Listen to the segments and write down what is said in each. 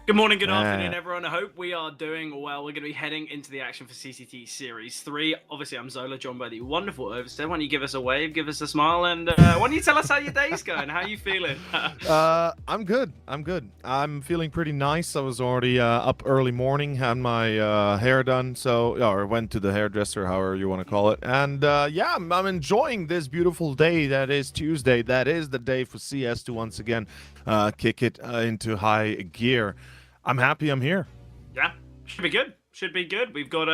Good morning, good afternoon, everyone. I hope we are doing well. We're going to be heading into the action for CCT Series 3. Obviously, I'm Zola, joined by the wonderful Overstead. Why don't you give us a wave, give us a smile, and why don't you tell us how your day's going? How are you feeling? I'm good. I'm feeling pretty nice. I was already up early morning, had my hair done, or went to the hairdresser, however you want to call it. And yeah, I'm enjoying this beautiful day that is Tuesday. That is the day for CS to once again kick it into high gear. I'm happy I'm here. Yeah, should be good. Should be good. We've got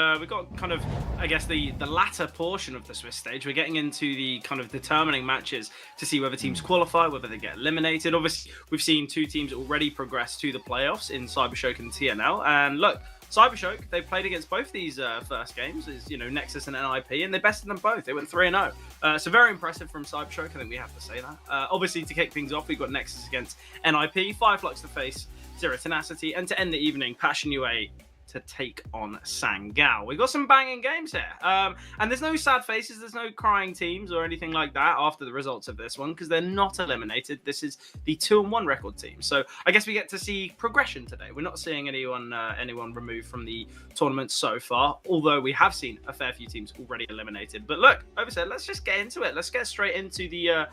kind of, I guess, the latter portion of the Swiss stage. We're getting into the kind of determining matches to see whether teams qualify, whether they get eliminated. Obviously, we've seen two teams already progress to the playoffs in Cybershock and TNL. And look, Cybershock, they played against both these first games, Nexus and NIP, and they bested them both. They went 3-0. So very impressive from Cybershock, I think we have to say that. Obviously, to kick things off, we've got Nexus against NIP, 5 Flux to face 0 Tenacity, and to end the evening, Passion UA to take on Sangao. We've got some banging games here. And there's no sad faces, there's no crying teams or anything like that after the results of this one, because they're not eliminated. This is the 2-1 record team. So I guess we get to see progression today. We're not seeing anyone removed from the tournament so far, although we have seen a fair few teams already eliminated. But look, Overstead, let's just get into it. Let's get straight into the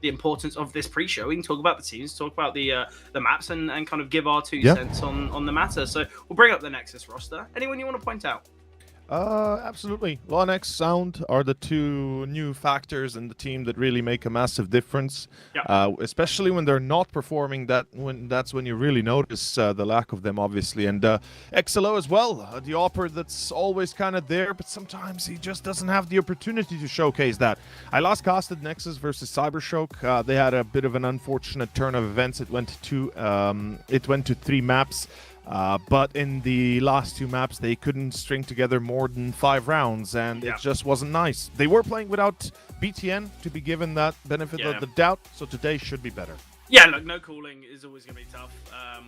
importance of this pre-show. We can talk about the teams, talk about the maps, and kind of give our 2 cents on the matter. So we'll bring up the Nexus roster. Anyone you want to point out? Absolutely. Lonex, Sound are the 2 new factors in the team that really make a massive difference. Yep. Especially when they're not performing. That's when you really notice the lack of them, obviously. And XLO as well, the AWPer that's always kind of there, but sometimes he just doesn't have the opportunity to showcase that. I last casted Nexus versus Cybershock. They had a bit of an unfortunate turn of events. It went to 3 maps. But in the last 2 maps, they couldn't string together more than 5 rounds, and it just wasn't nice. They were playing without BTN to be given that benefit of the doubt, so today should be better. Yeah, look, no cooling is always going to be tough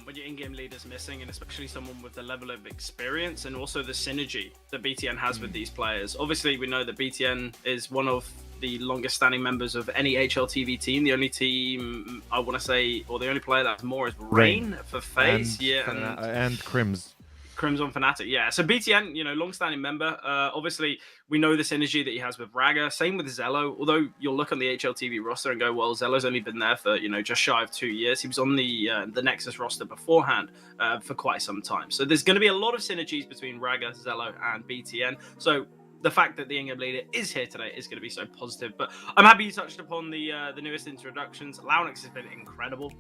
when your in-game leader's missing, and especially someone with the level of experience and also the synergy that BTN has with these players. Obviously, we know that BTN is one of the longest-standing members of any HLTV team. The only team, I want to say, or the only player that's more is Rain for FaZe. And Crims. Crimson Fnatic, yeah. So BTN, long-standing member. Obviously, we know the synergy that he has with Raga. Same with Zello. Although you'll look on the HLTV roster and go, well, Zello's only been there for just shy of 2 years. He was on the Nexus roster beforehand for quite some time. So there's going to be a lot of synergies between Raga, Zello, and BTN. So the fact that the in-game leader is here today is going to be so positive. But I'm happy you touched upon the newest introductions. Lounix has been incredible.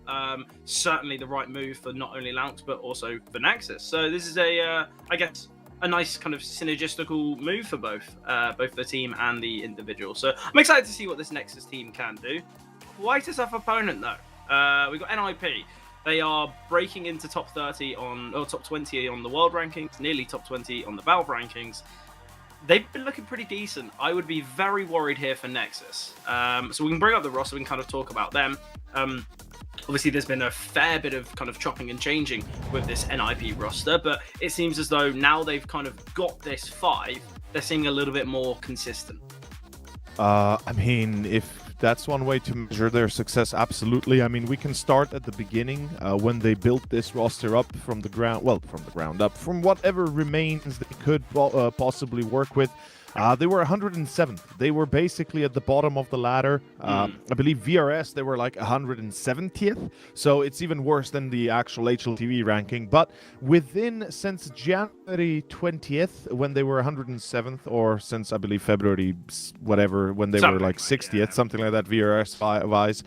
Certainly the right move for not only Lounix, but also for Nexus. So this is I guess, a nice kind of synergistical move for both the team and the individual. So I'm excited to see what this Nexus team can do. Quite a tough opponent, though. We've got NIP. They are breaking into top 30 or top 20 on the world rankings, nearly top 20 on the Valve rankings. They've been looking pretty decent. I would be very worried here for Nexus. So we can bring up the roster, we can kind of talk about them. Obviously, there's been a fair bit of kind of chopping and changing with this NIP roster, but it seems as though now they've kind of got this 5, they're seeming a little bit more consistent. I mean, if that's one way to measure their success, absolutely. I mean, we can start at the beginning when they built this roster up from the ground up, from whatever remains they could possibly work with. They were 107th. They were basically at the bottom of the ladder. I believe VRS, they were like 170th. So it's even worse than the actual HLTV ranking. But since January 20th, when they were 107th, or since I believe February, whatever, when they were like 60th, something like that, VRS-wise,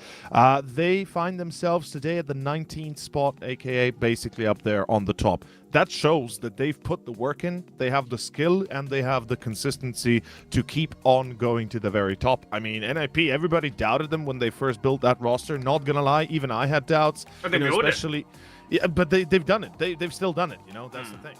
they find themselves today at the 19th spot, aka basically up there on the top. That shows that they've put the work in, they have the skill, and they have the consistency to keep on going to the very top. I mean, NIP, everybody doubted them when they first built that roster. Not gonna lie, even I had doubts. Especially, yeah, but they've done it. They've still done it. That's the thing.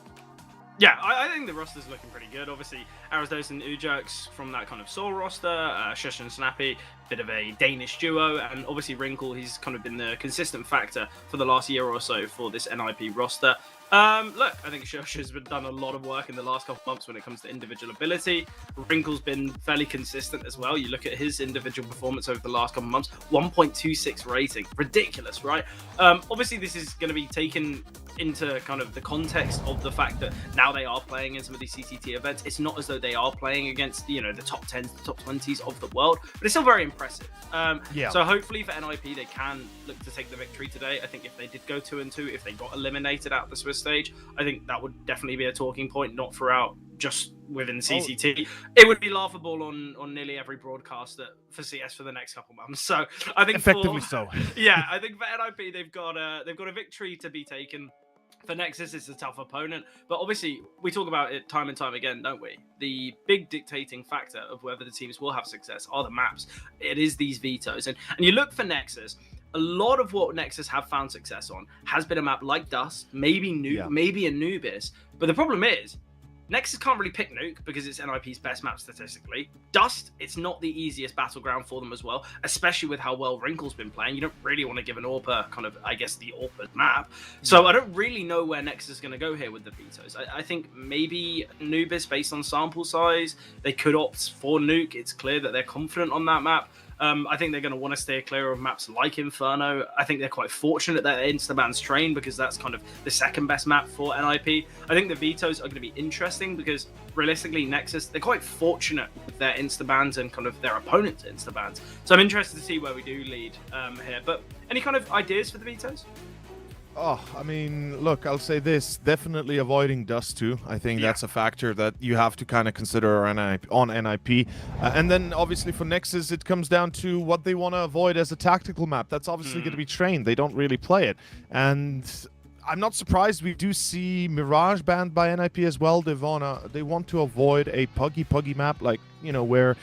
Yeah, I think the roster's looking pretty good. Obviously, Arizdos and Ujax from that kind of Soul roster, Shush and Snappy, bit of a Danish duo, and obviously Wrinkle, he's kind of been the consistent factor for the last year or so for this NIP roster. Look, I think Shush has done a lot of work in the last couple of months when it comes to individual ability. Wrinkle's been fairly consistent as well. You look at his individual performance over the last couple of months, 1.26 rating. Ridiculous, right? Obviously, this is going to be taken into kind of the context of the fact that now they are playing in some of these CCT events. It's not as though they are playing against, the top 10s, the top 20s of the world, but it's still very impressive. So hopefully for NIP, they can look to take the victory today. I think if they did go 2-2, if they got eliminated out the Swiss stage, I think that would definitely be a talking point, not throughout just within CCT. It would be laughable on nearly every broadcast for CS for the next couple months. So I think effectively so. Yeah, I think for NIP they've got a victory to be taken. For Nexus, it's a tough opponent, but obviously we talk about it time and time again, don't we? The big dictating factor of whether the teams will have success are the maps. It is these vetoes, and you look for Nexus. A lot of what Nexus have found success on has been a map like Dust, maybe Nuke, maybe Anubis. But the problem is, Nexus can't really pick Nuke because it's NIP's best map statistically. Dust, it's not the easiest battleground for them as well, especially with how well Wrinkle's been playing. You don't really want to give an AWPer kind of, I guess, the AWPer map. So I don't really know where Nexus is going to go here with the vetoes. I think maybe Anubis, based on sample size, they could opt for Nuke. It's clear that they're confident on that map. I think they're going to want to steer clear of maps like Inferno. I think they're quite fortunate that Instaban's Train, because that's kind of the second best map for NIP. I think the vetoes are going to be interesting because realistically, Nexus, they're quite fortunate with their Instabans and kind of their opponents' Instabans. So I'm interested to see where we do lead here. But any kind of ideas for the vetoes? Oh, I mean, look, I'll say this. Definitely avoiding Dust 2. I think that's a factor that you have to kind of consider on NIP. And then, obviously, for Nexus, it comes down to what they want to avoid as a tactical map. That's obviously going to be Train. They don't really play it. And I'm not surprised we do see Mirage banned by NIP as well. They want to avoid a puggy map, like, where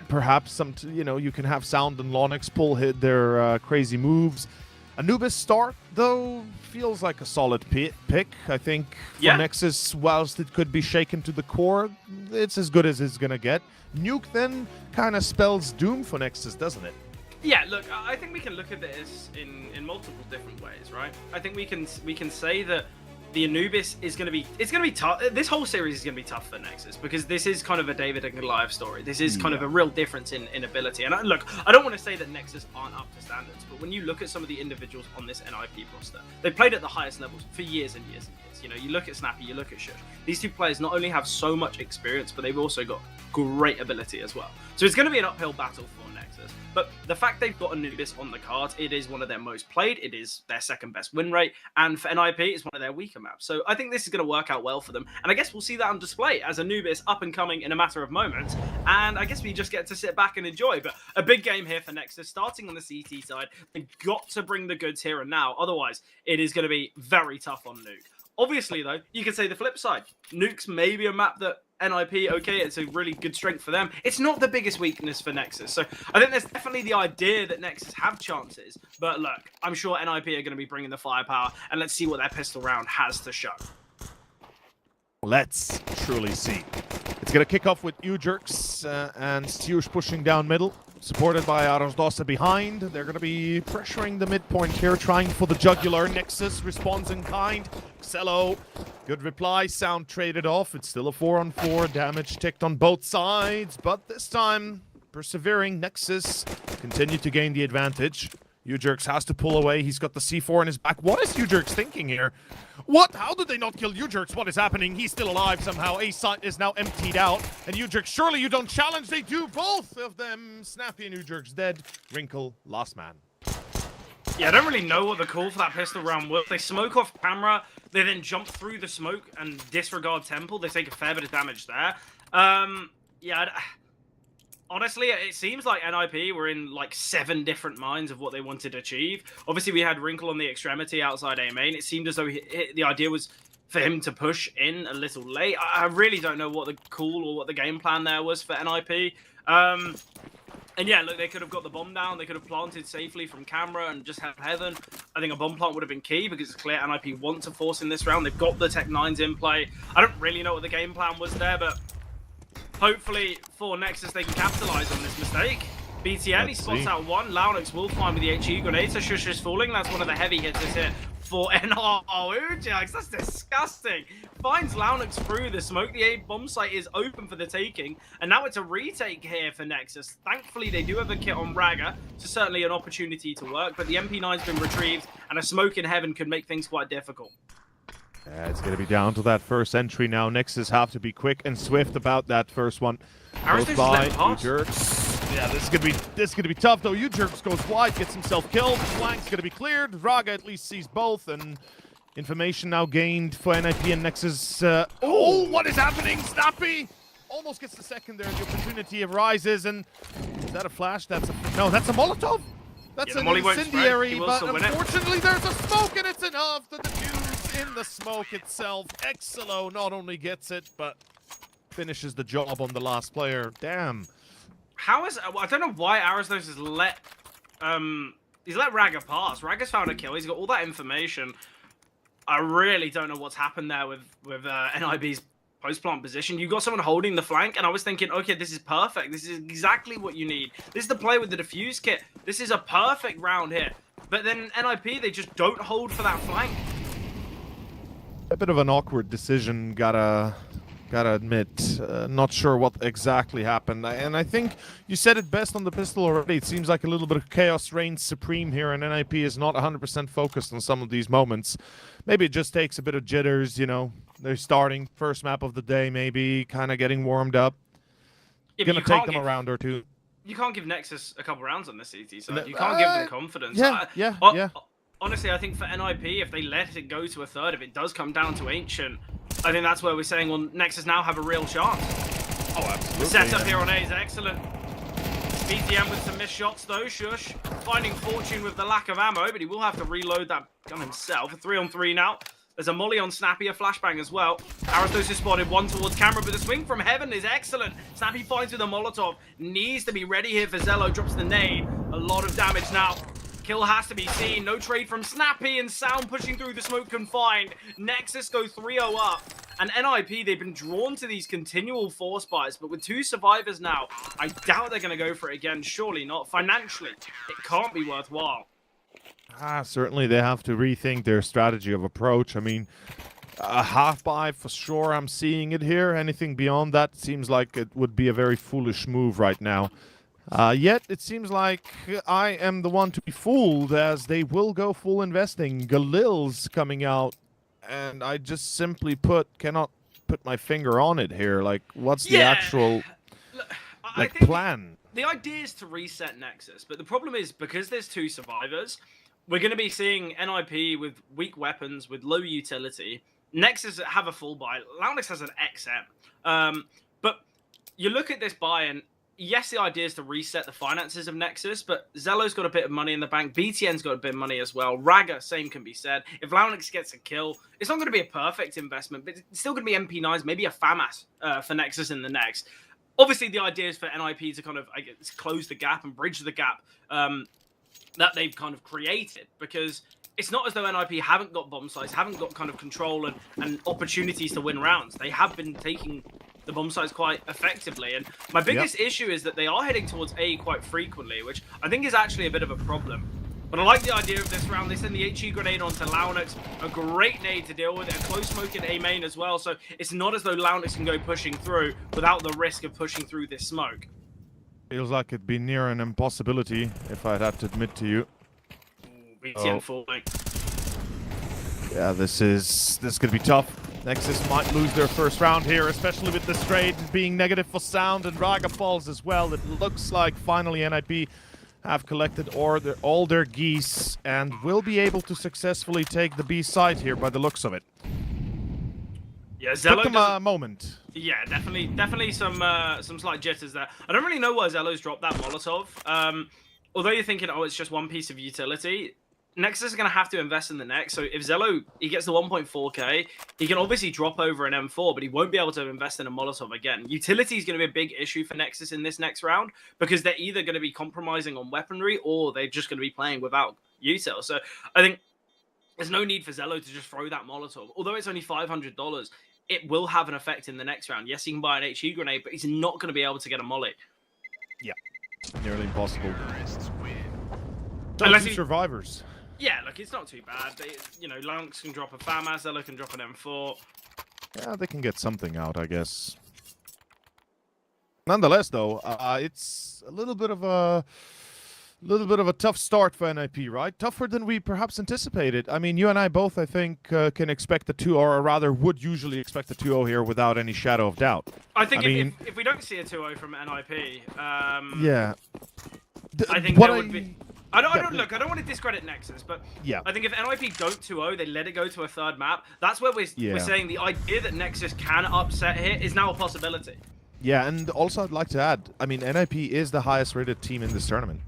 perhaps you can have Sound and Lonix pull hit their crazy moves. Anubis start, though, feels like a solid pick. I think for Nexus, whilst it could be shaken to the core, it's as good as it's going to get. Nuke then kind of spells doom for Nexus, doesn't it? Yeah, look, I think we can look at this in multiple different ways, right? I think we can say that the Anubis is going to be tough. This whole series is going to be tough for Nexus because this is kind of a David and Goliath story. This is kind of a real difference in ability. And look, I don't want to say that Nexus aren't up to standards, but when you look at some of the individuals on this NIP roster, they played at the highest levels for years and years and years. You know, you look at Snappy, you look at Shush. These two players not only have so much experience, but they've also got great ability as well. So it's going to be an uphill battle for Nexus. But the fact they've got Anubis on the cards, it is one of their most played. It is their second best win rate. And for NIP, it's one of their weaker maps. So I think this is going to work out well for them. And I guess we'll see that on display as Anubis up and coming in a matter of moments. And I guess we just get to sit back and enjoy. But a big game here for Nexus, starting on the CT side. They've got to bring the goods here and now. Otherwise, it is going to be very tough on Nuke. Obviously, though, you can say the flip side. Nuke's maybe a map that NIP, okay, it's a really good strength for them. It's not the biggest weakness for Nexus. So I think there's definitely the idea that Nexus have chances. But look, I'm sure NIP are going to be bringing the firepower. And let's see what their pistol round has to show. Let's truly see. It's going to kick off with U-Jerks and Siush pushing down middle. Supported by Arosdosa behind. They're going to be pressuring the midpoint here, trying for the jugular. Nexus responds in kind. Xello, good reply. Sound traded off. It's still a 4-on-4. Damage ticked on both sides. But this time, persevering, Nexus continue to gain the advantage. U-Jerks has to pull away. He's got the C4 in his back. What is U-Jerks thinking here? What? How did they not kill U-Jerks? What is happening? He's still alive somehow. A site is now emptied out. And U-Jerks, surely you don't challenge. They do, both of them. Snappy and U-Jerks dead. Wrinkle, last man. Yeah, I don't really know what the call for that pistol round was. They smoke off camera. They then jump through the smoke and disregard Temple. They take a fair bit of damage there. Yeah, honestly, it seems like NIP were in like 7 different minds of what they wanted to achieve. Obviously, we had Wrinkle on the extremity outside A main. It seemed as though the idea was for him to push in a little late. I really don't know what the call or what the game plan there was for NIP. And yeah, look, they could have got the bomb down. They could have planted safely from camera and just had Heaven. I think a bomb plant would have been key because it's clear NIP want to force in this round. They've got the Tech 9s in play. I don't really know what the game plan was there, but hopefully for Nexus they can capitalize on this mistake. BTN, he spots out one. Launix will find with the HE grenade, so Shush is falling. That's one of the heavy hitters here for Ujax. That's disgusting. Finds Launix through the smoke. The A bomb site is open for the taking, and now it's a retake here for Nexus. Thankfully, they do have a kit on Raga, so certainly an opportunity to work, but the MP9's been retrieved, and a smoke in heaven could make things quite difficult. Yeah, it's going to be down to that first entry now. Nexus have to be quick and swift about that first one. Goes by U-Jerks. Yeah, this is gonna be tough though. U-Jerks goes wide, gets himself killed. Flank's gonna be cleared. Raga at least sees both, and information now gained for NIP and Nexus. Oh, what is happening? Snappy almost gets the second there. The opportunity arises, and is that a flash? That's a that's a Molotov. That's an incendiary, but unfortunately there's a smoke, and it's enough to defuse in the smoke itself. Xello not only gets it, but finishes the job on the last player. Damn. How is I don't know why Arosdos has let Raga pass. Raga's found a kill. He's got all that information. I really don't know what's happened there with NIB's post-plant position. You got someone holding the flank, and I was thinking, okay, this is perfect. This is exactly what you need. This is the play with the defuse kit. This is a perfect round here. But then NIP, they just don't hold for that flank. A bit of an awkward decision, gotta admit. Not sure what exactly happened. And I think you said it best on the pistol already. It seems like a little bit of chaos reigns supreme here, and NIP is not 100% focused on some of these moments. Maybe it just takes a bit of jitters, you know. They're starting first map of the day, maybe, kind of getting warmed up. Yeah, gonna take them a round or two. You can't give Nexus a couple rounds on the CT side. You can't give them confidence. Yeah. Honestly, I think for NIP, if they let it go to a third, if it does come down to Ancient, I think that's where we're saying, well, Nexus now have a real chance. Oh, absolutely. The setup here on A is excellent. BTM with some missed shots, though. Shush finding fortune with the lack of ammo, but he will have to reload that gun himself. A 3-on-3 now. There's a molly on Snappy, a flashbang as well. Arosdos is spotted, one towards camera, but the swing from heaven is excellent. Snappy finds with a Molotov. Needs to be ready here for Xello. Drops the nade. A lot of damage now. Kill has to be seen. No trade from Snappy, and Sound pushing through the smoke confined. Nexus go 3-0 up. And NIP, they've been drawn to these continual force buys, but with 2 survivors now, I doubt they're going to go for it again. Surely not. Financially, it can't be worthwhile. Certainly they have to rethink their strategy of approach. I mean, a half buy for sure, I'm seeing it here. Anything beyond that seems like it would be a very foolish move right now. Yet it seems like I am the one to be fooled, as they will go full investing. Galil's coming out, and I just simply cannot put my finger on it here. Like, what's the actual plan? The idea is to reset Nexus, but the problem is, because there's 2 survivors, we're going to be seeing NIP with weak weapons, with low utility. Nexus have a full buy. Lounix has an XM. But you look at this buy, and yes, the idea is to reset the finances of Nexus, but Zello's got a bit of money in the bank. BTN's got a bit of money as well. Raga, same can be said. If Lounix gets a kill, it's not going to be a perfect investment, but it's still going to be MP9s, maybe a FAMAS for Nexus in the next. Obviously, the idea is for NIP to kind of, I guess, close the gap and bridge the gap that they've kind of created, because it's not as though NIP haven't got bomb sites, haven't got kind of control and opportunities to win rounds. They have been taking the bomb sites quite effectively. And my biggest issue is that they are heading towards A quite frequently, which I think is actually a bit of a problem. But I like the idea of this round. They send the HE grenade onto Lounix, a great nade to deal with it, a close smoke in A main as well. So it's not as though Lounix can go pushing through without the risk of pushing through this smoke. Feels like it'd be near an impossibility, if I'd have to admit to you. BTN falling. Yeah, this could be tough. Nexus might lose their first round here, especially with this trade being negative for Sound, and Raga falls as well. It looks like finally NIP have collected all their geese and will be able to successfully take the B side here by the looks of it. Yeah, Zello took them a moment. Yeah, definitely some slight jitters there. I don't really know why Zello's dropped that Molotov. Although you're thinking, oh, it's just one piece of utility, Nexus is going to have to invest in the next. So if Zello, he gets the 1.4k, he can obviously drop over an M4, but he won't be able to invest in a Molotov again. Utility is going to be a big issue for Nexus in this next round, because they're either going to be compromising on weaponry or they're just going to be playing without util. So I think there's no need for Zello to just throw that Molotov. Although it's only $500, it will have an effect in the next round. Yes, he can buy an HE grenade, but he's not going to be able to get a molly. Yeah, nearly impossible. Unless survivors. Yeah, look, it's not too bad. You know, Lance can drop a FAMAS, Zello can drop an M4. Yeah, they can get something out, I guess. Nonetheless, though, it's a little bit of a tough start for NIP, right? Tougher than we perhaps anticipated. I mean, you and I both, I think, can expect a 2-0, or rather would usually expect a 2-0 here without any shadow of doubt. I think if we don't see a 2-0 from NIP, yeah, I think there would be. I don't want to discredit Nexus, but yeah, I think if NIP don't 2-0, they let it go to a third map. That's where we're saying the idea that Nexus can upset here is now a possibility. Yeah, and also I'd like to add, I mean, NIP is the highest rated team in this tournament.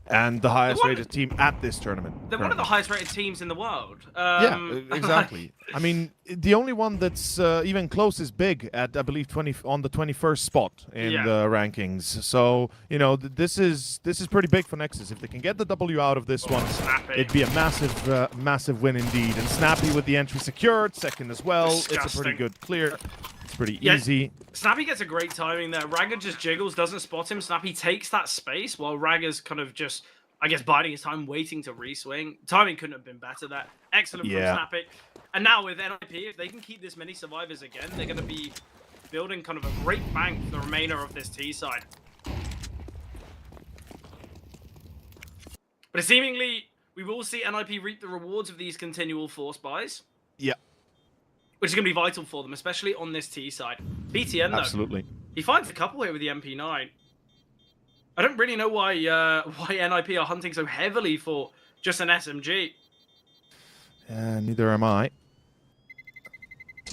And the highest rated team at this tournament. They're one of the highest rated teams in the world. Yeah, exactly. I mean, the only one that's even close is Big at, I believe, on the 21st spot in the rankings. So, you know, this is pretty big for Nexus. If they can get the W out of this one, it'd be a massive win indeed. And Snappy with the entry secured, second as well. Disgusting. It's a pretty good clear. It's pretty easy. Snappy gets a great timing there. Raga just jiggles, doesn't spot him. Snappy takes that space while Raga's kind of just, I guess, biding his time, waiting to reswing. Timing couldn't have been better there. Excellent from Snappy. And now with NIP, if they can keep this many survivors again, they're going to be building kind of a great bank for the remainder of this T side. But seemingly, we will see NIP reap the rewards of these continual force buys. Yeah. Which is going to be vital for them, especially on this T side. BTN, though. Absolutely. He finds a couple here with the MP9. I don't really know why NIP are hunting so heavily for just an SMG. Neither am I.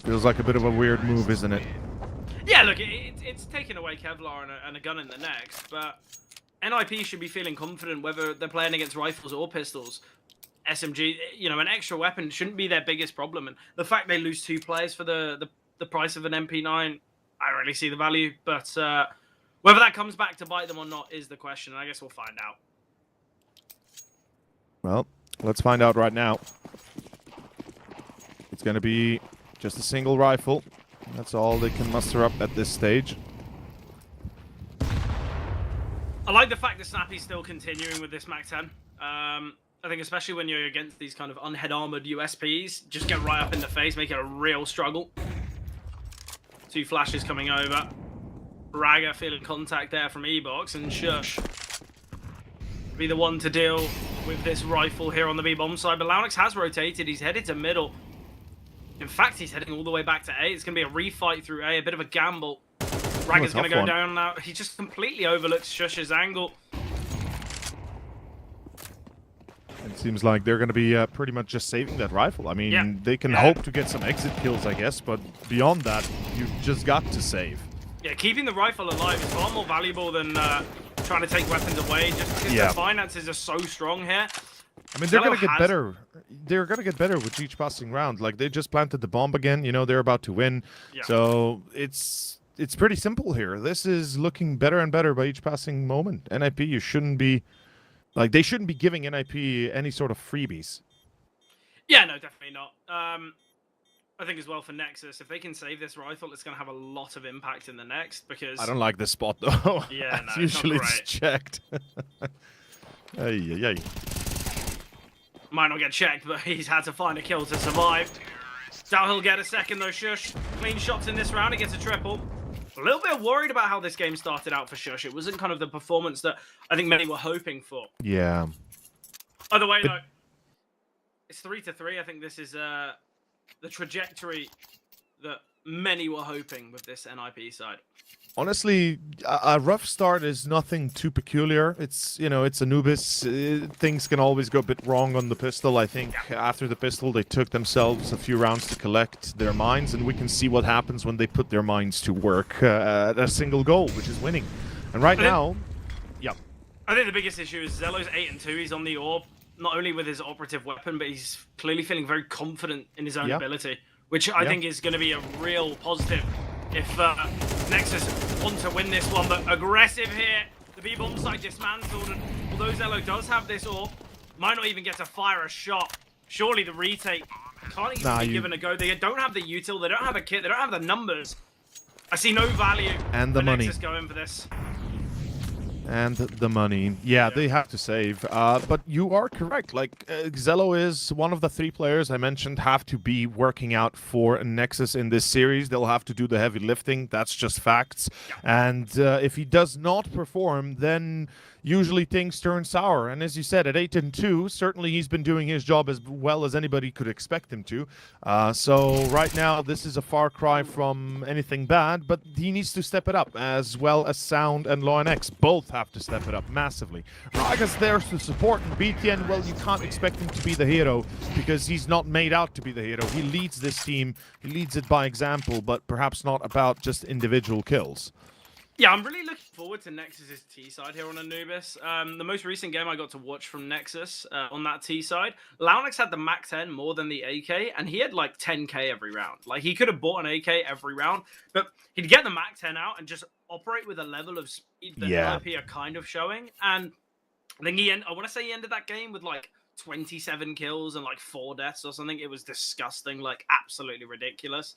Feels like a bit of a weird move, isn't it? Yeah, look, it's taking away Kevlar and a gun in the next, but NIP should be feeling confident whether they're playing against rifles or pistols. SMG, you know, an extra weapon shouldn't be their biggest problem, and the fact they lose 2 players for the price of an MP9, I don't really see the value, but whether that comes back to bite them or not is the question, and I guess we'll find out. Well, let's find out right now. It's going to be just a single rifle. That's all they can muster up at this stage. I like the fact that Snappy's still continuing with this MAC-10. I think especially when you're against these kind of unhead armored USPs, just get right up in the face, make it a real struggle. 2 flashes coming over. Raga feeling contact there from E-Box, and Shush be the one to deal with this rifle here on the B-bomb side. But Launix has rotated, he's headed to middle. In fact, he's heading all the way back to A. It's going to be a refight through A, a bit of a gamble. Raga's going to go down now. He just completely overlooks Shush's angle. It seems like they're going to be pretty much just saving that rifle. I mean, they can hope to get some exit kills, I guess, but beyond that, you've just got to save. Yeah, keeping the rifle alive is far more valuable than trying to take weapons away, just because their finances are so strong here. I mean, they're going to get better. They're going to get better with each passing round. Like, they just planted the bomb again. You know, they're about to win. Yeah. So it's pretty simple here. This is looking better and better by each passing moment. NIP, you shouldn't be... Like, they shouldn't be giving NIP any sort of freebies. Yeah, no, definitely not. I think as well for Nexus, if they can save this rifle, it's going to have a lot of impact in the next, because... I don't like this spot, though. Yeah, no, usually it's checked. Ay. Might not get checked, but he's had to find a kill to survive. Doubt he'll get a second, though, Shush. Clean shots in this round, he gets a triple. A little bit worried about how this game started out for Shush. It wasn't kind of the performance that I think many were hoping for. Yeah. Either way, though, it's 3-3. I think this is the trajectory that many were hoping with this NIP side. Honestly, a rough start is nothing too peculiar. It's, you know, it's Anubis. Things can always go a bit wrong on the pistol. I think after the pistol, they took themselves a few rounds to collect their mines, and we can see what happens when they put their mines to work at a single goal, which is winning. And right now, I think the biggest issue is Zello's 8-2. He's on the orb, not only with his operative weapon, but he's clearly feeling very confident in his own ability, which I think is going to be a real positive if Nexus want to win this one. But aggressive here. The B-bomb side dismantled, and although Zello does have this orb, might not even get to fire a shot. Surely the retake can't even be given a go. They don't have the util, they don't have a kit, they don't have the numbers. I see no value and the money Nexus going for this. And the money. Yeah, they have to save. But you are correct. Like, Zello is one of the 3 players I mentioned have to be working out for Nexus in this series. They'll have to do the heavy lifting. That's just facts. And if he does not perform, then usually things turn sour. And as you said, at 8-2, certainly he's been doing his job as well as anybody could expect him to. So right now, this is a far cry from anything bad, but he needs to step it up, as well as Sound and LawNX. Both have to step it up massively. Raga's there to support, and BTN, well, you can't expect him to be the hero, because he's not made out to be the hero. He leads this team, he leads it by example, but perhaps not about just individual kills. Yeah, I'm really looking forward to Nexus's T side here on Anubis. The most recent game I got to watch from Nexus on that T side, LawNX had the MAC-10 more than the AK, and he had like 10k every round. Like, he could have bought an AK every round, but he'd get the MAC-10 out and just operate with a level of speed that NIP are kind of showing. And I think I want to say he ended that game with like 27 kills and like 4 deaths or something. It was disgusting, like absolutely ridiculous.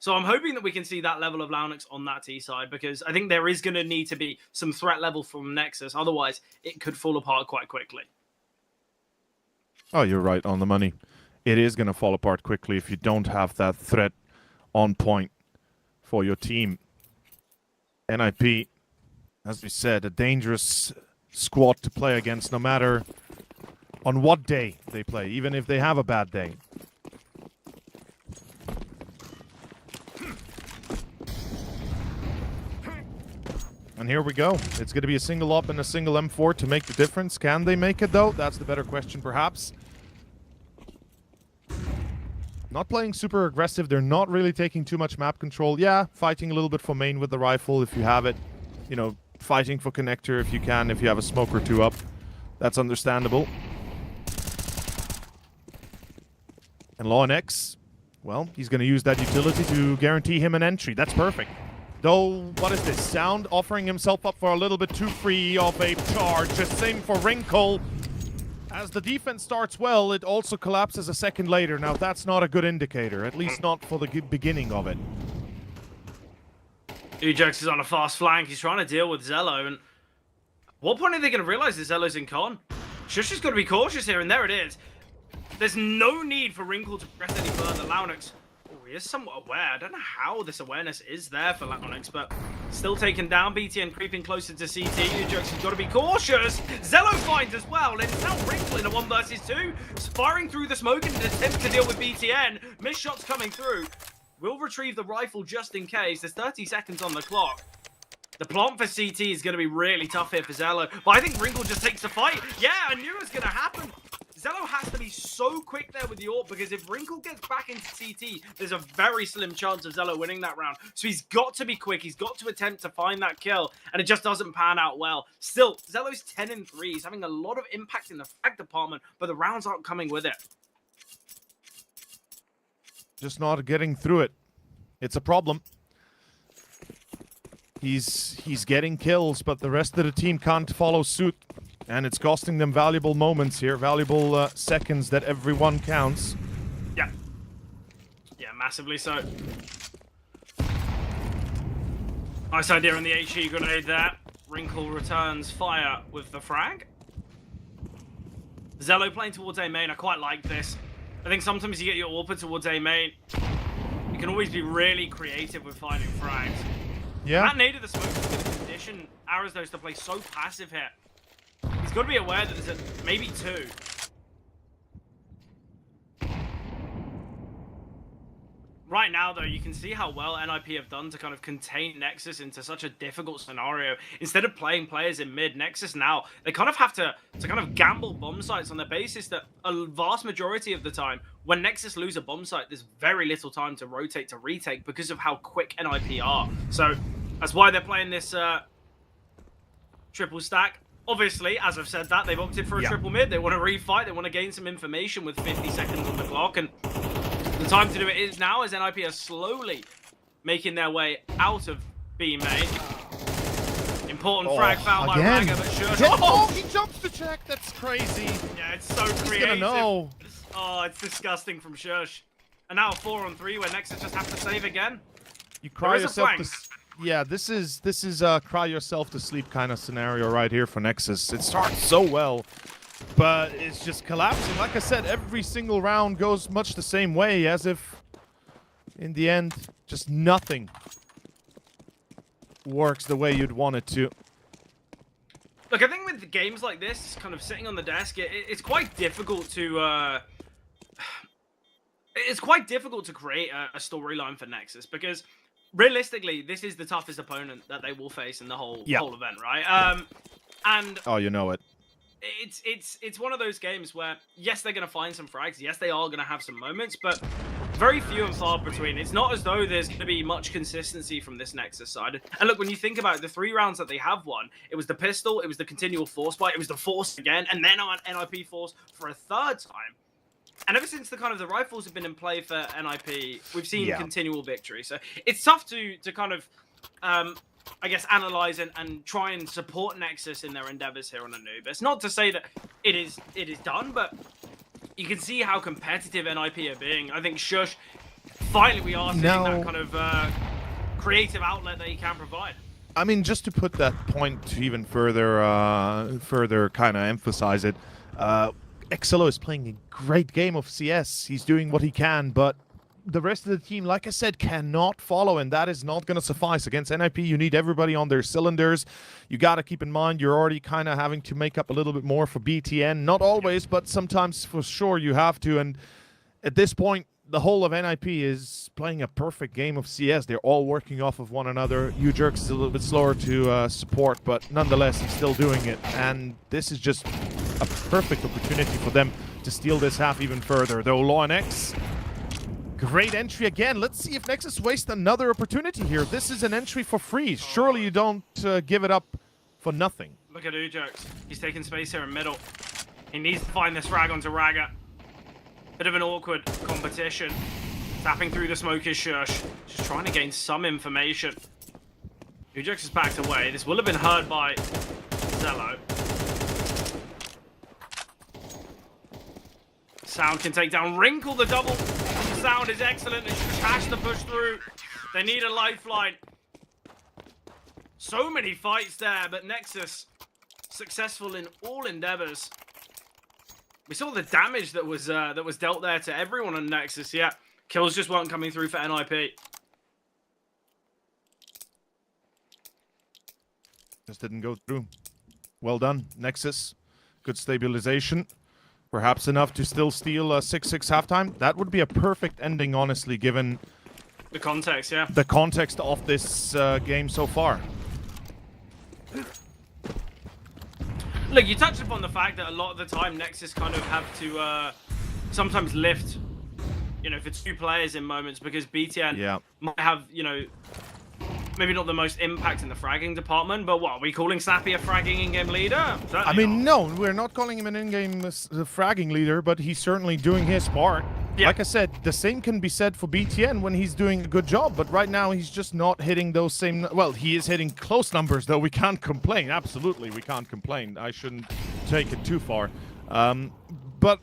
So I'm hoping that we can see that level of LawNX on that T side, because I think there is going to need to be some threat level from Nexus. Otherwise, it could fall apart quite quickly. Oh, you're right on the money. It is going to fall apart quickly if you don't have that threat on point for your team. NIP, as we said, a dangerous squad to play against, no matter on what day they play, even if they have a bad day. And here we go. It's going to be a single up and a single M4 to make the difference. Can they make it, though? That's the better question, perhaps. Not playing super aggressive. They're not really taking too much map control. Yeah, fighting a little bit for main with the rifle if you have it. You know, fighting for connector if you can, if you have a smoke or 2 up. That's understandable. And LawNX, well, he's going to use that utility to guarantee him an entry. That's perfect. Though, what is this? Sound offering himself up for a little bit too free of a charge. The same for Wrinkle. As the defense starts well, it also collapses a second later. Now, that's not a good indicator, at least not for the beginning of it. Ujax is on a fast flank. He's trying to deal with Zello, and what point are they going to realize that Zello's in con? Shush has got to be cautious here, and there it is. There's no need for Wrinkle to progress any further. Launix, he is somewhat aware. I don't know how this awareness is there for Launix, but still taken down. BTN creeping closer to CT. Ujax has got to be cautious. Zello finds as well, and it's now Wrinkle in a 1 versus 2. Firing through the smoke in an attempt to deal with BTN. Missed shots coming through. We'll retrieve the rifle just in case. There's 30 seconds on the clock. The plant for CT is going to be really tough here for Zello. But I think Wrinkle just takes the fight. Yeah, I knew it was going to happen. Zello has to be so quick there with the AWP, because if Wrinkle gets back into CT, there's a very slim chance of Zello winning that round. So he's got to be quick. He's got to attempt to find that kill, and it just doesn't pan out well. Still, Zello's 10-3. He's having a lot of impact in the frag department, but the rounds aren't coming with it. Just not getting through it. It's a problem. He's getting kills, but the rest of the team can't follow suit. And it's costing them valuable moments here, valuable seconds that everyone counts. Yeah. Yeah, massively so. Nice idea on the HE grenade there. Wrinkle returns fire with the frag. Zello playing towards A main. I quite like this. I think sometimes you get your AWP towards A main. You can always be really creative with finding frags. Yeah. That nade of the smoke is going to condition Arizos to play so passive here. He's got to be aware that there's maybe 2. Right now, though, you can see how well NIP have done to kind of contain Nexus into such a difficult scenario. Instead of playing players in mid, Nexus now, they kind of have to kind of gamble bomb sites on the basis that a vast majority of the time, when Nexus lose a bomb site, there's very little time to rotate to retake because of how quick NIP are. So that's why they're playing this triple stack. Obviously, as I've said that, they've opted for a triple mid. They want to refight. They want to gain some information with 50 seconds on the clock. And the time to do it is now, as NIP are slowly making their way out of B main. Important frag foul by Raga, but sure. Oh, he jumps to check. That's crazy. Yeah, it's so creative. He's gonna know. Oh, it's disgusting from Shush. And now a 4-on-3 where Nexus just have to save again. You cry yourself to... Yeah, this is cry yourself to sleep kind of scenario right here for Nexus. It starts so well, but it's just collapsing. Like I said, every single round goes much the same way, as if in the end, just nothing works the way you'd want it to. Look, I think with the games like this, kind of sitting on the desk, it's quite difficult to create a storyline for Nexus, because realistically, this is the toughest opponent that they will face in the whole event, right? And oh, you know it. It's one of those games where, yes, they're going to find some frags. Yes, they are going to have some moments, but very few and far between. It's not as though there's going to be much consistency from this Nexus side. And look, when you think about it, the 3 rounds that they have won, it was the pistol, it was the continual force bite, it was the force again, and then on NIP force for a 3rd time. And ever since the rifles have been in play for NIP, we've seen continual victory. So it's tough to kind of, I guess, analyze and try and support Nexus in their endeavors here on Anubis. Not to say that it is done, but you can see how competitive NIP are being. I think Shush, finally we are seeing that kind of creative outlet that he can provide. I mean, just to put that point to even further kind of emphasize it, XLO is playing a great game of CS. He's doing what he can, but the rest of the team, like I said, cannot follow, and that is not going to suffice. Against NIP, you need everybody on their cylinders. You got to keep in mind you're already kind of having to make up a little bit more for BTN. Not always, but sometimes for sure you have to. And at this point, the whole of NIP is playing a perfect game of CS. They're all working off of one another. Ujerks is a little bit slower to support, but nonetheless, he's still doing it. And this is just a perfect opportunity for them to steal this half even further. Though LawNX, great entry again. Let's see if Nexus wastes another opportunity here. This is an entry for free. Surely you don't give it up for nothing. Look at Ujerks. He's taking space here in middle. He needs to find this frag onto Raga. Bit of an awkward competition. Tapping through the smoke is Shush. Just trying to gain some information. Ujerks is backed away. This will have been heard by Zello. Sound can take down Wrinkle. The double Sound is excellent. It's just has to push through. They need a lifeline. So many fights there, but Nexus successful in all endeavors. We saw the damage that was dealt there to everyone on Nexus. Yeah, kills just weren't coming through for NIP. Just didn't go through. Well done, Nexus. Good stabilization. Perhaps enough to still steal a 6-6 halftime. That would be a perfect ending, honestly, given the context, yeah. The context of this game so far. Look, you touched upon the fact that a lot of the time Nexus kind of have to sometimes lift, you know, for two players in moments because BTN might have, you know, maybe not the most impact in the fragging department, but what, are we calling Snappy a fragging in-game leader? Certainly I mean, no, we're not calling him an in-game fragging leader, but he's certainly doing his part. Yeah. Like I said, the same can be said for BTN when he's doing a good job, but right now he's just not hitting those same... Well, he is hitting close numbers, though. We can't complain. Absolutely, we can't complain. I shouldn't take it too far. But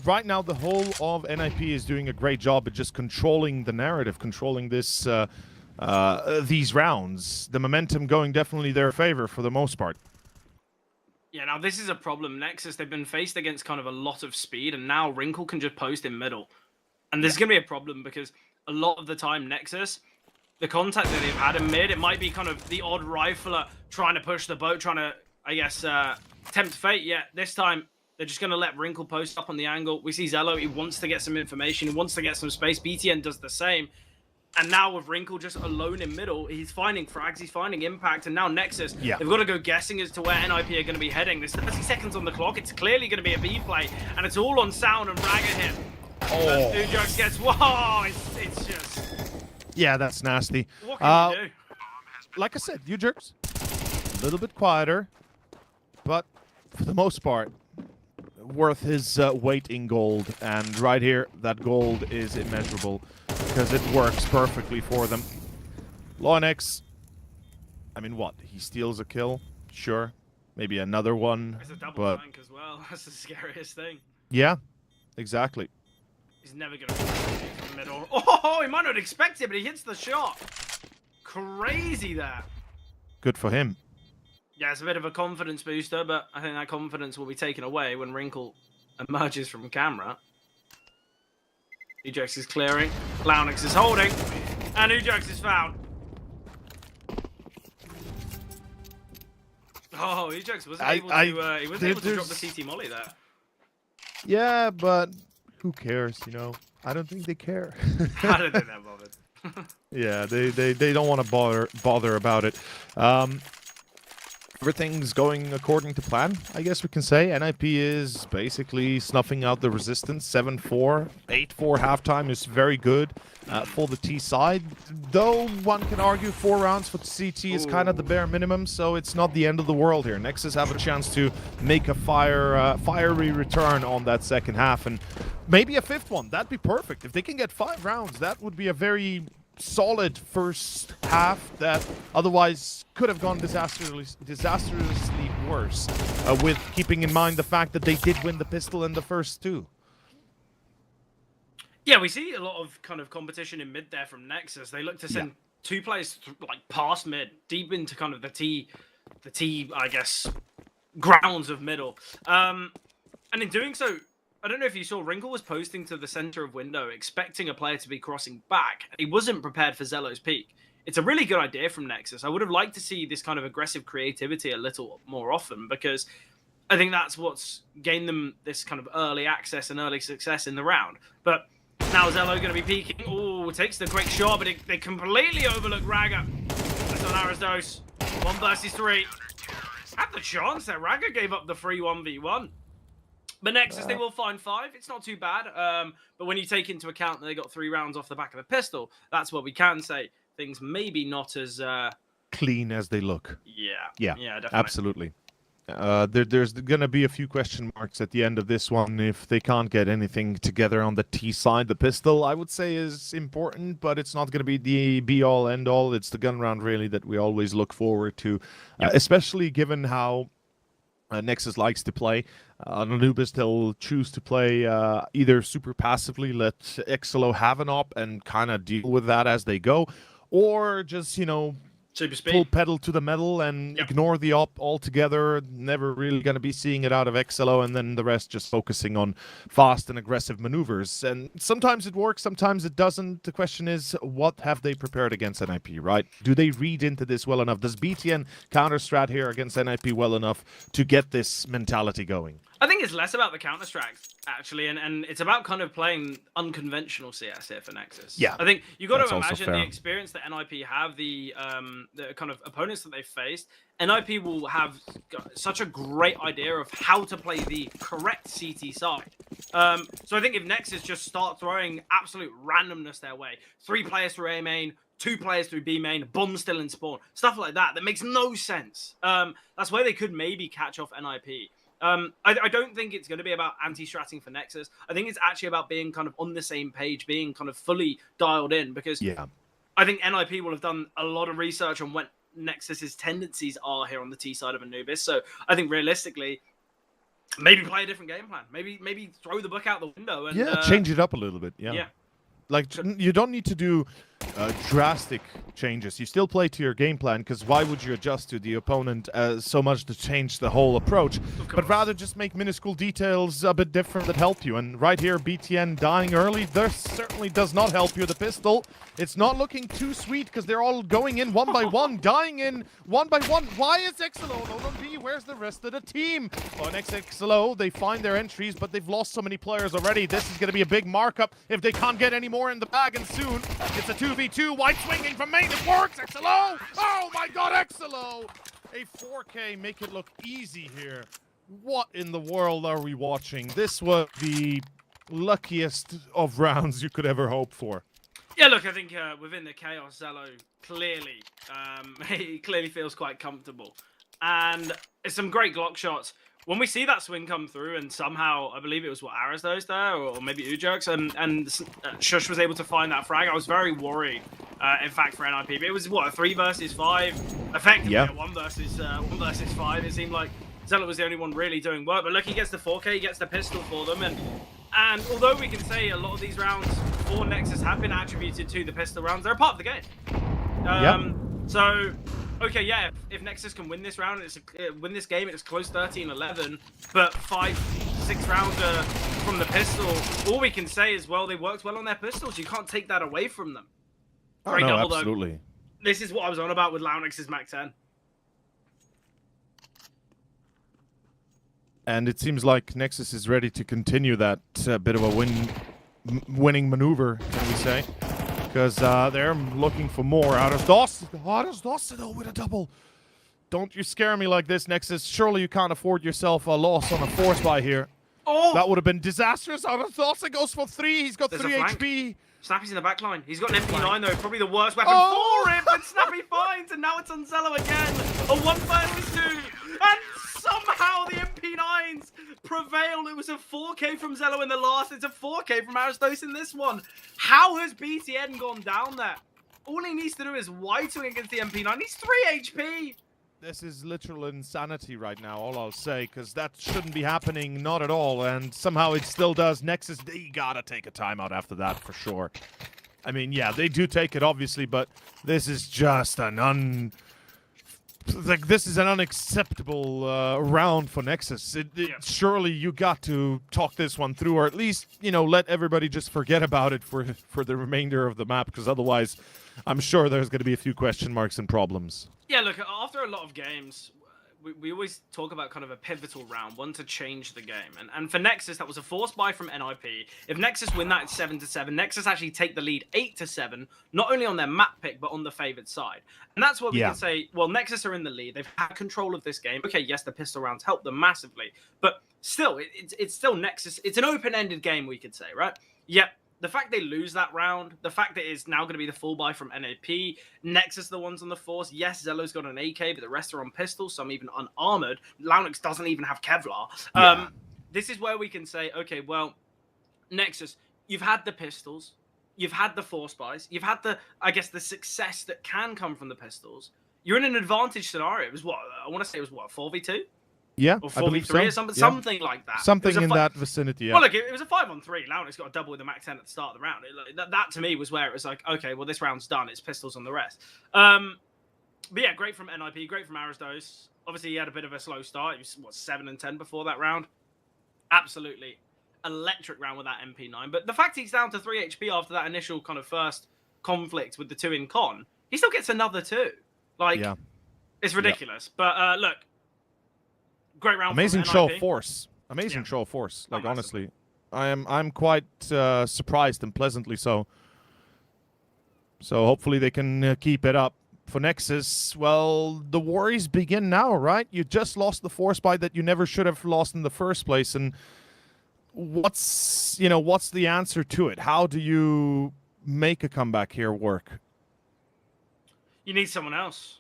right now, the whole of NIP is doing a great job at just controlling the narrative, controlling this... these rounds, the momentum going definitely their favor for the most part. Yeah, now this is a problem. Nexus, they've been faced against kind of a lot of speed, and now Wrinkle can just post in middle. And this is going to be a problem because a lot of the time, Nexus, the contact that they've had in mid, it might be kind of the odd rifler trying to push the boat, trying to, I guess, tempt fate. Yeah, this time, they're just going to let Wrinkle post up on the angle. We see Zello, he wants to get some information, he wants to get some space. BTN does the same. And now with Wrinkle just alone in middle, he's finding frags, he's finding impact, and now Nexus, they've got to go guessing as to where NIP are going to be heading. There's 30 seconds on the clock, it's clearly going to be a B play, and it's all on Sound and Ragga hit. Oh. Nuke gets, whoa, it's just... Yeah, that's nasty. What can you do? Like I said, you jerks, a little bit quieter, but for the most part, worth his weight in gold. And right here, that gold is immeasurable because it works perfectly for them. Lonex, I mean, what? He steals a kill? Sure. Maybe another one. It's a double flank as well. That's the scariest thing. Yeah, exactly. He's never going to from the middle. Oh, he might not expect it, but he hits the shot. Crazy there. Good for him. Yeah, it's a bit of a confidence booster, but I think that confidence will be taken away when Wrinkle emerges from camera. Ujax is clearing. Lounix is holding. And Ujax is found. Oh, Ujax wasn't able to, he wasn't able to drop the CT molly there. Yeah, but who cares, you know? I don't think they care. I don't think they're bothered. Yeah, they don't want to bother about it. Everything's going according to plan, I guess we can say. NIP is basically snuffing out the resistance. 7-4, 8-4 halftime is very good for the T side. Though one can argue 4 rounds for CT is kind of the bare minimum, so it's not the end of the world here. Nexus have a chance to make a fiery return on that second half, and maybe a 5th one. That'd be perfect. If they can get 5 rounds, that would be a very solid first half that otherwise could have gone disastrously worse, with keeping in mind the fact that they did win the pistol in the first 2. Yeah, we see a lot of kind of competition in mid there from Nexus. They look to send 2 players like past mid, deep into kind of the T, I guess, grounds of middle. And in doing so, I don't know if you saw, Wrinkle was posting to the center of window, expecting a player to be crossing back. He wasn't prepared for Zello's peak. It's a really good idea from Nexus. I would have liked to see this kind of aggressive creativity a little more often, because I think that's what's gained them this kind of early access and early success in the round. But now Zello going to be peeking. Oh, takes the quick shot, but they completely overlook Ragga. That's on Aristos. 1 versus 3. Had the chance there. Ragga gave up the free 1v1. But Nexus, they will find 5. It's not too bad. But when you take into account that they got 3 rounds off the back of a pistol, that's what we can say. Things maybe not as clean as they look. Yeah, definitely. Absolutely. There's going to be a few question marks at the end of this one if they can't get anything together on the T side. The pistol, I would say, is important, but it's not going to be the be-all, end-all. It's the gun round, really, that we always look forward to, especially given how Nexus likes to play. On Anubis, they'll choose to play either super passively, let Exelo have an op and kind of deal with that as they go, or just, Super speed. full pedal to the metal and ignore the op altogether. Never really going to be seeing it out of Exelo, and then the rest just focusing on fast and aggressive maneuvers. And sometimes it works, sometimes it doesn't. The question is, what have they prepared against NIP, right? Do they read into this well enough? Does BTN counter-strat here against NIP well enough to get this mentality going? I think it's less about the counter-strikes, actually, and it's about kind of playing unconventional CS here for Nexus. Yeah, I think you've got that's to also imagine fair. the experience that NIP have, the kind of opponents that they've faced. NIP will have such a great idea of how to play the correct CT side. So I think if Nexus just start throwing absolute randomness their way, 3 players through A main, 2 players through B main, bomb still in spawn, stuff like that makes no sense. That's where they could maybe catch off NIP. I don't think it's going to be about anti-stratting for Nexus. I think it's actually about being kind of on the same page, being kind of fully dialed in, because I think NIP will have done a lot of research on what Nexus's tendencies are here on the T side of Anubis. So I think realistically, maybe play a different game plan. Maybe throw the book out the window and change it up a little bit. Yeah. Like, you don't need to do drastic changes. You still play to your game plan, because why would you adjust to the opponent so much to change the whole approach? But rather just make minuscule details a bit different that help you. And right here, BTN dying early, this certainly does not help you. The pistol, it's not looking too sweet, because they're all going in one by one, dying in one by one. Why is Exelo not on B? Where's the rest of the team? On Exelo, they find their entries, but they've lost so many players already. This is going to be a big markup if they can't get any more in the bag, and soon it's a 2v2. White swinging from main. It works. Exelo. Oh my god, Exelo. A 4K. Make it look easy here. What in the world are we watching? This was the luckiest of rounds you could ever hope for. Yeah, look, I think within the chaos, Zelo clearly, he clearly feels quite comfortable. And it's some great Glock shots. When we see that swing come through, and somehow, I believe it was Arazdo's there, or maybe Ujerks, and Shush was able to find that frag, I was very worried, in fact, for NIP. But it was, what, a 3 versus 5? Effectively, a 1 versus 5. It seemed like Zelo was the only one really doing work. But look, he gets the 4K, he gets the pistol for them. And although we can say a lot of these rounds for Nexus have been attributed to the pistol rounds, they're a part of the game. So... okay, yeah, if Nexus can win this round, win this game, it's close 13-11, but 5-6 rounds from the pistol, all we can say is, well, they worked well on their pistols. You can't take that away from them. Oh, no, absolutely. Though. This is what I was on about with Launix's Mac 10. And it seems like Nexus is ready to continue that bit of a winning maneuver, can we say. Because they're looking for more out of DOS. With a double. Don't you scare me like this, Nexus. Surely you can't afford yourself a loss on a force buy here. Oh! That would have been disastrous. Out of DOS, it goes for 3. He's got 3 HP. Snappy's in the back line. He's got an MP9 though, probably the worst weapon for him, but Snappy finds, and now it's on Zelo again. A 1 versus 2. And somehow the MP9s prevailed. It was a 4K from Zelo in the last. It's a 4K from Aristos in this one. How has BTN gone down there? All he needs to do is white swing against the MP9. He's 3 HP. This is literal insanity right now, all I'll say, because that shouldn't be happening, not at all, and somehow it still does. Nexus, they gotta take a timeout after that, for sure. I mean, yeah, they do take it, obviously, but this is just an this is an unacceptable round for Nexus. Surely you got to talk this one through, or at least, let everybody just forget about it for the remainder of the map, because otherwise, I'm sure there's going to be a few question marks and problems. Yeah, look, after a lot of games, we always talk about kind of a pivotal round, one to change the game. And for Nexus, that was a forced buy from NIP. If Nexus win that, it's 7-7. Nexus actually take the lead 8-7, not only on their map pick, but on the favored side. And that's what we can say, well, Nexus are in the lead. They've had control of this game. Okay, yes, the pistol rounds helped them massively. But still, it's still Nexus. It's an open-ended game, we could say, right? Yep. The fact they lose that round, the fact that it's now going to be the full buy from NAP, Nexus the ones on the force. Yes, Zelo's got an AK, but the rest are on pistols, some even unarmored. Launix doesn't even have Kevlar. This is where we can say, okay, well, Nexus, you've had the pistols, you've had the force buys, you've had the, I guess, the success that can come from the pistols. You're in an advantage scenario. It was what? I want to say it was what, 4v2? Yeah, or I believe 4v3 so. or something, Yeah. something like that. Something in that vicinity. Yeah. Well, look, it was a 5-on-3. Loudon's got a double with the Mac 10 at the start of the round. That to me was where it was like, okay, well, this round's done. It's pistols on the rest. But yeah, great from NIP, great from Aristos. Obviously, he had a bit of a slow start. He was, what, 7 and 10 before that round? Absolutely electric round with that MP9. But the fact he's down to 3 HP after that initial kind of first conflict with the 2 in con, he still gets another 2. Like, it's ridiculous. But look, great round. Amazing from show NIP. of force. Amazing show of force. Like, Massively. honestly, I'm quite surprised and pleasantly so. So hopefully they can keep it up. For Nexus, well, the worries begin now, right? You just lost the force bite that you never should have lost in the first place, and what's the answer to it? How do you make a comeback here work? You need someone else.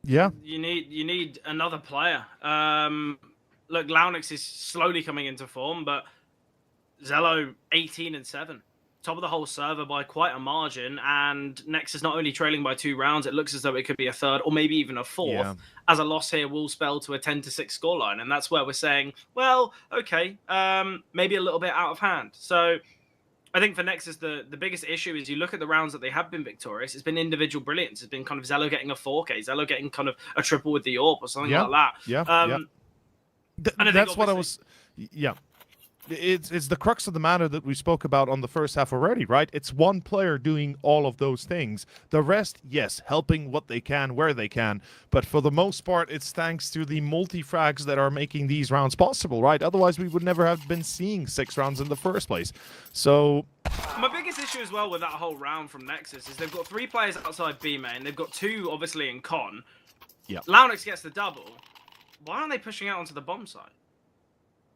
Yeah. You need another player. Look, Launix is slowly coming into form, but Zello 18 and 7. Top of the whole server by quite a margin, and Nexus not only trailing by 2 rounds, it looks as though it could be a third or maybe even a fourth, as a loss here will spell to a 10-6 scoreline, and that's where we're saying, well, okay, maybe a little bit out of hand. So I think for Nexus, the biggest issue is you look at the rounds that they have been victorious, it's been individual brilliance. It's been kind of Zello getting a 4K, Zello getting kind of a triple with the AWP or something like that. That's what I was... Yeah. It's the crux of the matter that we spoke about on the first half already, right? It's one player doing all of those things. The rest, yes, helping what they can, where they can. But for the most part, it's thanks to the multi-frags that are making these rounds possible, right? Otherwise, we would never have been seeing 6 rounds in the first place. So... My biggest issue as well with that whole round from Nexus is they've got 3 players outside B main. They've got 2, obviously, in con. Yeah. Launix gets the double. Why aren't they pushing out onto the bomb side?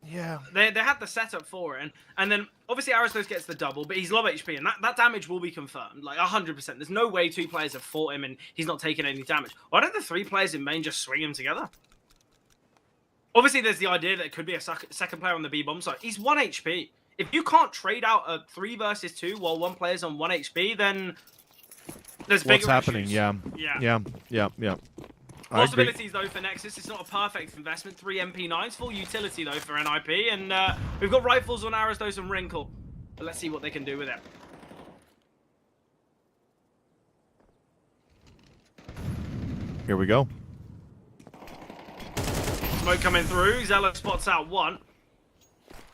Yeah. They had the setup for it, and then obviously Aristos gets the double, but he's low HP, and that damage will be confirmed, like 100%. There's no way 2 players have fought him and he's not taking any damage. Why don't the 3 players in main just swing him together? Obviously, there's the idea that it could be a second player on the B bomb side. He's 1 HP. If you can't trade out a 3 versus 2 while one player's on 1 HP, then there's bigger What's happening? issues. Yeah. Possibilities, though, for Nexus. It's not a perfect investment. 3 MP9s. Full utility, though, for NIP. And we've got rifles on Aristos and Wrinkle. But let's see what they can do with it. Here we go. Smoke coming through. Zello spots out 1.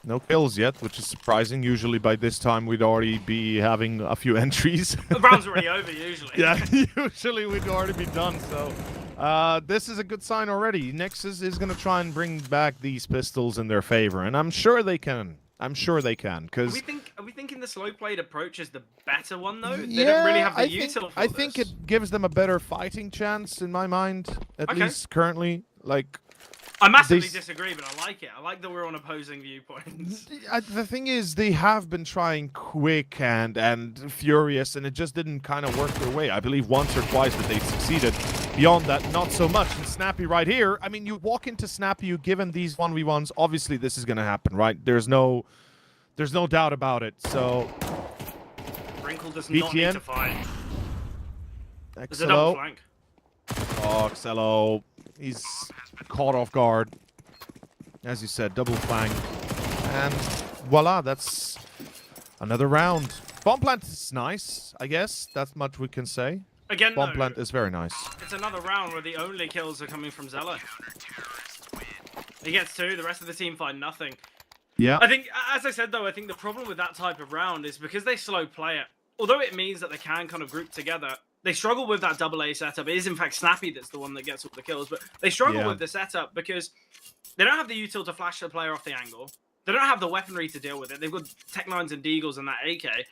No kills yet, which is surprising. Usually by this time we'd already be having a few entries. The round's already over, usually. Yeah, usually we'd already be done, so... this is a good sign already. Nexus is going to try and bring back these pistols in their favor, and I'm sure they can. Because... Are we thinking the slow-played approach is the better one, though? They don't really have the util for I think it gives them a better fighting chance, in my mind, at least currently. Like... I massively disagree, but I like it. I like that we're on opposing viewpoints. The thing is, they have been trying quick and furious, and it just didn't kind of work their way. I believe once or twice that they succeeded. Beyond that, not so much. And Snappy right here, I mean, you walk into Snappy, you give him these 1v1s, obviously this is going to happen, right? There's no doubt about it, so... Wrinkle does not need to fight. There's a double flank. Oh, Xello, he's caught off guard. As you said, double flank. And voila, that's another round. Bomb plant is nice, I guess. That's much we can say. Again, Bomb plant is very nice. It's another round where the only kills are coming from Zello. He gets 2, the rest of the team find nothing. Yeah. I think, as I said though, I think the problem with that type of round is because they slow play it, although it means that they can kind of group together, they struggle with that double A setup. It is in fact Snappy that's the one that gets all the kills, but they struggle with the setup because they don't have the util to flash the player off the angle. They don't have the weaponry to deal with it. They've got Tech 9s and Deagles and that AK.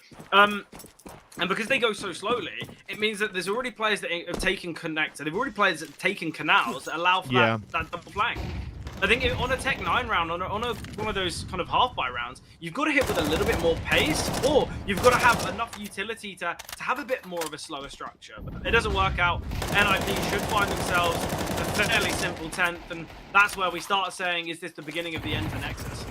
And because they go so slowly, it means that there's already players that have taken connector. They've already players that have taken canals that allow for that double flank. I think on a Tech 9 round, on one of those kind of half-buy rounds, you've got to hit with a little bit more pace, or you've got to have enough utility to have a bit more of a slower structure. But it doesn't work out. NIP should find themselves a fairly simple 10th, and that's where we start saying, is this the beginning of the end for Nexus?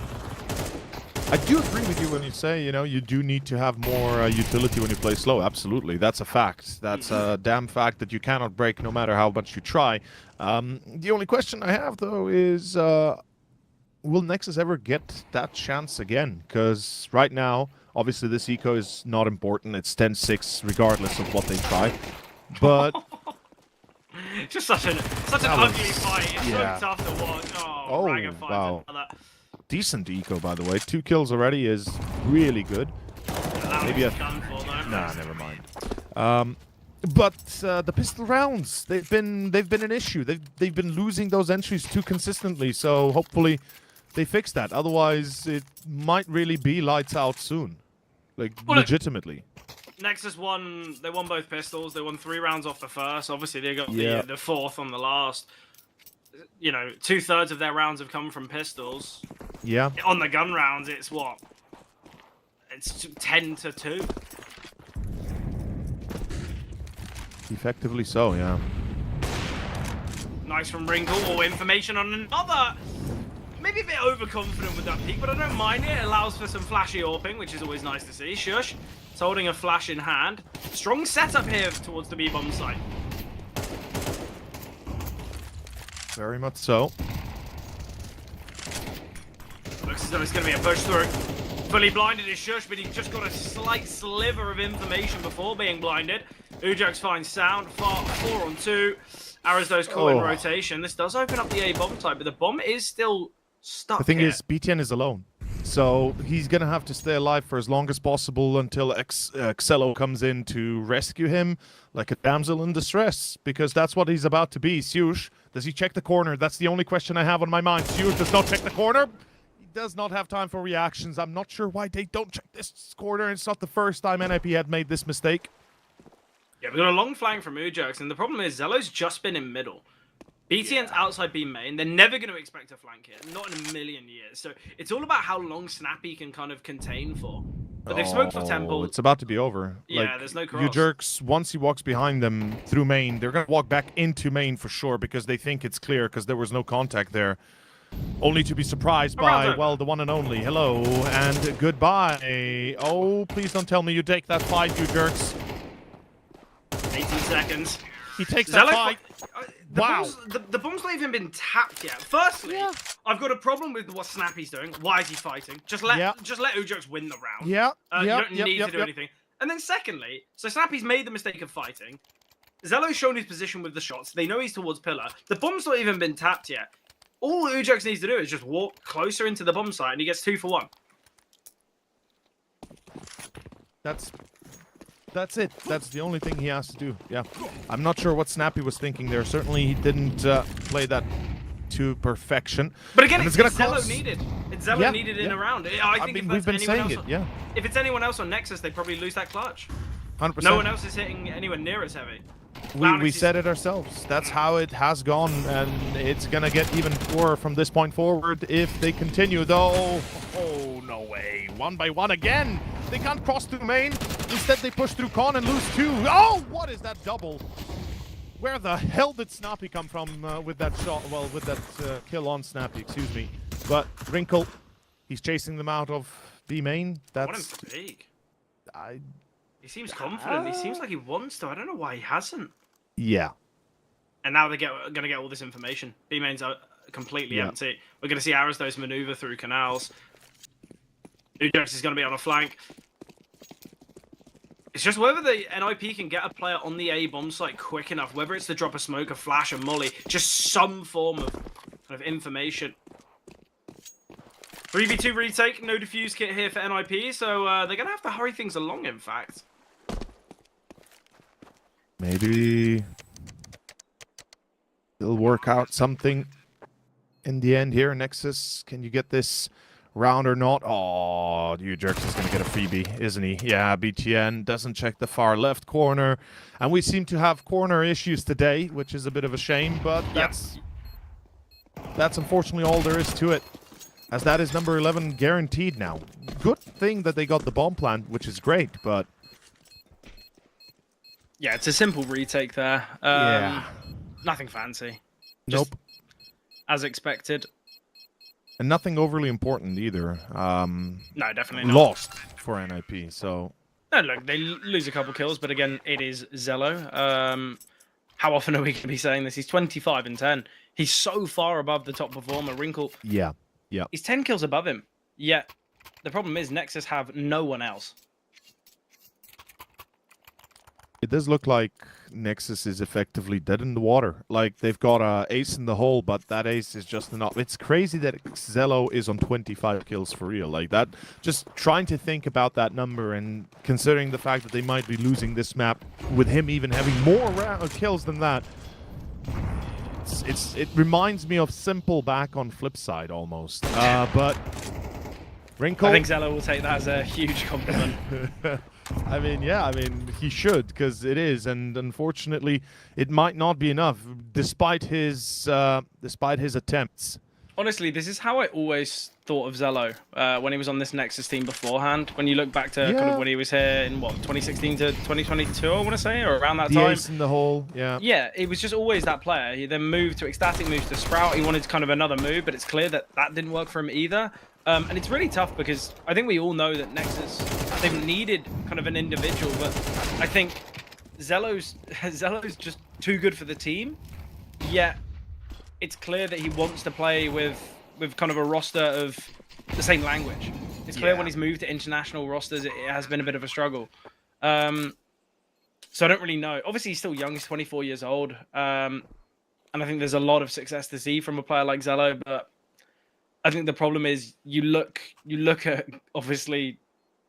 I do agree with you when you say, you know, you do need to have more utility when you play slow. Absolutely. That's a fact. That's a damn fact that you cannot break no matter how much you try. The only question I have, though, is will Nexus ever get that chance again? Because right now, obviously, this eco is not important. It's 10-6 regardless of what they try. But... just such an ugly fight. It's so tough to watch. Oh, Raga finds wow. another. Decent eco, by the way. 2 kills already is really good. Maybe done for, though. Nah, never mind. But the pistol rounds, they've been an issue. They've been losing those entries too consistently. So hopefully they fix that. Otherwise, it might really be lights out soon, like legitimately. Nexus won. They won both pistols. They won 3 rounds off the first. Obviously, they got the fourth on the last. You know, 2/3 of their rounds have come from pistols. Yeah. On the gun rounds, it's what? It's 10-2. Effectively so, yeah. Nice from Wrinkle. Or information on another. Maybe a bit overconfident with that peek, but I don't mind it. It allows for some flashy AWPing, which is always nice to see. Shush. It's holding a flash in hand. Strong setup here towards the B-bomb site. Very much so. Looks as though it's going to be a push through. Fully blinded is Shush, but he's just got a slight sliver of information before being blinded. Ujax finds sound. 4 on 2. Arazdo's call in rotation. This does open up the A-bomb site, but the bomb is still stuck. The thing is, BTN is alone. So he's going to have to stay alive for as long as possible until Xelo comes in to rescue him like a damsel in distress, because that's what he's about to be. Siush, does he check the corner? That's the only question I have on my mind. Siush does not check the corner. He does not have time for reactions. I'm not sure why they don't check this corner. It's not the first time NIP had made this mistake. Yeah, we've got a long flank from Ujax, and the problem is Zelo's just been in middle. BTN's outside B main. They're never going to expect a flank here. Not in a million years. So it's all about how long Snappy can kind of contain for. But they've smoked for Temple. It's about to be over. Yeah, there's no cross. Ujax, once he walks behind them through main, they're going to walk back into main for sure because they think it's clear because there was no contact there. Only to be surprised by, well, the one and only. Hello and goodbye. Oh, please don't tell me you take that fight, Ujax. 18 seconds. He takes that fight. Wow. The bomb's not even been tapped yet. Firstly, I've got a problem with what Snappy's doing. Why is he fighting? Just let Ujax win the round. Yeah. You don't need to do anything. And then secondly, so Snappy's made the mistake of fighting. Zelo's shown his position with the shots. They know he's towards pillar. The bomb's not even been tapped yet. All Ujax needs to do is just walk closer into the bomb site and he gets 2 for 1. That's it. That's the only thing he has to do. Yeah. I'm not sure what Snappy was thinking there. Certainly he didn't play that to perfection. But again, it's Zelo needed. It's Zelo needed in a round. I think we've been saying it, If it's anyone else on Nexus, they probably lose that clutch. 100%. No one else is hitting anywhere near as heavy. We said it ourselves. That's how it has gone, and it's going to get even poorer from this point forward if they continue, though. Oh, no way. 1 by 1 again. They can't cross through main. Instead, they push through con and lose 2. Oh, what is that double? Where the hell did Snappy come from with that shot? Well, with that kill on Snappy, excuse me. But Wrinkle, he's chasing them out of B main. I want him to peek. He seems confident. He seems like he wants to. I don't know why he hasn't. Yeah. And now they're going to get all this information. B main's completely empty. We're going to see Arazdo's maneuver through canals. Ujax is going to be on a flank. It's just whether the NIP can get a player on the A bomb site quick enough, whether it's to drop a smoke, a flash, a molly, just some form of kind of information. 3v2 retake, no defuse kit here for NIP, so they're going to have to hurry things along, in fact. Maybe they'll work out something in the end here. Nexus, can you get this round or not? Oh, Ujax is going to get a freebie, isn't he? Yeah, BTN doesn't check the far left corner. And we seem to have corner issues today, which is a bit of a shame, but that's unfortunately all there is to it, as that is number 11 guaranteed now. Good thing that they got the bomb plant, which is great, but... Yeah, it's a simple retake there. Nothing fancy. Just nope. As expected. And nothing overly important either. No, definitely not. Lost for NIP, so... No, look, they lose a couple kills, but again, it is Zello. How often are we going to be saying this? He's 25 and 10. He's so far above the top performer, Wrinkle. Yeah. He's 10 kills above him. Yet, the problem is Nexus have no one else. It does look like Nexus is effectively dead in the water. Like, they've got a ace in the hole, but that ace is just enough. It's crazy that Zello is on 25 kills for real. Like, that, just trying to think about that number and considering the fact that they might be losing this map with him even having more kills than that. It reminds me of Simple back on Flip side almost. But Wrinkle... I think Zello will take that as a huge compliment. I mean, yeah, I mean, he should, because it is, and unfortunately, it might not be enough, despite his attempts. Honestly, this is how I always thought of Zello when he was on this Nexus team beforehand. When you look back to kind of when he was here in, what, 2016 to 2022, I want to say, or around that time. The ace in the hole, yeah. Yeah, it was just always that player. He then moved to Ecstatic, moves to Sprout. He wanted kind of another move, but it's clear that that didn't work for him either. And it's really tough because I think we all know that Nexus, they've needed kind of an individual, but I think Zello's just too good for the team. Yet it's clear that he wants to play with kind of a roster of the same language. It's clear when he's moved to international rosters, it has been a bit of a struggle. So I don't really know. Obviously, he's still young. He's 24 years old. And I think there's a lot of success to see from a player like Zello, but I think the problem is you look at obviously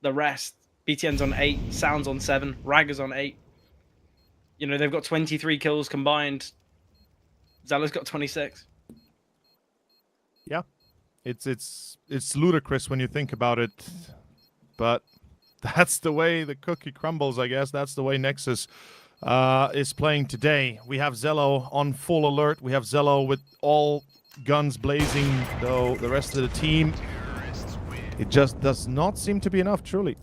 the rest. BTN's on 8, Sound's on 7, Ragger's on 8. You know, they've got 23 kills combined. Zello's got 26. Yeah. It's ludicrous when you think about it. But that's the way the cookie crumbles, I guess. That's the way Nexus is playing today. We have Zello on full alert. We have Zello with all guns blazing, though the rest of the team, it just does not seem to be enough, truly.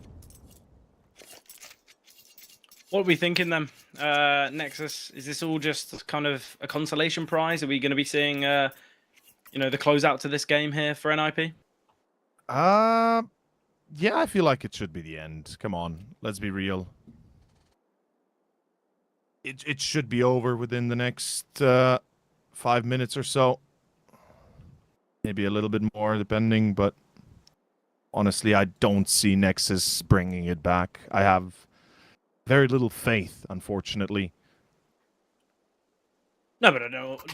What are we thinking then, Nexus? Is this all just kind of a consolation prize? Are we going to be seeing, you know, the closeout to this game here for NIP? Yeah, I feel like it should be the end. Come on, let's be real. It should be over within the next 5 minutes or so. Maybe a little bit more, depending, but honestly, I don't see Nexus bringing it back. I have very little faith, unfortunately. No, but I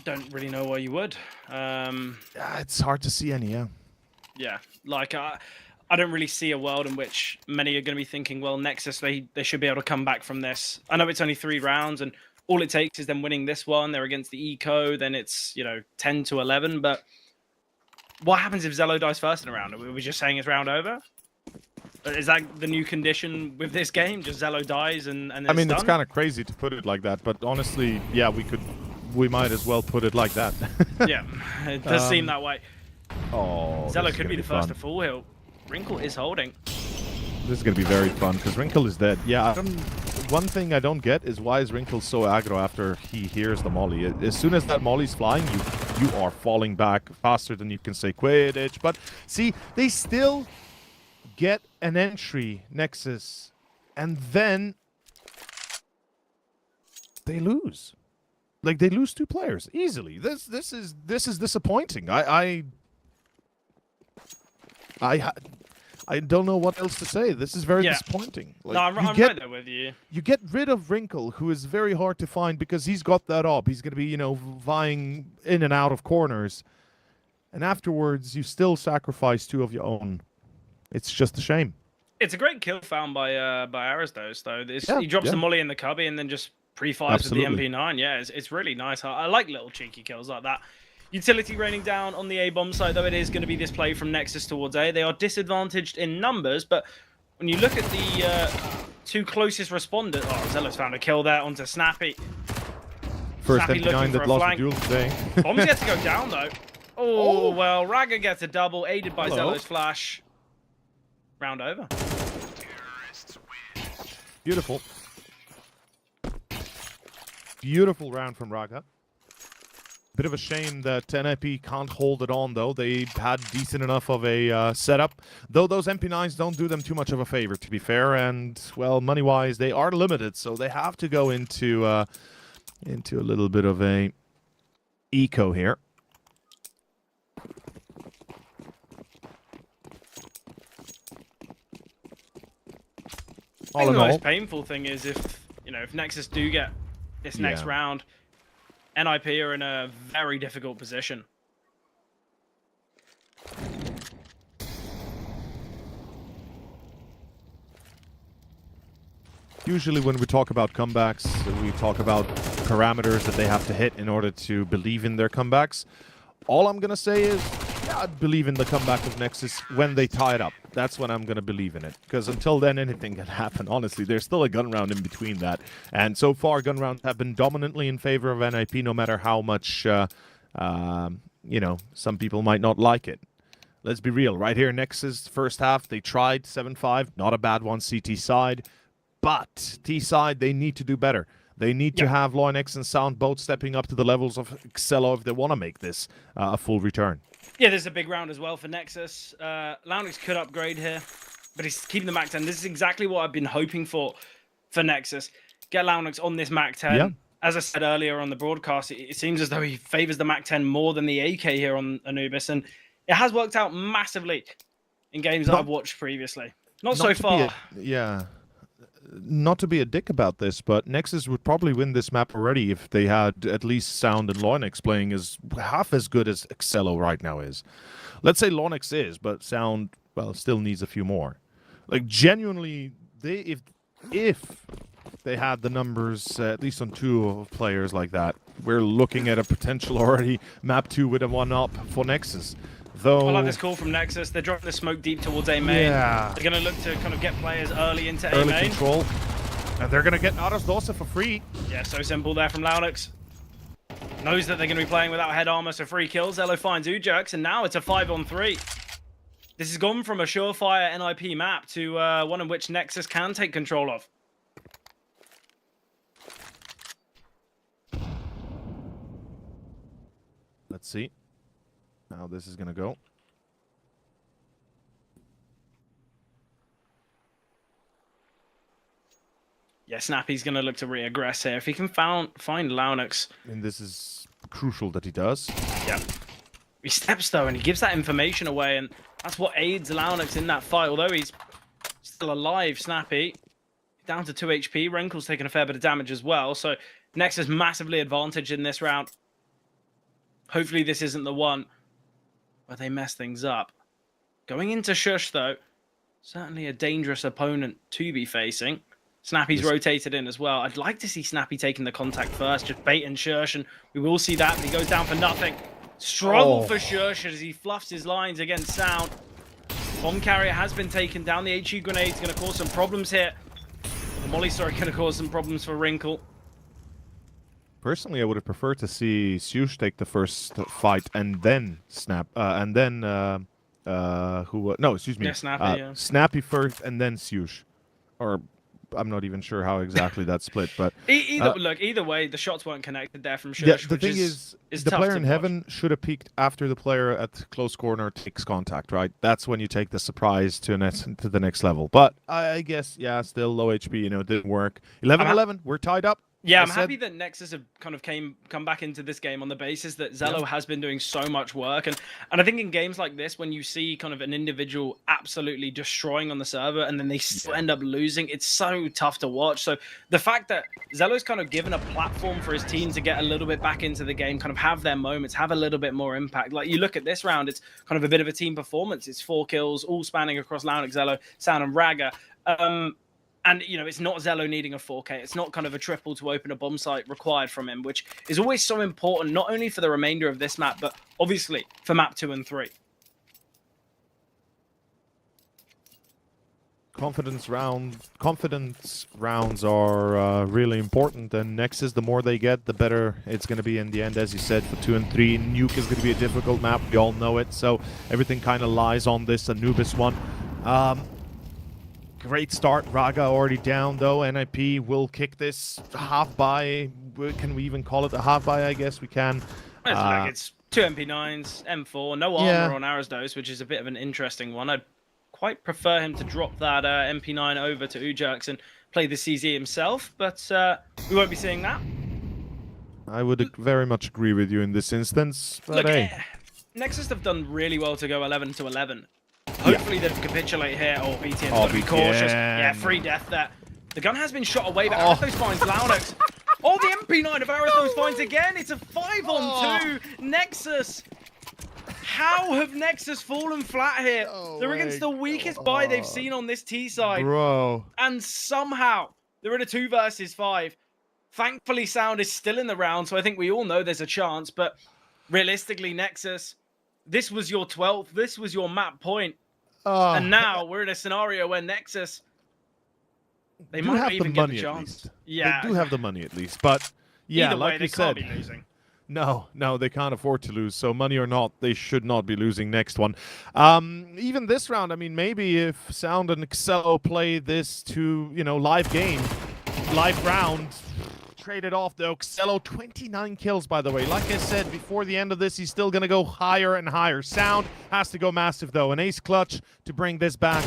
don't really know why you would. It's hard to see any, yeah. Yeah, like, I don't really see a world in which many are going to be thinking, well, Nexus, they should be able to come back from this. I know it's only 3 rounds, and all it takes is them winning this one. They're against the Eco, then it's, you know, 10 to 11, but what happens if Zello dies first in a round? Are we just saying it's round over? Is that the new condition with this game? Just Zello dies and I mean, done? It's kind of crazy to put it like that, but honestly, yeah, we might as well put it like that. Yeah, it does seem that way. Oh, Zello could be the first to fall here. Wrinkle is holding. This is going to be very fun, because Wrinkle is dead. Yeah, one thing I don't get is why is Wrinkle so aggro after he hears the molly? As soon as that molly's flying, you are falling back faster than you can say Quidditch. But see, they still get an entry, Nexus, and then they lose. Like, they lose 2 players easily. This is disappointing. I don't know what else to say. This is very disappointing. Like, no, I'm right there with you. You get rid of Wrinkle, who is very hard to find because he's got that up. He's going to be, you know, vying in and out of corners. And afterwards, you still sacrifice 2 of your own. It's just a shame. It's a great kill found by Aristos, though. He drops the molly in the cubby and then just pre-fires with the MP9. Yeah, it's really nice. I like little cheeky kills like that. Utility raining down on the A-bomb side, though it is going to be this play from Nexus towards A. They are disadvantaged in numbers, but when you look at the 2 closest responders... Oh, Zello's found a kill there onto Snappy. First Snappy MP9 that lost the duel today. Bombs get to go down, though. Oh, well, Ragger gets a double, aided by Zello's flash. Round over. Beautiful. Beautiful round from Raga. Bit of a shame that NIP can't hold it on, though. They had decent enough of a setup, though those MP9s don't do them too much of a favor, to be fair. And, well, money-wise, they are limited, so they have to go into a little bit of a eco here. I think the most painful thing is if Nexus do get this next round, NIP are in a very difficult position. Usually when we talk about comebacks, we talk about parameters that they have to hit in order to believe in their comebacks. All I'm going to say is, yeah, I'd believe in the comeback of Nexus when they tie it up. That's when I'm going to believe in it. Because until then, anything can happen. Honestly, there's still a gun round in between that. And so far, gun rounds have been dominantly in favor of NIP, no matter how much, some people might not like it. Let's be real. Right here, Nexus, first half, they tried 7-5. Not a bad one, CT side. But T side, they need to do better. They need to have Loinex and Sound both stepping up to the levels of Excello if they want to make this a full return. Yeah, there's a big round as well for Nexus. Loinex could upgrade here, but he's keeping the Mac 10. This is exactly what I've been hoping for Nexus. Get Loinex on this Mac 10. Yeah. As I said earlier on the broadcast, it seems as though he favors the Mac 10 more than the AK here on Anubis, and it has worked out massively in games that I've watched previously. Not so far. Not to be a dick about this, but Nexus would probably win this map already if they had at least Sound and Loinex playing as half as good as Excello right now is. Let's say Loinex is, but Sound, well, still needs a few more. Like, genuinely, if they had the numbers, at least on 2 players like that, we're looking at a potential already map 2 with a 1-up for Nexus. Though, I like this call from Nexus. They're dropping the smoke deep towards A main. Yeah. They're going to look to kind of get players early into A main. Control. And they're going to get Naras Dosa for free. Yeah, so simple there from Loinex. Knows that they're going to be playing without head armor, so free kills. Zello finds Ujax, and now it's a 5-on-3. This has gone from a surefire NIP map to one in which Nexus can take control of. Let's see how this is going to go. Yeah, Snappy's going to look to re-aggress here. If he can find Loinex. And this is crucial that he does. Yeah. He steps, though, and he gives that information away, and that's what aids Loinex in that fight. Although he's still alive, Snappy, down to 2 HP. Wrinkle's taking a fair bit of damage as well, so Nexus massively advantaged in this round. Hopefully this isn't the one where they mess things up. Going into Shush, though, certainly a dangerous opponent to be facing. Snappy's rotated in as well. I'd like to see Snappy taking the contact first, just bait and Shush, and we will see that, but he goes down for nothing. Struggle for Shush as he fluffs his lines against Sound. Bomb carrier has been taken down. The HE grenade's going to cause some problems here. The Molly, sorry, going to cause some problems for Wrinkle. Personally, I would have preferred to see Siush take the first fight and then no, excuse me. Yeah, Snappy, Snappy first and then Siush. Or I'm not even sure how exactly that's split, but either way, the shots weren't connected there from Shush. Yeah, the thing is the player in heaven should have peeked after the player at close corner takes contact, right? That's when you take the surprise to the next level. But I guess, yeah, still low HP, it didn't work. 11-11, we're tied up. Yeah, I'm happy that Nexus have kind of come back into this game on the basis that Zello has been doing so much work. And I think in games like this, when you see kind of an individual absolutely destroying on the server and then they still end up losing, it's so tough to watch. So the fact that Zello's kind of given a platform for his team to get a little bit back into the game, kind of have their moments, have a little bit more impact. Like you look at this round, it's kind of a bit of a team performance. It's 4 kills, all spanning across Loinex, Zello, Sound and Raga. And, it's not Zello needing a 4K. It's not kind of a triple to open a bomb site required from him, which is always so important, not only for the remainder of this map, but obviously for map 2 and 3. Confidence rounds are really important, and Nexus, the more they get, the better it's going to be in the end. As you said, for 2 and 3, Nuke is going to be a difficult map. We all know it, so everything kind of lies on this Anubis one. Great start. Raga already down, though. NIP will kick this half-buy. Can we even call it a half-buy? I guess we can. It's 2 MP9s, M4, no armor on Arasdos, which is a bit of an interesting one. I'd quite prefer him to drop that MP9 over to Ujax and play the CZ himself, but we won't be seeing that. I would very much agree with you in this instance, but look, hey. Nexus have done really well to go 11 to 11. Hopefully they capitulate here. Oh, BTN's got to be cautious. Yeah, free death there. The gun has been shot away, but Arasdos finds Launex. Oh, the MP9 of Arasdos finds again. It's a 5-on-2 Nexus. How have Nexus fallen flat here? They're against the weakest buy they've seen on this T side. Bro. And somehow they're in a 2 versus 5. Thankfully, Sound is still in the round, so I think we all know there's a chance. But realistically, Nexus, this was your 12th. This was your map point. And now we're in a scenario where Nexus, they might not even get the chance. Yeah, they do have the money at least. But yeah, either like way, they you said, can't be losing. No, they can't afford to lose. So money or not, they should not be losing next one. Even this round, I mean, maybe if Sound and Excello play this to, live game, live round, trade it off though. Excello, 29 kills, by the way. Like I said, before the end of this, he's still going to go higher and higher. Sound has to go massive though. An ace clutch to bring this back.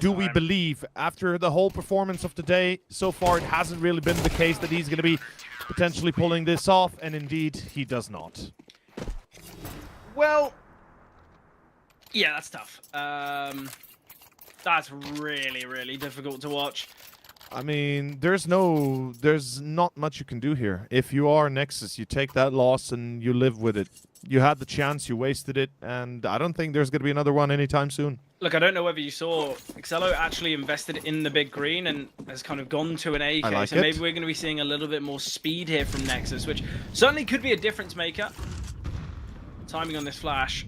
Do we believe, after the whole performance of today, so far it hasn't really been the case that he's going to be potentially pulling this off, and indeed, he does not. Well, yeah, that's tough. That's really, really difficult to watch. I mean, there's not much you can do here. If you are Nexus, you take that loss and you live with it. You had the chance, you wasted it, and I don't think there's going to be another one anytime soon. Look, I don't know whether you saw, Excello actually invested in the big green and has kind of gone to an AK, so maybe we're going to be seeing a little bit more speed here from Nexus, which certainly could be a difference maker. Timing on this flash.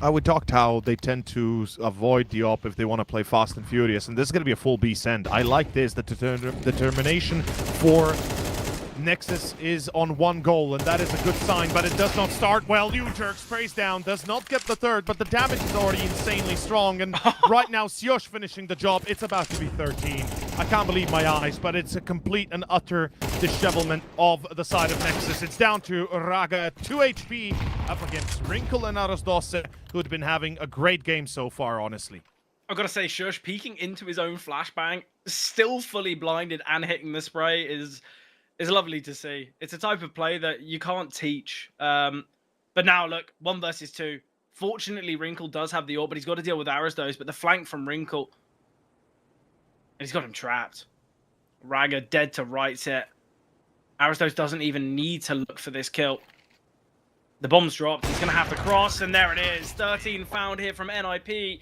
We talked how they tend to avoid the op if they want to play fast and furious, and this is going to be a full B send. I like this, the determination for Nexus is on 1 goal, and that is a good sign, but it does not start well. Ujerk sprays down, does not get the 3rd, but the damage is already insanely strong, and right now, Siosh finishing the job. It's about to be 13. I can't believe my eyes, but it's a complete and utter dishevelment of the side of Nexus. It's down to Raga at 2 HP, up against Wrinkle and Arasdos, who had been having a great game so far, honestly. I've got to say, Shush peeking into his own flashbang, still fully blinded and hitting the spray is lovely to see. It's a type of play that you can't teach. But now, look, 1 versus 2. Fortunately, Wrinkle does have the AWP, but he's got to deal with Arasdos. But the flank from Wrinkle, and he's got him trapped. Raga dead to rights hit. Arasdos doesn't even need to look for this kill. The bomb's dropped. He's going to have to cross, and there it is. 13 found here from NIP.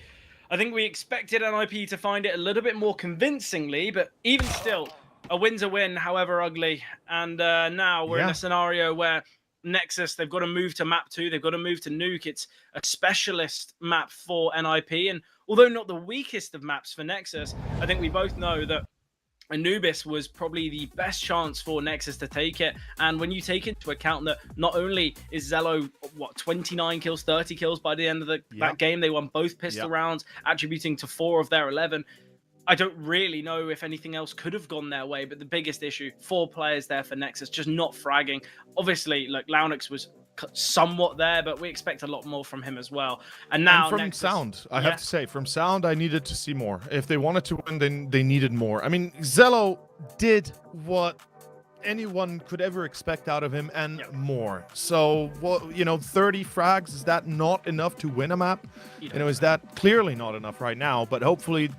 I think we expected NIP to find it a little bit more convincingly, but even still, a win's a win, however ugly. And now we're in a scenario where Nexus, they've got to move to map 2. They've got to move to Nuke. It's a specialist map for NIP. And although not the weakest of maps for Nexus, I think we both know that Anubis was probably the best chance for Nexus to take it. And when you take into account that not only is Zello, 29 kills, 30 kills by the end of that game, they won both pistol rounds, attributing to 4 of their 11. I don't really know if anything else could have gone their way, but the biggest issue, 4 players there for Nexus, just not fragging. Obviously, like, Launex was somewhat there, but we expect a lot more from him as well. And now from Nexus, Sound, I have to say, from Sound, I needed to see more. If they wanted to win, then they needed more. I mean, Zello did what anyone could ever expect out of him and more. So, 30 frags, is that not enough to win a map? Is that clearly not enough right now? But hopefully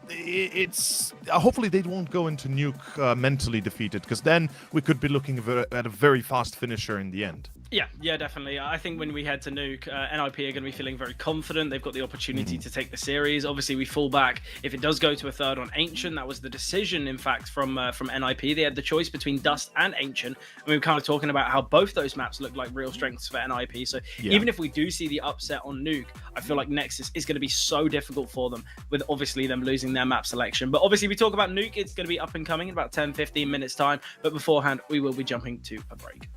hopefully they won't go into Nuke mentally defeated, because then we could be looking at a very fast finisher in the end. Yeah, definitely. I think when we head to Nuke, NIP are going to be feeling very confident. They've got the opportunity to take the series. Obviously, we fall back. If it does go to a 3rd on Ancient, that was the decision, in fact, from NIP. They had the choice between Dust and Ancient. And we were kind of talking about how both those maps look like real strengths for NIP. So even if we do see the upset on Nuke, I feel like Nexus is going to be so difficult for them, with obviously them losing their map selection. But obviously, we talk about Nuke. It's going to be up and coming in about 10-15 minutes time. But beforehand, we will be jumping to a break.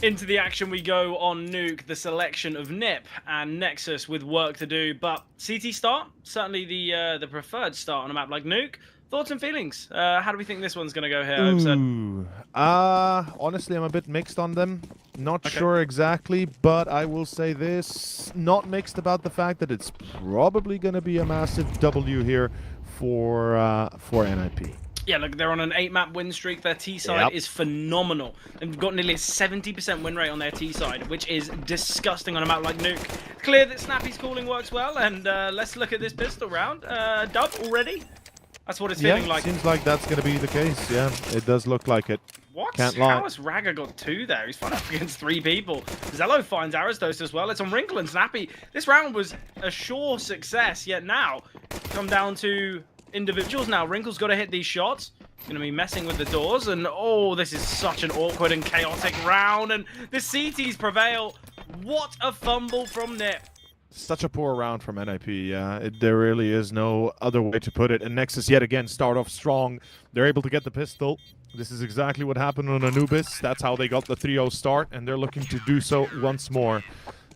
Into the action we go on Nuke, the selection of Nip and Nexus with work to do, but CT start, certainly the preferred start on a map like Nuke. Thoughts and feelings? How do we think this one's going to go here? Honestly, I'm a bit mixed on them. Not sure exactly, but I will say this. Not mixed about the fact that it's probably going to be a massive W here for NIP. Yeah, look, they're on an 8-map win streak. Their T-side is phenomenal. They've got nearly a 70% win rate on their T-side, which is disgusting on a map like Nuke. Clear that Snappy's calling works well, and let's look at this pistol round. Dub already? That's what it's feeling like. Seems like that's going to be the case. Yeah, it does look like it. What? Can't lie. How has Raga got 2 there? He's fighting up against 3 people. Zello finds Aristos as well. It's on Wrinkle and Snappy. This round was a sure success, yet now come down to individuals now. Wrinkle's got to hit these shots. He's going to be messing with the doors. And, oh, this is such an awkward and chaotic round. And the CTs prevail. What a fumble from Nip. Such a poor round from NIP. There really is no other way to put it. And Nexus yet again start off strong. They're able to get the pistol. This is exactly what happened on Anubis. That's how they got the 3-0 start. And they're looking to do so once more.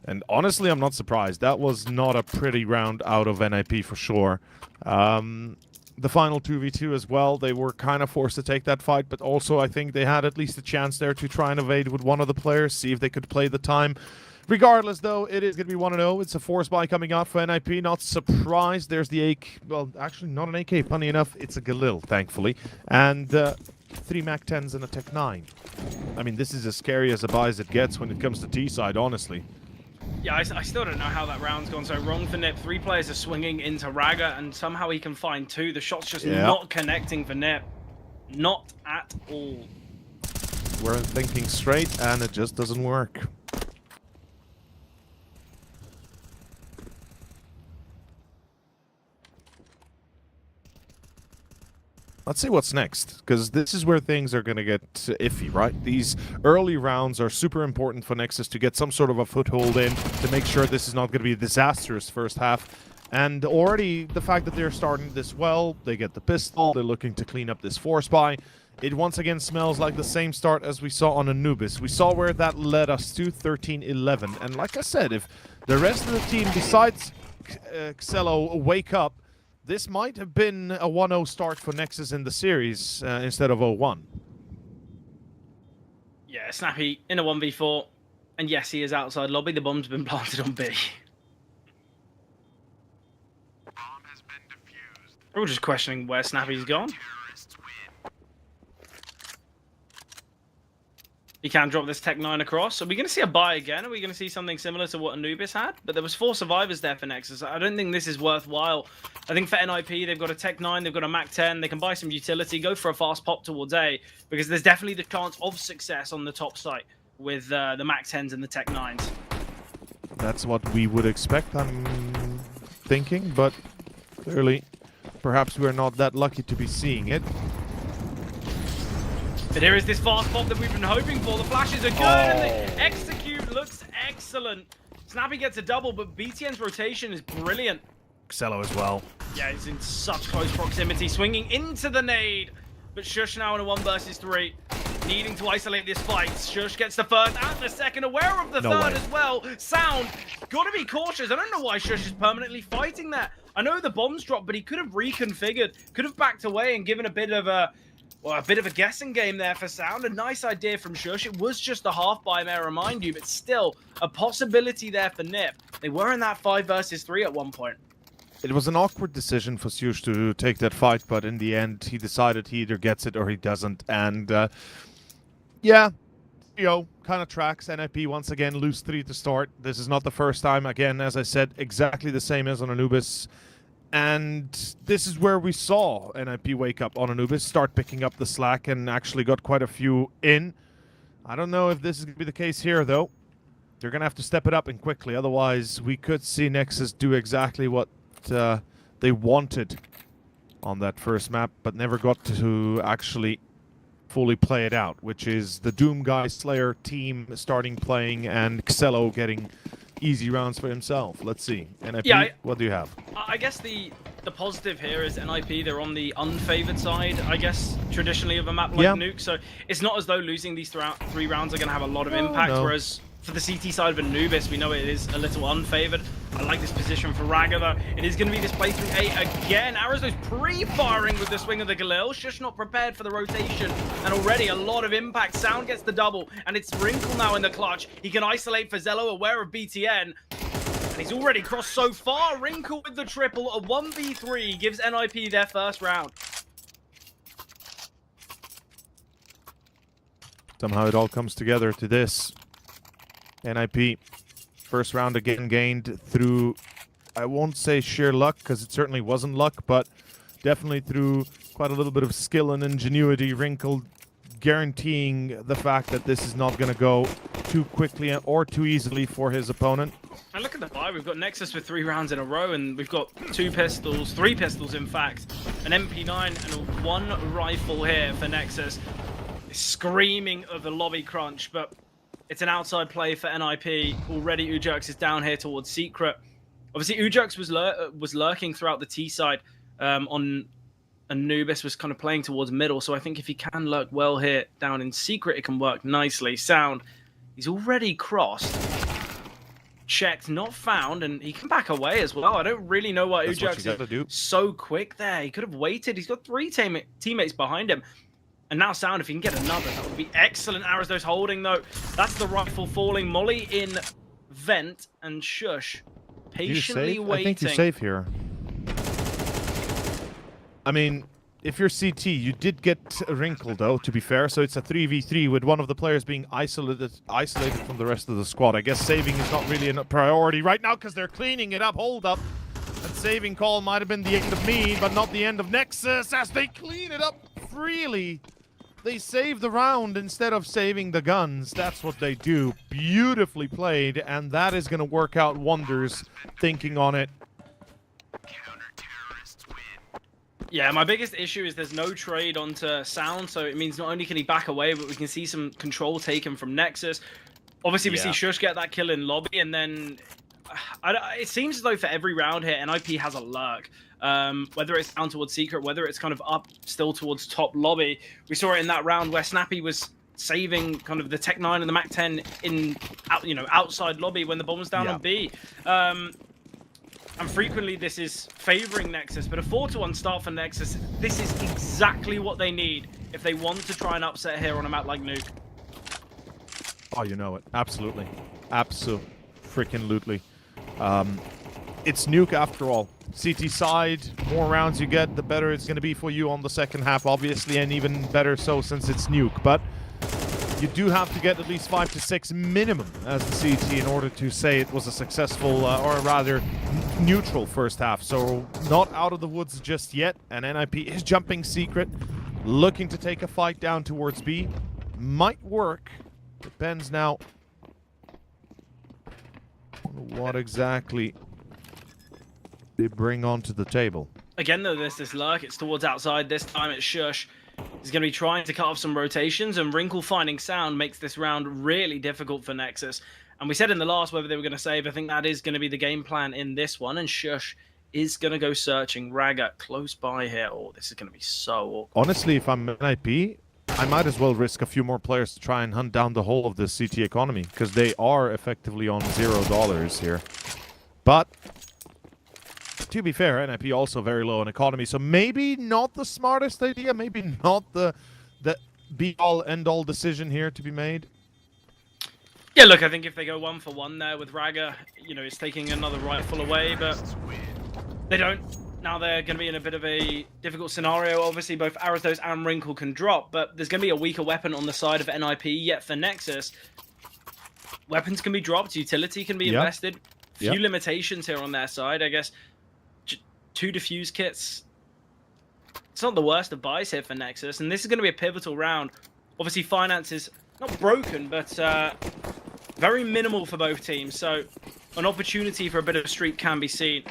And honestly, I'm not surprised. That was not a pretty round out of NIP for sure. The final 2v2 as well, they were kind of forced to take that fight, but also I think they had at least a chance there to try and evade with one of the players, see if they could play the time. Regardless, though, it is going to be 1-0. It's a force buy coming out for NIP. Not surprised. There's the AK. Well, actually, not an AK. Funny enough, it's a Galil, thankfully. And 3 MAC-10s and a Tech 9. I mean, this is as scary as a buy as it gets when it comes to T-side, honestly. Yeah, I still don't know how that round's gone so wrong for Nip. 3 players are swinging into Raga, and somehow he can find 2. The shot's just not connecting for Nip. Not at all. We're thinking straight, and it just doesn't work. Let's see what's next, because this is where things are going to get iffy, right? These early rounds are super important for Nexus to get some sort of a foothold in, to make sure this is not going to be a disastrous first half. And already the fact that they're starting this well, they get the pistol, they're looking to clean up this force buy. It once again smells like the same start as we saw on Anubis. We saw where that led us to 13-11. And like I said, if the rest of the team, besides Xello, wake up, this might have been a 1-0 start for Nexus in the series instead of 0-1. Yeah, Snappy in a 1v4. And yes, he is outside lobby. The bomb's been planted on B. We're all just questioning where Snappy's gone. He can drop this Tech 9 across. Are we going to see a buy again? Are we going to see something similar to what Anubis had? But there was 4 survivors there for Nexus. I don't think this is worthwhile. I think for NIP, they've got a Tech 9, they've got a Mac 10. They can buy some utility, go for a fast pop towards A, because there's definitely the chance of success on the top site with the Mac 10s and the Tech 9s. That's what we would expect, I'm thinking, but clearly, perhaps we're not that lucky to be seeing it. But here is this fast pop that we've been hoping for. The flashes are good, and the execute looks excellent. Snappy gets a double, but BTN's rotation is brilliant. Xelo as well. Yeah, he's in such close proximity, swinging into the nade. But Shush now in a 1 versus 3, needing to isolate this fight. Shush gets the first and the second, aware of the third as well. Sound, gotta be cautious. I don't know why Shush is permanently fighting that. I know the bombs dropped, but he could have reconfigured, could have backed away and given a bit of a guessing game there for Sound. A nice idea from Shush. It was just a half buy, may I remind you, but still a possibility there for Nip. They were in that 5 versus 3 at one point. It was an awkward decision for Shush to take that fight, but in the end, he decided he either gets it or he doesn't. And yeah, kind of tracks. NIP once again lose 3 to start. This is not the first time. Again, as I said, exactly the same as on Anubis. And this is where we saw NIP wake up on Anubis, start picking up the slack, and actually got quite a few in. I don't know if this is going to be the case here, though. They're going to have to step it up and quickly. Otherwise, we could see Nexus do exactly what they wanted on that first map, but never got to actually fully play it out, which is the Doom Guy Slayer team starting playing and Xelo getting easy rounds for himself. Let's see. NIP, yeah, what do you have? I guess the positive here is NIP, they're on the unfavored side, I guess, traditionally of a map like Nuke, so it's not as though losing these 3 rounds are going to have a lot of impact, whereas for the CT side of Anubis, we know it is a little unfavored. I like this position for Raga, though. It is going to be this playthrough A again. Arizo's pre-firing with the swing of the Galil. Shush not prepared for the rotation, and already a lot of impact. Sound gets the double, and it's Wrinkle now in the clutch. He can isolate for Xelo, aware of BTN. And he's already crossed so far. Wrinkle with the triple. A 1v3 gives NIP their first round. Somehow it all comes together to this. NIP, first round again gained through, I won't say sheer luck, because it certainly wasn't luck, but definitely through quite a little bit of skill and ingenuity. Wrinkle guaranteeing the fact that this is not going to go too quickly or too easily for his opponent. And look at the buy. We've got Nexus with 3 rounds in a row, and we've got 2 pistols, 3 pistols in fact, an MP9 and 1 rifle here for Nexus. Screaming of the lobby crunch, but it's an outside play for NIP. Already Ujerx is down here towards Secret. Obviously, Ujerx was lurking throughout the T side on Anubis, was kind of playing towards middle. So I think if he can lurk well here down in Secret, it can work nicely. Sound, he's already crossed. Checked, not found, and he can back away as well. I don't really know why Ujerx is so quick there. He could have waited. He's got 3 teammates behind him. And now Sound, if he can get another, that would be excellent. Arizo's holding, though. That's the rifle falling. Molly in vent, and Shush patiently waiting. I think you're safe here. I mean, if you're CT, you did get a Wrinkle, though, to be fair. So it's a 3v3 with one of the players being isolated from the rest of the squad. I guess saving is not really a priority right now because they're cleaning it up. Hold up. That saving call might have been the end of me, but not the end of Nexus as they clean it up freely. They save the round instead of saving the guns. That's what they do. Beautifully played, and that is going to work out wonders, thinking on it. Yeah, my biggest issue is there's no trade onto Sound, so it means not only can he back away, but we can see some control taken from Nexus. Obviously, we see Shush get that kill in lobby, and then it seems as though for every round here, NIP has a lurk. Whether it's down towards Secret, whether it's kind of up still towards top lobby. We saw it in that round where Snappy was saving kind of the Tech 9 and the Mac 10 in outside lobby when the bomb was down on B. And frequently this is favoring Nexus, but a 4-1 start for Nexus, this is exactly what they need if they want to try and upset here on a map like Nuke. Oh, you know it. Absolutely. Absolutely. It's Nuke after all. CT side, more rounds you get, the better it's going to be for you on the second half, obviously, and even better so since it's Nuke. But you do have to get at least 5 to 6 minimum as the CT in order to say it was a successful, or rather neutral first half. So not out of the woods just yet, and NIP is jumping secret, looking to take a fight down towards B. Might work. Depends now on what exactly they bring onto the table. Again, though, there's this lurk. It's towards outside. This time it's Shush. He's going to be trying to cut off some rotations, and Wrinkle finding sound makes this round really difficult for Nexus. And we said in the last whether they were going to save. I think that is going to be the game plan in this one, and Shush is going to go searching. Raga close by here. Oh, this is going to be so awkward. Honestly, if I'm NIP, I might as well risk a few more players to try and hunt down the whole of the CT economy, because they are effectively on $0 here. But to be fair, NIP also very low in economy, so maybe not the smartest idea, maybe not the be-all, end-all decision here to be made. Yeah, look, I think if they go 1 for 1 there with Raga, you know, it's taking another rifle away, but they don't. Now they're going to be in a bit of a difficult scenario. Obviously, both Aristos and Wrinkle can drop, but there's going to be a weaker weapon on the side of NIP, yet for Nexus, weapons can be dropped, utility can be invested. Few limitations here on their side, I guess. 2 defuse kits. It's not the worst of buys here for Nexus, and this is going to be a pivotal round. Obviously, finance is not broken, but very minimal for both teams, so an opportunity for a bit of a streak can be seen.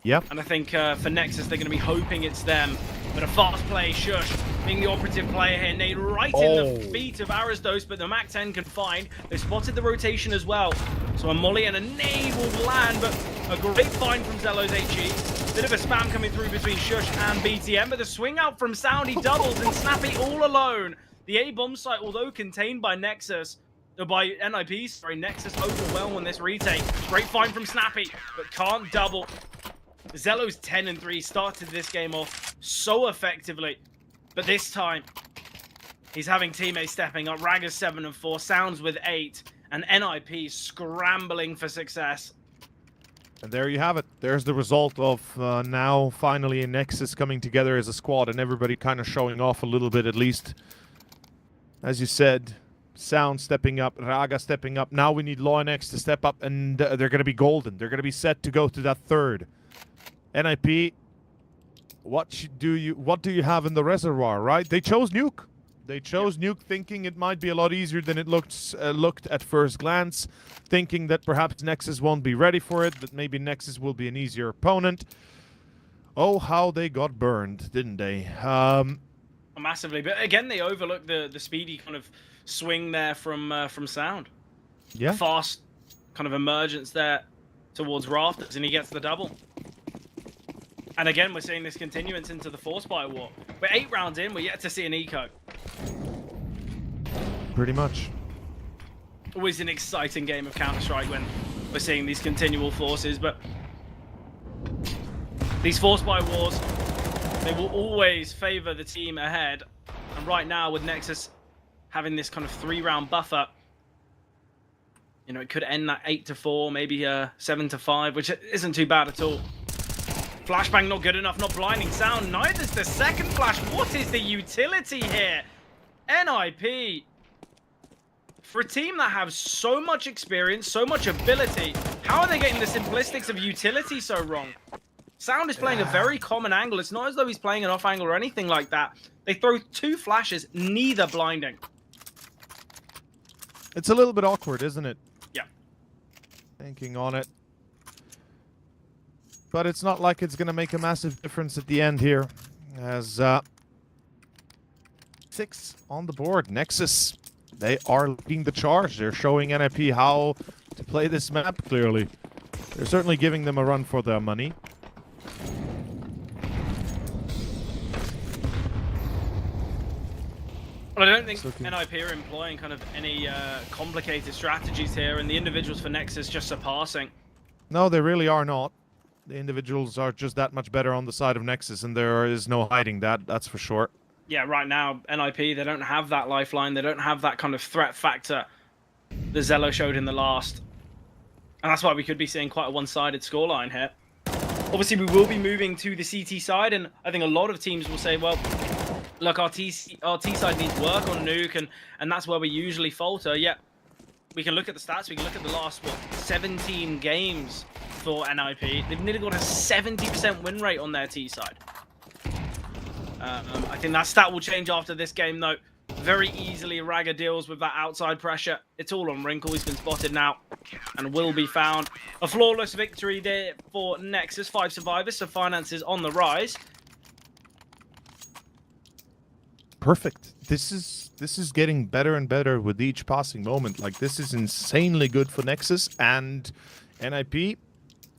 Yep. And I think for Nexus, they're going to be hoping it's them. But a fast play, Shush being the operative player here, nade right in the feet of Aristos, but the MAC-10 can find. They spotted the rotation as well. So a molly and a nade will land, but a great find from Zelo's HE. Bit of a spam coming through between Shush and BTM, but the swing out from Sound, he doubles, and Snappy all alone. The A-bomb site, although contained by Nexus, by NIP, sorry, Nexus overwhelmed on this retake. Great find from Snappy, but can't double. Zelo's 10-3 started this game off so effectively, but this time he's having teammates stepping up. Raga's 7-4, Sounds with 8, and NIP scrambling for success. And there you have it. There's the result of now finally Nexus coming together as a squad and everybody kind of showing off a little bit at least. As you said, Sound stepping up, Raga stepping up. Now we need LawNX to step up, and they're going to be golden. They're going to be set to go to that third. NIP, what do you have in the reservoir, right? They chose Nuke. They chose Nuke thinking it might be a lot easier than it looked at first glance, thinking that perhaps Nexus won't be ready for it, that maybe Nexus will be an easier opponent. Oh, how they got burned, didn't they? Massively, but again, they overlooked the speedy kind of swing there from Sound. Yeah. Fast kind of emergence there towards Rafters, and he gets the double. And again, we're seeing this continuance into the Force Fire War. We're 8 rounds in, we're yet to see an eco. Pretty much. Always an exciting game of Counter-Strike when we're seeing these continual forces, but these Force Fire Wars, they will always favor the team ahead. And right now, with Nexus having this kind of 3-round buffer, you know, it could end that 8-4, maybe 7-5, which isn't too bad at all. Flashbang not good enough, not blinding Sound. Neither's the second flash. What is the utility here? NIP. For a team that have so much experience, so much ability, how are they getting the simplistics of utility so wrong? Sound is playing a very common angle. It's not as though he's playing an off angle or anything like that. They throw 2 flashes, neither blinding. It's a little bit awkward, isn't it? Yeah. Thinking on it. But it's not like it's going to make a massive difference at the end here. As 6 on the board. Nexus, they are leading the charge. They're showing NIP how to play this map, clearly. They're certainly giving them a run for their money. Well, I don't think NIP are employing kind of any complicated strategies here, and the individuals for Nexus just surpassing. No, they really are not. The individuals are just that much better on the side of Nexus, and there is no hiding that, that's for sure. Yeah, right now, NIP, they don't have that lifeline. They don't have that kind of threat factor that Zelo showed in the last. And that's why we could be seeing quite a one-sided scoreline here. Obviously, we will be moving to the CT side, and I think a lot of teams will say, well, look, our T side needs work on Nuke, and that's where we usually falter. Yeah, we can look at the stats. We can look at the last 17 games for NIP. They've nearly got a 70% win rate on their T side. I think that stat will change after this game, though. Very easily, Raga deals with that outside pressure. It's all on Wrinkle. He's been spotted now and will be found. A flawless victory there for Nexus. 5 survivors, so finances on the rise. Perfect. This is getting better and better with each passing moment. Like, this is insanely good for Nexus and NIP.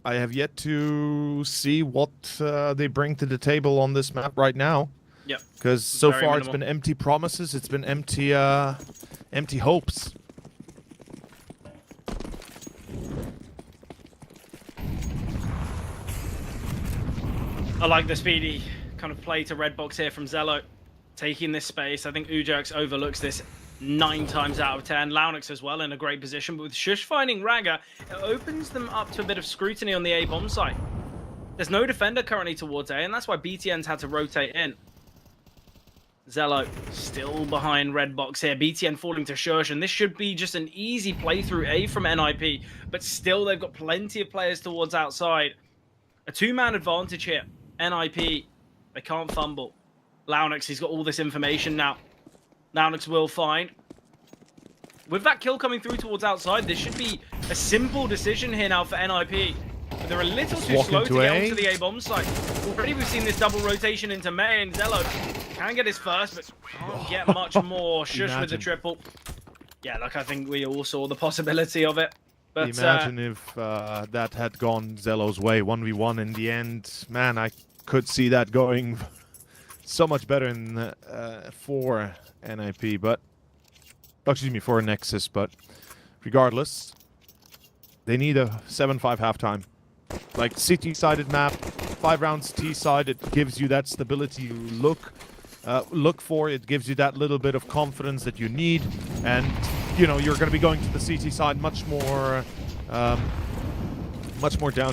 I have yet to see what they bring to the table on this map right now. Yep. Because so far minimal. it's been empty promises. It's been empty hopes. I like the speedy kind of play to red box here from Zello. Taking this space. I think Ujax overlooks this 9 times out of 10. Launix as well in a great position, but with Shush finding Raga, it opens them up to a bit of scrutiny on the A bomb site. There's no defender currently towards A, and that's why BTN's had to rotate in. Zello still behind red box here. BTN falling to Shush, and this should be just an easy playthrough A from NIP, but still they've got plenty of players towards outside. A 2-man advantage here. NIP, they can't fumble. Launix, he's got all this information now. Launix will find. With that kill coming through towards outside, this should be a simple decision here now for NIP. But they're a little too slow to get onto the A-bomb site. Already we've seen this double rotation into May, and Zello can get his first, but can't get much more. Shush with the triple. Yeah, look, I think we all saw the possibility of it. But imagine if that had gone Zello's way, 1v1 in the end. Man, I could see that going so much better in for NIP, but excuse me, for Nexus. But regardless, they need a 7-5 halftime. Like, CT-sided map, 5 rounds T-side, it gives you that stability you look for. It gives you that little bit of confidence that you need, and you know you're going to be going to the CT side much more down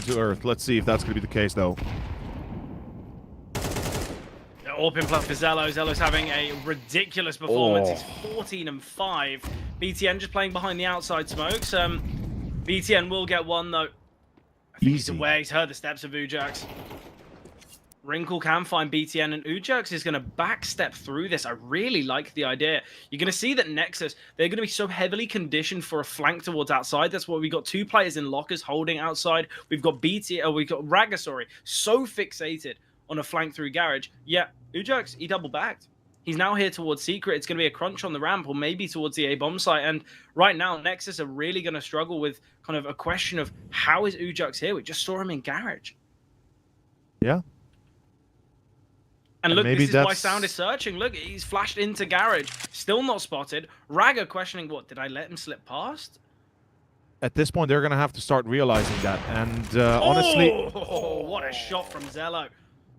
to earth. Let's see if that's going to be the case, though. Open play for Zello. Zello's having a ridiculous performance. He's 14 and 5. BTN just playing behind the outside smokes. BTN will get one, though. I think he's aware. He's heard the steps of Ujax. Wrinkle can find BTN, and Ujax is going to backstep through this. I really like the idea. You're going to see that Nexus, they're going to be so heavily conditioned for a flank towards outside. That's why we got 2 players in lockers holding outside. We've got we've got Raga, sorry, so fixated on a flank through garage. Yeah, Ujax, he double backed. He's now here towards Secret. It's going to be a crunch on the ramp, or maybe towards the A-bomb site. And right now, Nexus are really going to struggle with kind of a question of how is Ujax here? We just saw him in garage. Yeah. And look, this is why Sound is searching. Look, he's flashed into garage. Still not spotted. Raga questioning, what, did I let him slip past? At this point, they're going to have to start realizing that. And honestly... Oh, what a shot from Zello.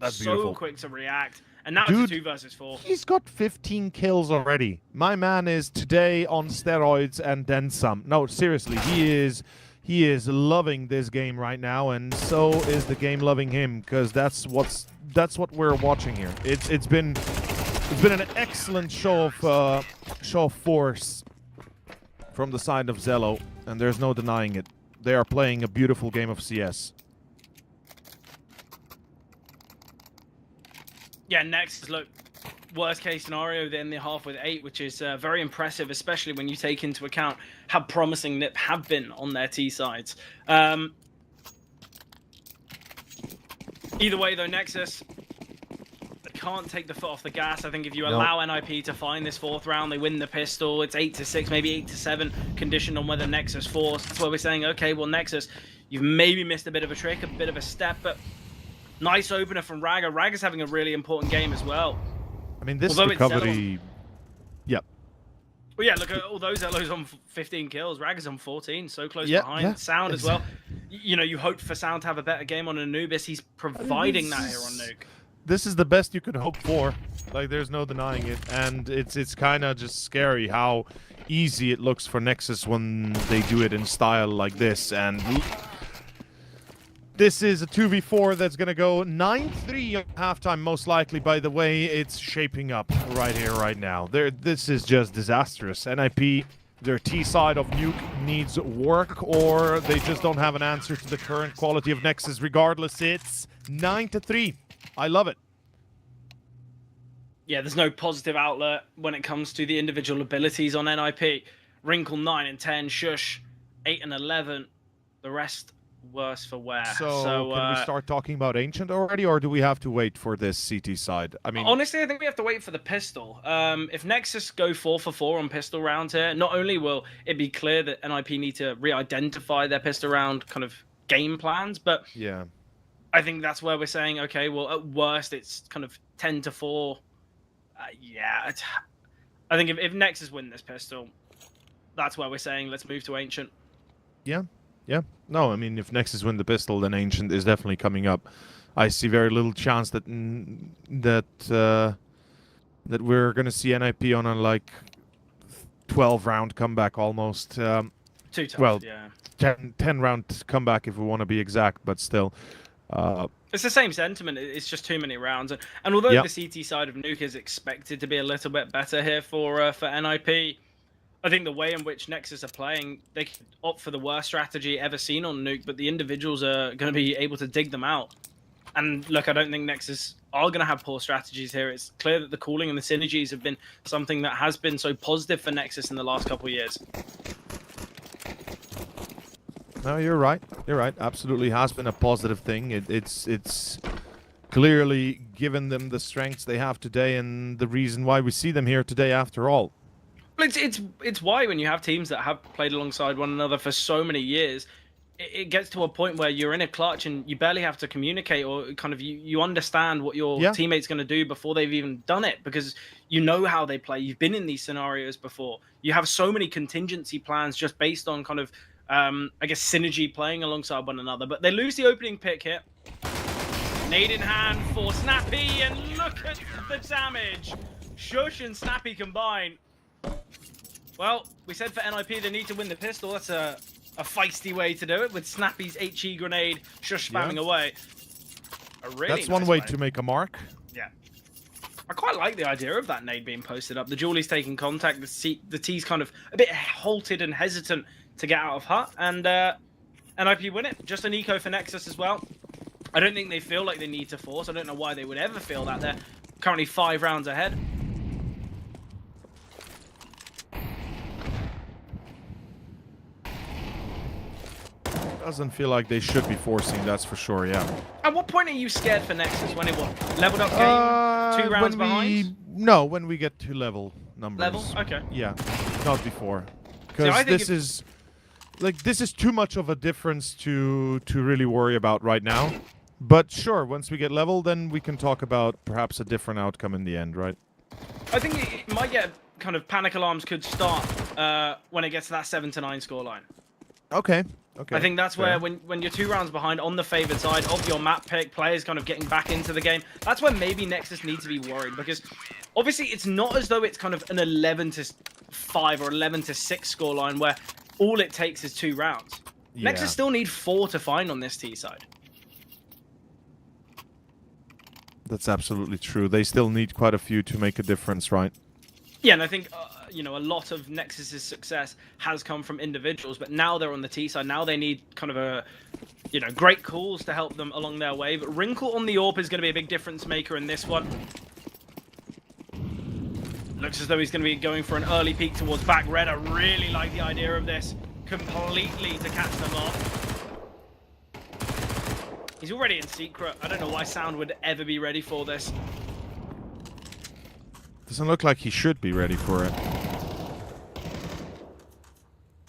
That's so beautiful. Quick to react. And now Dude, it's a 2 versus 4. He's got 15 kills already. My man is today on steroids and then some. No, seriously, he is loving this game right now, and so is the game loving him, because that's what we're watching here. It's been an excellent show of force from the side of Zello, and there's no denying it. They are playing a beautiful game of CS. Yeah, next, look, worst case scenario, then they're half with 8, which is very impressive, especially when you take into account how promising NIP have been on their T sides. Either way, though, Nexus, they can't take the foot off the gas. I think if you allow NIP to find this 4th round, they win the pistol. It's 8-6, maybe 8-7, conditioned on whether Nexus force. That's why we're saying, okay, well, Nexus, you've maybe missed a bit of a trick, a bit of a step, but nice opener from Raga. Raga's having a really important game as well. I mean, this recovery... Yep. Well, yeah, look, although Zello's on 15 kills, Raga's on 14, so close behind. Yeah. Sound as well. You know, you hope for Sound to have a better game on Anubis. He's providing that here on Nuke. This is the best you could hope for. Like, there's no denying it. And it's kind of just scary how easy it looks for Nexus when they do it in style like this. And This is a 2v4 that's going to go 9-3 at halftime, most likely, by the way it's shaping up right here, right now. This is just disastrous. NIP, their T side of Nuke needs work, or they just don't have an answer to the current quality of Nexus. Regardless, it's 9-3. I love it. Yeah, there's no positive outlet when it comes to the individual abilities on NIP. Wrinkle 9 and 10, Shush 8 and 11. The rest worse for wear. So can we start talking about Ancient already, or do we have to wait for this CT side? I mean, honestly, I think we have to wait for the pistol. If Nexus go 4 for 4 on pistol rounds here, not only will it be clear that NIP need to re-identify their pistol round kind of game plans, but yeah, I think that's where we're saying, okay, well, at worst, it's kind of 10-4. Yeah, I think if Nexus win this pistol, that's where we're saying let's move to Ancient. Yeah. Yeah, no, I mean, if Nexus win the pistol, then Ancient is definitely coming up. I see very little chance that that we're gonna see NIP on a like 12-round comeback almost. Too tough. Well, yeah. 10-round comeback if we want to be exact, but still. It's the same sentiment. It's just too many rounds, and although the CT side of Nuke is expected to be a little bit better here for NIP. I think the way in which Nexus are playing, they could opt for the worst strategy ever seen on Nuke, but the individuals are going to be able to dig them out. And look, I don't think Nexus are going to have poor strategies here. It's clear that the cooling and the synergies have been something that has been so positive for Nexus in the last couple of years. No, you're right. You're right. Absolutely has been a positive thing. It's clearly given them the strengths they have today and the reason why we see them here today after all. It's why when you have teams that have played alongside one another for so many years, it gets to a point where you're in a clutch and you barely have to communicate, or kind of you understand what your teammate's going to do before they've even done it, because you know how they play. You've been in these scenarios before. You have so many contingency plans just based on kind of, I guess, synergy playing alongside one another. But they lose the opening pick here. Nade in hand for Snappy, and look at the damage. Shush and Snappy combine. Well, we said for NIP they need to win the pistol. That's a feisty way to do it, with Snappy's HE grenade Shush spamming away. That's one way to make a mark. Yeah. I quite like the idea of that nade being posted up. The Julie's taking contact. The T's kind of a bit halted and hesitant to get out of hut. And NIP win it. Just an eco for Nexus as well. I don't think they feel like they need to force. I don't know why they would ever feel that. They're currently 5 rounds ahead. Doesn't feel like they should be forcing, that's for sure, yeah. At what point are you scared for Nexus? When it leveled up game? 2 rounds behind? No, when we get to level numbers. Level? Okay. Yeah, not before. Because this is... Like, this is too much of a difference to really worry about right now. But sure, once we get level, then we can talk about perhaps a different outcome in the end, right? I think it might get kind of panic alarms could start when it gets to that 7-9 scoreline. Okay. Okay. I think that's where when you're 2 rounds behind on the favored side of your map pick, players kind of getting back into the game, that's when maybe Nexus need to be worried, because obviously it's not as though it's kind of an 11-5 or 11-6 scoreline where all it takes is 2 rounds. Yeah. Nexus still need 4 to find on this T side. That's absolutely true. They still need quite a few to make a difference, right? Yeah, and I think you know, a lot of Nexus's success has come from individuals, but now they're on the T side. Now they need kind of a, you know, great calls to help them along their way. But Wrinkle on the AWP is going to be a big difference maker in this one. Looks as though he's going to be going for an early peek towards back red. I really like the idea of this, completely to catch them off. He's already in secret. I don't know why Sound would ever be ready for this. Doesn't look like he should be ready for it.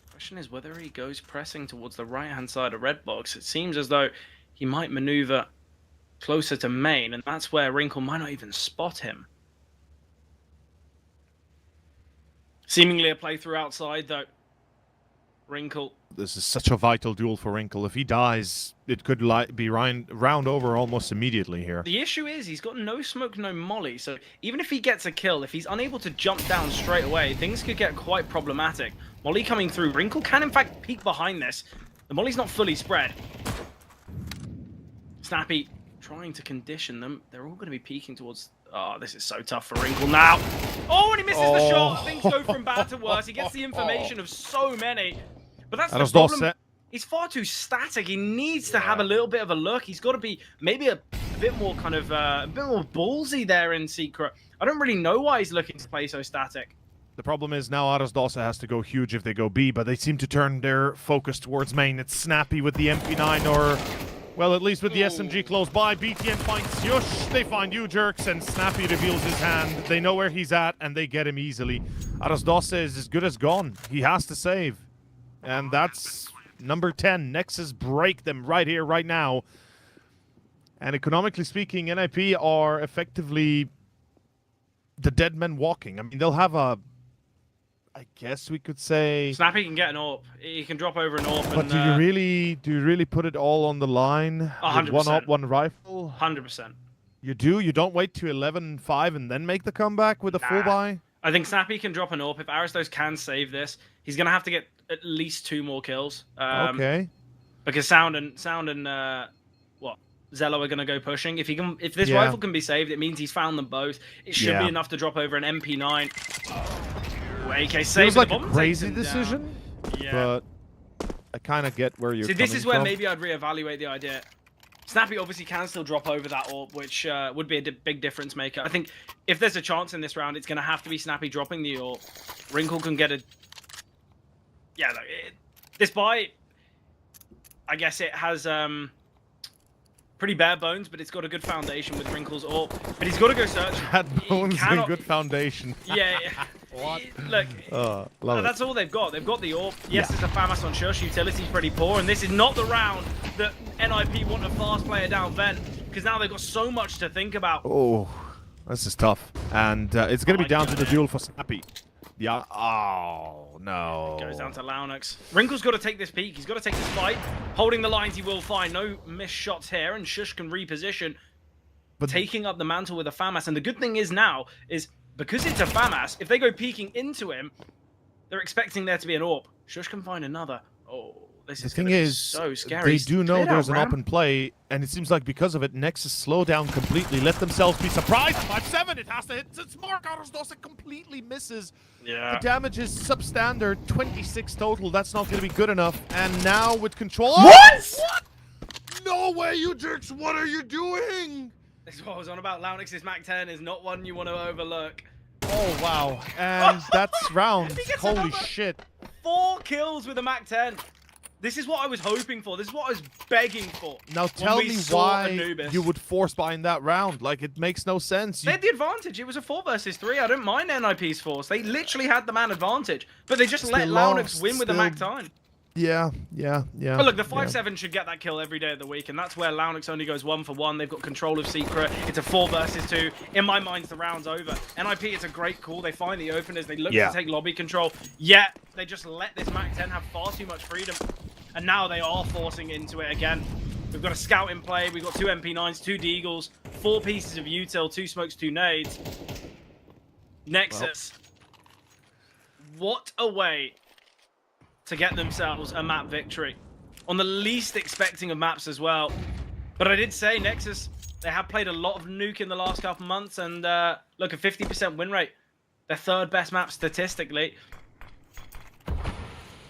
Question is whether he goes pressing towards the right-hand side of red box. It seems as though he might maneuver closer to main, and that's where Wrinkle might not even spot him. Seemingly a playthrough outside, though. Wrinkle. This is such a vital duel for Wrinkle. If he dies, it could be round over almost immediately here. The issue is he's got no smoke, no molly. So even if he gets a kill, if he's unable to jump down straight away, things could get quite problematic. Molly coming through. Wrinkle can, in fact, peek behind this. The molly's not fully spread. Snappy trying to condition them. They're all going to be peeking towards... Oh, this is so tough for Wrinkle now. Oh, and he misses the shot. Things go from bad to worse. He gets the information of so many. But that's the problem. He's far too static. He needs to have a little bit of a look. He's got to be maybe a bit more kind of a bit more ballsy there in secret. I don't really know why he's looking to play so static. The problem is now Arasdosa has to go huge if they go B, but they seem to turn their focus towards main. It's Snappy with the MP9 or... Well, at least with the SMG close by, BTN finds Yush, they find you jerks, and Snappy reveals his hand. They know where he's at, and they get him easily. Arasdosa is as good as gone. He has to save. And that's number 10. Nexus break them right here, right now. And economically speaking, NIP are effectively the dead men walking. I mean, they'll have a... I guess we could say... Snappy can get an AWP. He can drop over an AWP. But do you really put it all on the line? 100%. One AWP, one rifle? 100%. You do? You don't wait to 11-5 and then make the comeback with a full buy? I think Snappy can drop an AWP. If Aristos can save this, he's going to have to get at least 2 more kills. Okay. Because Sound and Zello are going to go pushing. If this rifle can be saved, it means he's found them both. It should be enough to drop over an MP9. AK saved. Feels like a crazy decision, but I kind of get where you're coming from. This is where maybe I'd reevaluate the idea. Snappy obviously can still drop over that AWP, which would be a big difference maker. I think if there's a chance in this round, it's going to have to be Snappy dropping the AWP. Wrinkle can get a... Yeah, look, this buy, I guess it has pretty bare bones, but it's got a good foundation with Wrinkle's AWP. But he's got to go search. Bad bones and good foundation. Yeah. What? Look, that's all they've got. They've got the AWP. Yes, there's a FAMAS on Shush. Utility's pretty poor, and this is not the round that NIP want a fast player down vent, because now they've got so much to think about. Oh, this is tough. And it's going to be down to the duel for Snappy. Yeah. Oh, no. It goes down to Launix. Wrinkle's got to take this peak. He's got to take this fight. Holding the lines, he will find. No missed shots here, and Shush can reposition. But taking up the mantle with a FAMAS. And the good thing is now is... Because it's a FAMAS, if they go peeking into him, they're expecting there to be an AWP. Shush can find another. Oh, this is going to be so scary. They do know there's an AWP in play, and it seems like because of it, Nexus slow down completely, let themselves be surprised. 5-7, it has to hit its mark. Arasdosa completely misses. Yeah. The damage is substandard, 26 total. That's not going to be good enough. And now with control... What? What? No way, you jerks! What are you doing? This is what I was on about. Launix's Mac 10 is not one you want to overlook. Oh, wow. And that's round. Holy shit. 4 kills with a Mac 10. This is what I was hoping for. This is what I was begging for. Now tell me why you would force buy in that round. Like, it makes no sense. They had the advantage. It was a 4 versus 3. I don't mind NIP's force. They literally had the man advantage. But they just let Launix win with a Mac 10. Yeah. But look, the 5-7 should get that kill every day of the week, and that's where Launix only goes 1 for 1. They've got control of Secret. It's a 4 versus 2. In my mind, the round's over. NIP, it's a great call. They find the openers. They look to take lobby control. Yet, they just let this Mac 10 have far too much freedom. And now they are forcing into it again. We've got a scout in play. We've got 2 MP9s, 2 Deagles, 4 pieces of util, 2 smokes, 2 nades. Nexus. What a way to get themselves a map victory. On the least expecting of maps as well. But I did say, Nexus, they have played a lot of Nuke in the last couple months, and look, a 50% win rate. Their 3rd best map statistically.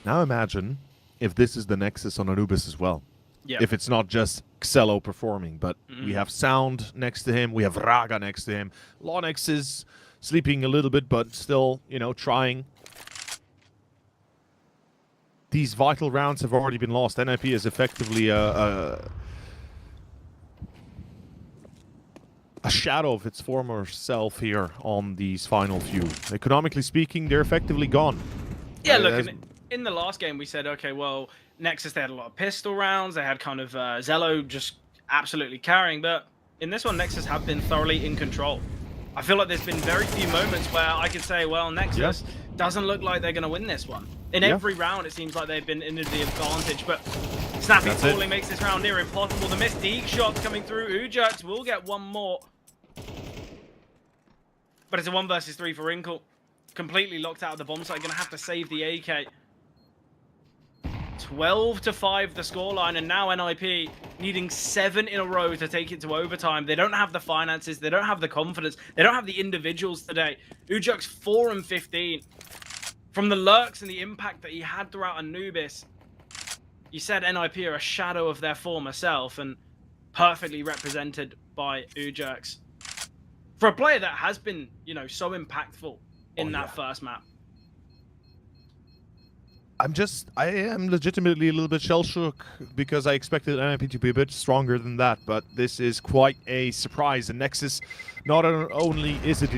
Now imagine if this is the Nexus on Anubis as well. Yeah. If it's not just Xello performing, but we have Sound next to him, we have Raga next to him. Launix is sleeping a little bit, but still, you know, trying. These vital rounds have already been lost. NIP is effectively a shadow of its former self here on these final few. Economically speaking, they're effectively gone. Yeah, look, in the last game we said, okay, well, Nexus, they had a lot of pistol rounds. They had kind of Zello just absolutely carrying. But in this one, Nexus have been thoroughly in control. I feel like there's been very few moments where I could say, well, Nexus doesn't look like they're going to win this one. In every round, it seems like they've been in the advantage, but Snappy falling makes this round near impossible. The missed Deke shots coming through. Ujax will get one more. But it's a 1 versus 3 for Wrinkle. Completely locked out of the bomb site. Going to have to save the AK. 12-5 the scoreline, and now NIP needing 7 in a row to take it to overtime. They don't have the finances. They don't have the confidence. They don't have the individuals today. Ujak's 4 and 15. From the lurks and the impact that he had throughout Anubis, you said NIP are a shadow of their former self, and perfectly represented by Ujax. For a player that has been, you know, so impactful in that first map. I am legitimately a little bit shell-shook because I expected NIP to be a bit stronger than that, but this is quite a surprise. And Nexus, not only is it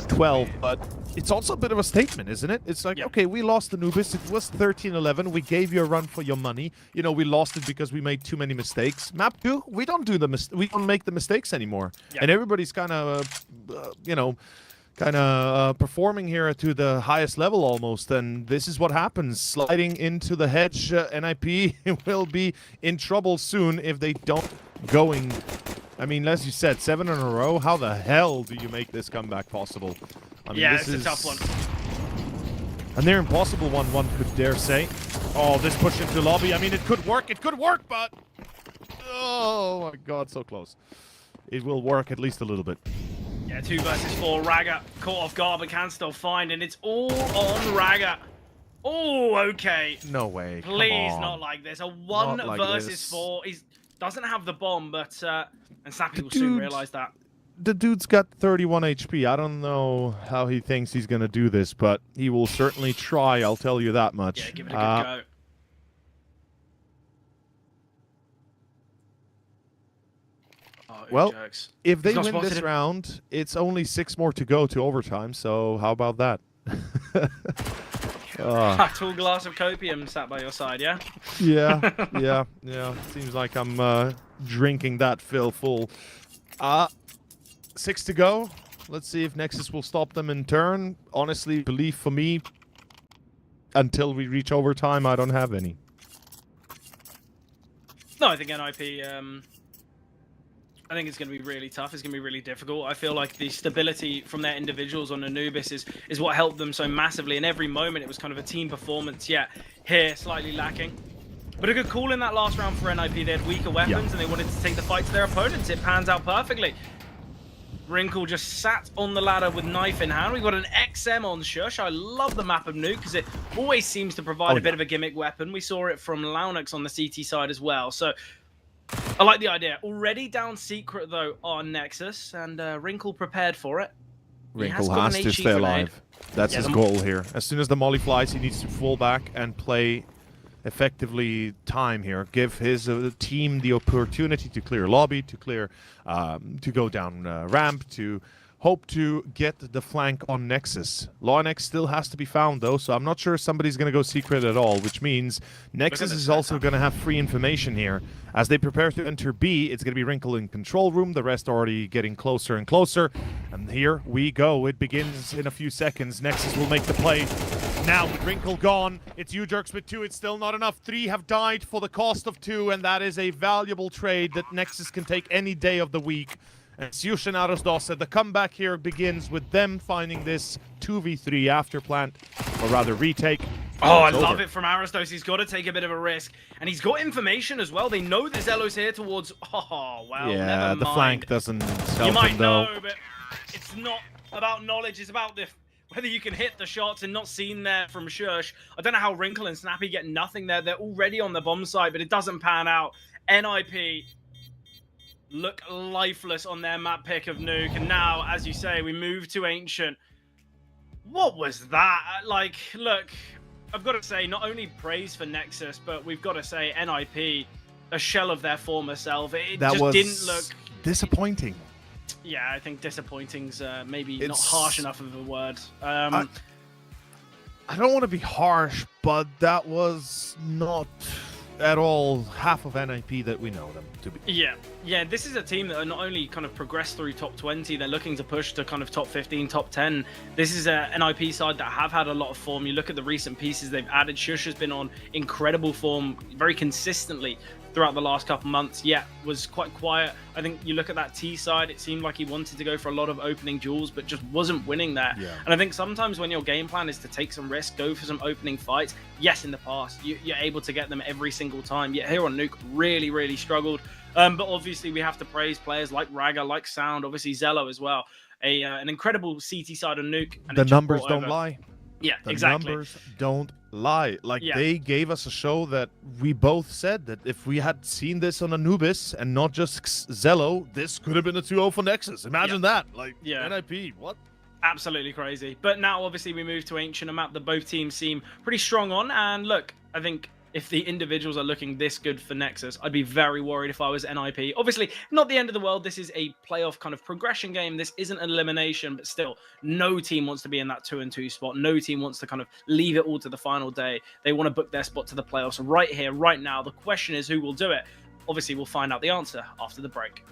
12, but it's also a bit of a statement, isn't it? It's like, okay, we lost Anubis. It was 13-11. We gave you a run for your money. You know, we lost it because we made too many mistakes. Map 2, we don't make the mistakes anymore. And everybody's kind of, you know, performing here to the highest level almost, and this is what happens. Sliding into the hedge, NIP will be in trouble soon if they don't going. I mean, as you said, 7 in a row. How the hell do you make this comeback possible? I mean, yeah, it's a tough one. And they're impossible one could dare say. Oh, this push into lobby. I mean, it could work, but... Oh my god, so close. It will work at least a little bit. Yeah, 2 versus 4. Raga caught off guard, but can still find, and it's all on Raga. Oh, okay. No way. Please, not like this. A 1 versus 4. He doesn't have the bomb, but and Snappy will soon realize that. The dude's got 31 HP. I don't know how he thinks he's gonna do this, but he will certainly try. I'll tell you that much. Yeah, give it a good go. Well, if they win this round, it's only 6 more to go to overtime, so how about that? A tall glass of copium sat by your side, yeah? Yeah. Seems like I'm drinking that fill full. 6 to go. Let's see if Nexus will stop them in turn. Honestly, belief for me, until we reach overtime, I don't have any. No, I think NIP... I think it's going to be really tough. It's going to be really difficult. I feel like the stability from their individuals on Anubis is what helped them so massively. In every moment, it was kind of a team performance. Yeah, here, slightly lacking. But a good call in that last round for NIP. They had weaker weapons, and they wanted to take the fight to their opponents. It pans out perfectly. Wrinkle just sat on the ladder with knife in hand. We've got an XM on Shush. I love the map of Nuke because it always seems to provide a bit of a gimmick weapon. We saw it from Launix on the CT side as well. So I like the idea. Already down secret, though, on Nexus, and Wrinkle prepared for it. Wrinkle has to stay alive. That's his goal here. As soon as the molly flies, he needs to fall back and play effectively time here. Give his team the opportunity to clear lobby, to clear, to go down ramp, to hope to get the flank on Nexus. Launix still has to be found, though, so I'm not sure somebody's going to go secret at all, which means Nexus is also going to have free information here. As they prepare to enter B, it's going to be Wrinkle in control room, the rest already getting closer and closer. And here we go. It begins in a few seconds. Nexus will make the play. Now, with Wrinkle gone, it's U-Jerks with 2. It's still not enough. 3 have died for the cost of 2, and that is a valuable trade that Nexus can take any day of the week. And Siush and Arosdos said the comeback here begins with them finding this 2v3 after plant, or rather retake. Oh, I love it from Arosdos. He's got to take a bit of a risk. And he's got information as well. They know there's Elos here towards... Oh, well, yeah, never mind. The flank doesn't help You might him, though. know, but it's not about knowledge. It's about whether you can hit the shots and not seen there from Shush. I don't know how Wrinkle and Snappy get nothing there. They're already on the bomb site, but it doesn't pan out. NIP look lifeless on their map pick of Nuke, and now, as you say, we move to Ancient. What was that? Like, look, I've got to say, not only praise for Nexus, but we've got to say NIP, a shell of their former self. It just didn't look... disappointing. Yeah, I think disappointing's maybe not harsh enough of a word. I don't want to be harsh, but that was not at all half of NIP that we know them to be. Yeah, this is a team that are not only kind of progressed through top 20, they're looking to push to kind of top 15, top 10. This is a NIP side that have had a lot of form. You look at the recent pieces they've added. Shush has been on incredible form very consistently throughout the last couple months, was quite quiet. I think you look at that T side, it seemed like he wanted to go for a lot of opening duels, but just wasn't winning there. And I think sometimes when your game plan is to take some risk, go for some opening fights, yes, in the past, you're able to get them every single time. Yet here on Nuke, really, really struggled. But obviously we have to praise players like Raga, like Sound, obviously Zello as well. An incredible CT side on Nuke. And the numbers don't lie. Yeah, the exactly. numbers don't lie. Like, they gave us a show that we both said that if we had seen this on Anubis and not just Zello, this could have been a 2-0 for Nexus. Imagine that. Like, NIP, what? Absolutely crazy. But now, obviously, we move to Ancient, a map that both teams seem pretty strong on. And look, I think if the individuals are looking this good for Nexus, I'd be very worried if I was NIP. Obviously, not the end of the world. This is a playoff kind of progression game. This isn't an elimination, but still, no team wants to be in that 2-2 spot. No team wants to kind of leave it all to the final day. They want to book their spot to the playoffs right here, right now. The question is who will do it. Obviously, we'll find out the answer after the break.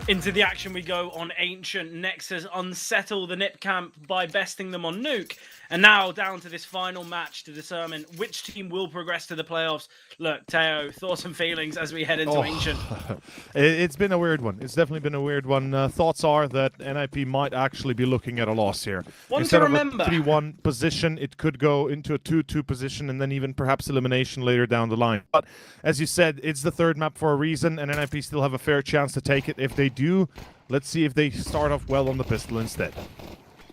Into the action we go on Ancient. Nexus unsettle the Nip camp by besting them on Nuke. And now down to this final match to determine which team will progress to the playoffs. Look, Teo, thoughts and feelings as we head into Ancient. It's been a weird one. It's definitely been a weird one. Thoughts are that NIP might actually be looking at a loss here. Instead of a 3-1 position, it could go into a 2-2 position and then even perhaps elimination later down the line. But as you said, it's the third map for a reason, and NIP still have a fair chance to take it. If they do, let's see if they start off well on the pistol instead.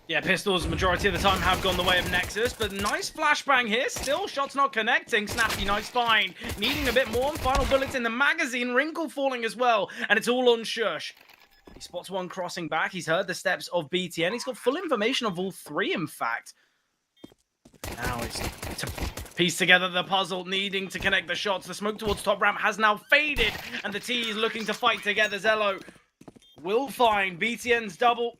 Yeah, pistols majority of the time have gone the way of Nexus, but nice flashbang here. Still, shots not connecting. Snappy, nice find. Needing a bit more. Final bullets in the magazine. Wrinkle falling as well, and it's all on Shush. He spots one crossing back. He's heard the steps of BTN. He's got full information of all three, in fact. Now it's to piece together the puzzle, needing to connect the shots. The smoke towards top ramp has now faded, and the T is looking to fight together. Zello will find BTN's double.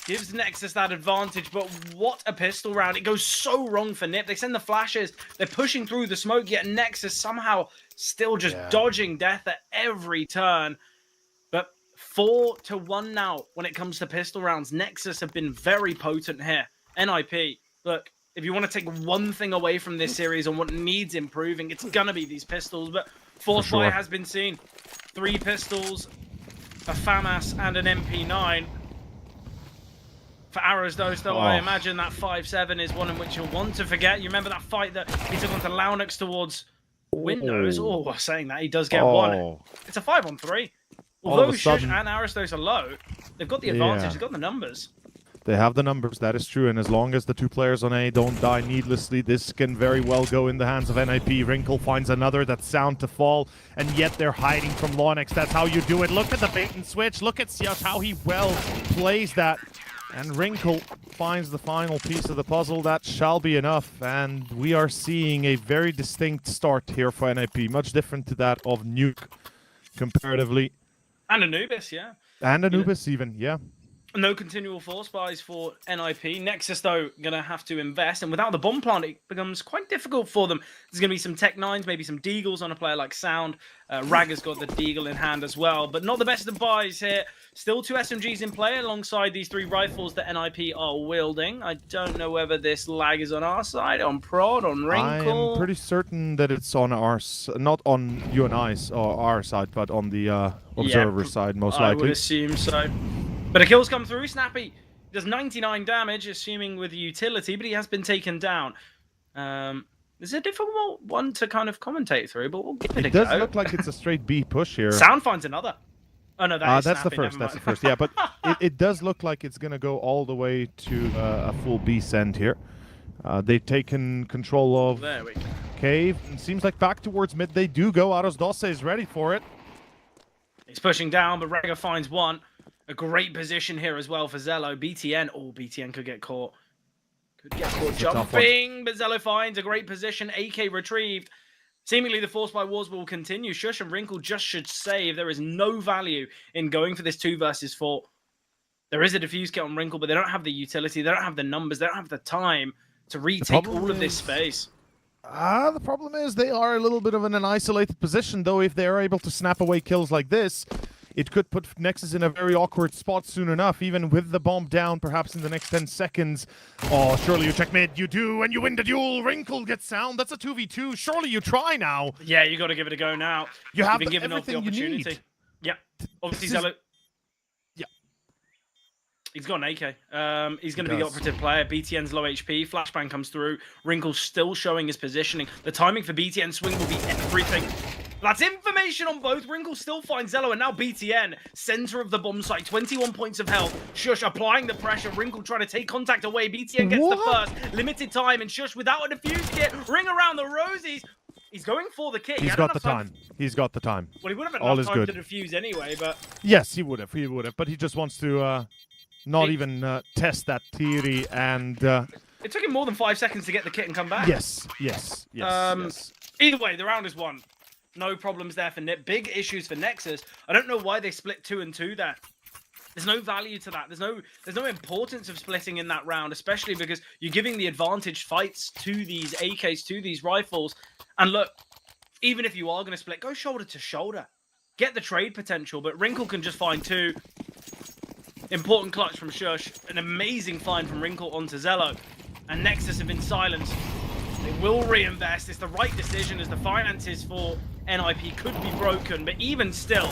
Gives Nexus that advantage, but what a pistol round. It goes so wrong for Nip. They send the flashes. They're pushing through the smoke, yet Nexus somehow still just dodging death at every turn. But 4-1 now when it comes to pistol rounds. Nexus have been very potent here. NIP, look, if you want to take one thing away from this series on what needs improving, it's going to be these pistols. But Force Fire has been seen. 3 pistols, a FAMAS, and an MP9. For Arrows, though, I imagine that 5-7 is one in which you'll want to forget. You remember that fight that he took onto Launix towards Windows? Oh, saying that, he does get one. It's a 5-on-3. Although Shush and Aristos are low, they've got the advantage, they've got the numbers. They have the numbers, that is true, and as long as the 2 players on A don't die needlessly, this can very well go in the hands of NIP. Wrinkle finds another, that's sound to fall, and yet they're hiding from Launix. That's how you do it. Look at the bait and switch, look at just how he well plays that. And Wrinkle finds the final piece of the puzzle. That shall be enough. And we are seeing a very distinct start here for NIP. Much different to that of Nuke, comparatively. And Anubis, yeah. And Anubis even, yeah. No continual force buys for NIP. Nexus, though, going to have to invest. And without the bomb plant, it becomes quite difficult for them. There's going to be some Tech 9s, maybe some Deagles on a player like Sound. Ragger's got the Deagle in hand as well. But not the best of buys here. Still 2 SMGs in play alongside these 3 rifles that NIP are wielding. I don't know whether this lag is on our side, on Prod, on Wrinkle. I'm pretty certain that it's on our not on you and I's or our side, but on the observer side, most likely. I would assume so. But a kill's come through. Snappy does 99 damage, assuming with utility, but he has been taken down. It's a difficult one to kind of commentate through, but we'll give it a go. It does look like it's a straight B push here. Sound finds another. Oh, no, that's the first. That's the first. Yeah, but it does look like it's going to go all the way to a full B send here. They've taken control of Cave. It seems like back towards mid they do go. Aros Dosse is ready for it. He's pushing down, but Rega finds one. A great position here as well for Zello. BTN. Oh, BTN could get caught. Could get caught jumping, but Zello finds a great position. AK retrieved. Seemingly the Force by Wars will continue. Shush and Wrinkle just should save. There is no value in going for this 2 versus 4. There is a defuse kit on Wrinkle, but they don't have the utility. They don't have the numbers. They don't have the time to retake all of this space. The problem is they are a little bit of in an isolated position, though. If they are able to snap away kills like this, it could put Nexus in a very awkward spot soon enough, even with the bomb down, perhaps in the next 10 seconds. Oh, surely you check mid. You do, and you win the duel. Wrinkle gets sound. That's a 2v2. Surely you try now. Yeah, you got to give it a go now. You have been given off the opportunity. Yeah, obviously Zello. Yeah. He's got an AK. He's going to be the operative player. BTN's low HP. Flashbang comes through. Wrinkle's still showing his positioning. The timing for BTN swing will be everything. That's information on both. Wrinkle still finds Zello, and now BTN, center of the bomb site, 21 points of health. Shush applying the pressure. Wrinkle trying to take contact away. BTN gets the first. Limited time, and Shush without a defuse kit. Ring around the rosies. He's going for the kit. He's got the time. He's got the time. Well, he would have enough time to defuse anyway, but... Yes, he would have. He would have. But he just wants to not even test that theory, and... It took him more than 5 seconds to get the kit and come back. Yes. Either way, the round is won. No problems there for Nip. Big issues for Nexus. I don't know why they split 2 and 2 there. There's no value to that. There's no importance of splitting in that round, especially because you're giving the advantage fights to these AKs, to these rifles. And look, even if you are going to split, go shoulder to shoulder. get the trade potential, but Wrinkle can just find 2. Important clutch from Shush. An amazing find from Wrinkle onto Zello. And Nexus have been silenced. They will reinvest. It's the right decision as the finances for NIP could be broken. But even still,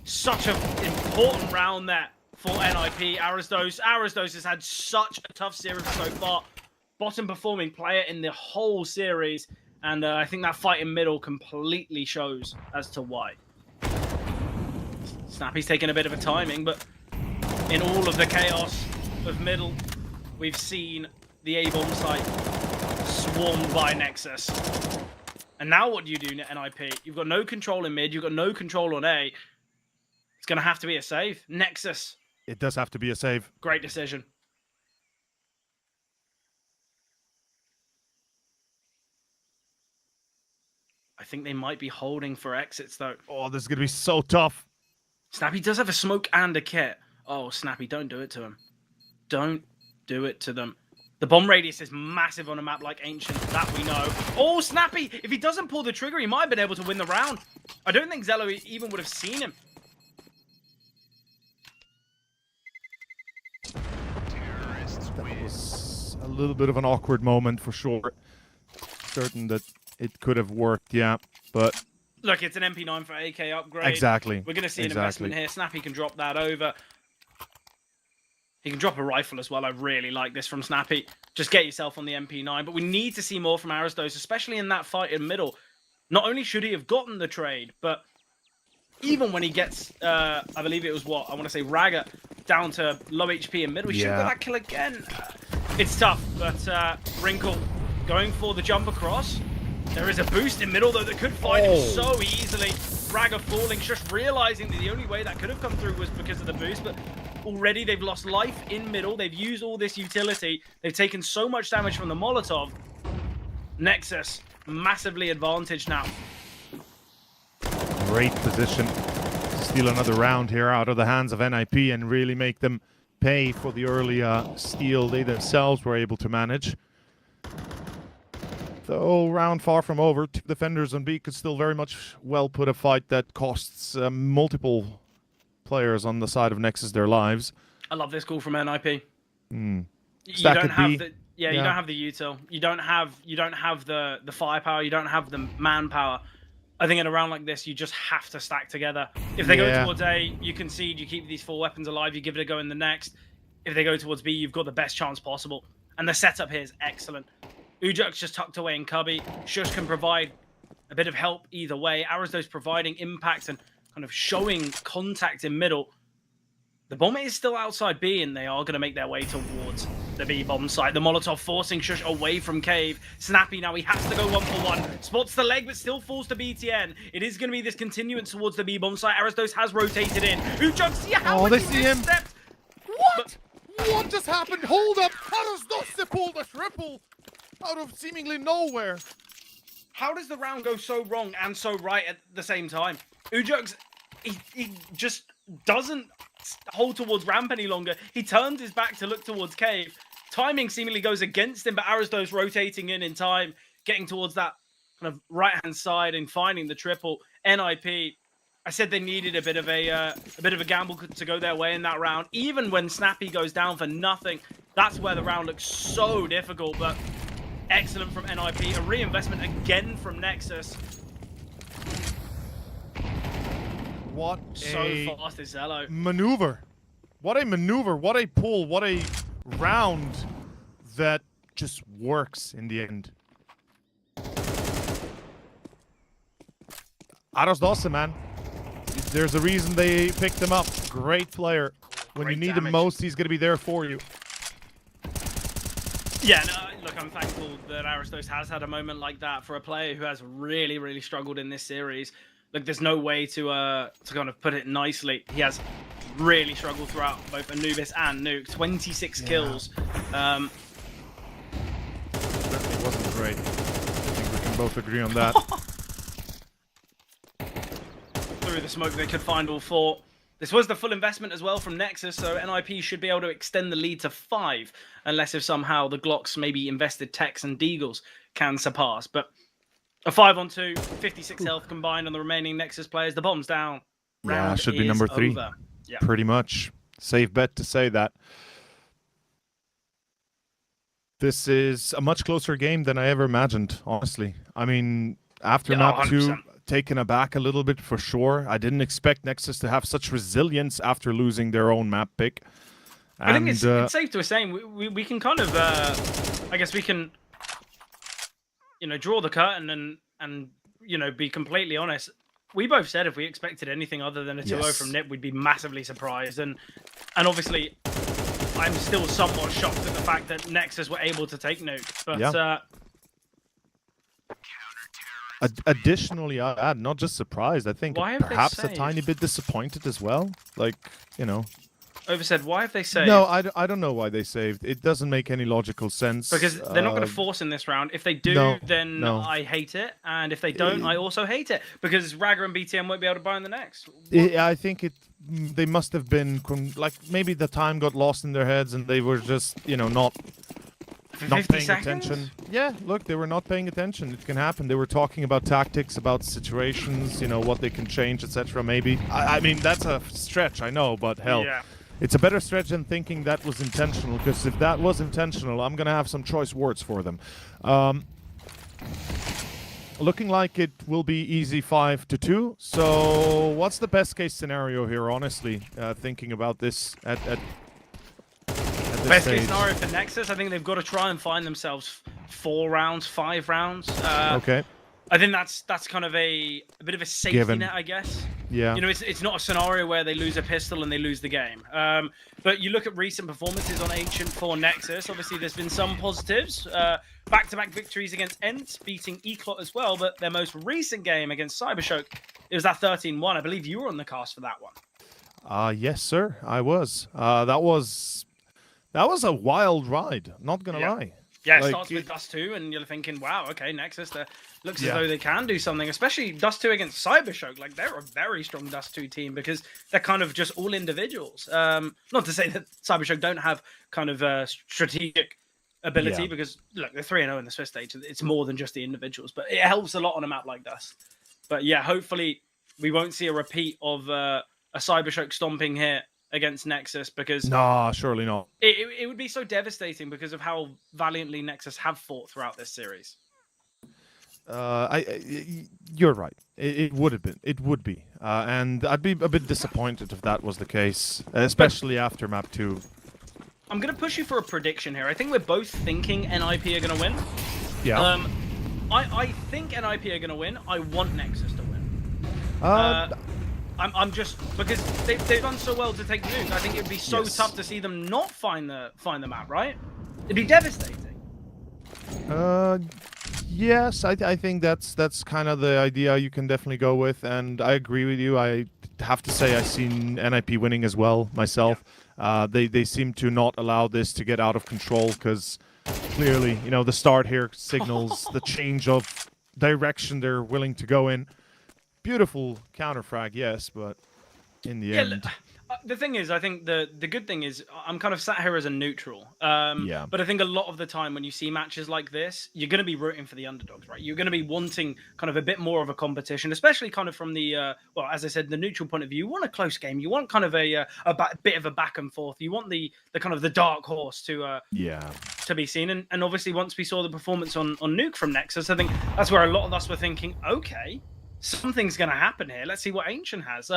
such an important round there for NIP. Aristos has had such a tough series so far. Bottom performing player in the whole series. And I think that fight in middle completely shows as to why. Snappy's taken a bit of a timing, but in all of the chaos of middle, we've seen the A-bomb site swarmed by Nexus. And now what do you do, NIP? You've got no control in mid, you've got no control on A. It's going to have to be a save. Nexus. It does have to be a save. Great decision. I think they might be holding for exits, though. Oh, this is going to be so tough. Snappy does have a smoke and a kit. Oh, Snappy, don't do it to him. Don't do it to them. The bomb radius is massive on a map like Ancient, that we know. Oh, Snappy! If he doesn't pull the trigger, he might have been able to win the round. I don't think Zello even would have seen him. That was a little bit of an awkward moment for sure. Certain that it could have worked, yeah, but... Look, it's an MP9 for AK upgrade. Exactly. We're going to see an investment here. Snappy can drop that over. He can drop a rifle as well. I really like this from Snappy. Just get yourself on the MP9. But we need to see more from Aristos, especially in that fight in middle. Not only should he have gotten the trade, but even when he gets, I believe it was what? I want to say Raga down to low HP in middle. He should have got that kill again. It's tough, but Wrinkle going for the jump across. There is a boost in middle, though, that could find him so easily. Raga falling, just realizing that the only way that could have come through was because of the boost, but already they've lost life in middle. They've used all this utility. They've taken so much damage from the Molotov. Nexus, massively advantaged now. Great position to steal another round here out of the hands of NIP and really make them pay for the early steal they themselves were able to manage. Though round far from over, 2 defenders on B could still very much well put a fight that costs multiple players on the side of Nexus their lives. I love this call from NIP. Mm. You don't have the you don't have the util. You don't have the firepower. You don't have the manpower. I think in a round like this, you just have to stack together. If they go towards A, you concede. You keep these 4 weapons alive. You give it a go in the next. If they go towards B, you've got the best chance possible. And the setup here is excellent. Ujak's just tucked away in cubby. Shush can provide a bit of help either way. Aristos providing impact and kind of showing contact in middle. The bomb is still outside B, and they are going to make their way towards the B bomb site. The Molotov forcing Shush away from Cave. Snappy now, he has to go 1-for-1. Spots the leg, but still falls to BTN. It is going to be this continuance towards the B bomb site. Aristos has rotated in. Ujak, see how they see him. What? What just happened? Hold up! Aristos pulled a triple out of seemingly nowhere. How does the round go so wrong and so right at the same time? Ujak's, he just doesn't hold towards ramp any longer. He turns his back to look towards Cave. Timing seemingly goes against him, but Aristos rotating in time, getting towards that kind of right-hand side and finding the triple. NIP, I said they needed a bit of a gamble to go their way in that round. Even when Snappy goes down for nothing, that's where the round looks so difficult, but excellent from NIP. A reinvestment again from Nexus. What so fast is Zello. Maneuver. What a maneuver. What a pull. What a round that just works in the end. Aros, man. There's a reason they picked him up. Great player. When you need him most, he's going to be there for you. Yeah, no, look, I'm thankful that Aristos has had a moment like that for a player who has really, really struggled in this series. Look, there's no way to kind of put it nicely. He has really struggled throughout both Anubis and Nuke. 26 kills. Certainly wasn't great. I think we can both agree on that. Through the smoke, they could find all 4. This was the full investment as well from Nexus, so NIP should be able to extend the lead to 5, unless if somehow the Glocks, maybe invested techs and Deagles, can surpass. But A 5-on-2, 56 health combined on the remaining Nexus players. The bomb's down. Yeah, Round should be is number 3. over. Yeah. Pretty much. Safe bet to say that. This is a much closer game than I ever imagined, honestly. I mean, after map 2, 100%. taken aback a little bit for sure. I didn't expect Nexus to have such resilience after losing their own map pick. I think it's safe to say we can kind of, I guess we can, draw the curtain and be completely honest. We both said if we expected anything other than a 2-0 from Nip, we'd be massively surprised. And obviously, I'm still somewhat shocked at the fact that Nexus were able to take Nuke. But additionally, I add, not just surprised, I think perhaps a tiny bit disappointed as well. Like, Oversaid, why have they saved? No, I don't know why they saved. It doesn't make any logical sense. Because they're not going to force in this round. If they do, then I hate it. And if they don't, I also hate it. Because Ragger and BTM won't be able to buy in the next. I think they must have been, like, maybe the time got lost in their heads and they were just, not paying attention. Yeah, look, they were not paying attention. It can happen. They were talking about tactics, about situations, what they can change, etc. Maybe. I mean, that's a stretch, I know, but hell. Yeah. It's a better stretch than thinking that was intentional, because if that was intentional, I'm going to have some choice words for them. Looking like it will be easy 5-2. So what's the best case scenario here, honestly, thinking about this at this Best stage? case scenario for Nexus, I think they've got to try and find themselves 4 rounds, 5 rounds. Okay. I think that's kind of a bit of a safety net, I guess. Yeah. It's not a scenario where they lose a pistol and they lose the game. But you look at recent performances on Ancient for Nexus. Obviously, there's been some positives. Back-to-back victories against Ent, beating Eclot as well. But their most recent game against Cybershock, it was that 13-1. I believe you were on the cast for that one. Yes, sir. I was. That was a wild ride. Not gonna lie. Yeah, it starts with Dust 2, and you're thinking, wow, okay, Nexus, looks as though they can do something, especially Dust 2 against Cybershock. Like, they're a very strong Dust 2 team because they're kind of just all individuals. Not to say that Cybershock don't have kind of strategic ability, because, look, they're 3-0 in the Swiss stage. It's more than just the individuals, but it helps a lot on a map like Dust. But yeah, hopefully we won't see a repeat of a Cybershock stomping here against Nexus, because no, surely not. It would be so devastating because of how valiantly Nexus have fought throughout this series. You're right. It would have been. It would be, and I'd be a bit disappointed if that was the case, especially after map 2. I'm gonna push you for a prediction here. I think we're both thinking NIP are gonna win. Yeah. I think NIP are gonna win. I want Nexus to win. I'm just because they've done so well to take Nuke. I think it'd be so tough to see them not find the map, right? It'd be devastating. Yes, I think that's kind of the idea you can definitely go with, and I agree with you. I have to say I've seen NIP winning as well myself. Yeah. They seem to not allow this to get out of control, because clearly, the start here signals the change of direction they're willing to go in. Beautiful counter frag, yes, but in the end... The thing is, I think the good thing is I'm kind of sat here as a neutral. But I think a lot of the time when you see matches like this, you're going to be rooting for the underdogs, right? You're going to be wanting kind of a bit more of a competition, especially kind of from the, well, as I said, the neutral point of view. You want a close game. You want kind of a bit of a back and forth. You want the kind of the dark horse to be seen. And obviously, once we saw the performance on Nuke from Nexus, I think that's where a lot of us were thinking, okay, something's going to happen here. Let's see what Ancient has.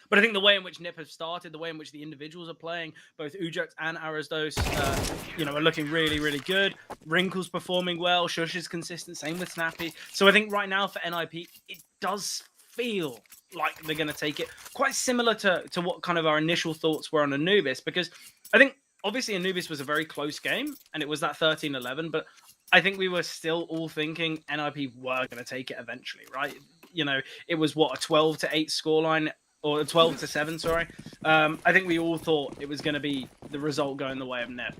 But I think the way in which Nip have started, the way in which the individuals are playing, both Ujox and Arazdos, are looking really, really good. Wrinkle's performing well. Shush is consistent. Same with Snappy. So I think right now for NIP, it does feel like they're going to take it. Quite similar to what kind of our initial thoughts were on Anubis, because I think obviously Anubis was a very close game, and it was that 13-11, but I think we were still all thinking NIP were going to take it eventually, right? It was, what, a 12-8 scoreline, or 12-7, sorry. I think we all thought it was going to be the result going the way of Nip.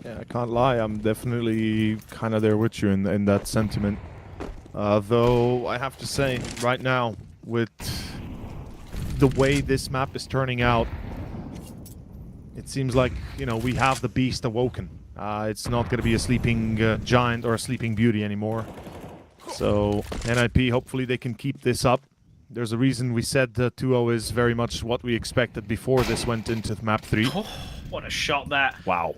Yeah, I can't lie. I'm definitely kind of there with you in that sentiment. Though I have to say, right now, with the way this map is turning out, it seems like, we have the beast awoken. It's not going to be a sleeping giant or a sleeping beauty anymore. So NIP, hopefully they can keep this up. There's a reason we said 2-0 is very much what we expected before this went into map 3. Oh, what a shot there. Wow.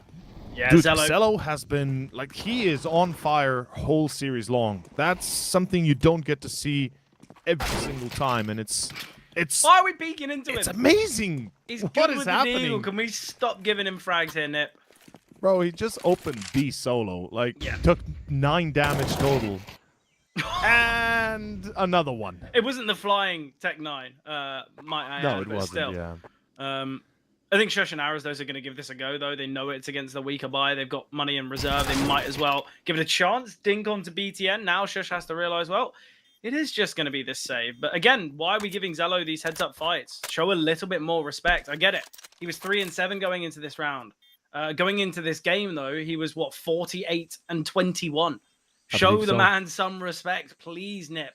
Yeah, Dude, Zello. Zello has been, like, he is on fire whole series long. That's something you don't get to see every single time, and it's Why are we peeking into it's it? amazing. He's What good is with the happening? needle. Can we stop giving him frags here, Nip? Bro, he just opened B solo. Like, Yeah. took 9 damage total. And another one. It wasn't the flying Tech 9, might I No, add, it but wasn't, still. yeah. I think Shush and Arrows, those are going to give this a go, though. They know it's against the weaker buy. They've got money in reserve. They might as well give it a chance. Dink onto BTN. Now Shush has to realize, well, it is just going to be this save. But again, why are we giving Zello these heads-up fights? Show a little bit more respect. I get it. He was 3-7 going into this round. Going into this game, though, he was, what, 48-21. Show the man some respect, please, Nip.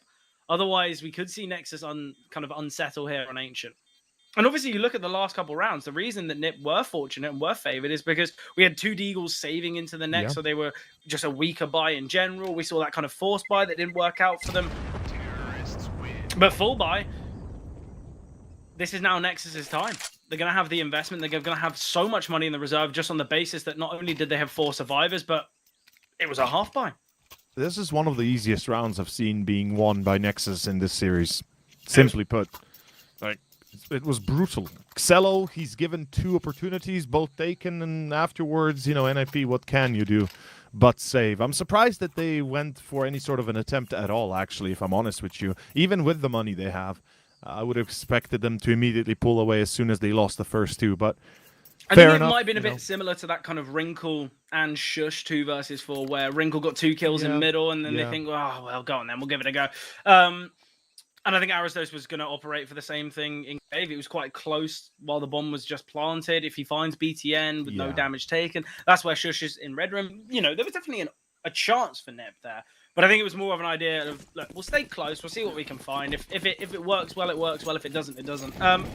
Otherwise, we could see Nexus kind of unsettle here on Ancient. And obviously, you look at the last couple rounds, the reason that Nip were fortunate and were favored is because we had 2 Deagles saving into the next, so they were just a weaker buy in general. We saw that kind of force buy that didn't work out for them. But full buy, this is now Nexus's time. They're going to have the investment. They're going to have so much money in the reserve just on the basis that not only did they have 4 survivors, but it was a half buy. This is one of the easiest rounds I've seen being won by Nexus in this series. Simply put. Like, it was brutal. Xello, he's given 2 opportunities, both taken, and afterwards, you know, NIP, what can you do but save? I'm surprised that they went for any sort of an attempt at all, actually, if I'm honest with you. Even with the money they have, I would have expected them to immediately pull away as soon as they lost the first 2, but I fair think enough, it might have been a bit similar to that kind of Wrinkle and Shush 2 versus 4, where Wrinkle got 2 kills in middle, and then they think, oh, well, go on then, we'll give it a go. And I think Aristos was going to operate for the same thing in Cave. It was quite close while the bomb was just planted. If he finds BTN with no damage taken, that's where Shush is in Red Room. You know, there was definitely a chance for Neb there. But I think it was more of an idea of, look, we'll stay close. We'll see what we can find. If it works well, it works well. If it doesn't, it doesn't. No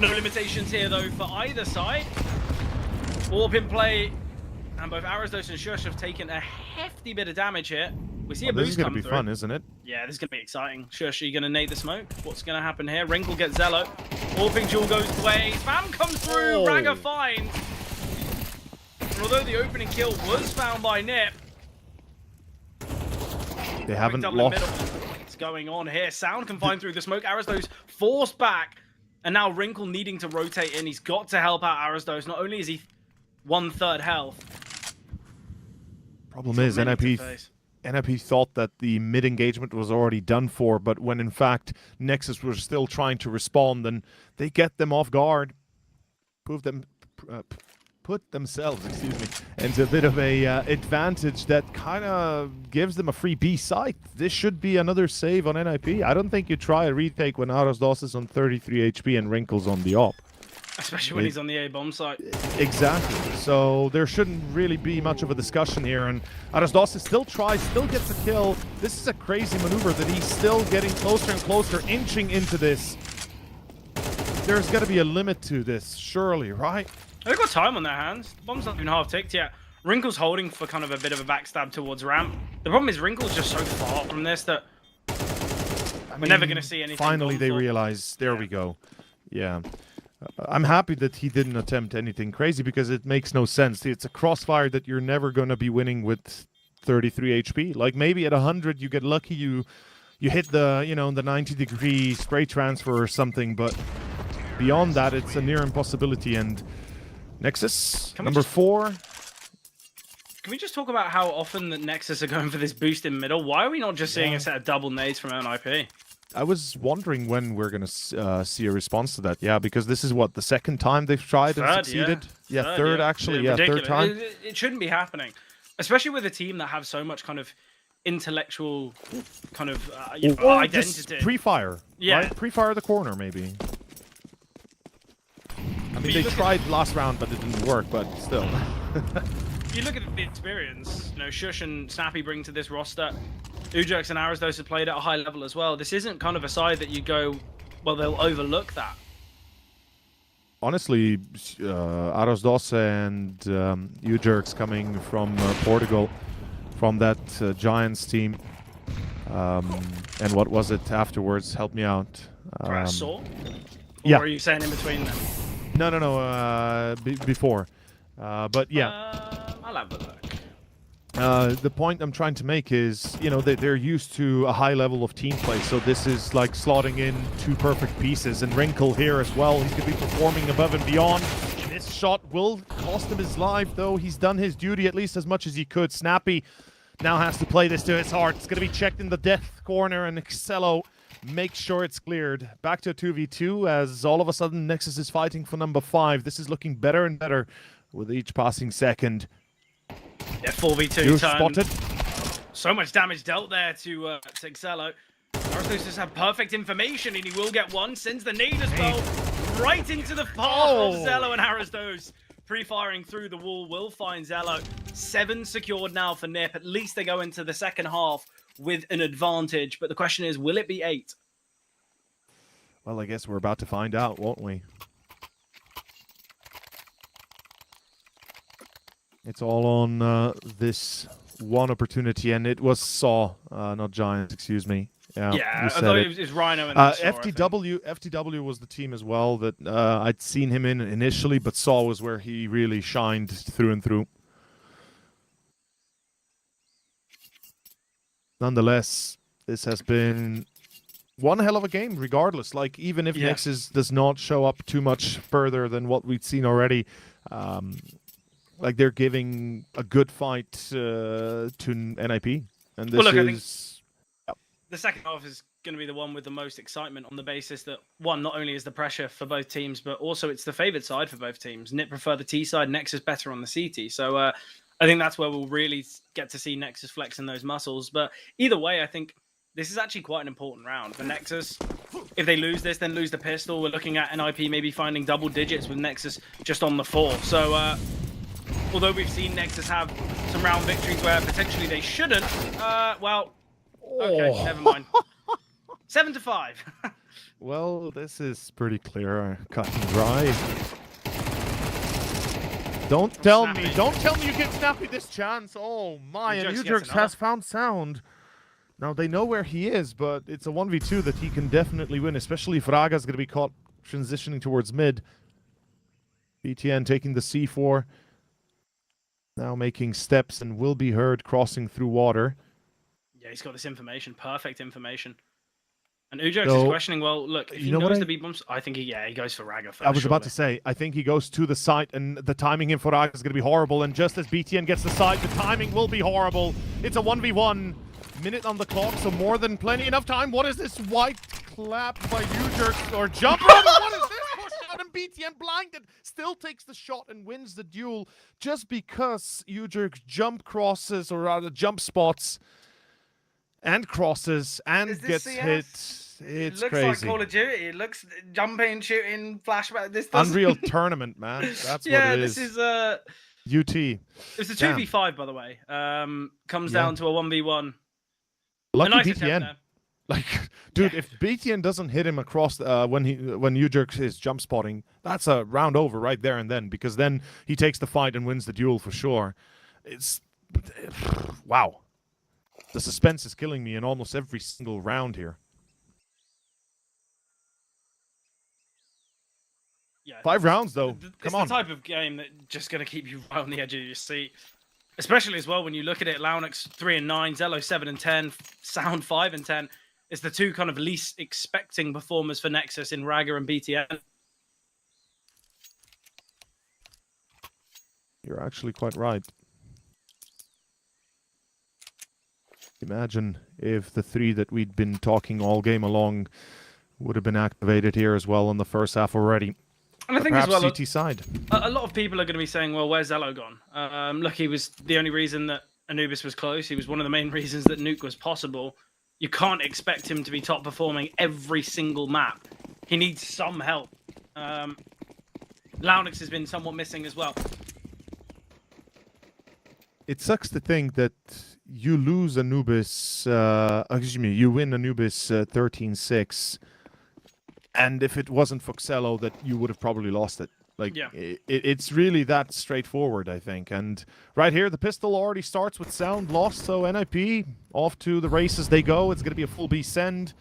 limitations here, though, for either side. Warp in play. And both Aristos and Shush have taken a hefty bit of damage here. We see a boost come through. This is going to be fun, isn't it? Yeah, this is going to be exciting. Shush, are you going to nade the smoke? What's going to happen here? Wrinkle gets Zello. Warping Jewel goes away. Spam comes through. Ragga finds. And although the opening kill was found by Nip, they haven't lost. What's going on here? Sound can find through the smoke. Aristos forced back. And now Wrinkle needing to rotate in. He's got to help out Aristos. Not only is he 1/3 health. Problem is, NIP thought that the mid-engagement was already done for, but when in fact Nexus was still trying to respond, and they get them off guard, put themselves, into a bit of a advantage that kind of gives them a free B site. This should be another save on NIP. I don't think you try a retake when Aros is on 33 HP and Wrinkle's on the op. Especially when he's on the A-bomb site. Exactly. So there shouldn't really be much of a discussion here. And Aras still tries, still gets a kill. This is a crazy maneuver that he's still getting closer and closer, inching into this. There's got to be a limit to this, surely, right? They've got time on their hands. The bomb's not even half ticked yet. Wrinkle's holding for kind of a bit of a backstab towards ramp. The problem is Wrinkle's just so far from this that we're never going to see anything. Finally, they realize, there we go. Yeah. I'm happy that he didn't attempt anything crazy because it makes no sense. It's a crossfire that you're never going to be winning with 33 HP. Like maybe at 100 you get lucky, you hit the, you know, the 90-degree spray transfer or something, but beyond that it's a near impossibility. And Nexus, number 4. Can we just talk about how often that Nexus are going for this boost in middle? Why are we not just seeing a set of double nades from NIP? I was wondering when we're going to see a response to that. Yeah, because this is, what, the second time they've tried and succeeded? Yeah, third actually. Yeah, third time. It shouldn't be happening. Especially with a team that have so much kind of intellectual kind of or identity. Just pre-fire. Yeah. Right? Pre-fire the corner, maybe. I mean, they tried last round, but it didn't work, but still. If you look at the experience, you know, Shush and Snappy bring to this roster. Ujax and Aristos have played at a high level as well. This isn't kind of a side that you go, well, they'll overlook that. Honestly, Aros and Ujax coming from Portugal, from that Giants team, And what was it afterwards? Help me out. Perhaps Saw? Or yeah. are you saying in between them? No. Before. But yeah. I'll have a look. The point I'm trying to make is, you know, they're used to a high level of team play, so this is like slotting in two perfect pieces. And Wrinkle here as well, he's going to be performing above and beyond. This shot will cost him his life, though. He's done his duty at least as much as he could. Snappy now has to play this to his heart. It's going to be checked in the death corner, and Excello makes sure it's cleared. Back to a 2v2 as all of a sudden Nexus is fighting for number 5. This is looking better and better with each passing second. Yeah, 4v2 You're turn. spotted. So much damage dealt there to Excello. Arastos just have perfect information, and he will get one. Sends the nade as well, right into the path of Zello, and Arastos pre-firing through the wall will find Zello. 7 secured now for Nip. At least they go into the second half with an advantage. But the question is, will it be 8? Well, I guess we're about to find out, won't we? It's all on this one opportunity, and it was Saw, not Giants, excuse me. Yeah, I said thought it. it was Rhino and then Saw, FTW was the team as well that I'd seen him in initially, but Saw was where he really shined through and through. Nonetheless, this has been one hell of a game, regardless. Like, even if Nexus does not show up too much further than what we've seen already, like, they're giving a good fight to NIP. And this I think the second half is going to be the one with the most excitement, on the basis that, one, not only is the pressure for both teams, but also it's the favoured side for both teams. Nip prefer the T side, Nexus better on the CT. So I think that's where we'll really get to see Nexus flexing those muscles. But either way, I think this is actually quite an important round for Nexus. If they lose this, then lose the pistol. We're looking at NIP maybe finding double digits with Nexus just on the 4. So although we've seen Nexus have some round victories where potentially they shouldn't, well, okay, never mind. 7-5. Well, this is pretty clear, cut and dry. Don't tell me you get Snappy this chance. Oh my, and Ujerks has found sound. Now they know where he is, but it's a 1v2 that he can definitely win, especially if Raga's going to be caught transitioning towards mid. BTN taking the C4. Now making steps and will be heard crossing through water. Yeah, he's got this information, perfect information. And Ujerks is questioning, well, look, if he knows the beat bumps, I think he goes for Raga first. I was about to say, I think he goes to the site, and the timing in for Raga is going to be horrible. And just as BTN gets the site, the timing will be horrible. It's a 1v1. Minute on the clock, so more than plenty enough time. What is this white clap by Ujerks or jump? What is this? Pushed out and BTN blinded. Still takes the shot and wins the duel just because Ujerks jump crosses, or rather jump spots and crosses and gets hit. It's it looks crazy. Like Call of Duty. It looks jumping, shooting, flashback. This Unreal Tournament, man. That's what it is. This is UT. It's a 2v5, by the way. Comes down to a 1v1. Lucky nice BTN. Like, dude, if BTN doesn't hit him across when Ujerks is jump spotting, that's a round over right there and then, because then he takes the fight and wins the duel for sure. It's wow. The suspense is killing me in almost every single round here. Yeah, 5 rounds though. Come on. It's the type of game that just going to keep you right on the edge of your seat. Especially as well when you look at it, Launix 3 and 9, Zello 7 and 10, Sound 5 and 10. It's the two kind of least expecting performers for Nexus in Raga and BTN. You're actually quite right. Imagine if the 3 that we'd been talking all game along would have been activated here as well in the first half already. And I think as well, CT side. A lot of people are going to be saying, well, where's Zello gone? Look, he was the only reason that Anubis was close. He was one of the main reasons that Nuke was possible. You can't expect him to be top performing every single map. He needs some help. Launix has been somewhat missing as well. It sucks to think that you lose Anubis, you win Anubis 13-6. And if it wasn't for Xello, that you would have probably lost it. Like, Yeah. it's really that straightforward, I think. And right here, the pistol already starts with sound lost, so NIP off to the races they go. It's going to be a full B send.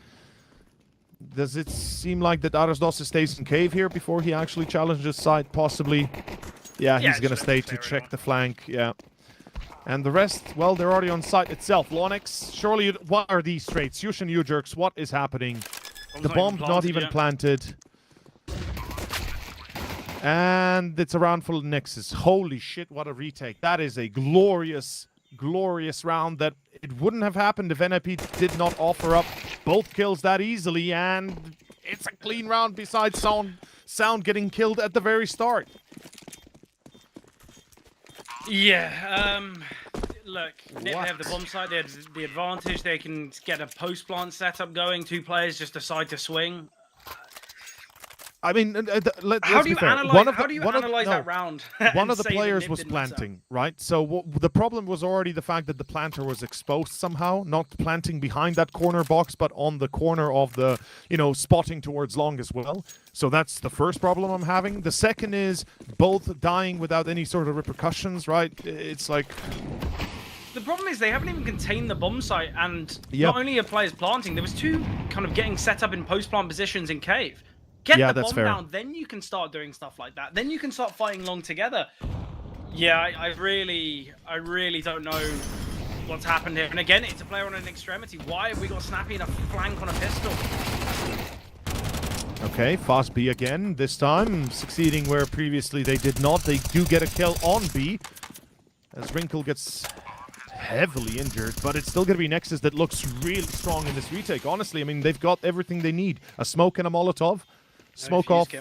Does it seem like that Arasdos stays in cave here before he actually challenges side? Possibly. Yeah, he's going to stay to check the flank. Yeah. And the rest, well, they're already on site itself. Lonix, surely, what are these trades? Yush and U-Jerks, what is happening? The bomb not even planted. And it's a round full of Nexus. Holy shit, what a retake. That is a glorious, glorious round that it wouldn't have happened if NIP did not offer up both kills that easily. And it's a clean round besides Sound getting killed at the very start. Yeah, look, they have the bomb site, they have the advantage, they can get a post-plant setup going, 2 players just decide to swing. I mean, how do you analyze that round? One of the players was planting, right? So the problem was already the fact that the planter was exposed somehow, not planting behind that corner box, but on the corner of the, spotting towards long as well. So that's the first problem I'm having. The second is both dying without any sort of repercussions, right? It's like... The problem is they haven't even contained the bomb site, and not only are players planting, there was 2 kind of getting set up in post-plant positions in cave. Get the bomb down, then you can start doing stuff like that. Then you can start fighting long together. Yeah, I really don't know what's happened here. And again, it's a player on an extremity. Why have we got Snappy in a flank on a pistol? Okay, fast B again, this time succeeding where previously they did not. They do get a kill on B, as Wrinkle gets heavily injured, but it's still going to be Nexus that looks really strong in this retake. Honestly, I mean, they've got everything they need. A smoke and a Molotov. Smoke off,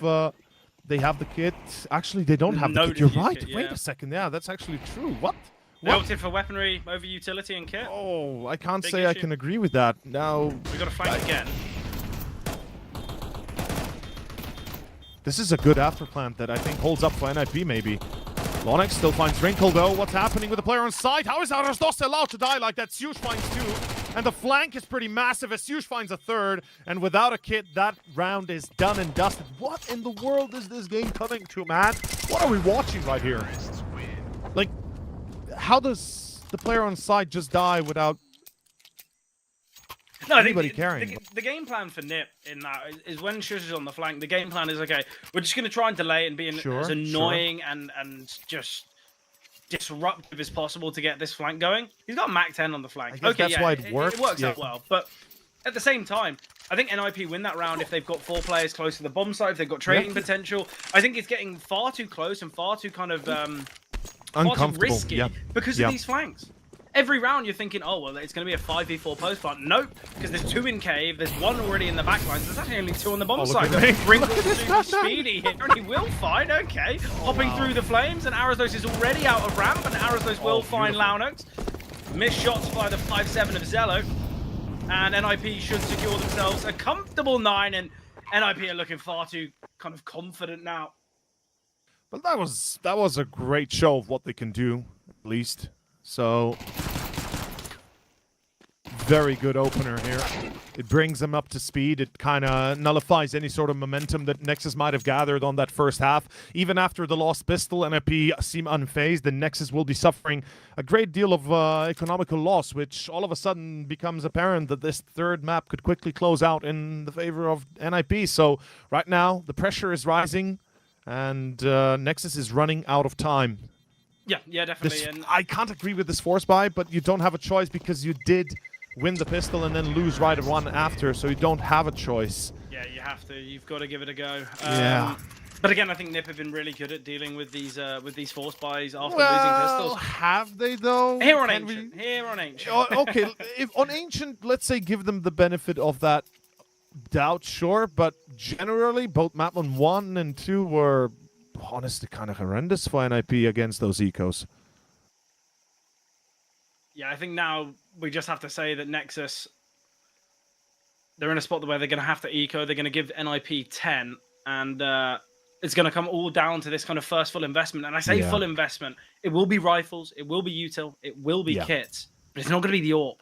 they have the kit. Actually, they don't have the kit. You're right. Kit, yeah. Wait a second. Yeah, that's actually true. What? They opted for weaponry over utility and kit. Oh, I can't say I can agree with that. Now... we got to fight again. This is a good afterplant that I think holds up for NIP, maybe. Lonix still finds Wrinkle, though. What's happening with the player on side? How is Arasdos allowed to die like that? Suge finds 2. And the flank is pretty massive as Suge finds a 3rd. And without a kit, that round is done and dusted. What in the world is this game coming to, man? What are we watching right here? Like, how does the player on side just die without anybody carrying? The game plan for Nip in that is when Shush is on the flank, the game plan is, okay, we're just going to try and delay and be as annoying and just disruptive as possible to get this flank going. He's got Mach 10 on the flank. Okay, that's why it works. It works out well, but at the same time, I think NIP win that round if they've got 4 players close to the bomb site, if they've got trading potential. I think it's getting far too close and far too kind of far too risky because of these flanks. Every round you're thinking, oh, well, it's going to be a 5v4 post plant. Nope, because there's 2 in cave, there's 1 already in the back lines, there's actually only 2 on the bomb site. Wrinkle's super speedy here, and he will find, okay. Hopping through the flames, and Arasdos is already out of ramp, and Arasdos will find Launox. Missed shots by the 5-7 of Zello, and NIP should secure themselves a comfortable 9, and NIP are looking far too kind of confident now. But that was a great show of what they can do, at least. So, very good opener here. It brings them up to speed. It kind of nullifies any sort of momentum that Nexus might have gathered on that first half. Even after the lost pistol, NIP seem unfazed, and Nexus will be suffering a great deal of economical loss, which all of a sudden becomes apparent that this 3rd map could quickly close out in the favor of NIP. So, right now, the pressure is rising, and Nexus is running out of time. Yeah, definitely. I can't agree with this force buy, but you don't have a choice because you did win the pistol and then lose right one after, so you don't have a choice. Yeah, you have to. You've got to give it a go. Yeah. But again, I think Nip have been really good at dealing with these force buys after losing pistols. Have they though? Here on Ancient. Here on Ancient. Okay, if on Ancient, let's say give them the benefit of that doubt, sure, but generally both map on 1 and 2 were honestly kind of horrendous for NIP against those ecos. Yeah, I think now we just have to say that Nexus, they're in a spot where they're going to have to eco. They're going to give NIP 10, and it's going to come all down to this kind of first full investment. And I say full investment. It will be rifles, it will be util, it will be kits, but it's not going to be the AWP.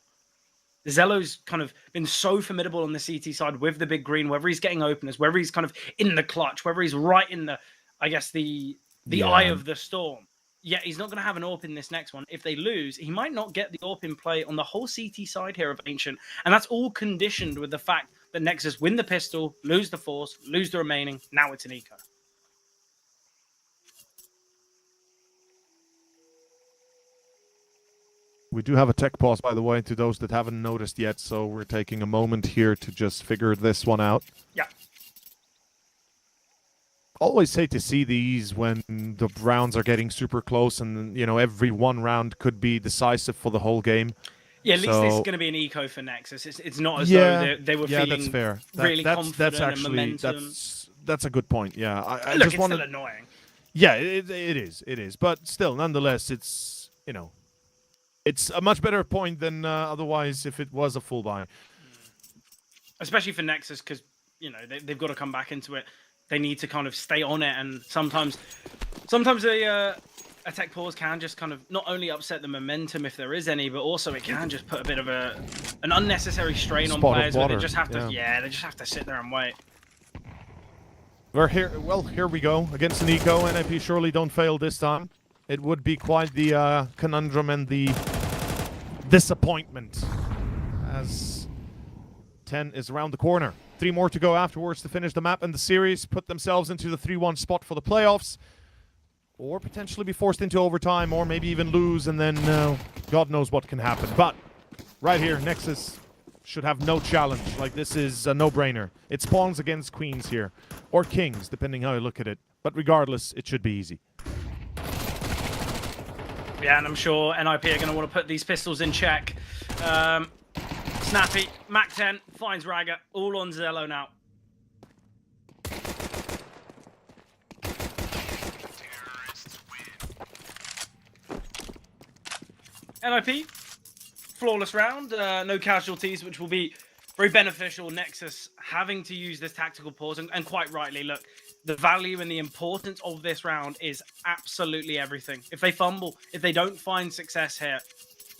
Zello's kind of been so formidable on the CT side with the big green, whether he's getting openers, whether he's kind of in the clutch, whether he's right in the I guess, the eye of the storm. Yeah, he's not going to have an AWP in this next one. If they lose, he might not get the AWP in play on the whole CT side here of Ancient. And that's all conditioned with the fact that Nexus win the pistol, lose the force, lose the remaining. Now it's an eco. We do have a tech pause, by the way, to those that haven't noticed yet. So we're taking a moment here to just figure this one out. Yeah. Always hate to see these when the rounds are getting super close and, you know, every one round could be decisive for the whole game. Yeah, at least this is going to be an eco for Nexus. It's not as though they were feeling that's fair. really confident that's actually, and momentum. That's a good point, yeah. I Look, just it's still annoying. Yeah, it is. But still, nonetheless, it's, you know, it's a much better point than otherwise if it was a full buy. Especially for Nexus, because, you know, they've got to come back into it. They need to kind of stay on it, and sometimes a tech pause can just kind of not only upset the momentum if there is any, but also it can just put a bit of an unnecessary strain on players where they just have to they just have to sit there and wait. We're here. Well, here we go against an eco. NIP surely don't fail this time. It would be quite the conundrum and the disappointment as 10 is around the corner. 3 more to go afterwards to finish the map and the series, put themselves into the 3-1 spot for the playoffs, or potentially be forced into overtime, or maybe even lose, and then God knows what can happen. But right here, Nexus should have no challenge. Like, this is a no-brainer. It's pawns against queens here, or kings, depending how you look at it. But regardless, it should be easy. Yeah, and I'm sure NIP are going to want to put these pistols in check. Snappy, Mac 10, finds Ragga, all on Zello now. NIP, flawless round, no casualties, which will be very beneficial. Nexus having to use this tactical pause, and quite rightly, look, the value and the importance of this round is absolutely everything. If they fumble, if they don't find success here,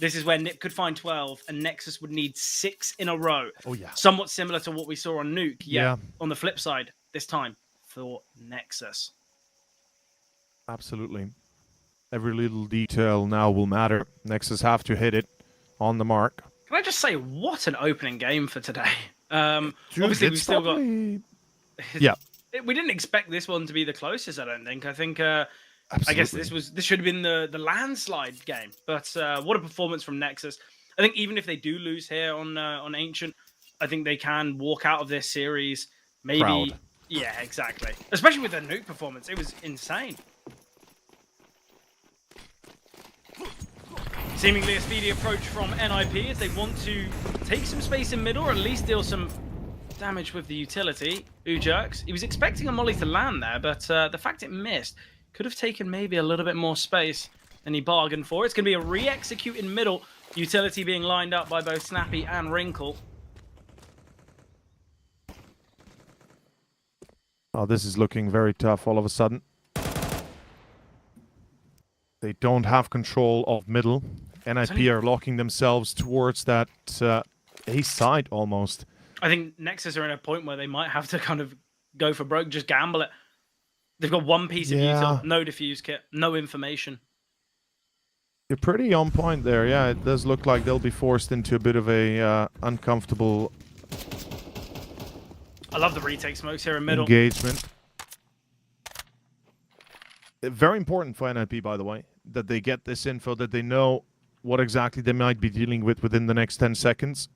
this is where Nip could find 12, and Nexus would need 6 in a row. Oh, yeah. Somewhat similar to what we saw on Nuke. Yeah. On the flip side, this time for Nexus. Absolutely. Every little detail now will matter. Nexus have to hit it on the mark. Can I just say, what an opening game for today. Obviously, we've still got... Yeah. We didn't expect this one to be the closest, I don't think. I think... I guess this should have been the landslide game, but what a performance from Nexus. I think even if they do lose here on Ancient, I think they can walk out of this series maybe proud. Yeah, exactly. Especially with the Nuke performance, it was insane. Seemingly a speedy approach from NIP as they want to take some space in middle, or at least deal some damage with the utility. Ujerks, he was expecting a molly to land there, but the fact it missed could have taken maybe a little bit more space than he bargained for. It's going to be a re-execute in middle. Utility being lined up by both Snappy and Wrinkle. Oh, this is looking very tough all of a sudden. They don't have control of middle. NIP are locking themselves towards that A side almost. I think Nexus are in a point where they might have to kind of go for broke, just gamble it. They've got one piece of util, no defuse kit, no information. You're pretty on point there. Yeah, it does look like they'll be forced into a bit of a uncomfortable... I love the retake smokes here in middle. Engagement. Very important for NIP, by the way, that they get this info, that they know what exactly they might be dealing with within the next 10 seconds.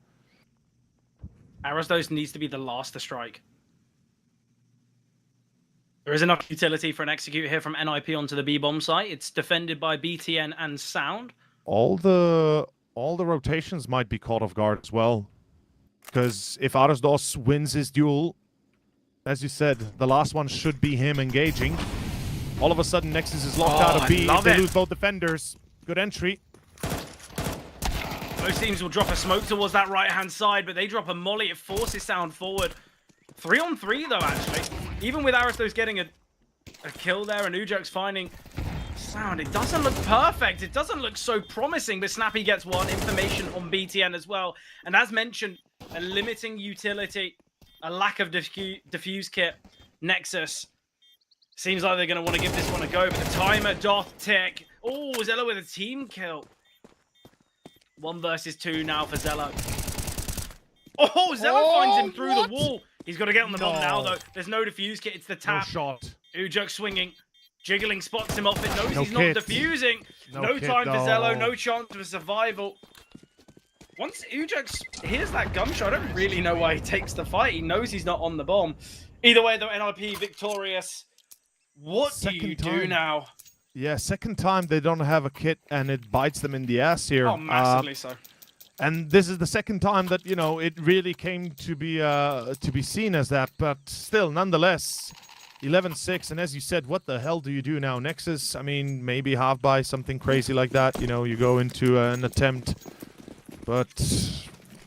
Arasdos needs to be the last to strike. There is enough utility for an execute here from NIP onto the B-bomb site. It's defended by BTN and Sound. All the rotations might be caught off guard as well. Because if Arasdos wins his duel, as you said, the last one should be him engaging. All of a sudden, Nexus is locked out of B. If they lose both defenders, good entry. Most teams will drop a smoke towards that right-hand side, but they drop a molly. It forces Sound forward. 3-on-3, though, actually. Even with Arastos getting a kill there and Ujerks finding Sound, it doesn't look perfect. It doesn't look so promising, but Snappy gets one. Information on BTN as well. And as mentioned, a limiting utility, a lack of diffuse kit. Nexus Seems like they're going to want to give this one a go, but the timer doth tick. Oh, Zello with a team kill. 1 versus 2 now for Zello. Oh, Zello finds him through the wall. He's got to get on the bomb now, though. There's no defuse kit. It's the tap. No shot. Ujuk swinging. Jiggling spots him off. It knows No he's kit. not defusing. No kit, time for no. Zello. No chance for survival. Once Ujuk hears that gunshot, I don't really know why he takes the fight. He knows he's not on the bomb. Either way, though, NIP victorious. What do you do now? Yeah, second time they don't have a kit, and it bites them in the ass here. Oh, massively so. And this is the second time that, you know, it really came to be seen as that. But still, nonetheless, 11-6. And as you said, what the hell do you do now? Nexus, I mean, maybe half buy something crazy like that. You know, you go into an attempt. But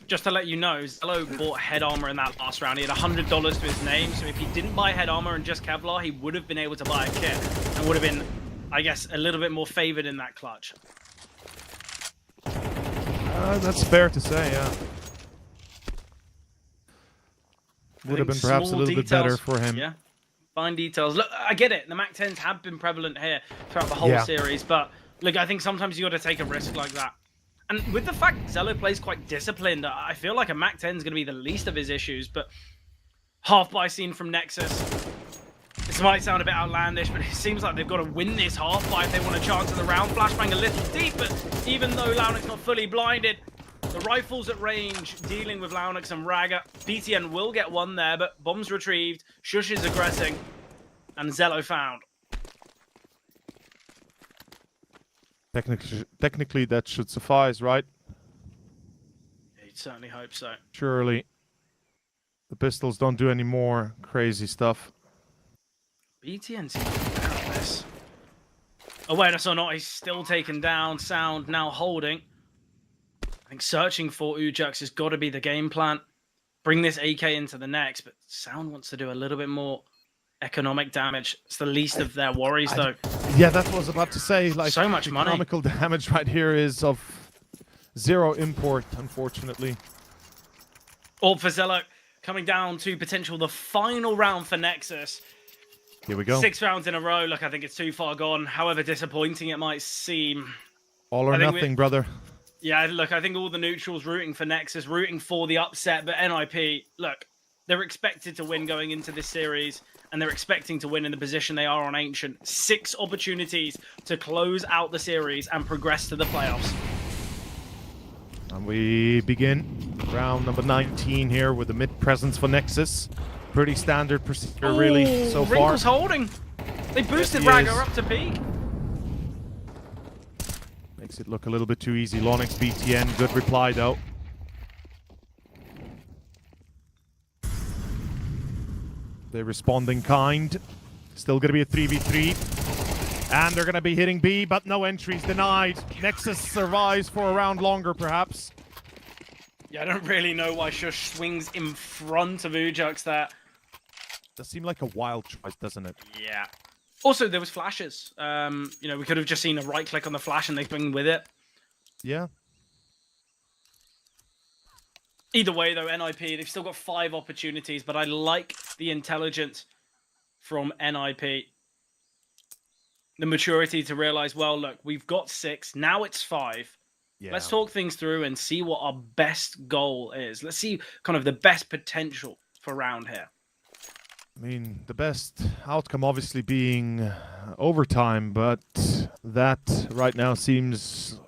just to let you know, Zello bought head armor in that last round. He had $100 to his name. So if he didn't buy head armor and just Kevlar, he would have been able to buy a kit. And would have been, I guess, a little bit more favored in that clutch. That's fair to say, yeah. Would have been perhaps a little bit better for him. Yeah, fine details. Look, I get it. The MAC-10s have been prevalent here throughout the whole series. But, look, I think sometimes you got to take a risk like that. And with the fact Zello plays quite disciplined, I feel like a MAC-10 is going to be the least of his issues. But half-buy scene from Nexus. This might sound a bit outlandish, but it seems like they've got to win this half-buy if they want a chance of the round. Flashbang a little deep, but even though Launix not fully blinded, the rifle's at range, dealing with Launix and Raga. BTN will get one there, but bombs retrieved. Shush is aggressing, and Zello found. Technically, that should suffice, right? You'd certainly hope so. Surely. The pistols don't do any more crazy stuff. BTN seems to be out of this. Awareness or not, he's still taken down. Sound now holding. I think searching for Ujuk has got to be the game plan. Bring this AK into the next, but Sound wants to do a little bit more economic damage. It's the least of their worries, though. Yeah, that's what I was about to say. Like, so much money. Economical damage right here is of zero import, unfortunately. All for Zello coming down to potential the final round for Nexus. Here we go. 6 rounds in a row. Look, I think it's too far gone. However disappointing it might seem. All or nothing, brother. Yeah, look, I think all the neutrals rooting for Nexus, rooting for the upset. But NIP, look, they're expected to win going into this series. And they're expecting to win in the position they are on Ancient. 6 opportunities to close out the series and progress to the playoffs. And we begin round number 19 here with the mid presence for Nexus. Pretty standard procedure, really, so far. Wrinkle's holding. They boosted Raga up to peak. Makes it look a little bit too easy. Launix, BTN, good reply, though. They're responding kind. Still going to be a 3v3. And they're going to be hitting B, but no entries denied. Nexus survives for a round longer, perhaps. Yeah, I don't really know why Shush swings in front of Ujuk there. Does seem like a wild choice, doesn't it? Yeah. Also, there was flashes. You know, we could have just seen a right click on the flash and they bring with it. Yeah. Either way, though, NIP, they've still got 5 opportunities, but I like the intelligence from NIP. The maturity to realize, well, look, we've got 6, now it's 5. Yeah. Let's talk things through and see what our best goal is. Let's see kind of the best potential for round here. I mean, the best outcome obviously being overtime, but that right now seems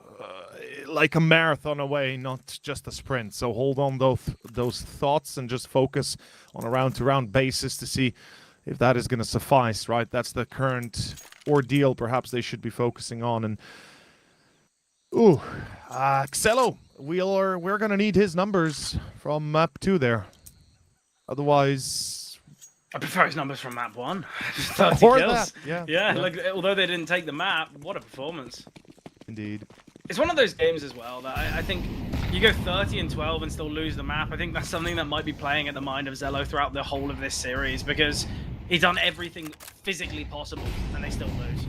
like a marathon away, not just a sprint. So hold on those thoughts and just focus on a round-to-round basis to see if that is going to suffice, right? That's the current ordeal perhaps they should be focusing on. And Xello, we're going to need his numbers from map 2 there. Otherwise, I prefer his numbers from map 1. 30 or kills. that. Yeah, like, although they didn't take the map, what a performance. Indeed. It's one of those games as well that I think you go 30-12 and still lose the map. I think that's something that might be playing at the mind of Zello throughout the whole of this series, because he's done everything physically possible and they still lose.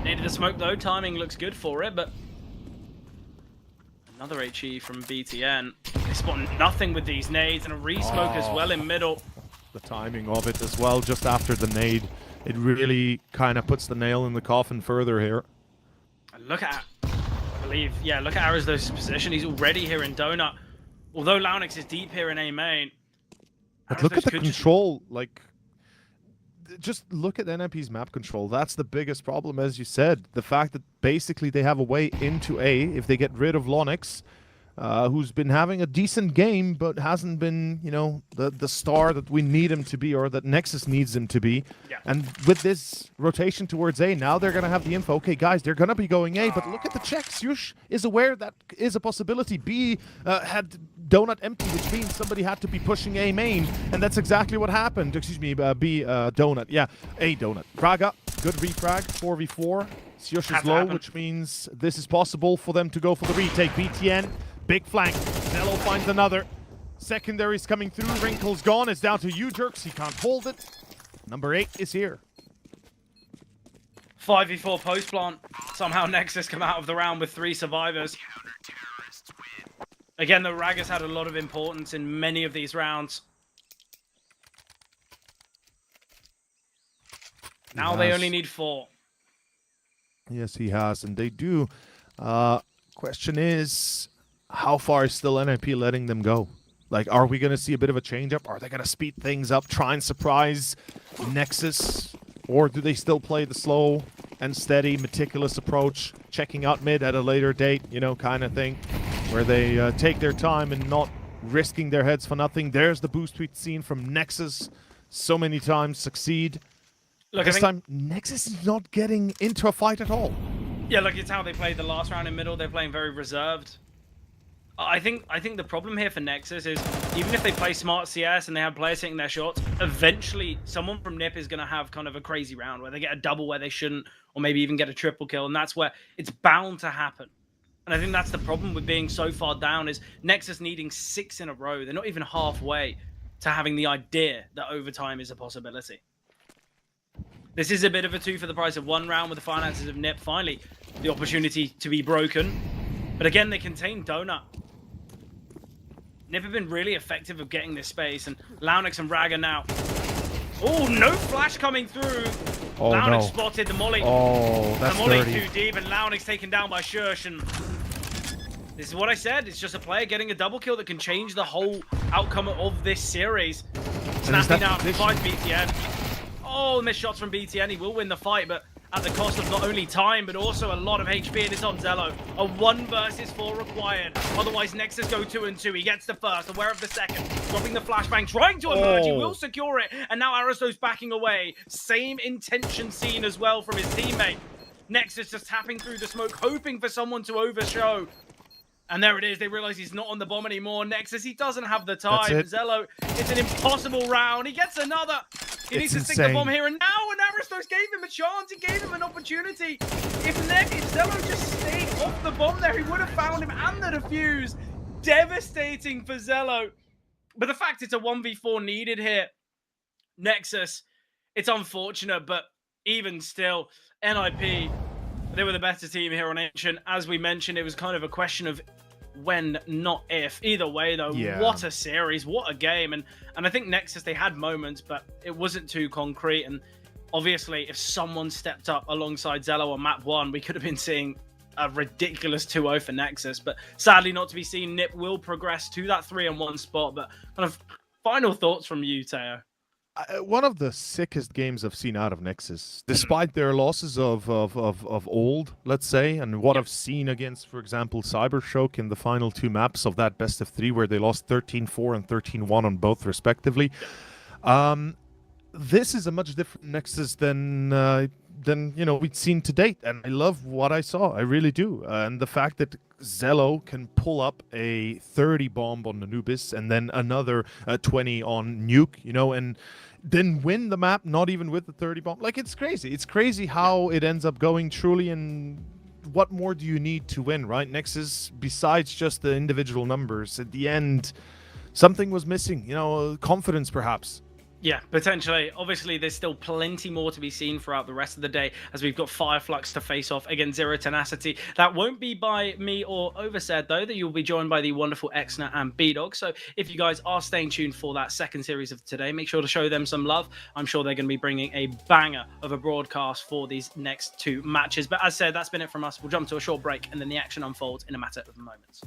Needed a smoke though. Timing looks good for it, but another HE from BTN. They spot nothing with these nades and a re-smoke as well in middle. the timing of it as well, just after the nade. It really kind of puts the nail in the coffin further here. Look at, I believe, yeah, look at Aristos' position. He's already here in Donut. Although Launix is deep here in A main. But look at the control, like, just look at NIP's map control. That's the biggest problem, as you said. The fact that basically they have a way into A if they get rid of Launix, who's been having a decent game, but hasn't been, you know, the star that we need him to be, or that Nexus needs him to be. Yeah. And with this rotation towards A, now they're going to have the info. Okay, guys, they're going to be going A, but look at the checks. Yush is aware that is a possibility. B had Donut empty, which means somebody had to be pushing A main, and that's exactly what happened. Excuse me, B Donut. Yeah, A Donut. Braga, good refrag, 4v4. Yush is low, which means this is possible for them to go for the retake. BTN. Big flank. Zello finds another. Secondary's coming through. Wrinkle's gone. It's down to you, Jerks. He can't hold it. Number 8 is here. 5v4 post plant. Somehow Nexus come out of the round with 3 survivors. Again, the Rag has had a lot of importance in many of these rounds. Now they only need 4. Yes, he has, and they do. Question is, how far is still NIP letting them go? Like, are we going to see a bit of a change-up? Are they going to speed things up, try and surprise Nexus? Or do they still play the slow and steady, meticulous approach, checking out mid at a later date, you know, kind of thing, where they take their time and not risking their heads for nothing? There's the boost we've seen from Nexus so many times succeed. Look, this time, Nexus is not getting into a fight at all. Yeah, look, it's how they played the last round in middle. They're playing very reserved. I think the problem here for Nexus is, even if they play smart CS and they have players hitting their shots, eventually someone from NIP is going to have kind of a crazy round where they get a double where they shouldn't, or maybe even get a triple kill, and that's where it's bound to happen. And I think that's the problem with being so far down, is Nexus needing 6 in a row. They're not even halfway to having the idea that overtime is a possibility. This is a bit of a 2 for the price of 1 round with the finances of NIP. Finally, the opportunity to be broken. But again, they contain Donut. NIP have been really effective of getting this space, and Launix and Raga now. Oh, no flash coming through. Oh, Launix no. spotted the molly. Oh, that's the molly dirty. too deep, and Launix taken down by Shush. And this is what I said. It's just a player getting a double kill that can change the whole outcome of this series. Snappy now finds BTN. Oh, missed shots from BTN. He will win the fight, but at the cost of not only time, but also a lot of HP, and it's on Zello. A 1 versus 4 required. Otherwise, Nexus go 2 and 2. He gets the first, aware of the second. Dropping the flashbang, trying to emerge. He will secure it. And now Aristo's backing away. Same intention seen as well from his teammate. Nexus just tapping through the smoke, hoping for someone to overshow. And there it is. They realize he's not on the bomb anymore. Nexus, he doesn't have the time. Zello, it's an impossible round. He gets another. He needs to stick the bomb here. And now, when Aristos gave him a chance, he gave him an opportunity. If Zello just stayed off the bomb there, he would have found him and the defuse. Devastating for Zello. But the fact it's a 1v4 needed here, Nexus, it's unfortunate, but even still, NIP, they were the better team here on Ancient. As we mentioned, it was kind of a question of when, not if. Either way, though, what a series, what a game. And I think Nexus, they had moments, but it wasn't too concrete. And obviously, if someone stepped up alongside Zello on map 1, we could have been seeing a ridiculous 2-0 for Nexus. But sadly, not to be seen. NIP will progress to that 3-1 spot. But kind of final thoughts from you, Teo. One of the sickest games I've seen out of Nexus, despite their losses of old, let's say, and what I've seen against, for example, Cybershock in the final 2 maps of that best of 3, where they lost 13-4 and 13-1 on both, respectively. This is a much different Nexus than you know we'd seen to date, and I love what I saw. I really do, and the fact that Zello can pull up a 30 bomb on Anubis and then another 20 on Nuke, you know, and then win the map, not even with the 30 bomb. Like, it's crazy. It's crazy how it ends up going, truly, and what more do you need to win, right? Nexus, besides just the individual numbers, at the end, something was missing, you know, confidence perhaps. Yeah, potentially. Obviously, there's still plenty more to be seen throughout the rest of the day as we've got Flux to face off against Zero Tenacity. That won't be by me or Oversaid, though, that you'll be joined by the wonderful Exner and B-Dog. So if you guys are staying tuned for that second series of today, make sure to show them some love. I'm sure they're going to be bringing a banger of a broadcast for these next two matches. But as said, that's been it from us. We'll jump to a short break and then the action unfolds in a matter of moments.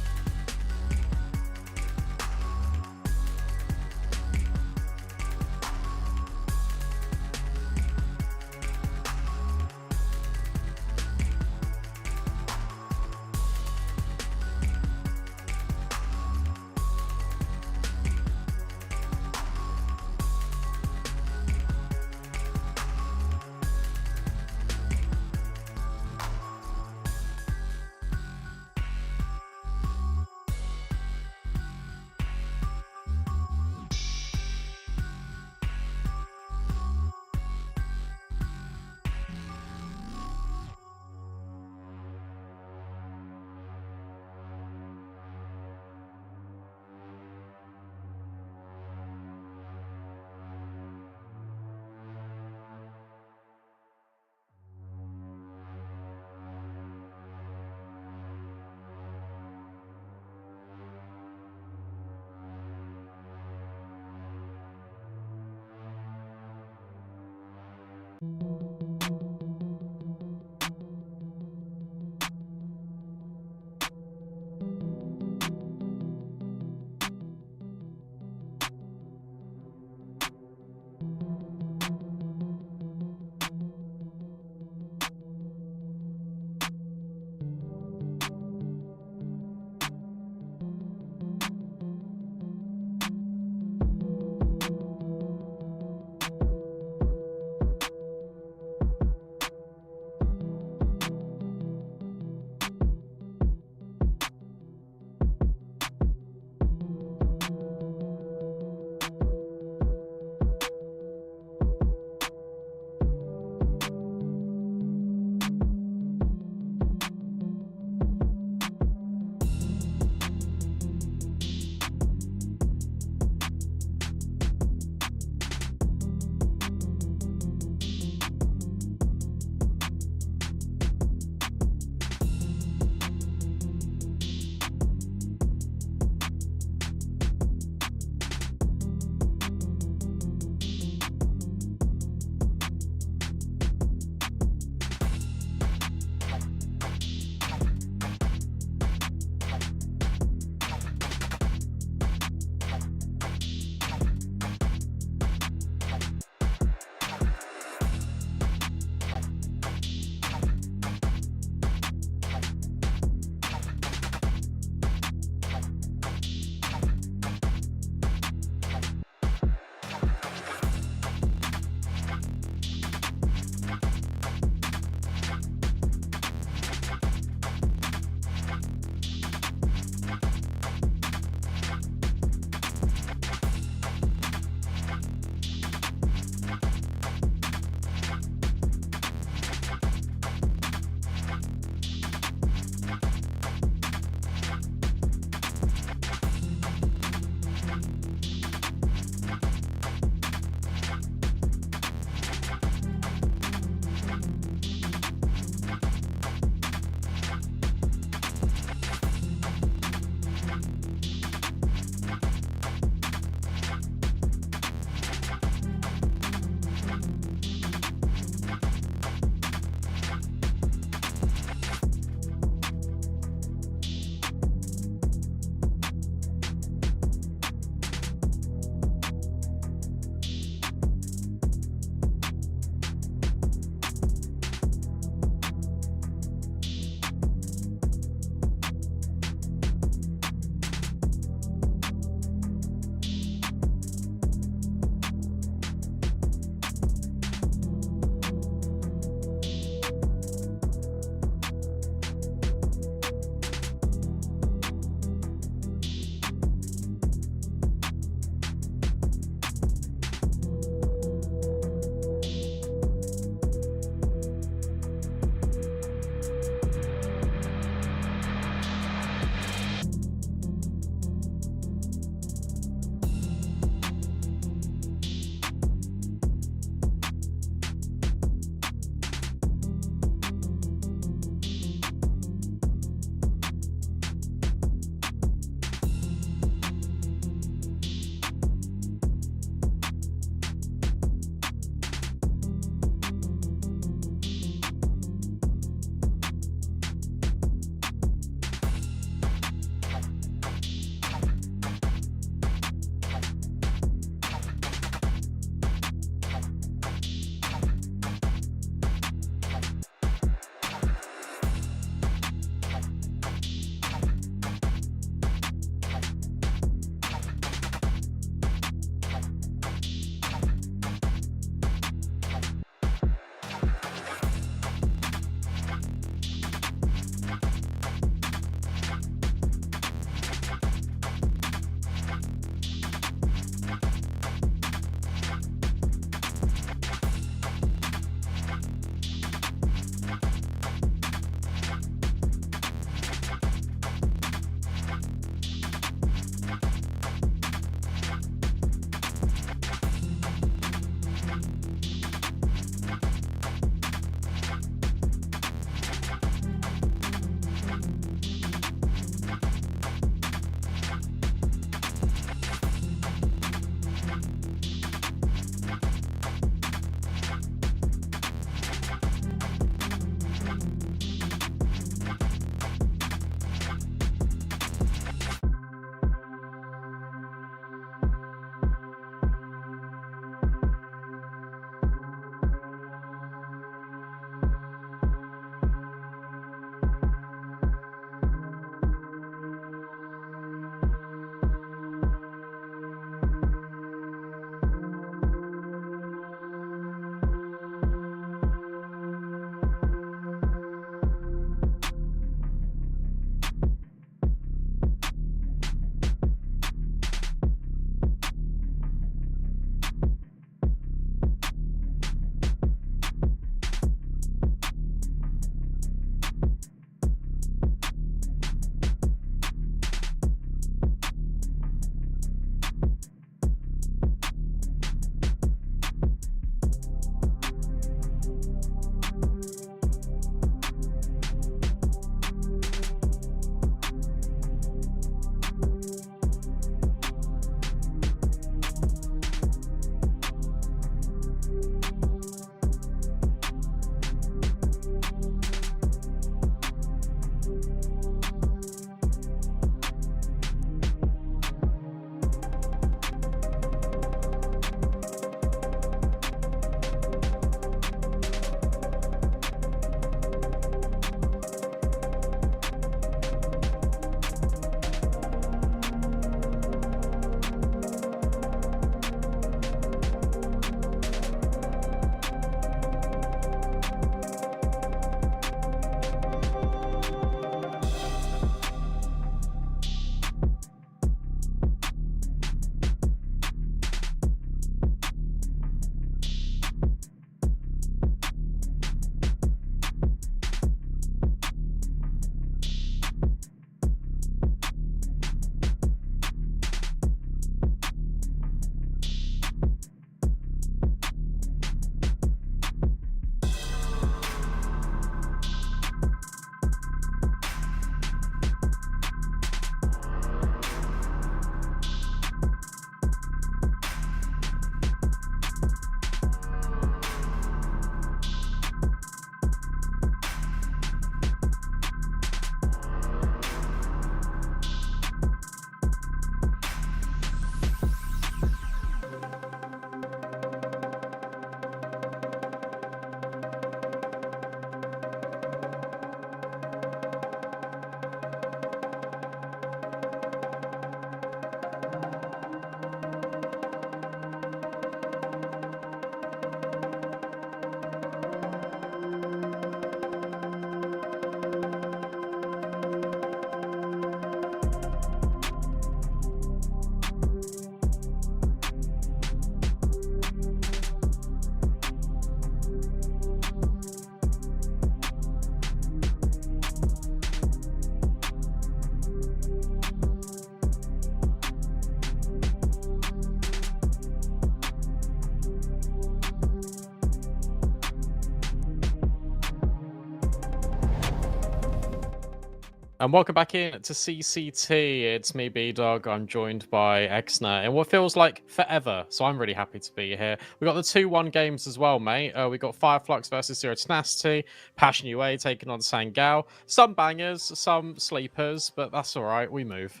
And welcome back in to CCT. It's me, B-Dog. I'm joined by Exner in what feels like forever. So I'm really happy to be here. We got the 2-1 games as well, mate. We got Flux versus Zero Tenacity, Passion UA taking on Sangao. Some bangers, some sleepers, but that's all right. We move.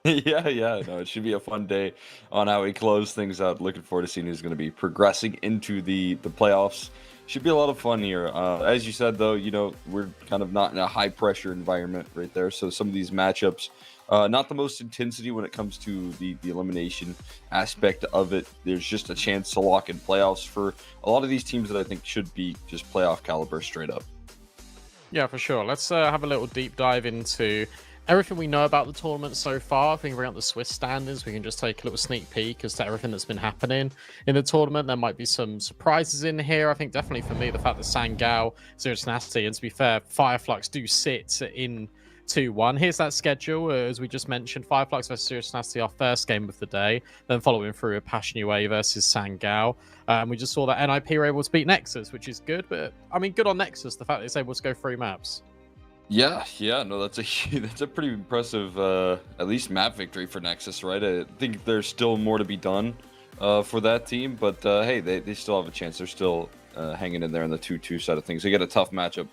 Yeah. No, it should be a fun day on how we close things out. Looking forward to seeing who's going to be progressing into the playoffs. Should be a lot of fun here. As you said, though, we're kind of not in a high pressure environment right there. So some of these matchups, not the most intensity when it comes to the elimination aspect of it. There's just a chance to lock in playoffs for a lot of these teams that I think should be just playoff caliber straight up. Yeah, for sure. Let's have a little deep dive into everything we know about the tournament so far. I think bring up the Swiss standings. We can just take a little sneak peek as to everything that's been happening in the tournament. There might be some surprises in here. I think definitely for me, the fact that Sangao, Zero Tenacity, and to be fair, Flux do sit in 2-1. Here's that schedule. As we just mentioned, Flux versus Zero Tenacity, our first game of the day. Then following through a Passion UA versus Sangao. And we just saw that NIP were able to beat Nexus, which is good. But, I mean, good on Nexus, the fact that it's able to go 3 maps. Yeah, no, that's a pretty impressive, at least map victory for Nexus, right? I think there's still more to be done for that team, but hey, they still have a chance. They're still hanging in there on the 2-2 side of things. They get a tough matchup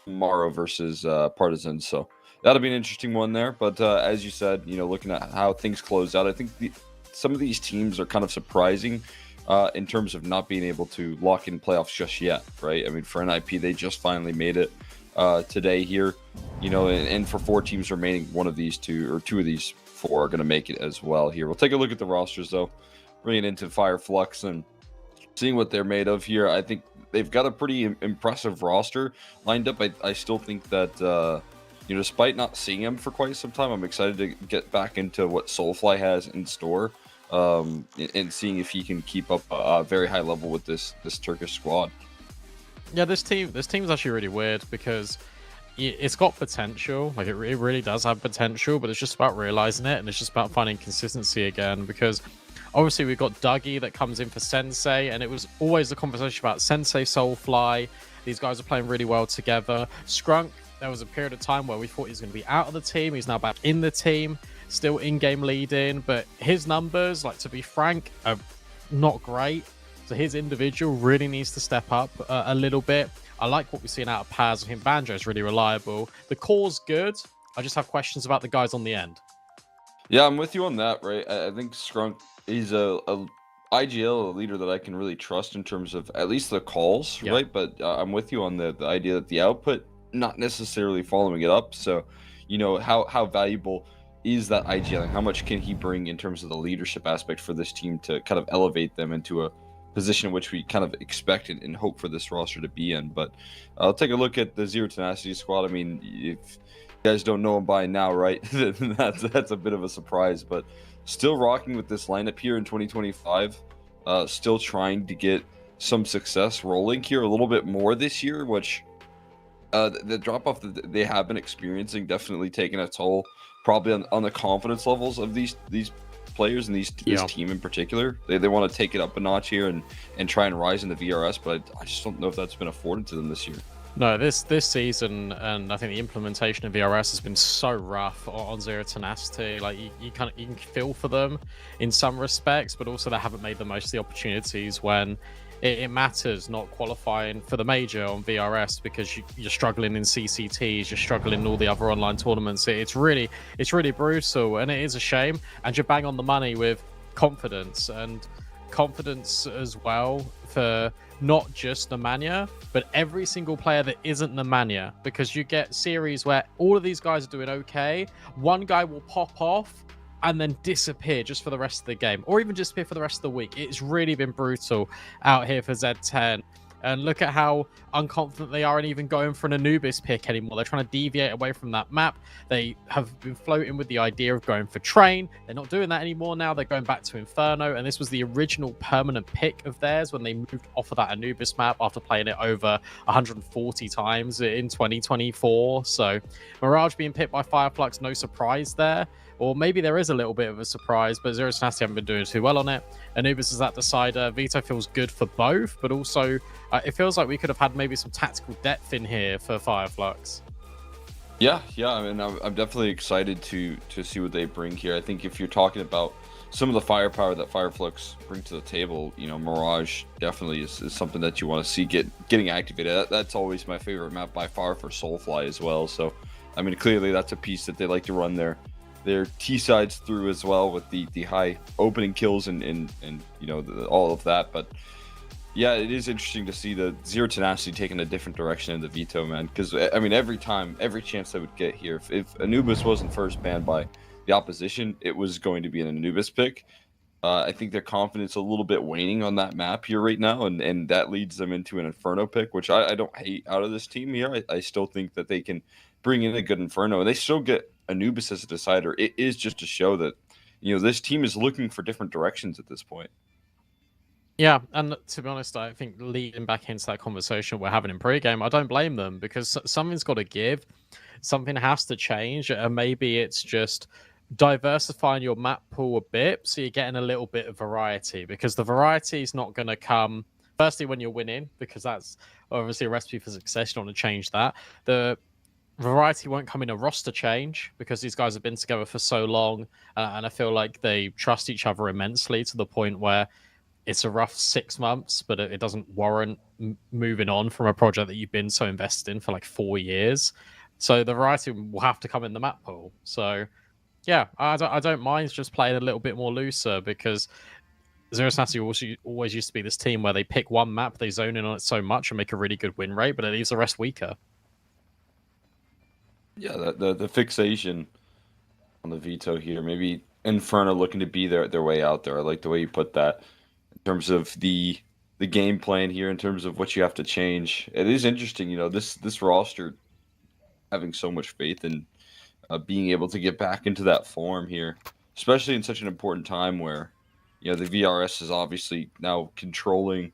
tomorrow versus Partisan, so that'll be an interesting one there. But as you said, looking at how things closed out, I think some of these teams are kind of surprising in terms of not being able to lock in playoffs just yet, right? I mean, for NIP, they just finally made it today here, and for 4 teams remaining, one of these 2 or 2 of these 4 are going to make it as well here. We'll take a look at the rosters, though, bringing into Flux and seeing what they're made of here. I think they've got a pretty impressive roster lined up. I still think that, despite not seeing him for quite some time, I'm excited to get back into what Soulfly has in store and seeing if he can keep up a very high level with this Turkish squad. Yeah, this team is actually really weird because it's got potential. Like it really does have potential, but it's just about realizing it, and it's just about finding consistency again. Because obviously we've got Dougie that comes in for Sensei, and it was always the conversation about Sensei, Soulfly. These guys are playing really well together. Scrunk, there was a period of time where we thought he was going to be out of the team. He's now back in the team, still in-game leading, but his numbers, like to be frank, are not great. So his individual really needs to step up a little bit. I like what we're seeing out of Paz. I think Banjo is really reliable. The core's good. I just have questions about the guys on the end. Yeah, I'm with you on that, right? I think Scrunk is a IGL leader that I can really trust in terms of at least the calls, Yeah. right? But I'm with you on the idea that the output, not necessarily following it up. So, how valuable is that IGL and how much can he bring in terms of the leadership aspect for this team to kind of elevate them into a position which we kind of expect and hope for this roster to be in. But I'll take a look at the Zero Tenacity squad. I mean, if you guys don't know him by now, right, then that's a bit of a surprise. But still rocking with this lineup here in 2025, still trying to get some success rolling here a little bit more this year, which the drop-off that they have been experiencing definitely taking a toll probably on the confidence levels of these players and this team in particular. They want to take it up a notch here and try and rise in the VRS, but I just don't know if that's been afforded to them this year. No, this season, and I think the implementation of VRS has been so rough on Zero Tenacity. Like you can feel for them in some respects, but also they haven't made the most of the opportunities when it matters, not qualifying for the major on VRS because you're struggling in CCTs, you're struggling in all the other online tournaments. It's really brutal, and it is a shame. And you're bang on the money with confidence as well for not just Nemanja, but every single player that isn't Nemanja, because you get series where all of these guys are doing okay, one guy will pop off and then disappear just for the rest of the game, or even disappear for the rest of the week. It's really been brutal out here for Z10. And look at how unconfident they are in even going for an Anubis pick anymore. They're trying to deviate away from that map. They have been floating with the idea of going for Train. They're not doing that anymore now. They're going back to Inferno. And this was the original permanent pick of theirs when they moved off of that Anubis map after playing it over 140 times in 2024. So Mirage being picked by Flux, no surprise there. Or maybe there is a little bit of a surprise, but Zero Tenacity haven't been doing too well on it. Anubis is that decider. Veto feels good for both, but also it feels like we could have had maybe some tactical depth in here for Flux. Yeah, I mean, I'm definitely excited to see what they bring here. I think if you're talking about some of the firepower that Fireflux bring to the table, you know, Mirage definitely is something that you want to see getting activated. That's always my favorite map by far for Soulfly as well. So, I mean, clearly that's a piece that they like to run their T sides through as well with the high opening kills and you know all of that. But yeah, it is interesting to see the Zero Tenacity taking a different direction in the Veto, man. Because I mean, every chance they would get here, if Anubis wasn't first banned by the opposition, it was going to be an Anubis pick. I think their confidence a little bit waning on that map here right now, and that leads them into an Inferno pick, which I don't hate out of this team here. I still think that they can bring in a good Inferno, and they still get Anubis as a decider. It is just to show that, you know, this team is looking for different directions at this point. Yeah, and to be honest, I think leading back into that conversation we're having in pre-game, I don't blame them, because something's got to give, something has to change, and maybe it's just diversifying your map pool a bit so you're getting a little bit of variety, because the variety is not going to come firstly when you're winning, because that's obviously a recipe for success. You don't want to change that. The variety won't come in a roster change, because these guys have been together for so long, and I feel like they trust each other immensely to the point where it's a rough 6 months, but it doesn't warrant moving on from a project that you've been so invested in for like 4 years. So the variety will have to come in the map pool. So yeah, I don't mind just playing a little bit more looser, because Zero Tenacity always used to be this team where they pick one map, they zone in on it so much and make a really good win rate, but it leaves the rest weaker. Yeah, the fixation on the Veto here, maybe Inferno looking to be their way out there. I like the way you put that. In terms of the game plan here, in terms of what you have to change, it is interesting. You know, this roster having so much faith in being able to get back into that form here, especially in such an important time where, you know, the VRS is obviously now controlling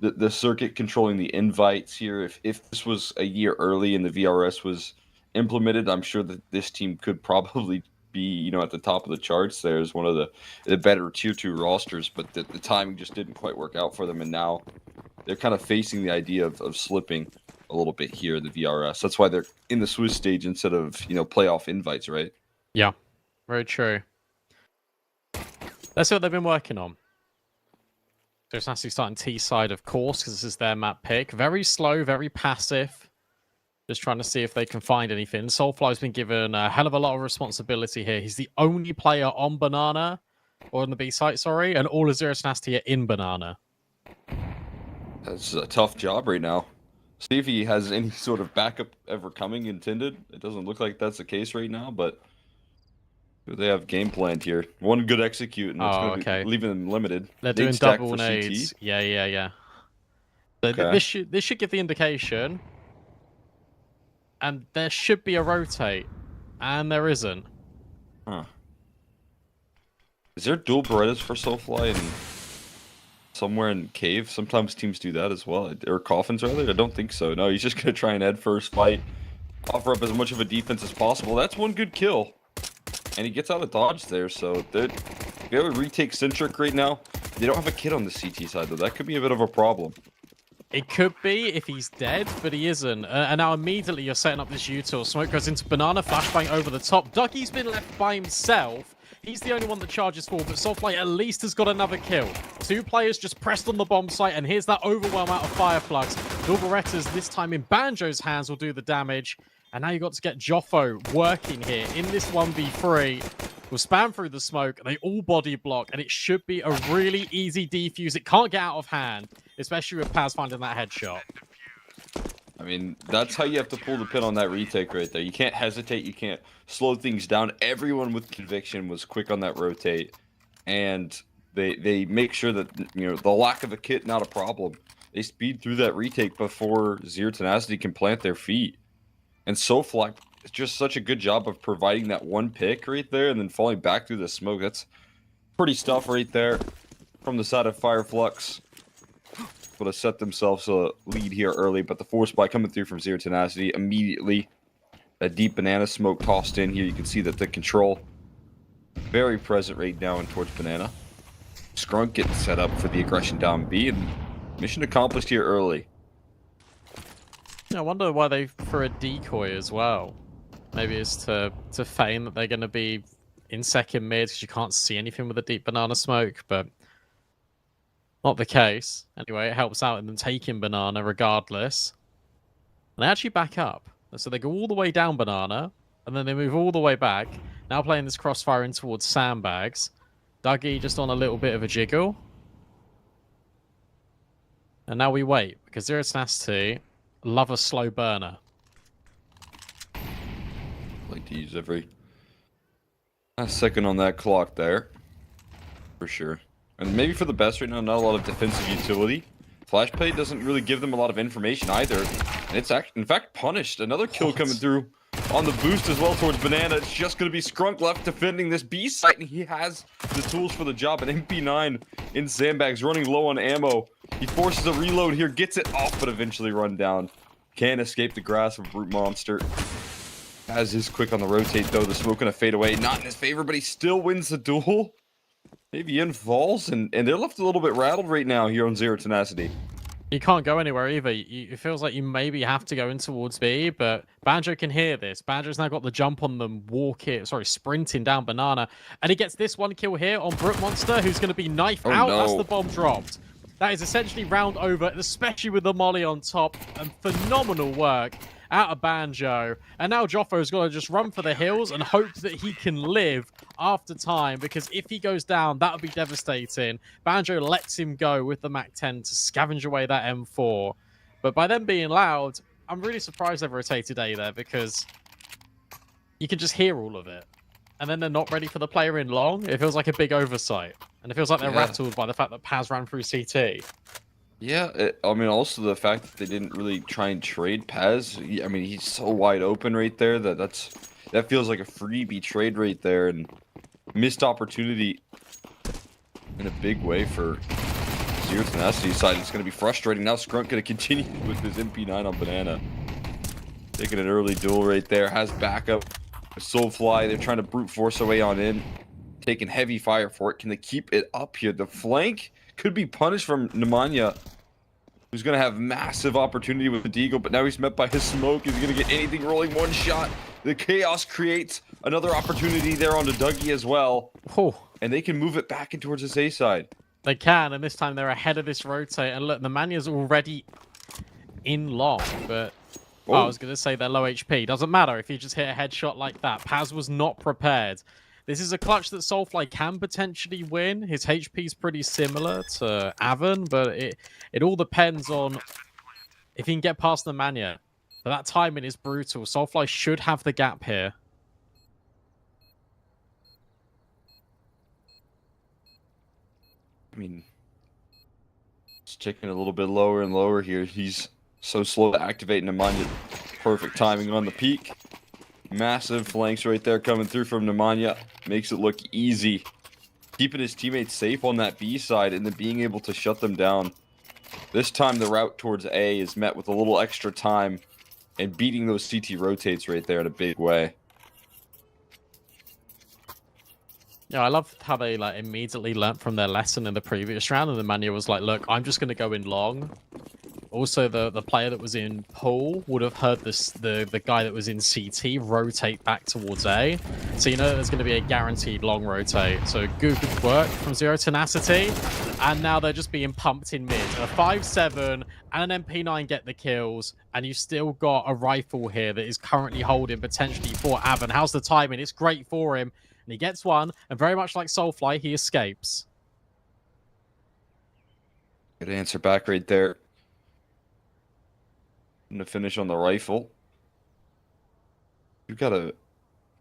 the circuit, controlling the invites here. If this was a year early and the VRS was implemented, I'm sure that this team could probably be, you know, at the top of the charts there as one of the better tier 2 rosters, but the timing just didn't quite work out for them, and now they're kind of facing the idea of slipping a little bit here in the VRS. That's why they're in the Swiss stage instead of, you know, playoff invites, right? Yeah, very true. Let's see what they've been working on. So it's actually starting T side, of course, because this is their map pick. Very slow, very passive. Just trying to see if they can find anything. Soulfly's been given a hell of a lot of responsibility here. He's the only player on Banana, or on the B site, sorry, and all of Zero Tenacity are in Banana. That's a tough job right now. See if he has any sort of backup ever coming intended. It doesn't look like that's the case right now, but they have game planned here. One good execute, and it's going to be leaving them limited. They're doing double nades. Yeah. So okay. This should give the indication. And there should be a rotate, and there isn't. Huh. Is there dual Berettas for Soulfly and somewhere in Cave? Sometimes teams do that as well. Or Coffins, rather? I don't think so. No, he's just going to try and head first fight. Offer up as much of a defense as possible. That's one good kill. And he gets out of dodge there, so they have a retake Centric right now. They don't have a kid on the CT side, though. That could be a bit of a problem. It could be if he's dead, but he isn't. And now immediately you're setting up this util. Smoke goes into Banana, flashbang over the top. Ducky's been left by himself. He's the only one that charges forward, but Soulfly at least has got another kill. 2 players just pressed on the bomb site, and here's that overwhelm out of Fireflux. Berettas, this time in Banjo's hands, will do the damage. And now you've got to get Joffo working here in this 1v3. We'll spam through the smoke. They all body block, and it should be a really easy defuse. It can't get out of hand, especially with Paz finding that headshot. I mean, that's how you have to pull the pin on that retake right there. You can't hesitate. You can't slow things down. Everyone with conviction was quick on that rotate, and they make sure that, you know, the lack of a kit, not a problem. They speed through that retake before Zero Tenacity can plant their feet. And Soulfly, it's just such a good job of providing that one pick right there and then falling back through the smoke. That's pretty stuff right there from the side of Fireflux. Would have set themselves a lead here early, but the force buy coming through from Zero Tenacity immediately. That deep banana smoke tossed in here. You can see that the control very present right now and towards Banana. Scrunk getting set up for the aggression down B, and mission accomplished here early. I wonder why they threw a decoy as well. maybe is to feign that they're going to be in second mid because you can't see anything with a deep banana smoke, but not the case. Anyway, it helps out in them taking banana regardless. And they actually back up. So they go all the way down banana, and then they move all the way back. Now playing this crossfire in towards sandbags. Dougie just on a little bit of a jiggle. And now we wait, because Zero Tenacity love a slow burner. Like to use every second on that clock there. For sure. And maybe for the best right now, not a lot of defensive utility. Flash play doesn't really give them a lot of information either. And it's in fact punished. Another kill coming through on the boost as well towards Banana. It's just going to be Scrunk left defending this B site, and he has the tools for the job. An MP9 in sandbags, running low on ammo. He forces a reload here, gets it off, but eventually run down. Can't escape the grasp of Brute Monster. As is quick on the rotate though, the smoke gonna fade away. Not in his favor, but he still wins the duel. Avian falls, and they're left a little bit rattled right now here on Zero Tenacity. You can't go anywhere either. It feels like you maybe have to go in towards B, but Banjo can hear this. Banjo's now got the jump on them, sprinting down Banana. And he gets this one kill here on Brute Monster, who's going to be knifed out as the bomb dropped. That is essentially round over, especially with the molly on top. And phenomenal work out of Banjo. And now Joffo's got to just run for the hills and hope that he can live after time, because if he goes down, that would be devastating. Banjo lets him go with the MAC-10 to scavenge away that M4. But by them being loud, I'm really surprised they rotated A there, because you can just hear all of it. And then they're not ready for the player in long. It feels like a big oversight. And it feels like they're rattled by the fact that Paz ran through CT. Yeah, I mean, also the fact that they didn't really try and trade Paz. I mean, he's so wide open right there that feels like a freebie trade right there, and missed opportunity in a big way for Zero Tenacity side. It's going to be frustrating. Now Scrunk going to continue with his MP9 on Banana. Taking an early duel right there. Has backup. Soulfly, they're trying to brute force away on in. Taking heavy fire for it. Can they keep it up here? The flank could be punished from Nemanja, who's going to have massive opportunity with the Deagle, but now he's met by his smoke. Is he going to get anything rolling? One shot. The Chaos creates another opportunity there onto Dougie as well. Oh. And they can move it back in towards this A side. They can, and this time they're ahead of this rotate. And look, Nemanja's already in long, but I was going to say they're low HP. Doesn't matter if you just hit a headshot like that. Paz was not prepared. This is a clutch that Soulfly can potentially win. His HP is pretty similar to Avon, but it all depends on if he can get past Nemanja. But that timing is brutal. Soulfly should have the gap here. I mean, it's ticking a little bit lower and lower here. He's so slow to activate Nemanja. Perfect timing on the peak. Massive flanks right there coming through from Nemanja. Makes it look easy. Keeping his teammates safe on that B side and then being able to shut them down. This time the route towards A is met with a little extra time and beating those CT rotates right there in a big way. Yeah, I love how they immediately learnt from their lesson in the previous round, and the Nemanja was like, look, I'm just going to go in long. Also, the player that was in pool would have heard the guy that was in CT rotate back towards A. So you know there's going to be a guaranteed long rotate. So good work from Zero Tenacity. And now they're just being pumped in mid. A 5-7 and an MP9 get the kills. And you've still got a rifle here that is currently holding potentially for Avon. How's the timing? It's great for him. And he gets one. And very much like Soulfly, he escapes. Good answer back right there. To finish on the rifle. We've got a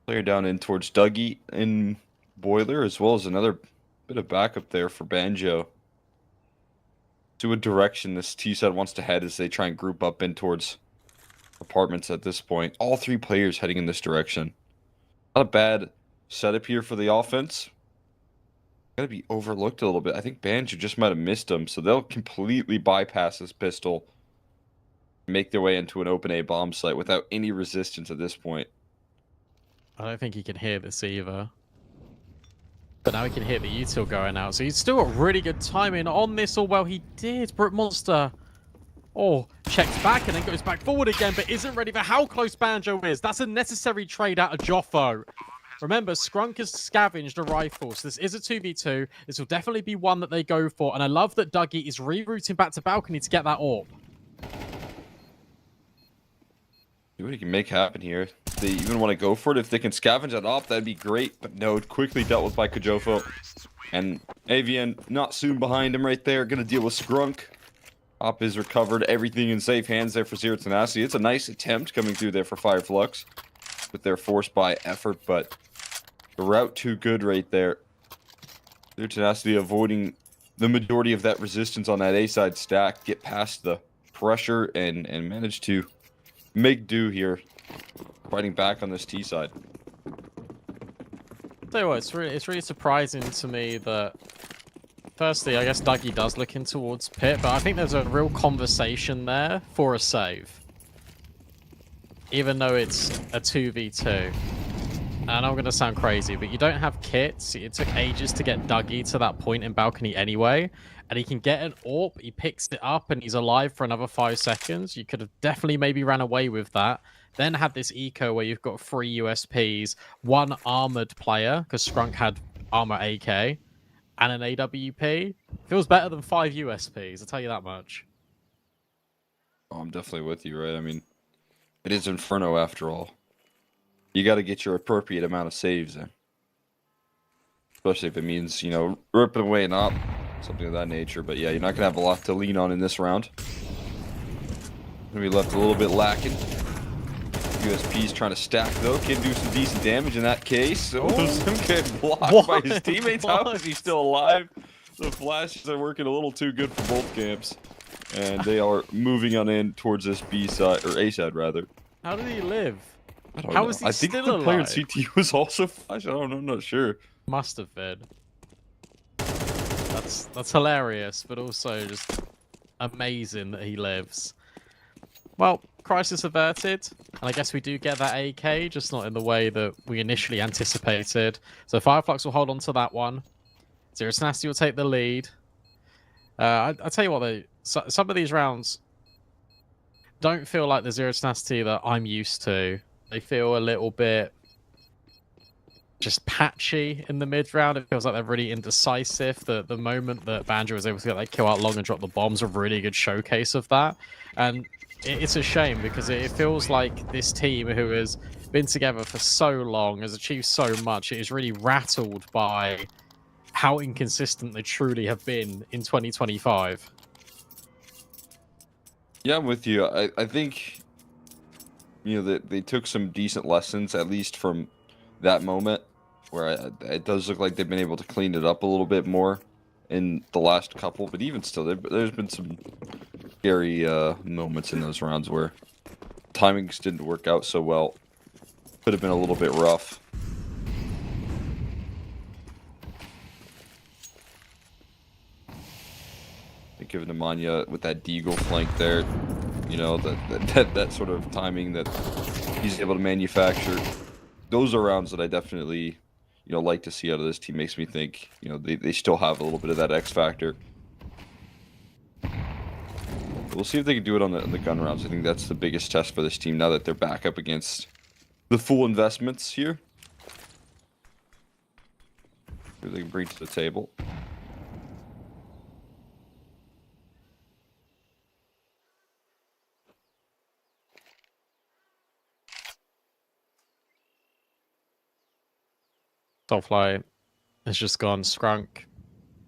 player down in towards Dougie in Boiler, as well as another bit of backup there for Banjo. To a direction this T set wants to head as they try and group up in towards apartments at this point. All three players heading in this direction. Not a bad setup here for the offense. Gotta be overlooked a little bit. I think Banjo just might have missed him, so they'll completely bypass this pistol. Make their way into an open A bomb site without any resistance at this point. I don't think he can hear this either. But now he can hear the util going out. So he's still got really good timing on this. Or well, he did. Brute Monster Oh, checks back and then goes back forward again, but isn't ready for how close Banjo is. That's a necessary trade out of Joffo. Remember, Scrunk has scavenged a rifle, so this is a 2v2. This will definitely be one that they go for, and I love that Dougie is rerouting back to balcony to get that AWP. See what he can make happen here. If they even want to go for it, if they can scavenge that AWP, that'd be great. But no, quickly dealt with by Kajofo. And Avian not soon behind him right there, gonna deal with Scrunk. AWP is recovered, everything in safe hands there for Zero Tenacity. It's a nice attempt coming through there for Fire Flux with their force by effort, but the route too good right there. Zero Tenacity avoiding the majority of that resistance on that A side stack, get past the pressure and manage to make do here, fighting back on this T side. Tell you what, it's really surprising to me that, firstly, I guess Dougie does look in towards Pit, but I think there's a real conversation there for a save. Even though it's a 2v2. And I'm going to sound crazy, but you don't have kits. It took ages to get Dougie to that point in balcony anyway. And he can get an AWP, he picks it up, and he's alive for another 5 seconds. You could have definitely maybe ran away with that. Then had this eco where you've got 3 USPs, 1 armored player, because Scrunk had armor AK, and an AWP. Feels better than 5 USPs, I'll tell you that much. Oh, I'm definitely with you, right? I mean, it is Inferno after all. You got to get your appropriate amount of saves in. Especially if it means, you know, ripping away an op, something of that nature. But yeah, you're not going to have a lot to lean on in this round. Going to be left a little bit lacking. USP's trying to stack though, can do some decent damage in that case. Oh, some get blocked by his teammates. How is he still alive? The flashes are working a little too good for both camps. And they are moving on in towards this B side, or A side rather. How did he live? I don't How know. is he I think still the player in alive? CT was also flash. I don't know, I'm not sure. Must have been. That's hilarious, but also just amazing that he lives. Well, crisis averted, and I guess we do get that AK, just not in the way that we initially anticipated. So Fireflux will hold on to that one. Zero Tenacity will take the lead. I tell you what, though, some of these rounds don't feel like the Zero Tenacity that I'm used to. They feel a little bit just patchy in the mid round. It feels like they're really indecisive. The moment that Banjo was able to get that kill out long and drop the bombs, a really good showcase of that. And it's a shame because it feels like this team who has been together for so long, has achieved so much, it is really rattled by how inconsistent they truly have been in 2025. Yeah, I'm with you. I think, you know, they took some decent lessons, at least from that moment, where it does look like they've been able to clean it up a little bit more in the last couple. But even still, there's been some scary moments in those rounds where timings didn't work out so well. Could have been a little bit rough. Think of Nemanja with that Deagle flank there. You know, that sort of timing that he's able to manufacture. Those are rounds that I definitely, you know, like to see out of this team. Makes me think, you know, they still have a little bit of that X factor. We'll see if they can do it on the gun rounds. I think that's the biggest test for this team now that they're back up against the full investments here. Who they can bring to the table. Soulfly has just gone, Scrunk,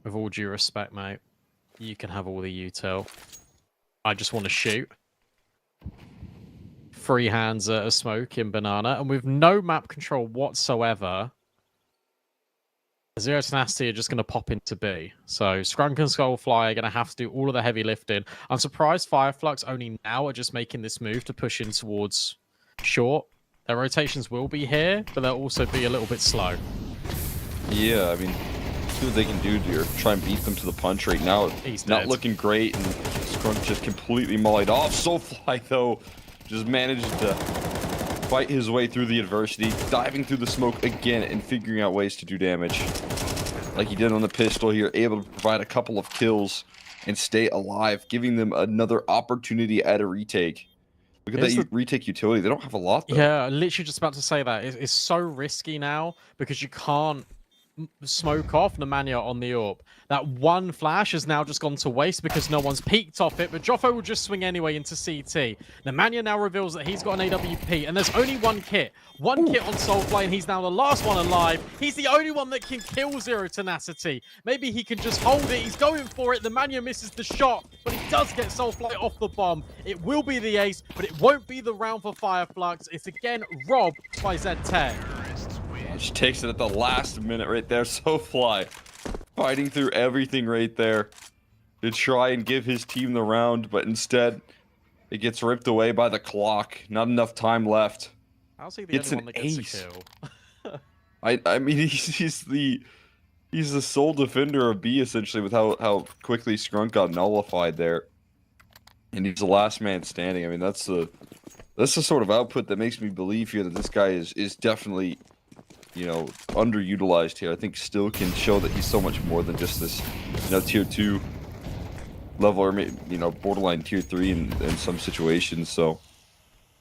with all due respect, mate, you can have all the util. I just want to shoot. Free hands at a smoke in Banana, and with no map control whatsoever, Zero Tenacity are just going to pop into B. So Scrunk and Soulfly are going to have to do all of the heavy lifting. I'm surprised Fireflux only now are just making this move to push in towards short. Their rotations will be here, but they'll also be a little bit slow. Yeah, I mean, see what they can do to try and beat them to the punch right now. He's not dead. looking great, and Scrunk just completely mollied off. Soulfly, though, just managed to fight his way through the adversity, diving through the smoke again and figuring out ways to do damage. like he did on the pistol here, able to provide a couple of kills and stay alive, giving them another opportunity at a retake. Look at that retake utility. They don't have a lot, though. Yeah, literally just about to say that. It's so risky now because you can't smoke off Nemanja on the AWP. That one flash has now just gone to waste because no one's peeked off it, but Joffo will just swing anyway into CT. Nemanja now reveals that he's got an AWP, and there's only one kit. One kit on Soulfly, and he's now the last one alive. He's the only one that can kill Zero Tenacity. Maybe he can just hold it. He's going for it. Nemanja misses the shot, but he does get Soulfly off the bomb. It will be the ace, but it won't be the round for Fireflux. It's again robbed by Z10. Just takes it at the last minute right there. Soulfly fighting through everything right there to try and give his team the round, but instead it gets ripped away by the clock. Not enough time left. How's he the only one that gets ace. a kill? I mean, he's the sole defender of B essentially with how quickly Scrunk got nullified there, and he's the last man standing. I mean, that's the sort of output that makes me believe here that this guy is definitely, you know, underutilized here. I think still can show that he's so much more than just this, you know, tier 2 level, or maybe, you know, borderline tier 3 in some situations. So,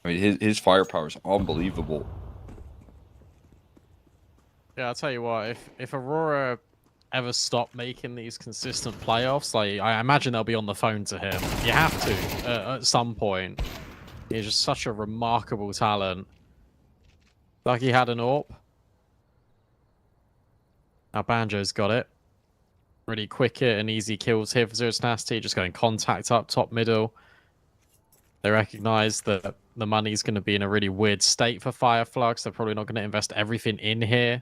I mean, his firepower is unbelievable. Yeah, I'll tell you what, if Aurora ever stop making these consistent playoffs, like, I imagine they'll be on the phone to him. You have to, at some point. He's just such a remarkable talent. Like he had an AWP. Now Banjo's got it. Really quick hit and easy kills here for Zero Tenacity, just going contact up, top, middle. They recognize that the money's going to be in a really weird state for Fireflux. They're probably not going to invest everything in here.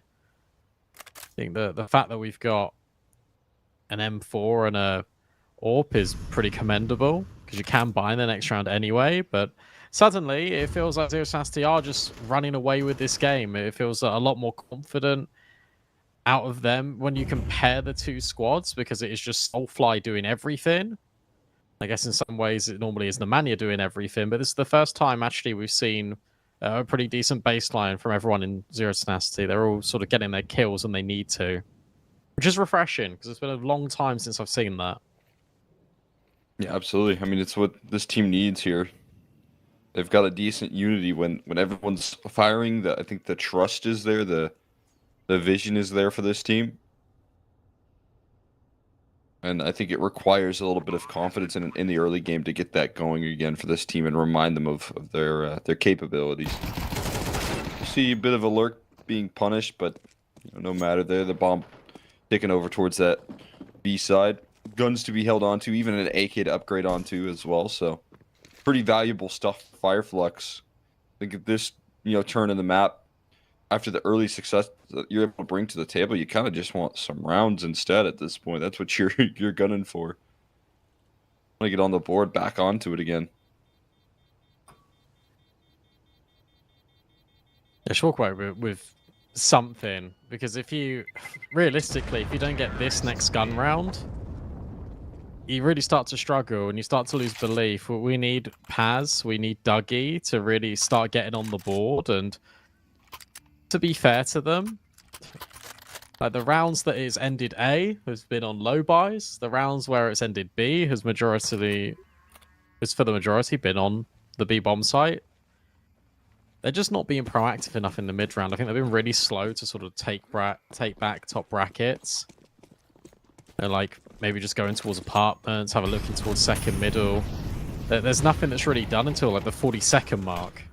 I think the fact that we've got an M4 and a AWP is pretty commendable, because you can buy in the next round anyway, but suddenly it feels like Zero Tenacity are just running away with this game. It feels a lot more confident out of them when you compare the two squads, because it is just Soulfly doing everything. I guess in some ways it normally is Nemanja doing everything, but this is the first time actually we've seen a pretty decent baseline from everyone in Zero Tenacity. They're all sort of getting their kills when they need to, which is refreshing, because it's been a long time since I've seen that. Yeah, absolutely. I mean, it's what this team needs here. They've got a decent unity when everyone's firing. I think the trust is there, the vision is there for this team. And I think it requires a little bit of confidence in the early game to get that going again for this team and remind them of their capabilities. You see a bit of a lurk being punished, but you know, no matter there. The bomb taken over towards that B side. Guns to be held onto, even an AK to upgrade onto as well. So pretty valuable stuff for Fireflux. I think at this, you know, turn in the map, after the early success that you're able to bring to the table, you kind of just want some rounds instead at this point. That's what you're gunning for. Want to get on the board, back onto it again. Yeah, should walk away with something, because if you, realistically, if you don't get this next gun round, you really start to struggle and you start to lose belief. We need Paz, we need Dougie to really start getting on the board, and to be fair to them, like the rounds that it's ended A has been on low buys. The rounds where it's ended B has for the majority been on the B bomb site. They're just not being proactive enough in the mid round. I think they've been really slow to sort of take back top brackets. They're like maybe just going towards apartments, have a look towards second middle. There's nothing that's really done until like the 40-second mark.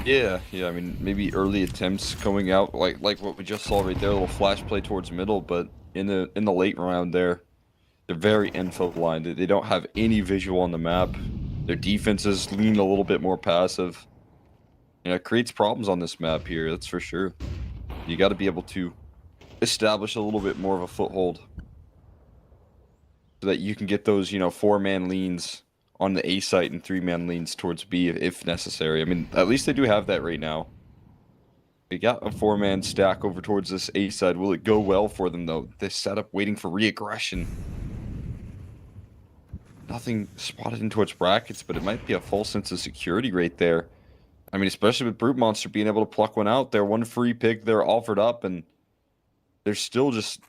Yeah. I mean, maybe early attempts going out, like what we just saw right there, a little flash play towards middle, but in the late round they're very info blind. They don't have any visual on the map. Their defenses lean a little bit more passive. You know, it creates problems on this map here, that's for sure. You got to be able to establish a little bit more of a foothold so that you can get those, you know, 4-man leans on the A site and 3-man leans towards B if necessary. I mean, at least they do have that right now. They got a 4-man stack over towards this A side. Will it go well for them, though? They set up waiting for re-aggression. Nothing spotted in towards brackets, but it might be a false sense of security right there. I mean, especially with Brute Monster being able to pluck one out there. One free pick there offered up, and there's still just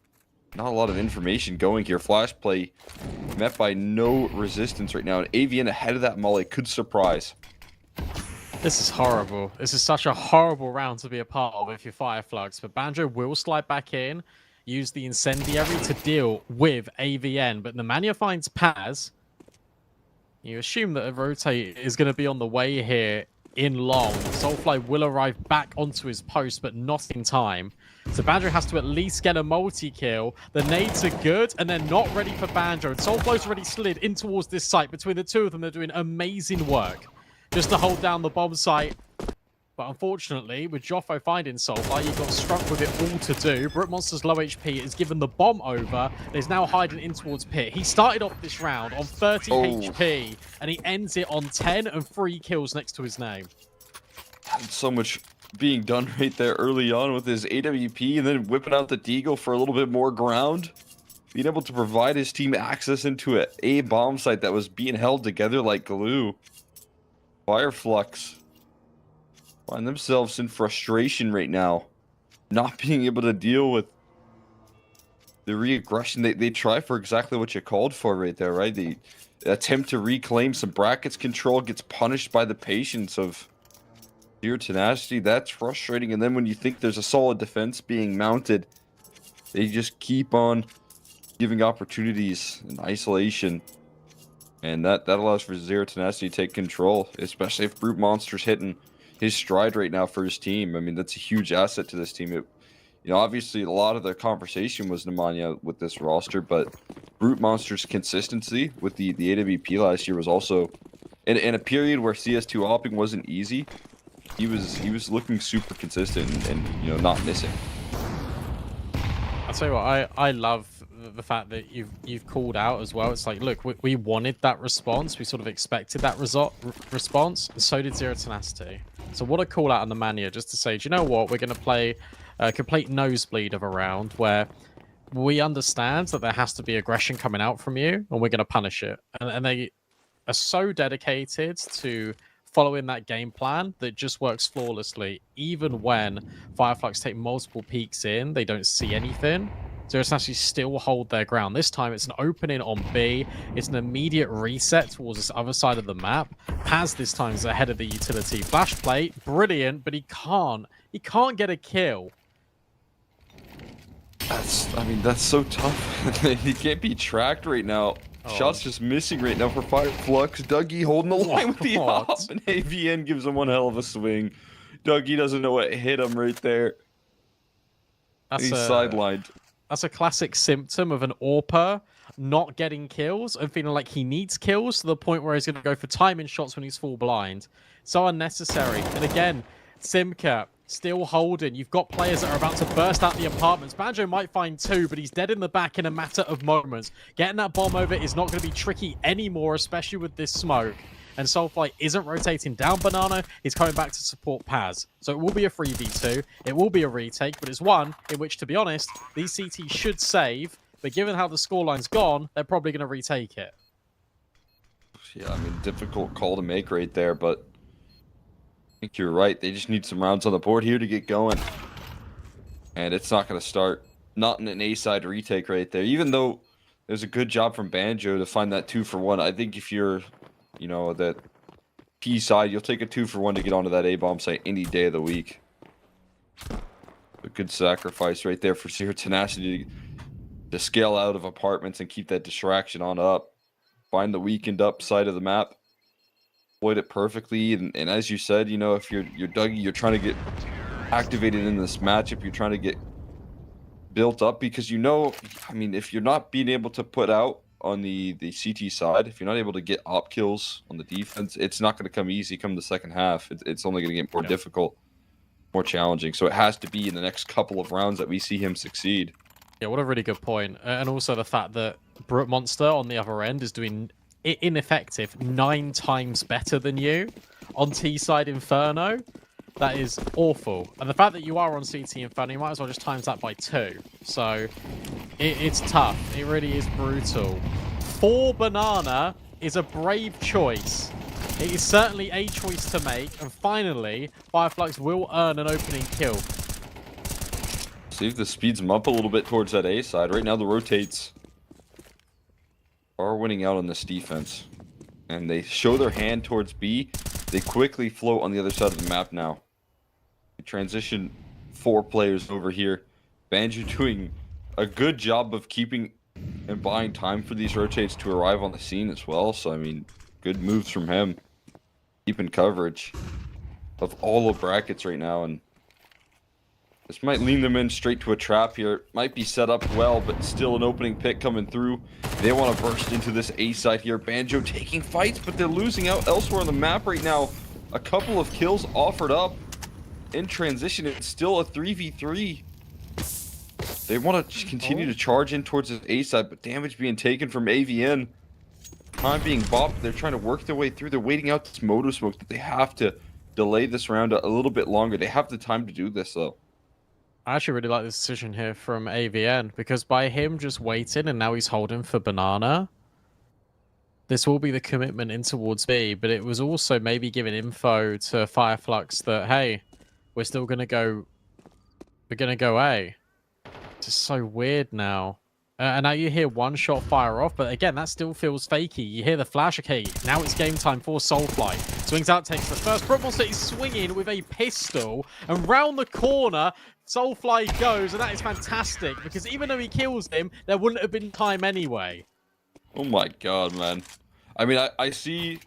not a lot of information going here. Flash play met by no resistance right now, and AVN ahead of that molly could surprise. This is horrible. This is such a horrible round to be a part of if you're Fireflux. But Banjo will slide back in, use the incendiary to deal with AVN. But Nemanja finds Paz. You assume that a rotate is going to be on the way here in long. Soulfly will arrive back onto his post, but not in time. So Banjo has to at least get a multi-kill. The nades are good, and they're not ready for Banjo. And Soulfly's already slid in towards this site. Between the two of them, they're doing amazing work just to hold down the bomb site. But unfortunately, with Joffo finding Soulfly, he got struck with it all to do. Brute Monster's low HP is given the bomb over. He's now hiding in towards Pit. He started off this round on 30 HP, and he ends it on 10 and 3 kills next to his name. So much being done right there early on with his AWP, and then whipping out the Deagle for a little bit more ground. Being able to provide his team access into a bomb site that was being held together like glue. Fireflux find themselves in frustration right now, not being able to deal with the re-aggression. They try for exactly what you called for right there, right? The attempt to reclaim some brackets control gets punished by the patience of Zero Tenacity. That's frustrating. And then when you think there's a solid defense being mounted, they just keep on giving opportunities in isolation. And that allows for Zero Tenacity to take control, especially if Brute Monster's hitting his stride right now for his team. I mean, that's a huge asset to this team. Obviously, a lot of the conversation was Nemanja with this roster, but Brute Monster's consistency with the AWP last year was also, in a period where CS2 opping wasn't easy, he was looking super consistent and not missing. I'll tell you what, I love the fact that you've called out as well. It's like, look, we wanted that response. We sort of expected that response, and so did Zero Tenacity. So what a call out on the Nemanja, just to say, do you know what? We're going to play a complete nosebleed of a round where we understand that there has to be aggression coming out from you, and we're going to punish it. And they are so dedicated to following that game plan that just works flawlessly. Even when Fireflux take multiple peeks in, they don't see anything. Zero Tenacity still hold their ground. This time it's an opening on B. It's an immediate reset towards this other side of the map. Paz this time is ahead of the utility. Flash play, brilliant, but he can't get a kill. That's so tough. He can't be tracked right now. Shots just missing right now for Fireflux. Dougie holding the line with the op, and AVN gives him one hell of a swing. Dougie doesn't know what hit him right there. He's sidelined. That's a classic symptom of an AWPer not getting kills and feeling like he needs kills to the point where he's going to go for timing shots when he's full blind. So unnecessary. And again, Simka still holding. You've got players that are about to burst out the apartments. Banjo might find 2, but he's dead in the back in a matter of moments. Getting that bomb over is not going to be tricky anymore, especially with this smoke. And Soulfly isn't rotating down Banana. He's coming back to support Paz. So it will be a 3v2. It will be a retake, but it's one in which, to be honest, these CT should save. But given how the scoreline's gone, they're probably going to retake it. Yeah, difficult call to make right there, but I think you're right. They just need some rounds on the board here to get going. And it's not going to start. Not in an A-side retake right there. Even though there's a good job from Banjo to find that 2-for-1. I think if you're that P side, you'll take a 2-for-1 to get onto that A-bomb site any day of the week. A good sacrifice right there for Zero Tenacity to scale out of apartments and keep that distraction on up. Find the weakened up side of the map. Exploit it perfectly. And as you said, if you're Dougie, you're trying to get activated in this matchup. You're trying to get built up because if you're not being able to put out on the CT side, if you're not able to get op kills on the defense, it's not going to come easy come the second half. It's only going to get more difficult, more challenging. So it has to be in the next couple of rounds that we see him succeed. Yeah, what a really good point. And also the fact that Brute Monster on the other end is doing ineffective 9 times better than you on T-side Inferno. That is awful. And the fact that you are on CT Inferno, you might as well just times that by 2. So it's tough. It really is brutal. 4 Banana is a brave choice. It is certainly a choice to make. And finally, Fireflux will earn an opening kill. See if this speeds them up a little bit towards that A side. Right now, the rotates are winning out on this defense. And they show their hand towards B. They quickly float on the other side of the map now. They transition 4 players over here. Banjo doing a good job of keeping and buying time for these rotates to arrive on the scene as well. So, I mean, good moves from him. Keeping coverage of all the brackets right now. And this might lean them in straight to a trap here. Might be set up well, but still an opening pick coming through. They want to burst into this A side here. Banjo taking fights, but they're losing out elsewhere on the map right now. A couple of kills offered up in transition. It's still a 3v3. They want to continue to charge in towards this A side, but damage being taken from AVN. Time being bopped. They're trying to work their way through. They're waiting out this moto smoke that they have to delay this round a little bit longer. They have the time to do this, though. I actually really like this decision here from AVN, because by him just waiting and now he's holding for banana, this will be the commitment in towards B, but it was also maybe giving info to Flux that, hey, we're still going to go, we're going to go A. It's just so weird now. And now you hear one shot fire off, but again, that still feels fakey. You hear the flash. Okay, now it's game time for Soulfly. Swings out, takes the first. Brookmonster is swinging with a pistol, and round the corner, Soulfly goes, and that is fantastic, because even though he kills him, there wouldn't have been time anyway. Oh my god, man. I mean, I see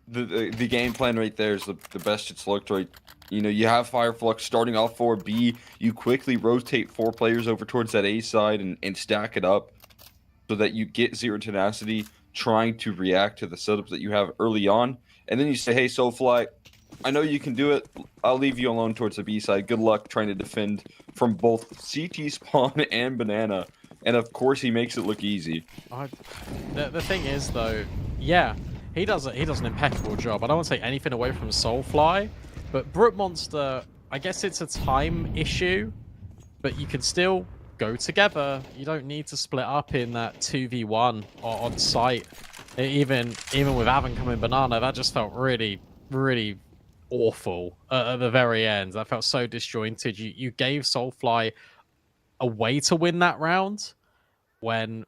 the game plan right there is the best it's looked, right? You know, you have Flux starting off for B. You quickly rotate 4 players over towards that A side and stack it up so that you get Zero Tenacity trying to react to the setups that you have early on. And then you say, hey, Soulfly, I know you can do it. I'll leave you alone towards the B side. Good luck trying to defend from both CT spawn and banana. And of course, he makes it look easy. The thing is, though, yeah, he does an impeccable job. I don't want to take anything away from Soulfly, but Brookmonster, I guess it's a time issue, but you can still go together. You don't need to split up in that 2v1 on site. Even with Avon coming banana, that just felt really, really awful at the very end. That felt so disjointed. You gave Soulfly a way to win that round when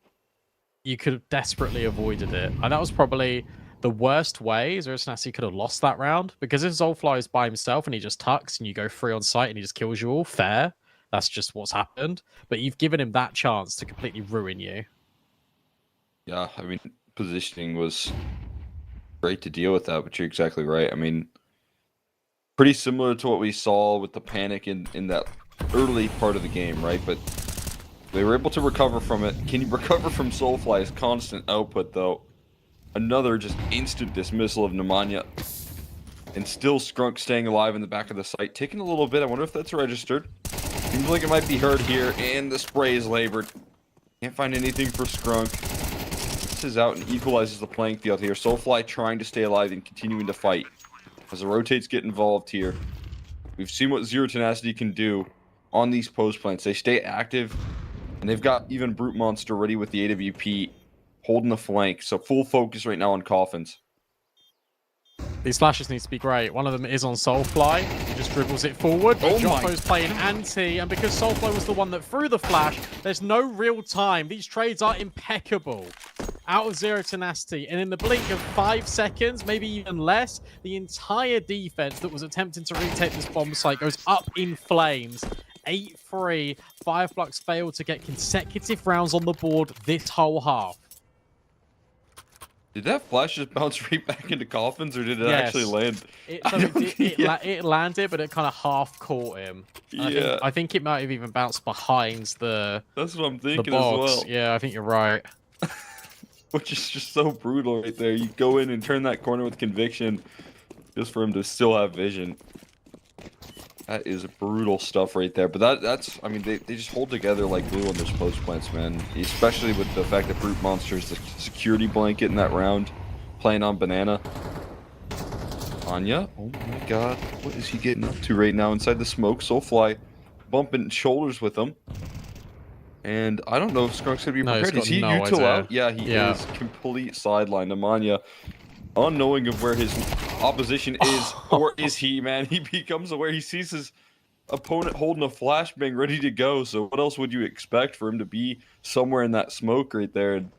you could have desperately avoided it. And that was probably the worst way Zero Tenacity could have lost that round, because if Soulfly is by himself and he just tucks and you go free on site and he just kills you all, fair. That's just what's happened. But you've given him that chance to completely ruin you. Yeah, I mean, positioning was great to deal with that, but you're exactly right. I mean, pretty similar to what we saw with the panic in that early part of the game, right? But they were able to recover from it. Can you recover from Soulfly's constant output, though? Another just instant dismissal of Nemanja. And still Skrunk staying alive in the back of the site. Taking a little bit. I wonder if that's registered. Seems like it might be heard here. And the spray is labored. Can't find anything for Skrunk. This is out and equalizes the playing field here. Soulfly trying to stay alive and continuing to fight. As the rotates get involved here. We've seen what Zero Tenacity can do on these post plants. They stay active. And they've got even Brute Monster ready with the AWP. Holding the flank. So full focus right now on Coffins. These flashes need to be great. One of them is on Soulfly. He just dribbles it forward. But Joppo's playing anti, and because Soulfly was the one that threw the flash, there's no real time. These trades are impeccable. Out of Zero Tenacity, and in the blink of 5 seconds, maybe even less, the entire defense that was attempting to retake this bomb site goes up in flames. 8-3. Flux failed to get consecutive rounds on the board this whole half. Did that flash just bounce right back into Coffins, or did it actually land? It landed, but it kind of half caught him. Yeah. I think it might have even bounced behind the That's what I'm thinking box. as well. Yeah, I think you're right. Which is just so brutal right there. You go in and turn that corner with conviction just for him to still have vision. That is brutal stuff right there. But that's, I mean, they just hold together like glue on those post plants, man. Especially with the fact that Brute Monster is the security blanket in that round, playing on banana. Anya, oh my god, what is he getting up to right now inside the smoke? Soulfly bumping shoulders with him. And I don't know if Skrunk's gonna be prepared. Is he util out? Yeah, he is. Complete sideline. Nemanja, unknowing of where his opposition is, or is he, man? He becomes aware. He sees his opponent holding a flashbang ready to go. So what else would you expect for him to be somewhere in that smoke right there? And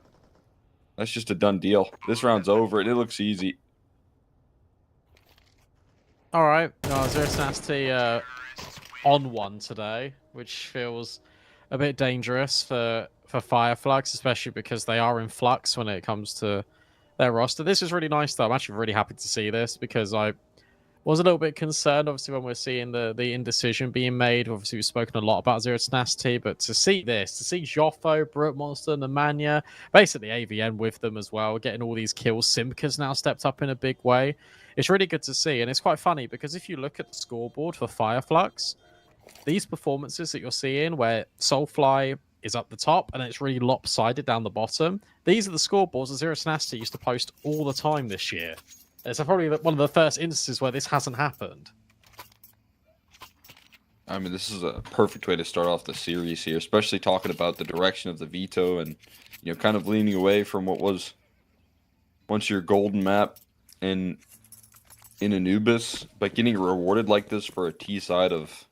that's just a done deal. This round's over, and it looks easy. All right, Zero Tenacity on one today, which feels a bit dangerous for Fireflux, especially because they are in flux when it comes to their roster. This is really nice, though. I'm actually really happy to see this because I was a little bit concerned, obviously, when we're seeing the indecision being made. Obviously, we've spoken a lot about Zero Tenacity, but to see this, to see Joffo, Brute Monster, Nemanja, basically AVN with them as well, getting all these kills. Simka's now stepped up in a big way. It's really good to see, and it's quite funny because if you look at the scoreboard for Fireflux, these performances that you're seeing where Soulfly is up the top and it's really lopsided down the bottom, these are the scoreboards that Zero Tenacity used to post all the time this year. It's probably one of the first instances where this hasn't happened. I mean, this is a perfect way to start off the series here, especially talking about the direction of the Veto and, you know, kind of leaning away from what was once your golden map in Anubis, but getting rewarded like this for a T side of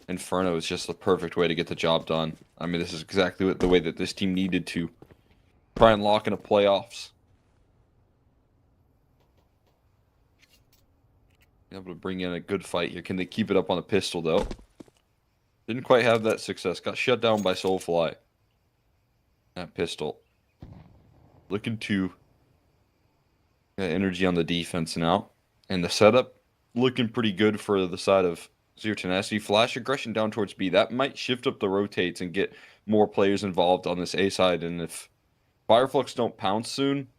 Inferno is just the perfect way to get the job done. I mean, this is exactly the way that this team needed to try and lock into playoffs. Able to bring in a good fight here. Can they keep it up on a pistol, though? Didn't quite have that success. Got shut down by Soulfly. That pistol. Looking to get energy on the defense now. And the setup looking pretty good for the side of Zero Tenacity. Flash aggression down towards B. That might shift up the rotates and get more players involved on this A side. And if Fireflux don't pounce soon,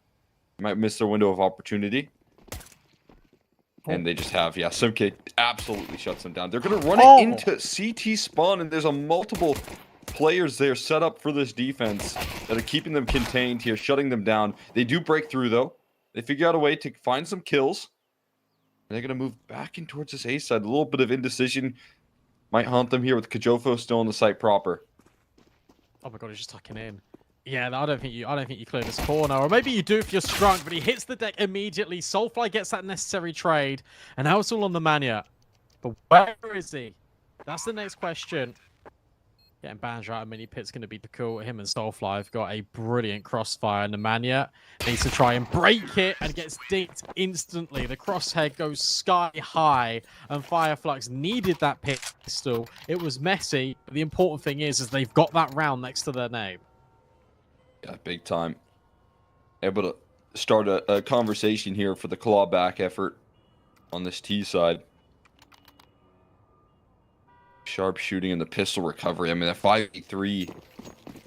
might miss their window of opportunity. And they just have, yeah, Simka absolutely shuts them down. They're going to run it into CT spawn, and there's a multiple players there set up for this defense that are keeping them contained here, shutting them down. They do break through, though. They figure out a way to find some kills. And they're going to move back in towards this A side. A little bit of indecision might haunt them here with Kajofo still on the site proper. Oh my god, he's just tucking in. Yeah, I don't think you clear this corner, or maybe you do if you're strong. But he hits the deck immediately. Soulfly gets that necessary trade, and now it's all on the Nemanja. But where is he? That's the next question. Getting Banjo out of mini pit's going to be cool. Him and Soulfly have got a brilliant crossfire. Nemanja needs to try and break it and gets dinked instantly. The crosshair goes sky high, and Fireflux needed that pistol. It was messy, but the important thing is they've got that round next to their name. Yeah, big time. Able to start a conversation here for the clawback effort on this T side. Sharp shooting and the pistol recovery. I mean, that 5v3,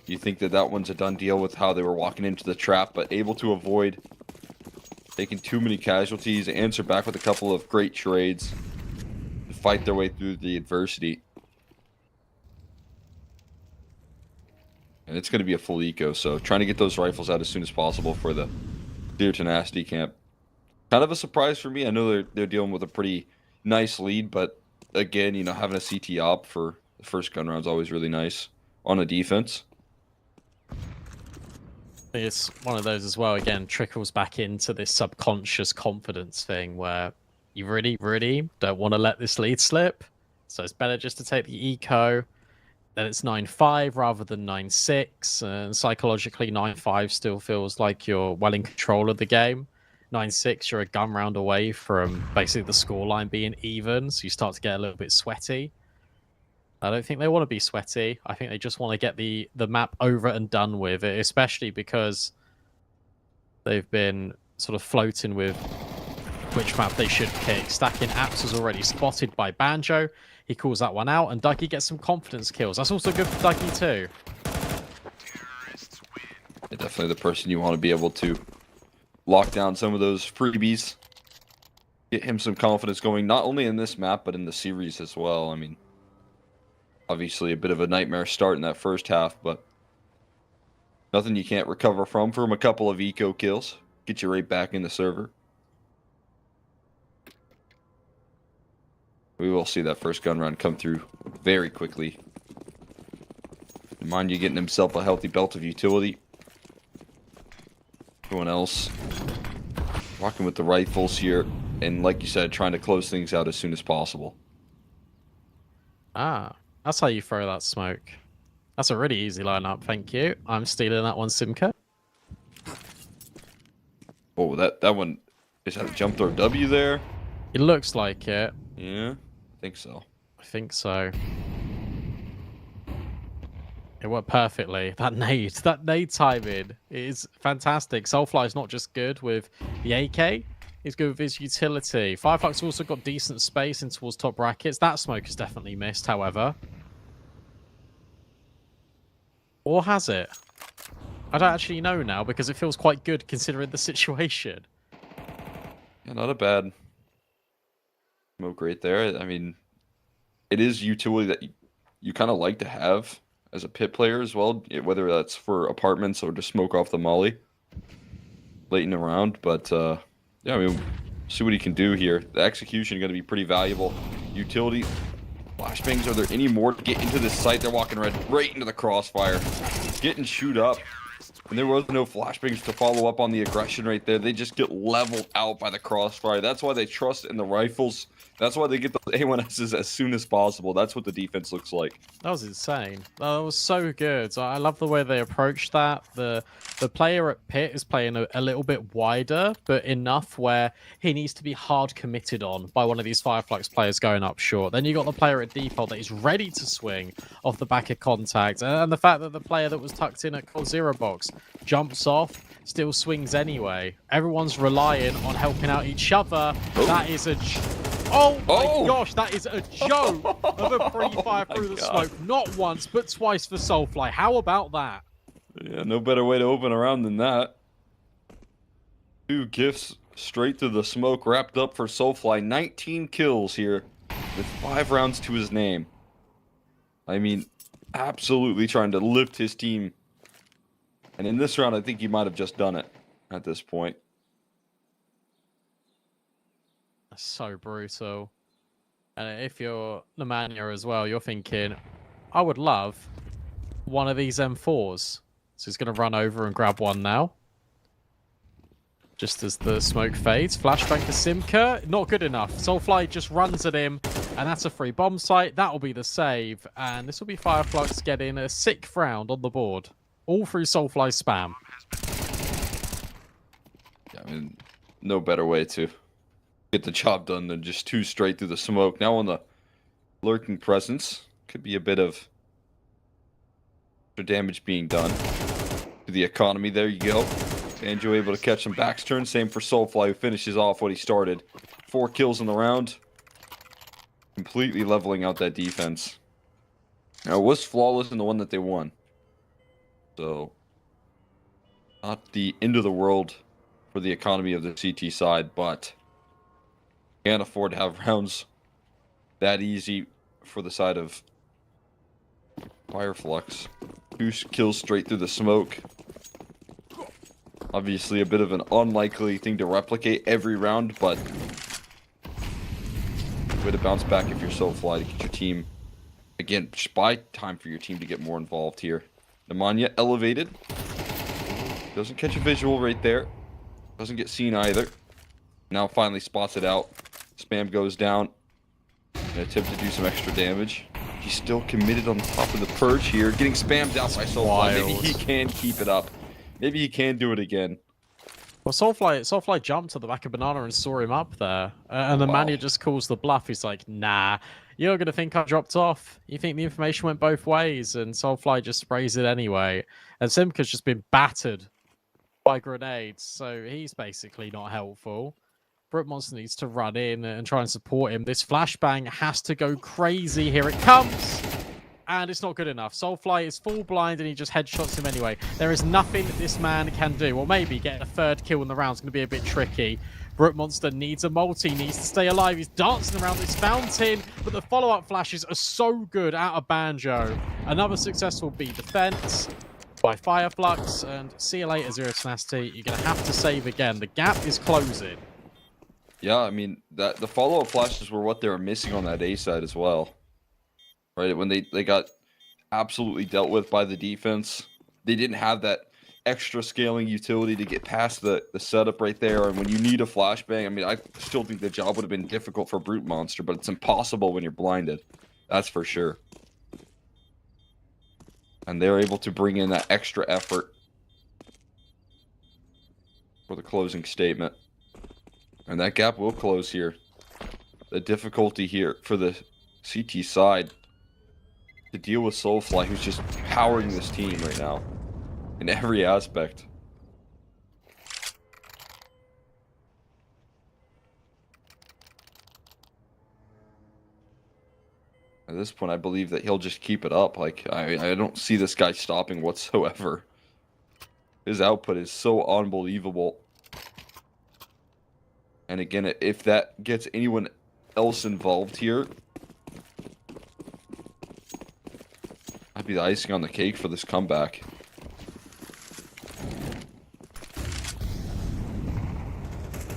you think that one's a done deal with how they were walking into the trap, but able to avoid taking too many casualties, answer back with a couple of great trades to fight their way through the adversity. And it's going to be a full eco, so trying to get those rifles out as soon as possible for the Zero Tenacity camp. Kind of a surprise for me. I know they're dealing with a pretty nice lead, but again, you know, having a CT op for the first gun round is always really nice on a defense. It's one of those as well, again, trickles back into this subconscious confidence thing where you really, really don't want to let this lead slip. So it's better just to take the eco. Then it's 9-5 rather than 9-6, and psychologically 9-5 still feels like you're well in control of the game. 9-6, you're a gun round away from basically the scoreline being even, so you start to get a little bit sweaty. I don't think they want to be sweaty. I think they just want to get the map over and done with, especially because they've been sort of floating with which map they should pick. Stacking Apps was already spotted by Banjo. He calls that one out, and Dougie gets some confidence kills. That's also good for Dougie too. Yeah, definitely the person you want to be able to lock down some of those freebies. Get him some confidence going, not only in this map, but in the series as well. I mean, obviously a bit of a nightmare start in that first half, but nothing you can't recover from a couple of eco kills. Get you right back in the server. We will see that first gun run come through very quickly. Mind you, getting himself a healthy belt of utility. Everyone else rocking with the rifles here, and like you said, trying to close things out as soon as possible. Ah, that's how you throw that smoke. That's a really easy lineup, thank you. I'm stealing that one, Simka. Oh, that one is that a jump throw W there? It looks like it. Yeah, I think so. I think so. It worked perfectly. That nade timing is fantastic. Soulfly is not just good with the AK, he's good with his utility. Fireflux also got decent space in towards top brackets. That smoke is definitely missed, however. Or has it? I don't actually know now because it feels quite good considering the situation. Yeah, not a bad smoke right there. I mean, it is utility that you kind of like to have as a pit player as well, whether that's for apartments or to smoke off the molly late in the round. But yeah, I mean, see what he can do here. The execution going to be pretty valuable. Utility, flashbangs. Are there any more to get into this site? They're walking right into the crossfire, getting shoot up. And there was no flashbangs to follow up on the aggression right there. They just get leveled out by the crossfire. That's why they trust in the rifles. That's why they get the A1Ss as soon as possible. That's what the defense looks like. That was insane. That was so good. I love the way they approached that. The player at pit is playing a little bit wider, but enough where he needs to be hard committed on by one of these Fireflux players going up short. Then you got the player at default that is ready to swing off the back of contact. And the fact that the player that was tucked in at Cold Zero box jumps off, still swings anyway. Everyone's relying on helping out each other. Oh. That is a... Oh my gosh, that is a joke of a pre-fire through the smoke. Not once, but twice for Soulfly. How about that? Yeah, no better way to open a round than that. 2 gifts straight through the smoke wrapped up for Soulfly. 19 kills here with 5 rounds to his name. I mean, absolutely trying to lift his team. And in this round, I think he might have just done it at this point. That's so brutal. And if you're Nemanja as well, you're thinking, I would love one of these M4s. So he's going to run over and grab one now. Just as the smoke fades. Flashbang for Simka. Not good enough. Soulfly just runs at him. And that's a free bomb site. That'll be the save. And this will be Fireflux getting a 6th round on the board. All through Soulfly spam. Yeah, I mean, no better way to get the job done than just 2 straight through the smoke. Now on the lurking presence, could be a bit of damage being done to the economy. There you go. Banjo able to catch some backs turn. Same for Soulfly, who finishes off what he started. 4 kills in the round. Completely leveling out that defense. Now, it was flawless in the one that they won. So, not the end of the world for the economy of the CT side, but can't afford to have rounds that easy for the side of Fireflux. 2 kills straight through the smoke. Obviously a bit of an unlikely thing to replicate every round, but way to bounce back if you're Soulfly to get your team. Again, just buy time for your team to get more involved here. Nemanja elevated. Doesn't catch a visual right there. Doesn't get seen either. Now finally spots it out. Spam goes down. An attempt to do some extra damage. He's still committed on top of the perch here. Getting spammed out by Soulfly. Maybe he can keep it up. Maybe he can do it again. Well, Soulfly jumped to the back of Banana and saw him up there. And the Nemanja just calls the bluff. He's like, nah, you're going to think I dropped off. You think the information went both ways. And Soulfly just sprays it anyway. And Simka's just been battered by grenades. So he's basically not helpful. Brookmonster needs to run in and try and support him. This flashbang has to go crazy. Here it comes. And it's not good enough. Soulfly is full blind and he just headshots him anyway. There is nothing this man can do. Or maybe getting a 3rd kill in the round is going to be a bit tricky. Brookmonster needs a multi, needs to stay alive. He's dancing around this fountain, but the follow-up flashes are so good out of Banjo. Another successful B defense by Fireflux. And see you later, Zero Tenacity. You're going to have to save again. The gap is closing. Yeah, I mean, the follow-up flashes were what they were missing on that A side as well. Right, when they got absolutely dealt with by the defense. They didn't have that extra scaling utility to get past the setup right there. And when you need a flashbang, I mean, I still think the job would have been difficult for Brute Monster, but it's impossible when you're blinded. That's for sure. And they're able to bring in that extra effort for the closing statement. And that gap will close here. The difficulty here for the CT side to deal with Soulfly, who's just powering this team right now in every aspect. At this point, I believe that he'll just keep it up. Like, I don't see this guy stopping whatsoever. His output is so unbelievable. And again, if that gets anyone else involved here, that'd be the icing on the cake for this comeback.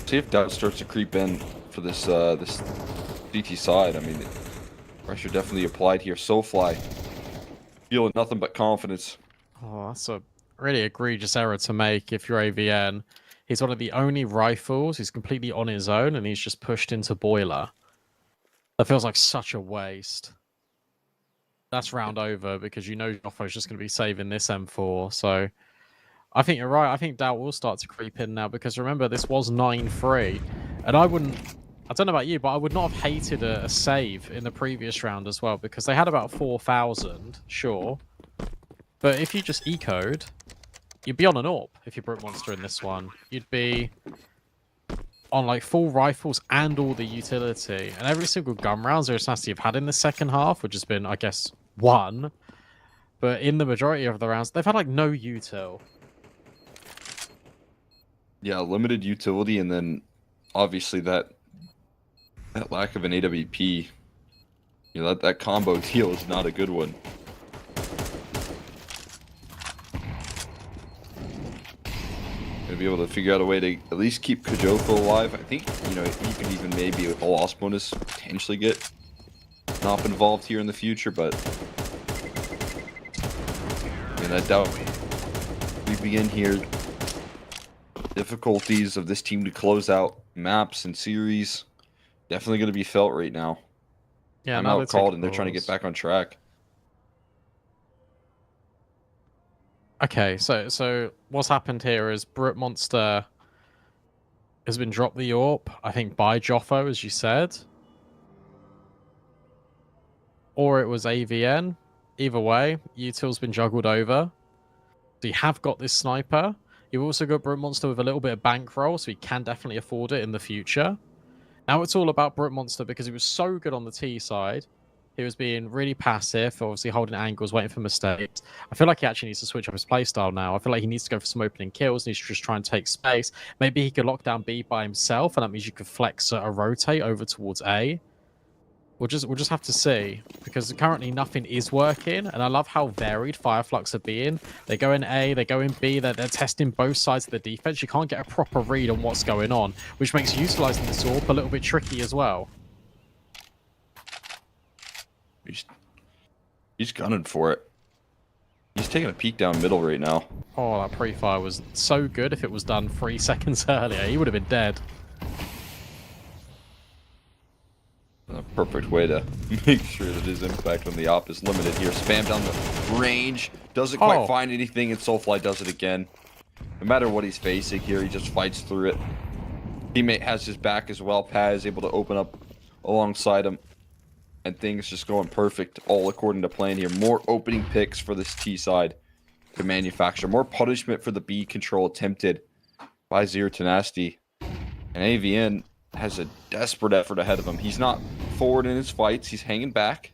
See if doubt starts to creep in for this this CT side. I mean, pressure definitely applied here. Soulfly feeling nothing but confidence. Oh, that's a really egregious error to make if you're AVN. He's one of the only rifles who's completely on his own, and he's just pushed into boiler. That feels like such a waste. That's round over because you know Joffo's just going to be saving this M4. So I think you're right. I think doubt will start to creep in now because remember, this was 9-3. And I don't know about you, but I would not have hated a save in the previous round as well because they had about 4,000, sure. But if you just ecoed, you'd be on an AWP if you Brute Monster in this one. You'd be on like full rifles and all the utility. And every single gun round Zero Tenacity have had in the second half, which has been, I guess, 1. But in the majority of the rounds, they've had like no util. Yeah, limited utility, and then obviously that lack of an AWP. You know, that combo deal is not a good one. Gonna be able to figure out a way to at least keep Kajoko alive. I think, you know, you can even maybe with a lost bonus potentially get Nop involved here in the future, but and I doubt we begin here. Difficulties of this team to close out maps and series definitely going to be felt right now. Yeah, I'm out called, and they're trying to get back on track. Okay, so what's happened here is Brute Monster has been dropped the AWP, I think, by Joffo, as you said. Or it was AVN. Either way, util's been juggled over. So you have got this sniper. You've also got Brute Monster with a little bit of bankroll, so he can definitely afford it in the future. Now it's all about Brute Monster because he was so good on the T side. He was being really passive, obviously holding angles, waiting for mistakes. I feel like he actually needs to switch up his playstyle now. I feel like he needs to go for some opening kills, needs to just try and take space. Maybe he could lock down B by himself, and that means you could flex a rotate over towards A. We'll just have to see, because currently nothing is working, and I love how varied Fireflux are being. They go in A, they go in B, they're testing both sides of the defense. You can't get a proper read on what's going on, which makes utilizing this AWP a little bit tricky as well. He's gunning for it. He's taking a peek down middle right now. Oh, that pre-fire was so good. If it was done 3 seconds earlier, he would have been dead. A perfect way to make sure that his impact on the op is limited here. Spam down the range. Doesn't quite find anything, and Soulfly does it again. No matter what he's facing here, he just fights through it. Teammate has his back as well. Paz is able to open up alongside him. And things just going perfect, all according to plan here. More opening picks for this T side to manufacture. More punishment for the B control attempted by Zero Tenacity. And AVN has a desperate effort ahead of him. He's not forward in his fights. He's hanging back.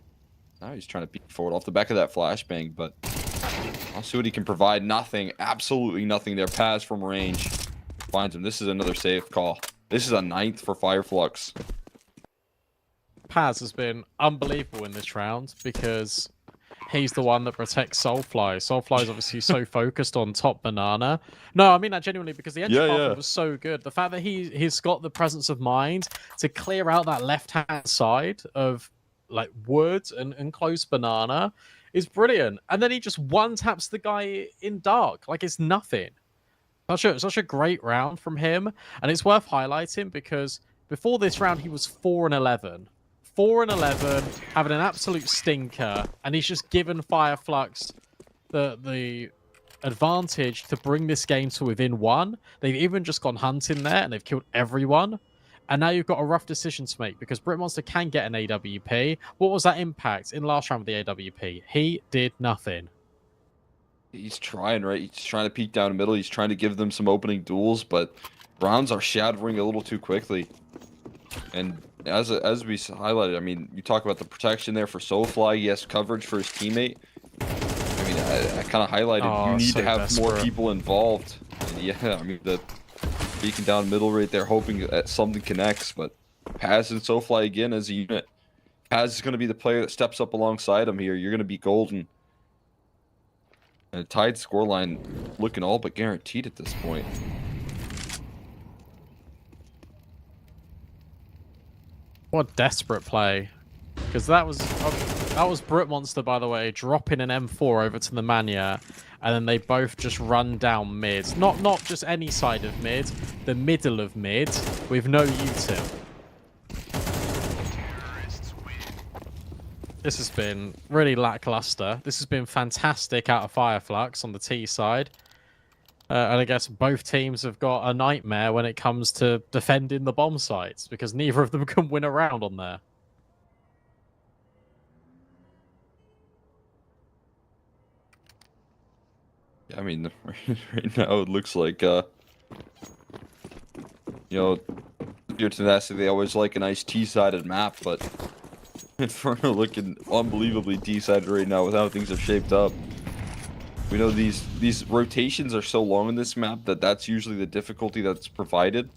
Now he's trying to peek forward off the back of that flashbang, but I'll see what he can provide. Nothing. Absolutely nothing there. Paz from range finds him. This is another safe call. This is a 9th for Fireflux. Paz has been unbelievable in this round because he's the one that protects Soulfly. Soulfly is obviously so focused on top banana. No, I mean that genuinely because the entry path was so good. The fact that he's got the presence of mind to clear out that left-hand side of like wood and close banana is brilliant. And then he just one-taps the guy in dark like it's nothing. Such a great round from him. And it's worth highlighting because before this round he was 4-11. 4-11, having an absolute stinker, and he's just given Flux the advantage to bring this game to within 1. They've even just gone hunting there, and they've killed everyone. And now you've got a rough decision to make, because Britmonster can get an AWP. What was that impact in last round with the AWP? He did nothing. He's trying, right? He's trying to peek down the middle. He's trying to give them some opening duels, but rounds are shattering a little too quickly. And as we highlighted, I mean, you talk about the protection there for Soulfly. He has coverage for his teammate. I mean, I kind of highlighted you need to have more people involved. And yeah, I mean, the peeking down middle right there, hoping that something connects. But Paz and Soulfly again as a unit. Paz is going to be the player that steps up alongside him here. You're going to be golden. And a tied scoreline looking all but guaranteed at this point. What desperate play. Because that was Britmonster, by the way, dropping an M4 over to the Mania, and then they both just run down mid. Not just any side of mid, the middle of mid, with no util. This has been really lackluster. This has been fantastic out of Flux on the T side. And I guess both teams have got a nightmare when it comes to defending the bomb sites, because neither of them can win a round on there. Yeah, I mean, right now it looks like, you know, your Tenacity, they always like a nice T-sided map, but Inferno looking unbelievably D-sided right now with how things are shaped up. We know these rotations are so long in this map that that's usually the difficulty that's provided.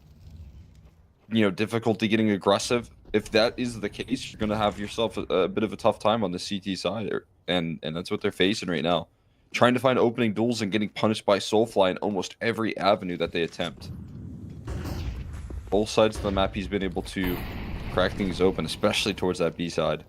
You know, difficulty getting aggressive. If that is the case, you're going to have yourself a bit of a tough time on the CT side, and that's what they're facing right now. Trying to find opening duels and getting punished by Soulfly in almost every avenue that they attempt. Both sides of the map he's been able to crack things open, especially towards that B side.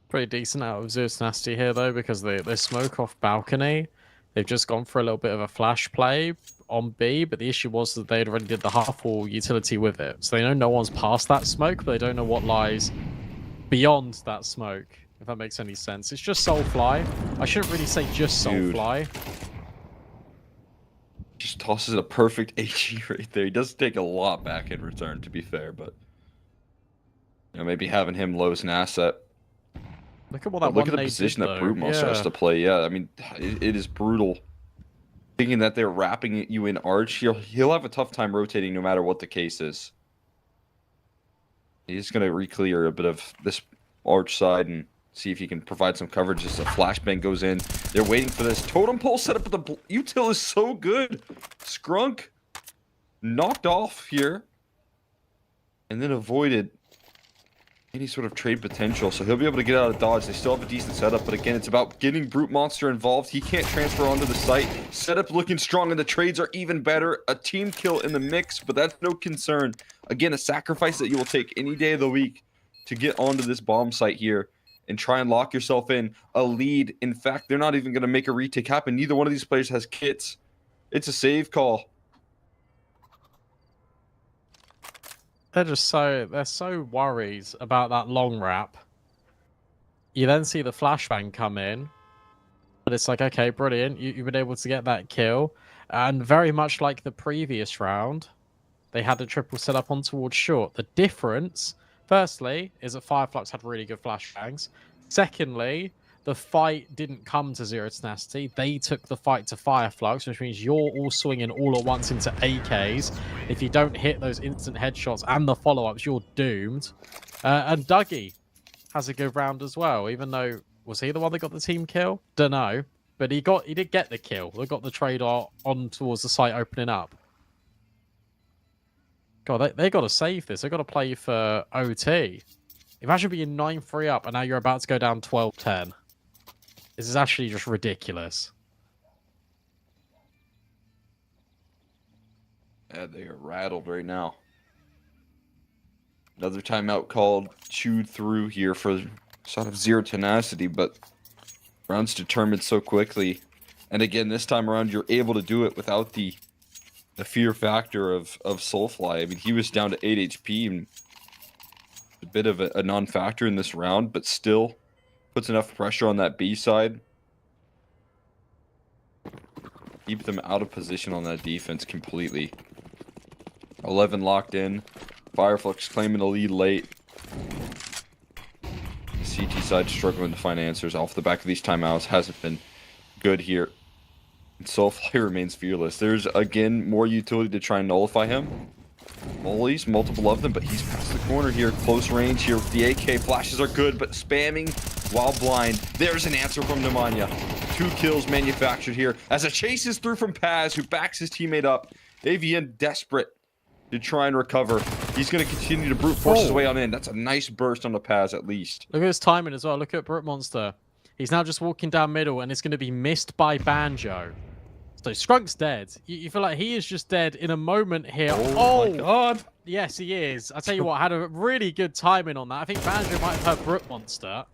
Pretty decent out of Tenacity here, though, because they smoke off balcony. They've just gone for a little bit of a flash play on B, but the issue was that they'd already did the half-wall utility with it. So they know no one's past that smoke, but they don't know what lies beyond that smoke, if that makes any sense. It's just Soulfly. I shouldn't really say just Soulfly. Just tosses a perfect HE right there. He does take a lot back in return, to be fair, but you know, maybe having him low as an asset. Look at what that look at the position that Brute Monster has to play. Yeah, I mean, it is brutal. Thinking that they're wrapping you in arch, he'll have a tough time rotating no matter what the case is. He's going to re-clear a bit of this arch side and see if he can provide some coverage as a flashbang goes in. They're waiting for this. Totem pole set up, but the util is so good. Scrunk knocked off here and then avoided any sort of trade potential, so he'll be able to get out of dodge. They still have a decent setup, but again, it's about getting Brute Monster involved. He can't transfer onto the site. Setup looking strong, and the trades are even better. A team kill in the mix, but that's no concern. Again, a sacrifice that you will take any day of the week to get onto this bomb site here and try and lock yourself in a lead. In fact, they're not even going to make a retake happen. Neither one of these players has kits. It's a save call. They're so worried about that long wrap. You then see the flashbang come in, but it's like, okay, brilliant. You've been able to get that kill, and very much like the previous round, they had the triple set up on towards short. The difference, firstly, is that Flux had really good flashbangs. Secondly, the fight didn't come to Zero Tenacity. They took the fight to Flux, which means you're all swinging all at once into AKs. If you don't hit those instant headshots and the follow-ups, you're doomed. And Dougie has a good round as well, even though... Was he the one that got the team kill? Dunno. But he did get the kill. They got the trade on towards the site opening up. God, they got to save this. They got to play for OT. Imagine being 9-3 up and now you're about to go down 12-10. This is actually just ridiculous. Yeah, they are rattled right now. Another timeout called, chewed through here for sort of Zero Tenacity, but rounds determined so quickly. And again, this time around, you're able to do it without the the fear factor of Soulfly. I mean, he was down to 8 HP and a bit of a non-factor in this round, but still puts enough pressure on that B side. Keep them out of position on that defense completely. 11 locked in. Fireflux claiming the lead late. The CT side struggling to find answers off the back of these timeouts. Hasn't been good here. And Soulfly remains fearless. There's, again, more utility to try and nullify him. Mollies, multiple of them, but he's past the corner here. Close range here with the AK. Flashes are good, but spamming while blind. There's an answer from Nemanja. 2 kills manufactured here as a chase is through from Paz, who backs his teammate up. AVN desperate to try and recover. He's going to continue to brute force his way on in. That's a nice burst on the Paz, at least. Look at his timing as well. Look at Brute Monster. He's now just walking down middle, and it's going to be missed by Banjo. So Skrunk's dead. You feel like he is just dead in a moment here. Oh my god. Yes, he is. I tell you what, I had a really good timing on that. I think Banjo might have heard Brute Monster.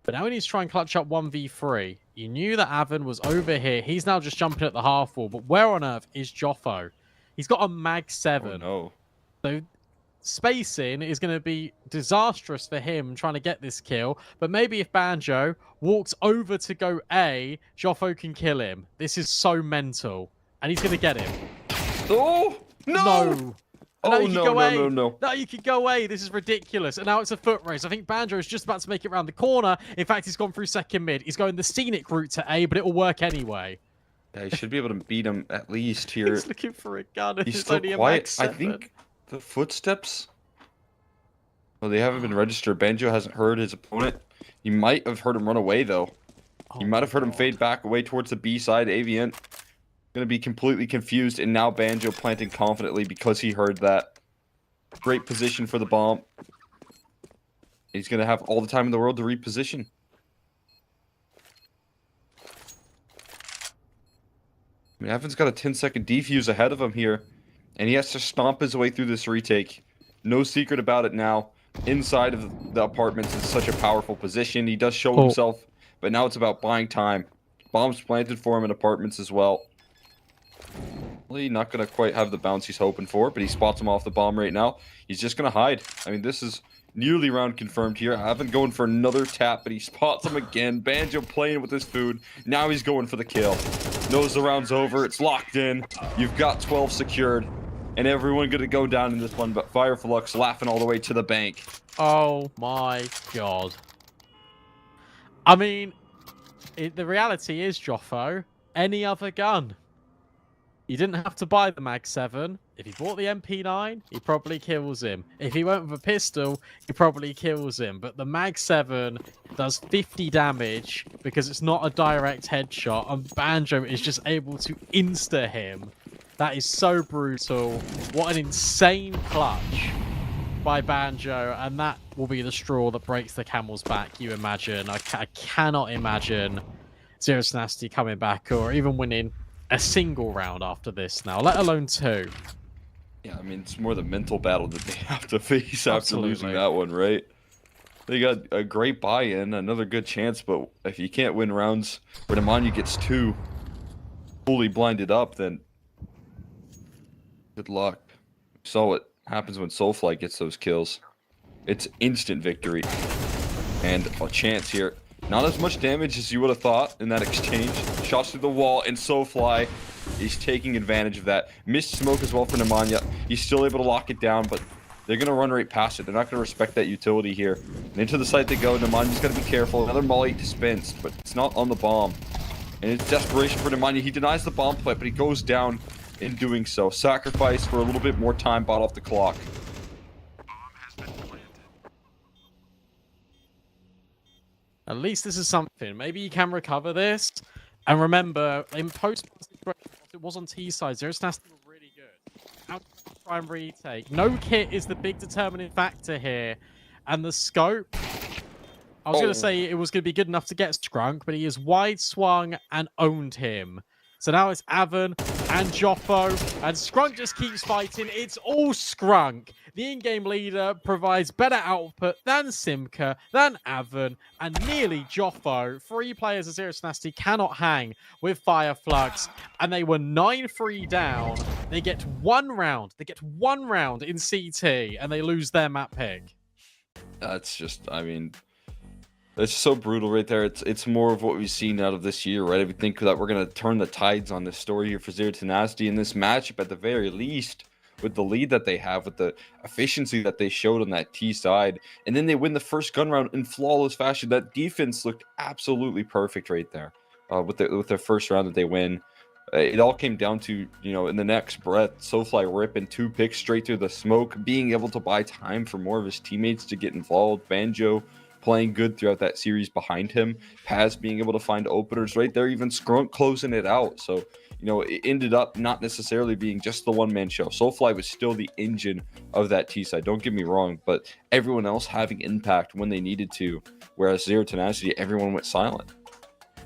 But now he needs to try and clutch up 1v3. You knew that Avon was over here. He's now just jumping at the half wall. But where on earth is Joffo? He's got a Mag 7. Oh, no. So spacing is going to be disastrous for him trying to get this kill. But maybe if Banjo walks over to go A, Joffo can kill him. This is so mental. And he's going to get him. Oh, no! No. Oh, you can no, go no, A. no, no. No, you can go A. This is ridiculous. And now it's a foot race. I think Banjo is just about to make it around the corner. In fact, he's gone through second mid. He's going the scenic route to A, but it will work anyway. Yeah, he should be able to beat him at least here. He's looking for a gun. And He's it's still only quiet. A I Mag 7. think the footsteps... Well, they haven't been registered. Banjo hasn't heard his opponent. He might have heard him run away, though. He might have heard him fade back away towards the B side. Avian going to be completely confused, and now Banjo planting confidently because he heard that. Great position for the bomb. He's going to have all the time in the world to reposition. I mean, Evan's got a 10-second defuse ahead of him here, and he has to stomp his way through this retake. No secret about it now. Inside of the apartments is such a powerful position. He does show himself, but now it's about buying time. Bombs planted for him in apartments as well. Really not going to quite have the bounce he's hoping for, but he spots him off the bomb right now. He's just going to hide. I mean, this is nearly round confirmed here. I haven't going for another tap, but he spots him again. Banjo playing with his food. Now he's going for the kill. Knows the round's over. It's locked in. You've got 12 secured. And everyone going to go down in this one, but Fireflux laughing all the way to the bank. Oh my god. I mean, the reality is, Joffo, any other gun. You didn't have to buy the Mag 7. If he bought the MP9, he probably kills him. If he went with a pistol, he probably kills him. But the Mag 7 does 50 damage because it's not a direct headshot, and Banjo is just able to insta him. That is so brutal. What an insane clutch by Banjo, and that will be the straw that breaks the camel's back, you imagine. I cannot imagine Zero Tenacity coming back or even winning a single round after this now, let alone 2. Yeah, I mean, it's more the mental battle that they have to face after Absolutely. losing that one, right? They got a great buy-in, another good chance, but if you can't win rounds where Nemanja gets 2 fully blinded up, then good luck. We saw what happens when Soulfly gets those kills. It's instant victory. And a chance here. Not as much damage as you would have thought in that exchange. Shots through the wall, and Soulfly is taking advantage of that. Missed smoke as well for Nemanja. He's still able to lock it down, but they're going to run right past it. They're not going to respect that utility here. And into the site they go. Nemanja's got to be careful. Another molly dispensed, but it's not on the bomb. And it's desperation for Nemanja. He denies the bomb plant, but he goes down in doing so. Sacrifice for a little bit more time bought off the clock. At least this is something. Maybe you can recover this. And remember, in post, it was on T side. Zero Tenacity were really good. How to try and retake? No kit is the big determining factor here. And the scope, I was going to say it was going to be good enough to get Skrunk, but he is wide swung and owned him. So now it's Avon and Joffo, and Scrunk just keeps fighting. It's all Scrunk. The in-game leader provides better output than Simka, than Avon, and nearly Joffo. 3 players of Zero Tenacity cannot hang with Fire Flux, and they were 9-3 down. They get 1 round. They get 1 round in CT, and they lose their map pick. That's just, I mean, it's so brutal right there. It's more of what we've seen out of this year, right? If we think that we're going to turn the tides on this story here for Zero Tenacity in this matchup at the very least, with the lead that they have, with the efficiency that they showed on that T side, and then they win the first gun round in flawless fashion. That defense looked absolutely perfect right there with their first round that they win. It all came down to, you know, in the next breath, SoFly ripping 2 picks straight through the smoke, being able to buy time for more of his teammates to get involved. Banjo playing good throughout that series behind him. Paz being able to find openers right there, even Scrunk closing it out. So, you know, it ended up not necessarily being just the one-man show. SoFly was still the engine of that T-side, don't get me wrong, but everyone else having impact when they needed to, whereas Zero Tenacity, everyone went silent.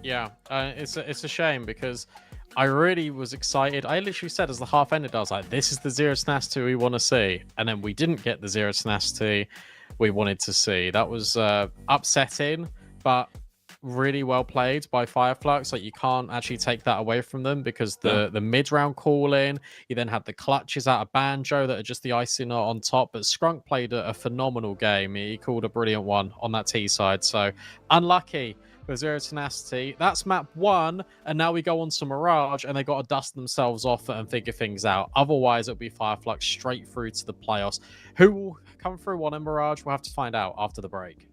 Yeah, it's a shame because I really was excited. I literally said as the half ended, I was like, this is the Zero Tenacity we want to see. And then we didn't get the Zero Tenacity we wanted to see. That was upsetting, but really well played by Fireflux. Like, you can't actually take that away from them because the mid-round call-in, you then had the clutches out of Banjo that are just the icing on top. But Scrunk played a phenomenal game. He called a brilliant one on that T side. So unlucky for Zero Tenacity. That's map 1, and now we go on to Mirage, and they got to dust themselves off and figure things out. Otherwise, it'll be Fireflux straight through to the playoffs. Who will come through on in Mirage? We'll have to find out after the break.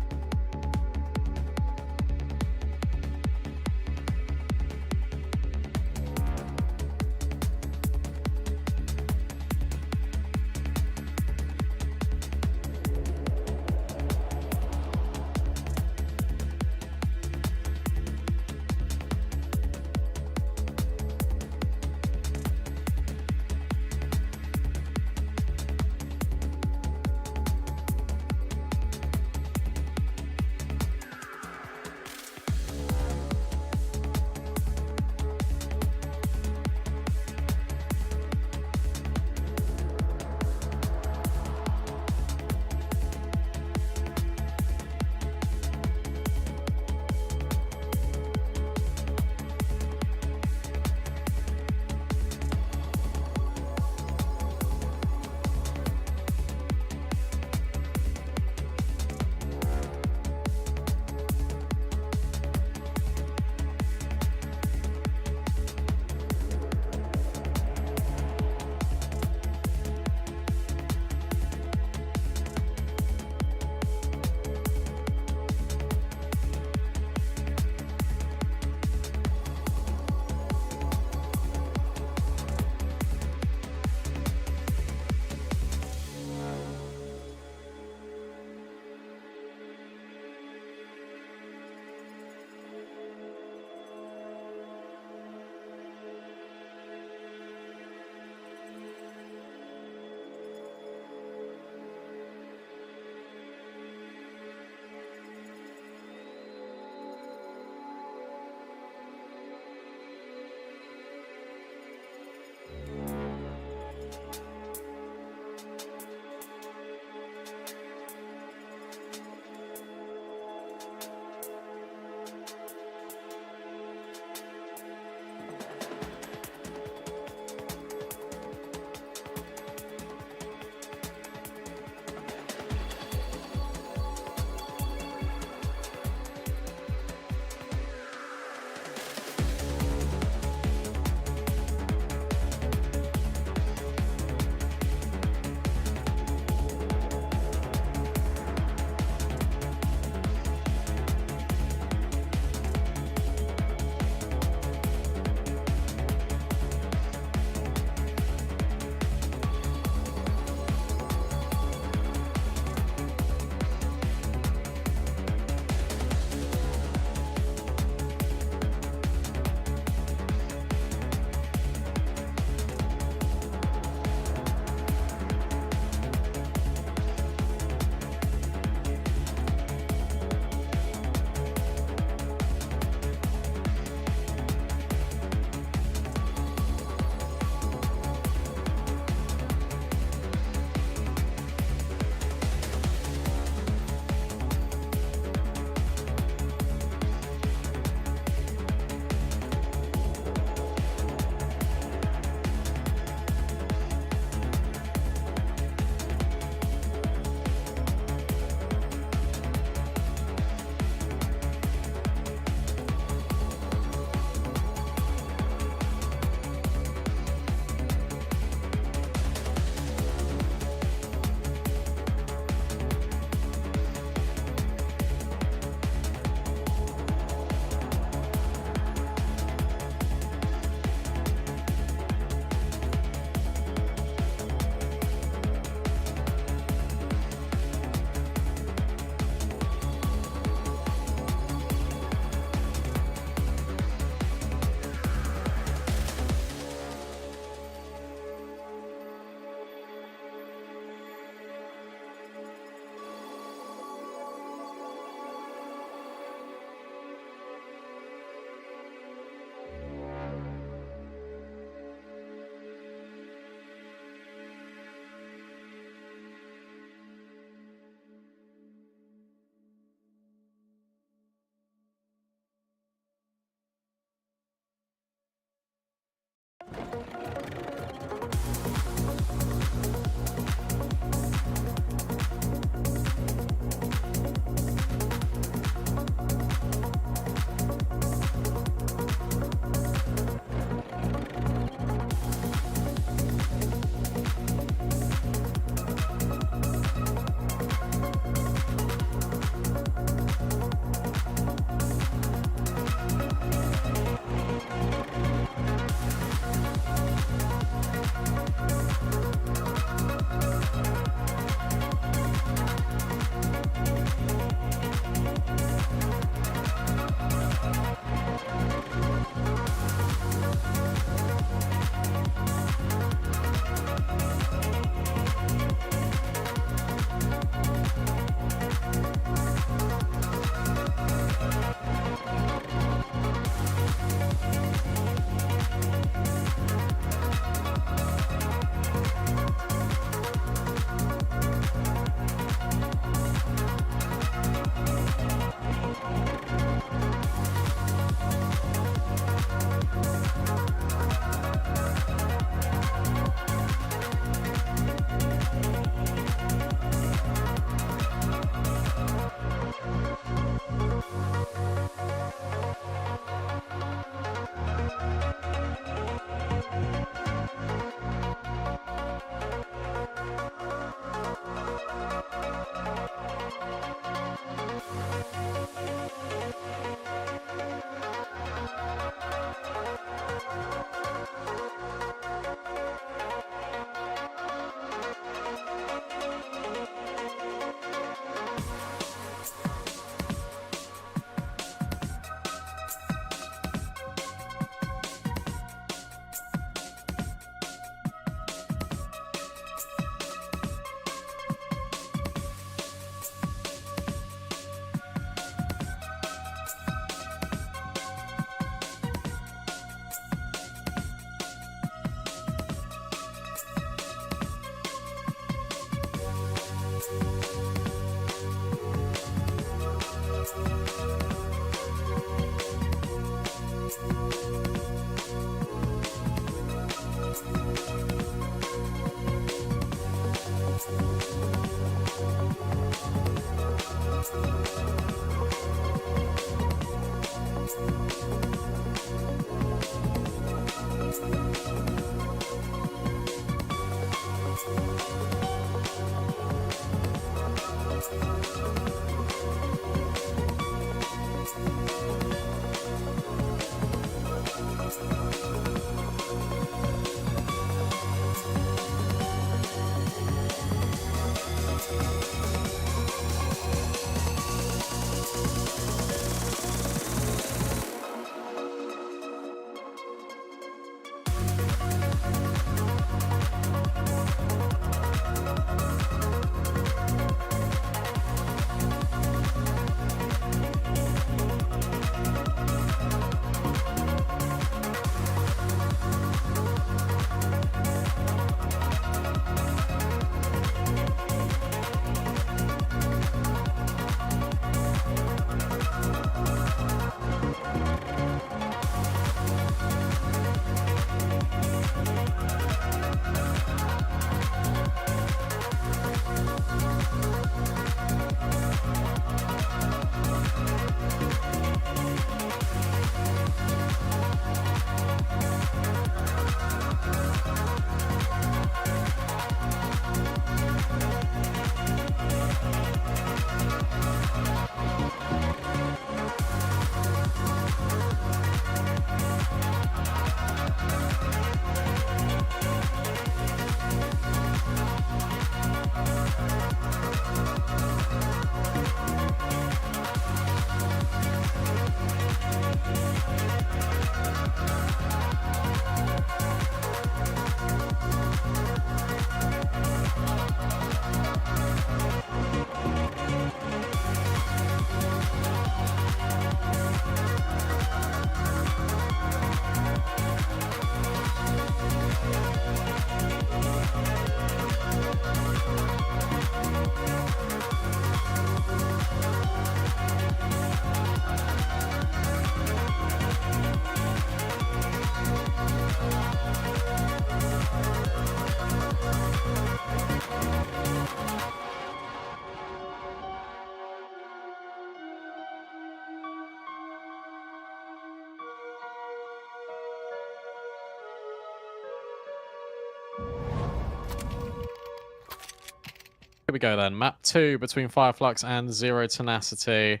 we go then. Map 2 between Fireflux and Zero Tenacity.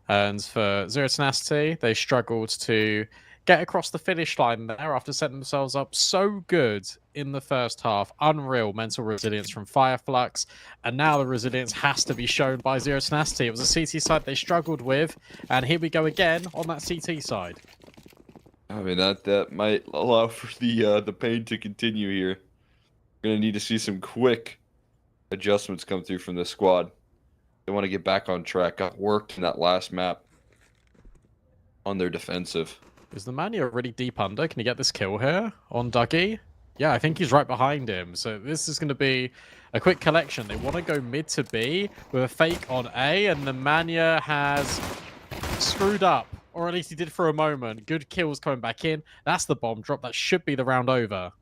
And for Zero Tenacity, they struggled to get across the finish line there after setting themselves up so good in the first half. Unreal mental resilience from Fireflux. And now the resilience has to be shown by Zero Tenacity. It was a CT side they struggled with. And here we go again on that CT side. I mean, that might allow for the pain to continue here. We're going to need to see some quick adjustments come through from this squad. They want to get back on track. Got worked in that last map on their defensive. Is the Mania really deep under? Can he get this kill here on Dougie? Yeah, I think he's right behind him. So this is going to be a quick collection. They want to go mid to B with a fake on A, and the Mania has screwed up. Or at least he did for a moment. Good kills coming back in. That's the bomb drop. That should be the round over.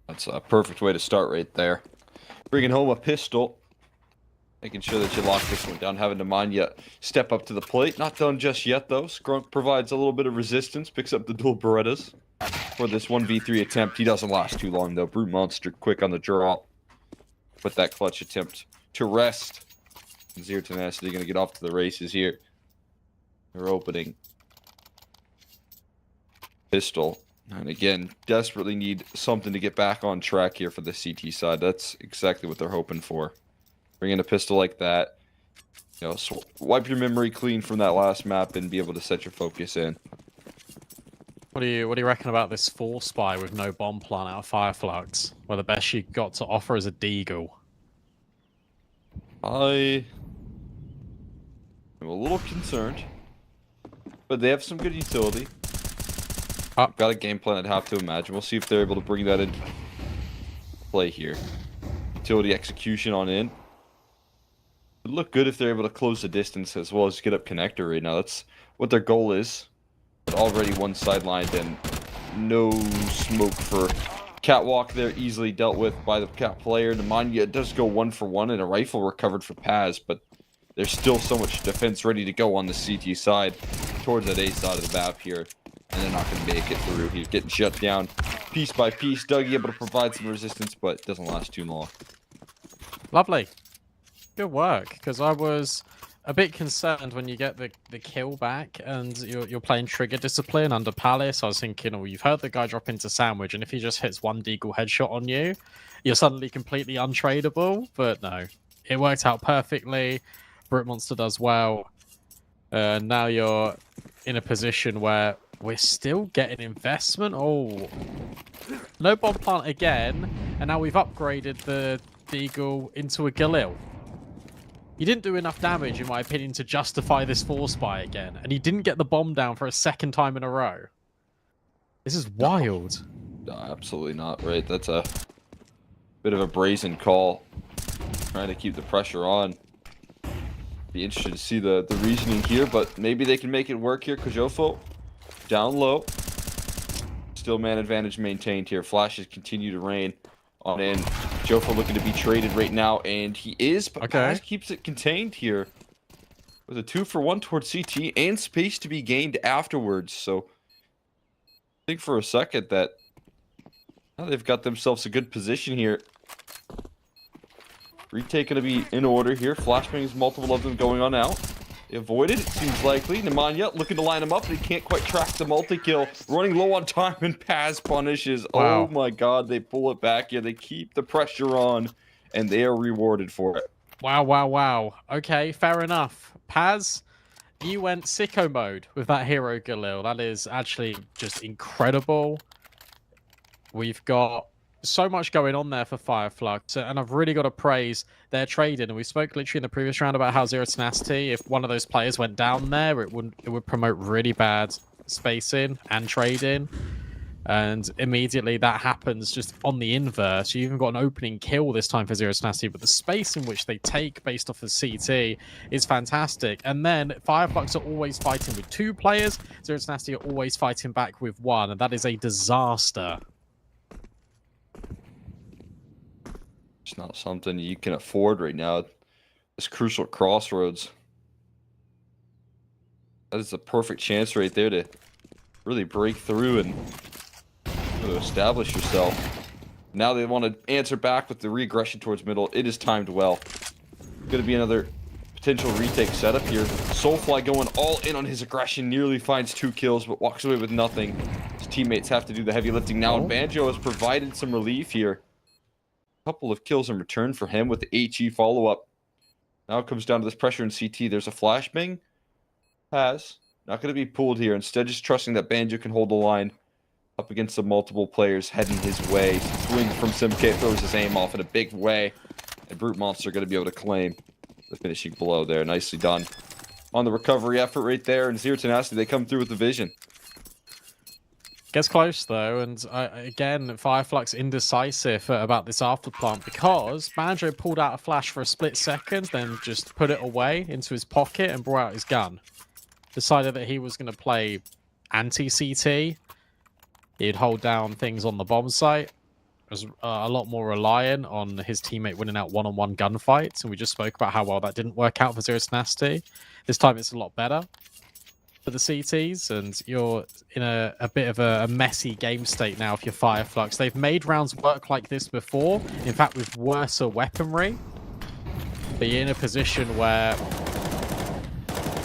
That's a perfect way to start right there. Bringing home a pistol. Making sure that you lock this one down. Having Nemanja step up to the plate. Not done just yet, though. Skrunk provides a little bit of resistance. Picks up the dual Berettas for this 1v3 attempt. He doesn't last too long, though. Brute Monster quick on the draw. Put that clutch attempt to rest. Zero Tenacity going to get off to the races here. They're opening. Pistol. And again, desperately need something to get back on track here for the CT side. That's exactly what they're hoping for. Bring in a pistol like that. You know, wipe your memory clean from that last map and be able to set your focus in. What do you reckon about this full spy with no bomb plant out of Fireflux? Where the best you got to offer is a deagle. I am a little concerned. But they have some good utility. Got a game plan I'd have to imagine. We'll see if they're able to bring that into play here. Utility execution on in. It'd look good if they're able to close the distance as well as get up connector right now. That's what their goal is. But already one sidelined and no smoke for Catwalk there. Easily dealt with by the Cat player. Nemanja does go 1-for-1 and a rifle recovered for Paz, but there's still so much defense ready to go on the CT side towards that A side of the map here. And they're not going to make it through. He's getting shut down piece by piece. Dougie able to provide some resistance, but it doesn't last too long. Lovely. Good work, because I was a bit concerned when you get the kill back and you're playing trigger discipline under Palace. I was thinking, oh, you've heard the guy drop into Sandwich, and if he just hits one deagle headshot on you, you're suddenly completely untradeable. But no, it worked out perfectly. Brute Monster does well. Now you're in a position where we're still getting investment. Oh, no bomb plant again. And now we've upgraded the Deagle into a Galil. He didn't do enough damage, in my opinion, to justify this force buy again. And he didn't get the bomb down for a second time in a row. This is wild. No, absolutely not, right? That's a bit of a brazen call. Trying to keep the pressure on. Be interested to see the reasoning here, but maybe they can make it work here. Kojofo down low. Still man advantage maintained here. Flashes continue to rain on in. Jofo looking to be traded right now, and he is, but Paz keeps it contained here. With a 2-for-1 towards CT and space to be gained afterwards. So I think for a second that now they've got themselves a good position here. Retake going to be in order here. Flashbangs, multiple of them going on out. They avoided, it seems likely. Nemanja looking to line him up, but he can't quite track the multi-kill. Running low on time, and Paz punishes. Wow. Oh my god, they pull it back here. They keep the pressure on, and they are rewarded for it. Wow, wow, wow. Okay, fair enough. Paz, you went sicko mode with that hero Galil. That is actually just incredible. We've got so much going on there for Fireflux, and I've really got to praise their trading. And we spoke literally in the previous round about how Zero Tenacity, if one of those players went down there, it would promote really bad spacing and trading. And immediately that happens just on the inverse. You even got an opening kill this time for Zero Tenacity, but the space in which they take based off of CT is fantastic. And then Fireflux are always fighting with 2 players. Zero Tenacity are always fighting back with 1, and that is a disaster. It's not something you can afford right now. This crucial crossroads. That is a perfect chance right there to really break through and to establish yourself. Now they want to answer back with the re-aggression towards middle. It is timed well. Going to be another potential retake setup here. Soulfly going all in on his aggression. Nearly finds 2 kills, but walks away with nothing. His teammates have to do the heavy lifting now, and Banjo has provided some relief here. A couple of kills in return for him with the HE follow-up. Now it comes down to this pressure in CT. There's a flashbang. Pass. Not going to be pulled here. Instead, just trusting that Banjo can hold the line up against the multiple players heading his way. Swings from Simkit, throws his aim off in a big way. And Brute Monster going to be able to claim the finishing blow there. Nicely done. On the recovery effort right there. And Zero Tenacity, they come through with the vision. Gets close though, and again, Fireflux indecisive about this afterplant because Banjo pulled out a flash for a split second, then just put it away into his pocket and brought out his gun. Decided that he was going to play anti-CT. He'd hold down things on the bomb site. Was a lot more reliant on his teammate winning out one-on-one gunfights, and we just spoke about how well that didn't work out for Zero Tenacity. This time it's a lot better for the CTs, and you're in a bit of a messy game state now if you're Fireflux. They've made rounds work like this before, in fact with worse weaponry. But you're in a position where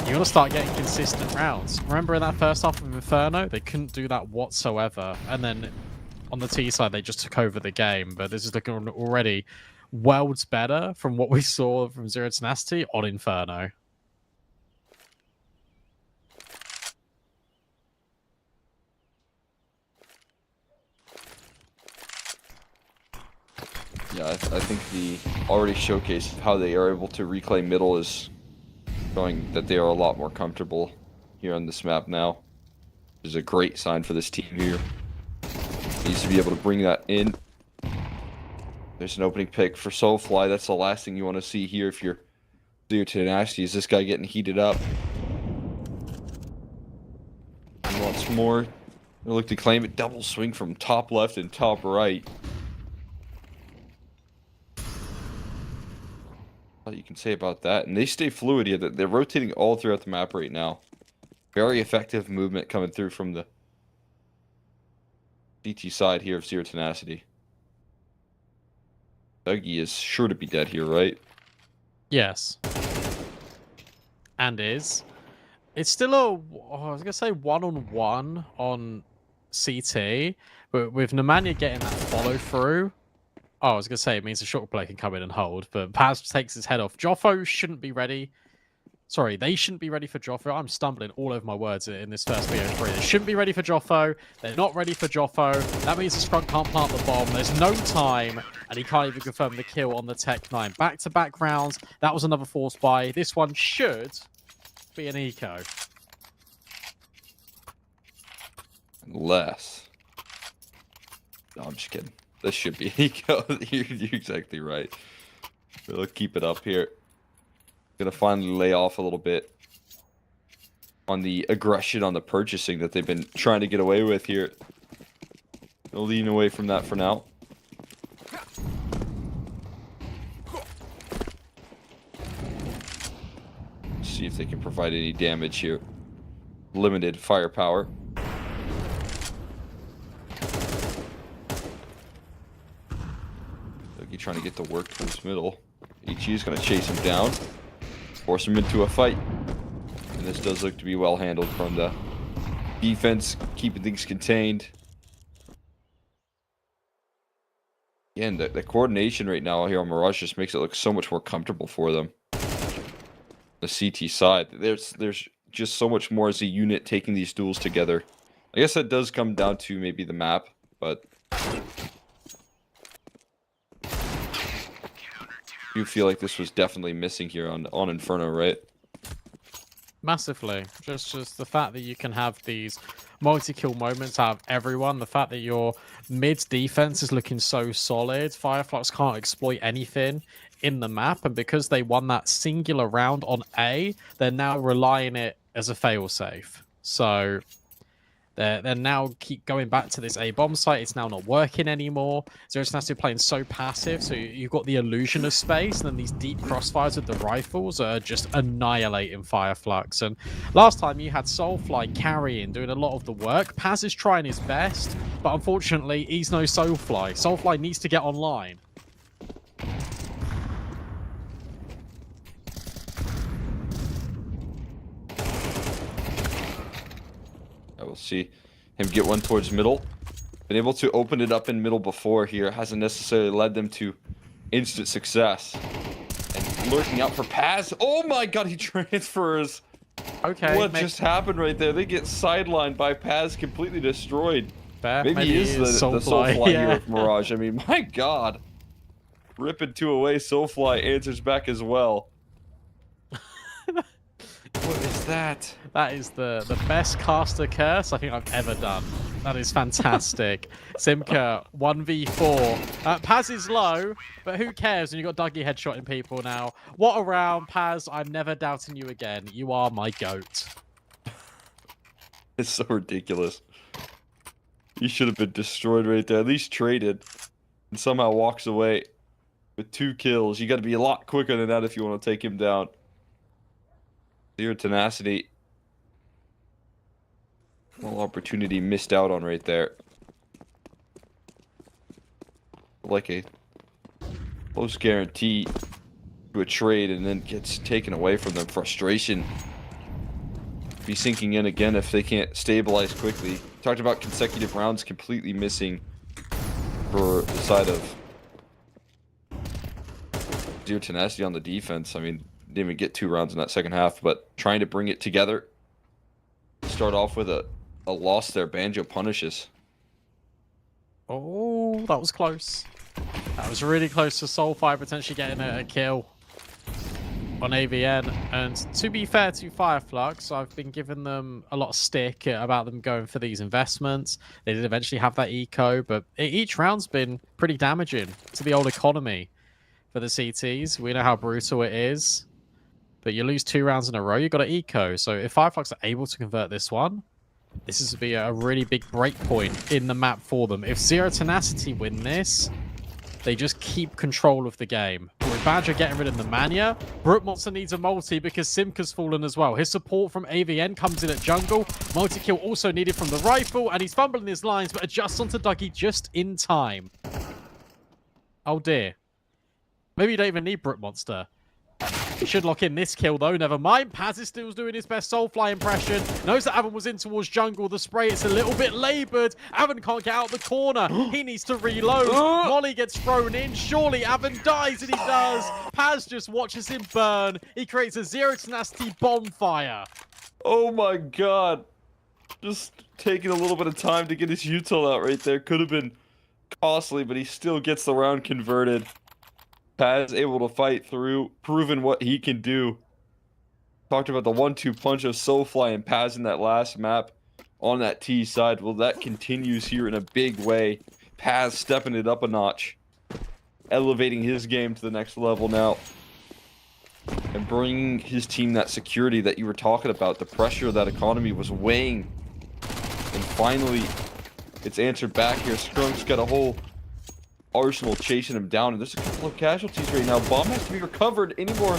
you want to start getting consistent rounds. Remember in that first half of Inferno, they couldn't do that whatsoever, and then on the T side they just took over the game. But this is looking already worlds better from what we saw from Zero Tenacity on Inferno. Yeah, I think the already showcased how they are able to reclaim middle is showing that they are a lot more comfortable here on this map now. Which is a great sign for this team here. Needs to be able to bring that in. There's an opening pick for Soulfly. That's the last thing you want to see here if you're Zero Tenacity. Is this guy getting heated up? He wants more. They look to claim it. Double swing from top left and top right. What you can say about that, and they stay fluid here. They're rotating all throughout the map right now. Very effective movement coming through from the CT side here of Zero Tenacity. Dougie is sure to be dead here, right? Yes. And is. It's still a, I was going to say one-on-one on CT, but with Nemanja getting that follow-through, oh, I was going to say it means the short player can come in and hold, but Paz takes his head off. Joffo shouldn't be ready. Sorry, they shouldn't be ready for Joffo. I'm stumbling all over my words in this first BO3. They shouldn't be ready for Joffo. They're not ready for Joffo. That means the Scrunk can't plant the bomb. There's no time, and he can't even confirm the kill on the Tech 9. Back-to-back rounds. That was another force buy. This one should be an eco. Unless... No, I'm just kidding. This should be an eco. You're exactly right. We'll keep it up here. Gonna finally lay off a little bit on the aggression on the purchasing that they've been trying to get away with here. They'll lean away from that for now. See if they can provide any damage here. Limited firepower. Dougie trying to get the work towards middle. HE is going to chase him down. Force him into a fight. And this does look to be well handled from the defense, keeping things contained. Again, the coordination right now here on Mirage just makes it look so much more comfortable for them. The CT side, there's just so much more as a unit taking these duels together. I guess that does come down to maybe the map, but you feel like this was definitely missing here on Inferno, right? Massively. Just the fact that you can have these multi-kill moments out of everyone, the fact that your mid defense is looking so solid, Fireflux can't exploit anything in the map, and because they won that singular round on A, they're now relying it as a failsafe. So They're now keep going back to this A bomb site. It's now not working anymore. Zero Tenacity playing so passive, so you've got the illusion of space, and then these deep crossfires with the rifles are just annihilating Fireflux. And last time you had Soulfly carrying, doing a lot of the work. Paz is trying his best, but unfortunately he's no Soulfly. Soulfly needs to get online. I will see him get one towards middle. Been able to open it up in middle before here. Hasn't necessarily led them to instant success. And lurking out for Paz. Oh my god, he transfers. Okay. What just happened right there? They get sidelined by Paz, completely destroyed. Fair. Maybe he is the Soulfly yeah. here with Mirage. I mean, my god. Ripping two away, Soulfly answers back as well. What is that? That is the best caster curse I think I've ever done. That is fantastic. Simka 1v4. Paz is low, but who cares when you've got Dougie headshotting people now? What a round, Paz. I'm never doubting you again. You are my GOAT. It's so ridiculous. He should have been destroyed right there. At least traded. And somehow walks away with 2 kills. You got to be a lot quicker than that if you want to take him down. Zero Tenacity. Well, opportunity missed out on right there. Like a close guarantee to a trade and then gets taken away from them. Frustration. Be sinking in again if they can't stabilize quickly. Talked about consecutive rounds completely missing for the side of Zero Tenacity on the defense. I mean, didn't even get 2 rounds in that second half, but trying to bring it together. Start off with a loss there. Banjo punishes. Oh, that was close. That was really close to Soulfire potentially getting a kill on AVN. And to be fair to Fireflux, I've been giving them a lot of stick about them going for these investments. They did eventually have that eco, but each round's been pretty damaging to the old economy for the CTs. We know how brutal it is. But you lose 2 rounds in a row, you've got an eco. So if Fireflux are able to convert this one, this is to be a really big break point in the map for them. If Zero Tenacity win this, they just keep control of the game. But with Badger getting rid of the Mania, Brookmonster needs a multi because Simka's fallen as well. His support from AVN comes in at jungle. Multi-kill also needed from the rifle, and he's fumbling his lines, but adjusts onto Dougie just in time. Oh dear. Maybe you don't even need Brookmonster. He should lock in this kill, though. Never mind. Paz is still doing his best Soulfly impression. Knows that Avon was in towards jungle. The spray, it's a little bit laboured. Avon can't get out the corner. He needs to reload. Molly gets thrown in. Surely Avon dies, and he does. Paz just watches him burn. He creates a Zero Tenacity bonfire. Oh my god. Just taking a little bit of time to get his util out right there. Could have been costly, but he still gets the round converted. Paz able to fight through, proving what he can do. Talked about the 1-2 punch of Soulfly and Paz in that last map on that T side. Well, that continues here in a big way. Paz stepping it up a notch. Elevating his game to the next level now. And bringing his team that security that you were talking about. The pressure of that economy was weighing. And finally, it's answered back here. Skrunk's got a whole arsenal chasing him down, and there's a couple of casualties right now. Bomb has to be recovered. Any more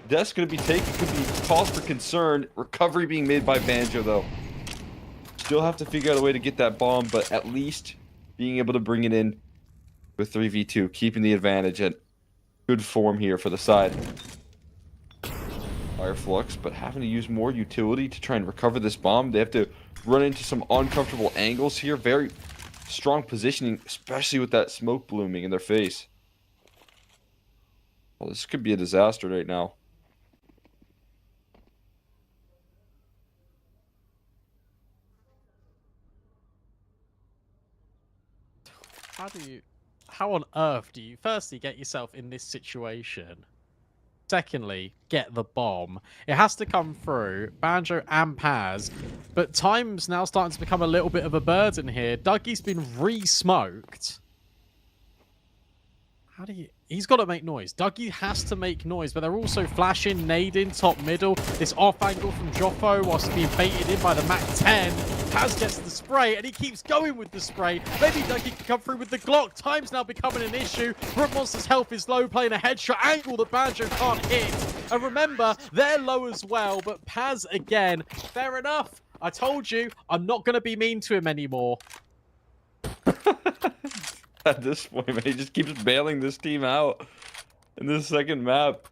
deaths going to be taken could be cause for concern. Recovery being made by Banjo, though. Still have to figure out a way to get that bomb, but at least being able to bring it in with 3v2, keeping the advantage at good form here for the side. Fireflux, but having to use more utility to try and recover this bomb. They have to run into some uncomfortable angles here. Very strong positioning, especially with that smoke blooming in their face. Well, this could be a disaster right now. How on earth do you firstly get yourself in this situation? Secondly, get the bomb. It has to come through Banjo and Paz, but time's now starting to become a little bit of a burden here. Dougie's been re-smoked. he's got to make noise. Dougie has to make noise, but they're also flashing, nading, top middle. This off angle from Joffo whilst being baited in by the Mac 10. Paz gets the spray, and he keeps going with the spray. Maybe Dougie can come through with the Glock. Time's now becoming an issue. Brook Monster's health is low, playing a headshot angle that Banjo can't hit. And remember, they're low as well, but Paz again. Fair enough. I told you, I'm not going to be mean to him anymore. At this point, man, he just keeps bailing this team out in this second map.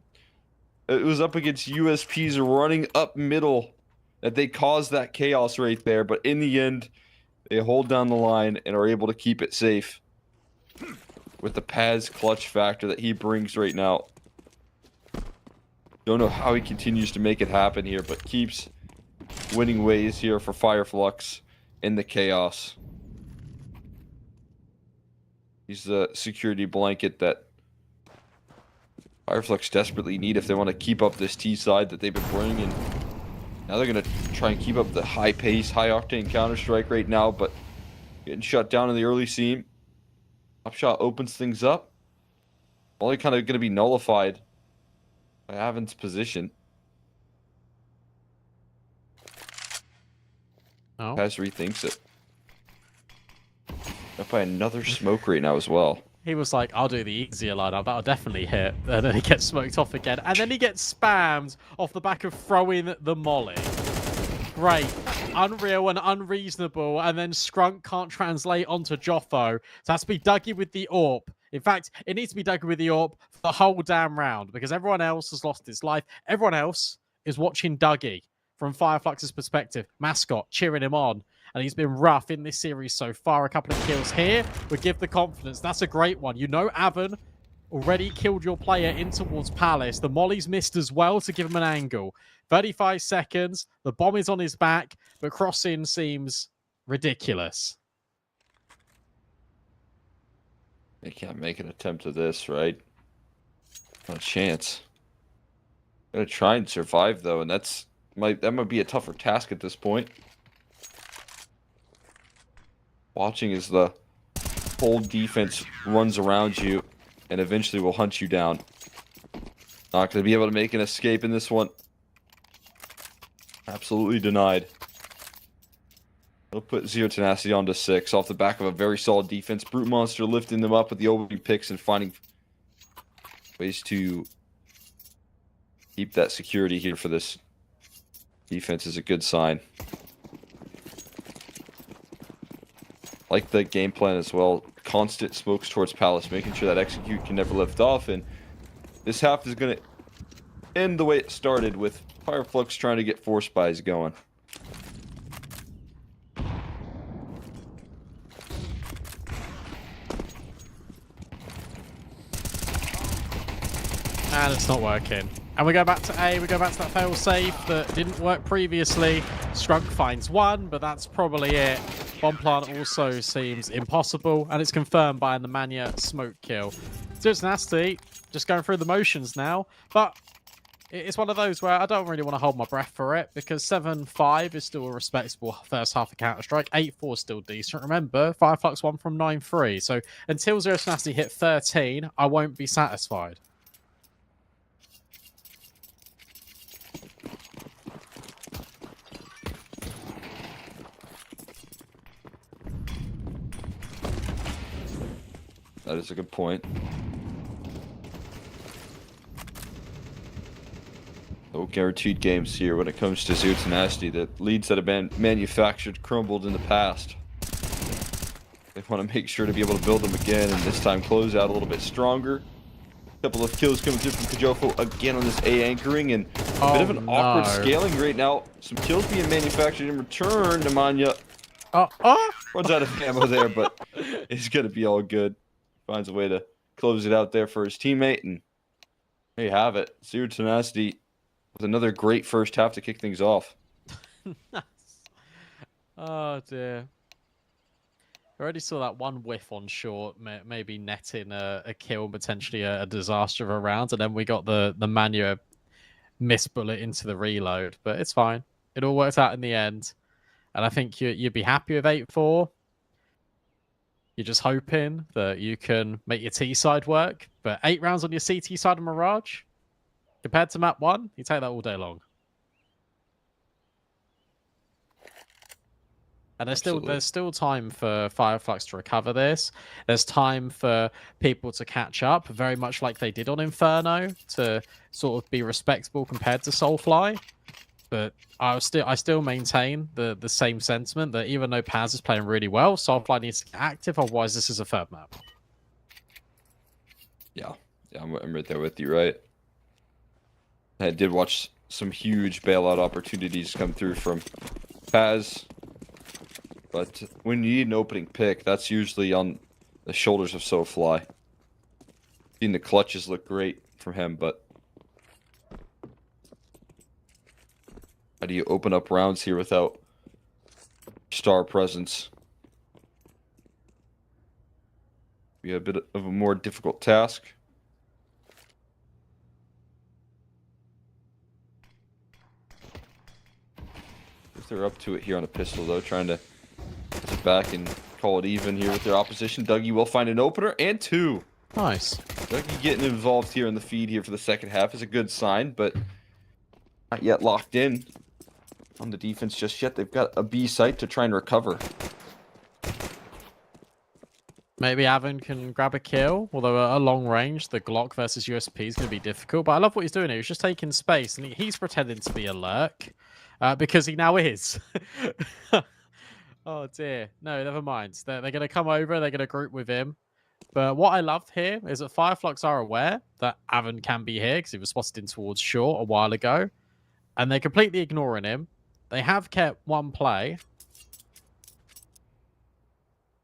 It was up against USPs running up middle that they caused that chaos right there, but in the end, they hold down the line and are able to keep it safe with the Paz clutch factor that he brings right now. Don't know how he continues to make it happen here, but keeps winning ways here for Flux in the chaos. He's the security blanket that Flux desperately need if they want to keep up this T side that they've been bringing. Now they're going to try and keep up the high pace, high octane Counter-Strike right now, but getting shut down in the early seam. Top shot opens things up. Only kind of going to be nullified by Avin's position. Oh. Paz rethinks it. Up by another smoke right now as well. He was like, I'll do the easier lineup. That'll definitely hit. And then he gets smoked off again. And then he gets spammed off the back of throwing the molly. Great. Unreal and unreasonable. And then Scrunk can't translate onto Joffo. So it has to be Dougie with the AWP. In fact, it needs to be Dougie with the AWP for the whole damn round. Because everyone else has lost its life. Everyone else is watching Dougie from Flux's perspective. Mascot cheering him on. And he's been rough in this series so far. A couple of kills here would give the confidence. That's a great one. You know Avin already killed your player in towards Palace. The molly's missed as well to give him an angle. 35 seconds. The bomb is on his back, but crossing seems ridiculous. They can't make an attempt at this, right? Not a chance. Gonna try and survive though, and that might be a tougher task at this point. Watching as the whole defense runs around you and eventually will hunt you down. Not going to be able to make an escape in this one. Absolutely denied. They'll put Zero Tenacity onto 6 off the back of a very solid defense. Brute Monster lifting them up with the opening picks and finding ways to keep that security here for this defense is a good sign. Like the game plan as well. Constant smokes towards Palace, making sure that execute can never lift off. And this half is going to end the way it started with Flux trying to get force buys going. And it's not working. And we go back to A. We go back to that fail-safe that didn't work previously. Scrunk finds one, but that's probably it. Bomb plant also seems impossible, and it's confirmed by the Mania smoke kill. So it's nasty, just going through the motions now, but it's one of those where I don't really want to hold my breath for it, because 7-5 is still a respectable first half of Counter-Strike, 8-4 is still decent. Remember, Flux won from 9-3, so until Zero Tenacity hit 13, I won't be satisfied. That is a good point. No guaranteed games here when it comes to Zero Tenacity. The leads that have been manufactured crumbled in the past. They want to make sure to be able to build them again, and this time close out a little bit stronger. A couple of kills coming through from Kajofo again on this A anchoring, and a bit of an awkward scaling right now. Some kills being manufactured in return. Nemanja runs out of ammo there, but it's going to be all good. Finds a way to close it out there for his teammate, and there you have it. Zero Tenacity with another great first half to kick things off. Nice. Oh dear. I already saw that one whiff on short, maybe netting a kill, potentially a disaster of a round, and then we got the Mania miss bullet into the reload, but it's fine. It all worked out in the end, and I think you'd be happy with 8-4. 8-4 is still a respectable first half of Counter-Strike, 8-4 is still decent. Remember, Flux won from 9-3, so until Zero Tenacity hit 13, I won't be satisfied. 13 You're just hoping that you can make your T side work. But 8 rounds on your CT side of Mirage, compared to map 1, you take that all day long. And there's still time for Fireflux to recover this. There's time for people to catch up, very much like they did on Inferno, to sort of be respectable compared to Soulfly. But I still maintain the same sentiment that even though Paz is playing really well, Soulfly needs to get active, otherwise this is a third map. Yeah, I'm right there with you, right? I did watch some huge bailout opportunities come through from Paz. But when you need an opening pick, that's usually on the shoulders of Soulfly. Seen the clutches look great from him, but how do you open up rounds here without star presence? Be a bit of a more difficult task. If they're up to it here on a pistol, though, trying to sit back and call it even here with their opposition. Dougie will find an opener and 2. Nice. Dougie getting involved here in the feed here for the second half is a good sign, but not yet locked in on the defense just yet. They've got a B site to try and recover. Maybe Avon can grab a kill, although at a long range, the Glock versus USP is going to be difficult. But I love what he's doing here. He's just taking space, and he's pretending to be a lurk because he now is. Oh dear. No, never mind. They're going to come over, they're going to group with him. But what I loved here is that Fireflux are aware that Avon can be here because he was spotted in towards short a while ago. And they're completely ignoring him. They have kept one play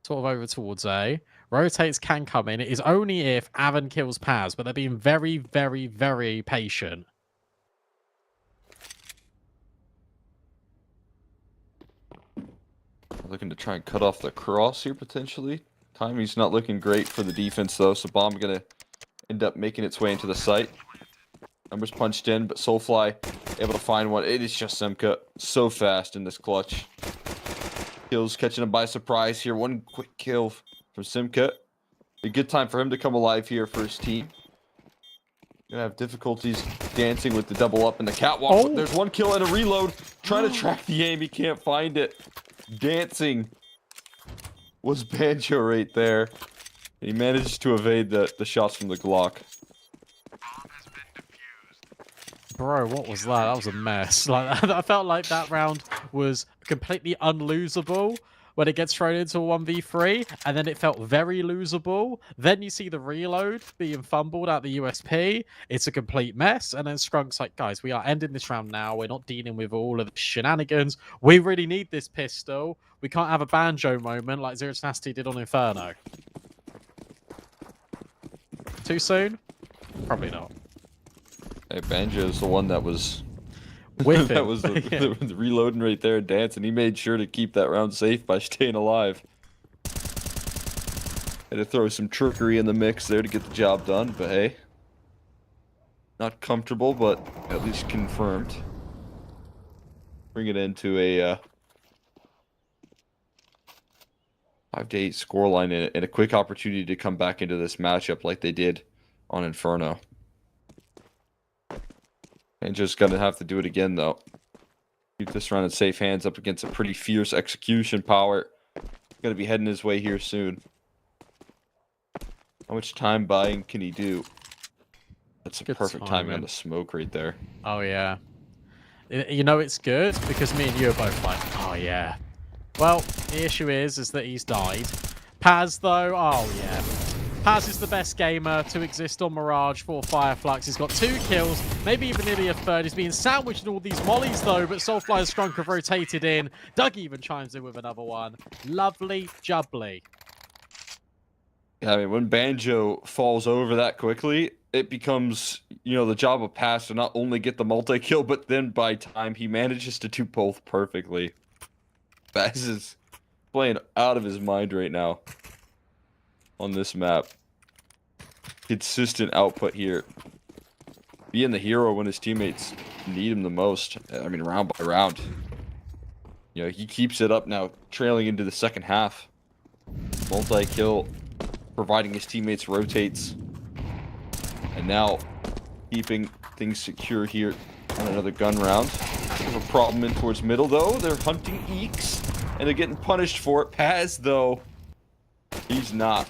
sort of over towards A. Rotates can come in. It is only if Avon kills Paz, but they're being very, very, very patient. Looking to try and cut off the cross here, potentially. Timing's not looking great for the defense, though, so Bomb going to end up making its way into the site. Numbers punched in, but Soulfly able to find one. It is just Simka. So fast in this clutch. Kills catching him by surprise here. One quick kill from Simka. A good time for him to come alive here for his team. Gonna have difficulties dancing with the double up and the catwalk. Oh. But there's one kill and a reload. Trying to track the aim. He can't find it. Dancing was Banjo right there. He managed to evade the shots from the Glock. Bro, what was that? That was a mess. Like I felt like that round was completely unlosable when it gets thrown into a 1v3, and then it felt very losable. Then you see the reload being fumbled out the USP. It's a complete mess, and then Skrunk's like, guys, we are ending this round now. We're not dealing with all of the shenanigans. We really need this pistol. We can't have a Banjo moment like Zero Tenacity did on Inferno. Too soon? Probably not. Hey, Banjo's the one that was With that him. was the reloading right there, dancing. He made sure to keep that round safe by staying alive. Had to throw some trickery in the mix there to get the job done, but hey, not comfortable, but at least confirmed. Bring it into a 5-8 scoreline and a quick opportunity to come back into this matchup like they did on Inferno. And just gonna have to do it again, though. Keep this round in safe hands up against a pretty fierce execution power. Gonna be heading his way here soon. How much time buying can he do? That's a Good perfect timing on timing. the smoke right there. Oh, yeah. You know it's good because me and you are both like, oh, yeah. Well, the issue is that he's died. Paz, though, oh, yeah. Paz is the best gamer to exist on Mirage for Fireflux. He's got 2 kills, maybe even nearly a third. He's being sandwiched in all these mollies, though, but Soulfly and Skrunk have rotated in. Doug even chimes in with another one. Lovely jubbly. Yeah, I mean, when Banjo falls over that quickly, it becomes, you know, the job of Paz to not only get the multi-kill, but then by time he manages to do both perfectly. Paz is playing out of his mind right now on this map. Consistent output here. Being the hero when his teammates need him the most. I mean, round by round. You know, he keeps it up now, trailing into the second half. Multi-kill, providing his teammates rotates. And now keeping things secure here on another gun round. Bit of a problem in towards middle, though. They're hunting Eeks, and they're getting punished for it. Paz, though, he's not.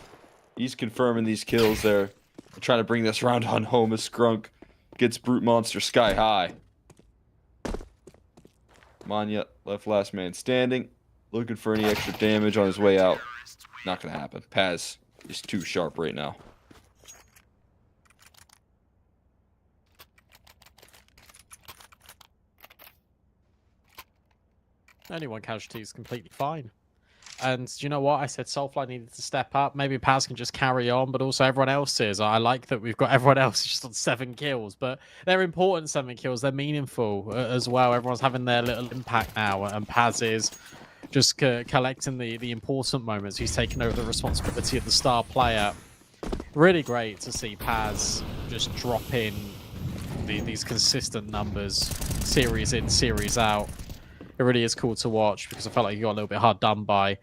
He's confirming these kills there. They're trying to bring this round on home as Skrunk gets Brute Monster sky high. Manya, left last man standing. Looking for any extra damage on his way out. Not going to happen. Paz is too sharp right now. Only one casualty is completely fine. And you know what? I said Soulfly needed to step up. Maybe Paz can just carry on, but also everyone else is. I like that we've got everyone else just on 7 kills, but they're important 7 kills. They're meaningful as well. Everyone's having their little impact now, and Paz is just collecting the important moments. He's taking over the responsibility of the star player. Really great to see Paz just drop in these consistent numbers, series in, series out. It really is cool to watch because I felt like he got a little bit hard done by.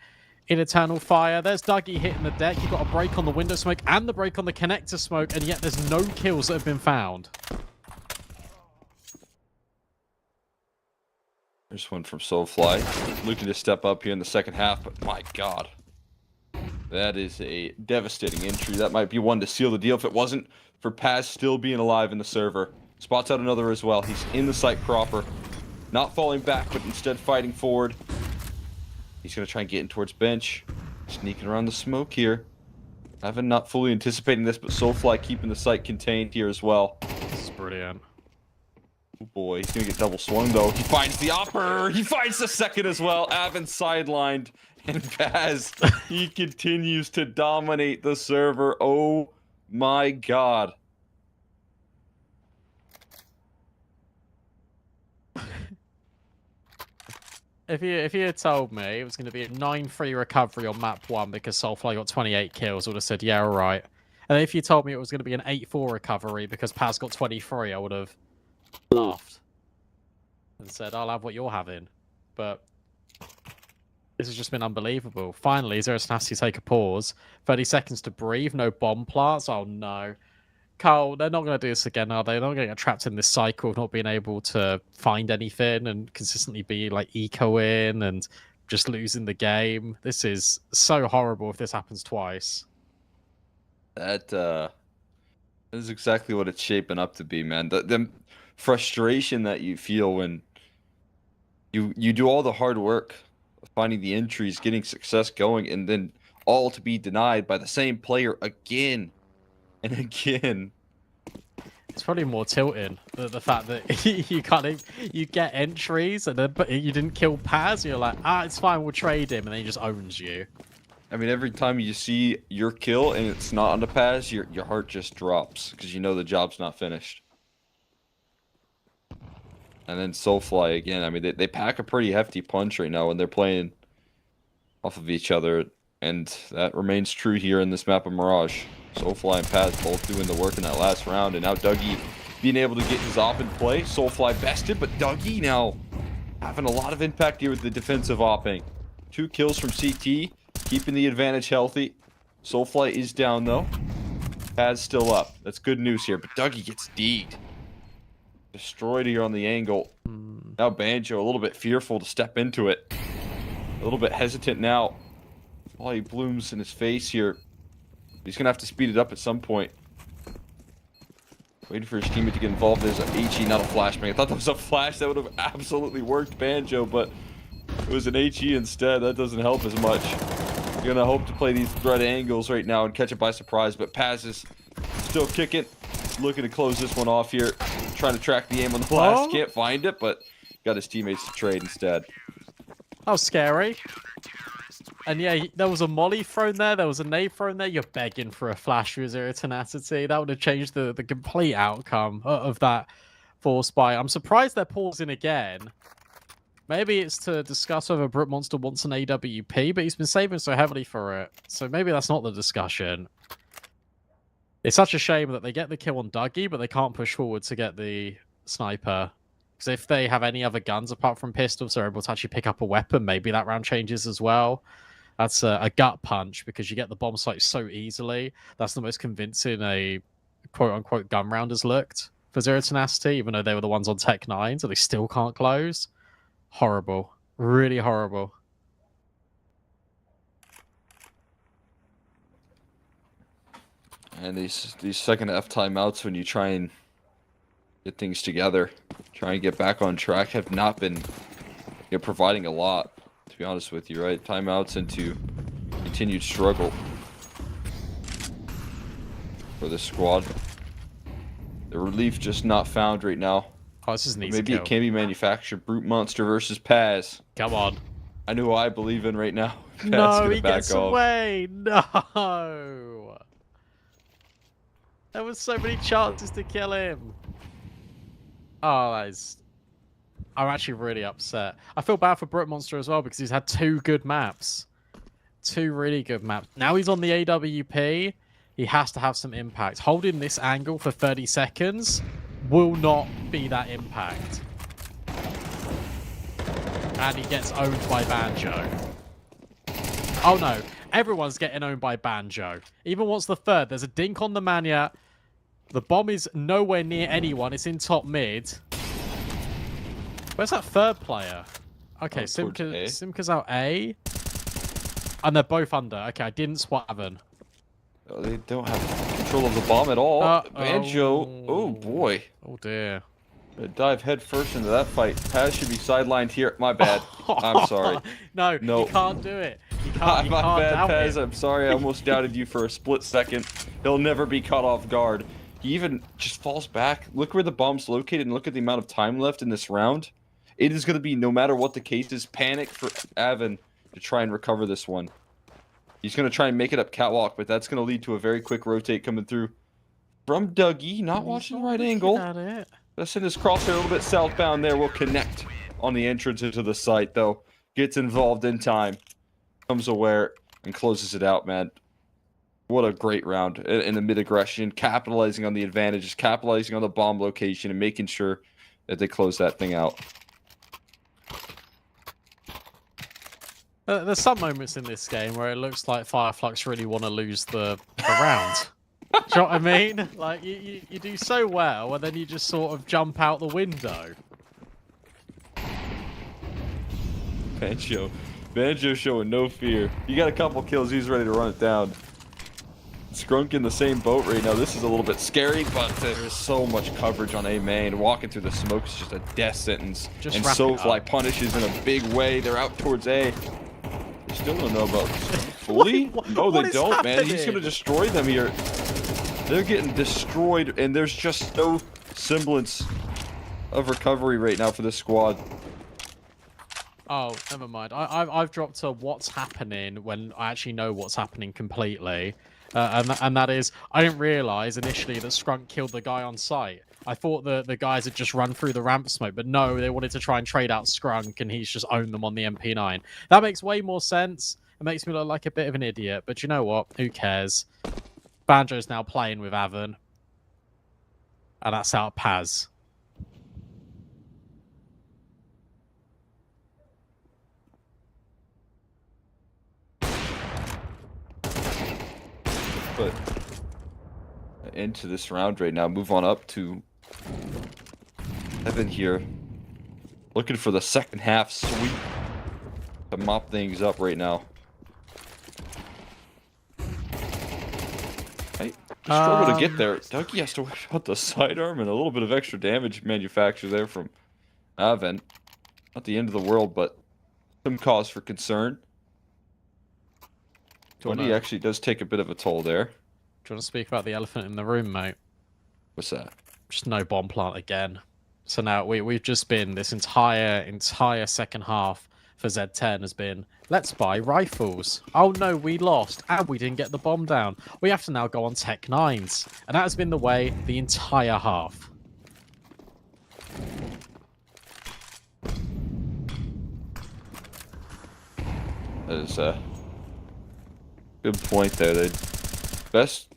In Eternal Fire, there's Dougie hitting the deck. You've got a break on the window smoke and the break on the connector smoke, and yet there's no kills that have been found. There's one from Soulfly. Looking to step up here in the second half, but my god. That is a devastating entry. That might be one to seal the deal if it wasn't for Paz still being alive in the server. Spots out another as well. He's in the site proper. Not falling back, but instead fighting forward. He's going to try and get in towards bench. Sneaking around the smoke here. I've not fully anticipating this, but Soulfly keeping the site contained here as well. This is brilliant. Oh boy, he's going to get double swung though. He finds the upper. He finds the second as well. Avin sidelined. And Paz, he continues to dominate the server. Oh my god. If you had told me it was going to be a 9-3 recovery on map 1 because Soulfly got 28 kills, I would have said, yeah, all right. And if you told me it was going to be an 8-4 recovery because Paz got 23, I would have laughed and said, I'll have what you're having. But this has just been unbelievable. Finally, Zero Tenacity take a pause. 30 seconds to breathe, no bomb plants. Oh no. Carl, they're not going to do this again, are they? They're not going to get trapped in this cycle of not being able to find anything and consistently be like ecoing and just losing the game. This is so horrible if this happens twice. That is exactly what it's shaping up to be, man. The frustration that you feel when you do all the hard work of finding the entries, getting success going, and then all to be denied by the same player again and again. It's probably more tilting the fact that you get entries and then but you didn't kill Paz. You're like, it's fine, we'll trade him, and then he just owns you. I mean, every time you see your kill and it's not on the Paz, your heart just drops because you know the job's not finished. And then Soulfly again. I mean, they pack a pretty hefty punch right now when they're playing off of each other, and that remains true here in this map of Mirage. Soulfly and Paz both doing the work in that last round, and now Dougie being able to get his op in play. Soulfly bested, but Dougie now having a lot of impact here with the defensive opping. 2 kills from CT, keeping the advantage healthy. Soulfly is down though. Paz still up. That's good news here, but Dougie gets D'd. Destroyed here on the angle. Now Banjo a little bit fearful to step into it. A little bit hesitant now. While he blooms in his face here. He's going to have to speed it up at some point. Waiting for his teammate to get involved. There's an HE, not a flashbang. I thought that was a flash. That would have absolutely worked Banjo, but it was an HE instead. That doesn't help as much. You're going to hope to play these threat angles right now and catch it by surprise, but Paz is still kicking. Looking to close this one off here. Trying to track the aim on the blast. Can't find it, but got his teammates to trade instead. That was scary. And yeah, there was a molly thrown there. There was a nade thrown there. You're begging for a flash with Zero Tenacity. That would have changed the complete outcome of that force buy. I'm surprised they're pausing again. Maybe it's to discuss whether Brute Monster wants an AWP, but he's been saving so heavily for it. So maybe that's not the discussion. It's such a shame that they get the kill on Dougie, but they can't push forward to get the sniper. Because if they have any other guns apart from pistols, they're able to actually pick up a weapon. Maybe that round changes as well. That's a gut punch because you get the bomb site so easily. That's the most convincing a quote-unquote gun round has looked for Zero Tenacity, even though they were the ones on Tech 9, so they still can't close. Horrible. Really horrible. And these second F timeouts, when you try and get things together, try and get back on track, have not been providing a lot, to be honest with you, right? Timeouts into continued struggle for this squad. The relief just not found right now. Oh, this is an easy Maybe kill. it can be manufactured. Brute Monster versus Paz. Come on. I know who I believe in right now. Paz No, gonna he back gets off. away. No. There was so many chances to kill him. Oh, that is... I'm actually really upset. I feel bad for Brute Monster as well because he's had 2 good maps. 2 really good maps. Now he's on the AWP. He has to have some impact. Holding this angle for 30 seconds will not be that impact. And he gets owned by Banjo. Oh no, everyone's getting owned by Banjo. Even once the third, there's a dink on the Mania. The bomb is nowhere near anyone. It's in top mid. Where's that third player? Okay, Simka's out A. And they're both under. Okay, I didn't spot Evan. Oh, they don't have control of the bomb at all. Banjo. Oh boy. Oh dear. Dive head first into that fight. Paz should be sidelined here. My bad. I'm sorry. No, No. you can't do it. You can't. You My can't bad, doubt Paz. him. I'm sorry. I almost doubted you for a split second. He'll never be caught off guard. He even just falls back. Look where the bomb's located and look at the amount of time left in this round. It is going to be, no matter what the case is, panic for Avon to try and recover this one. He's going to try and make it up catwalk, but that's going to lead to a very quick rotate coming through from Dougie. Not watching the right angle. Let's send his crosshair a little bit southbound there. We'll connect on the entrance into the site, though. Gets involved in time. Comes aware and closes it out, man. What a great round in the mid-aggression. Capitalizing on the advantages, capitalizing on the bomb location, and making sure that they close that thing out. There's some moments in this game where it looks like Fireflux really want to lose the round. Do you know what I mean? Like, you do so well, and then you just sort of jump out the window. Banjo showing no fear. You got a couple kills, he's ready to run it down. Skrunk in the same boat right now. This is a little bit scary, but there's so much coverage on A main. Walking through the smoke is just a death sentence. Just and wrap it Soulfly up. punishes in a big way. They're out towards A. They still don't know about fully. No, what they is don't, man. He's happening? gonna destroy them here. They're getting destroyed, and there's just no semblance of recovery right now for this squad. Oh, never mind. I've dropped to what's happening when I actually know what's happening completely. And that is, I didn't realise initially that Skrunk killed the guy on site. I thought the guys had just run through the ramp smoke, but no, they wanted to try and trade out Skrunk, and he's just owned them on the MP9. That makes way more sense. It makes me look like a bit of an idiot, but you know what? Who cares? Banjo's now playing with Avon. And that's out Paz. But into this round right now. Move on up to Evan here. Looking for the second half sweep to mop things up right now. Hey, struggle to get there. Dougie has to whip out the sidearm and a little bit of extra damage manufactured there from Evan. Not the end of the world, but some cause for concern. 20 actually does take a bit of a toll there. Do you want to speak about the elephant in the room, mate? What's that? Just no bomb plant again. So now we've just been, this entire second half for Z10 has been, let's buy rifles. Oh no, we lost and we didn't get the bomb down. We have to now go on Tech 9s. And that has been the way the entire half. That is a good point there. The best,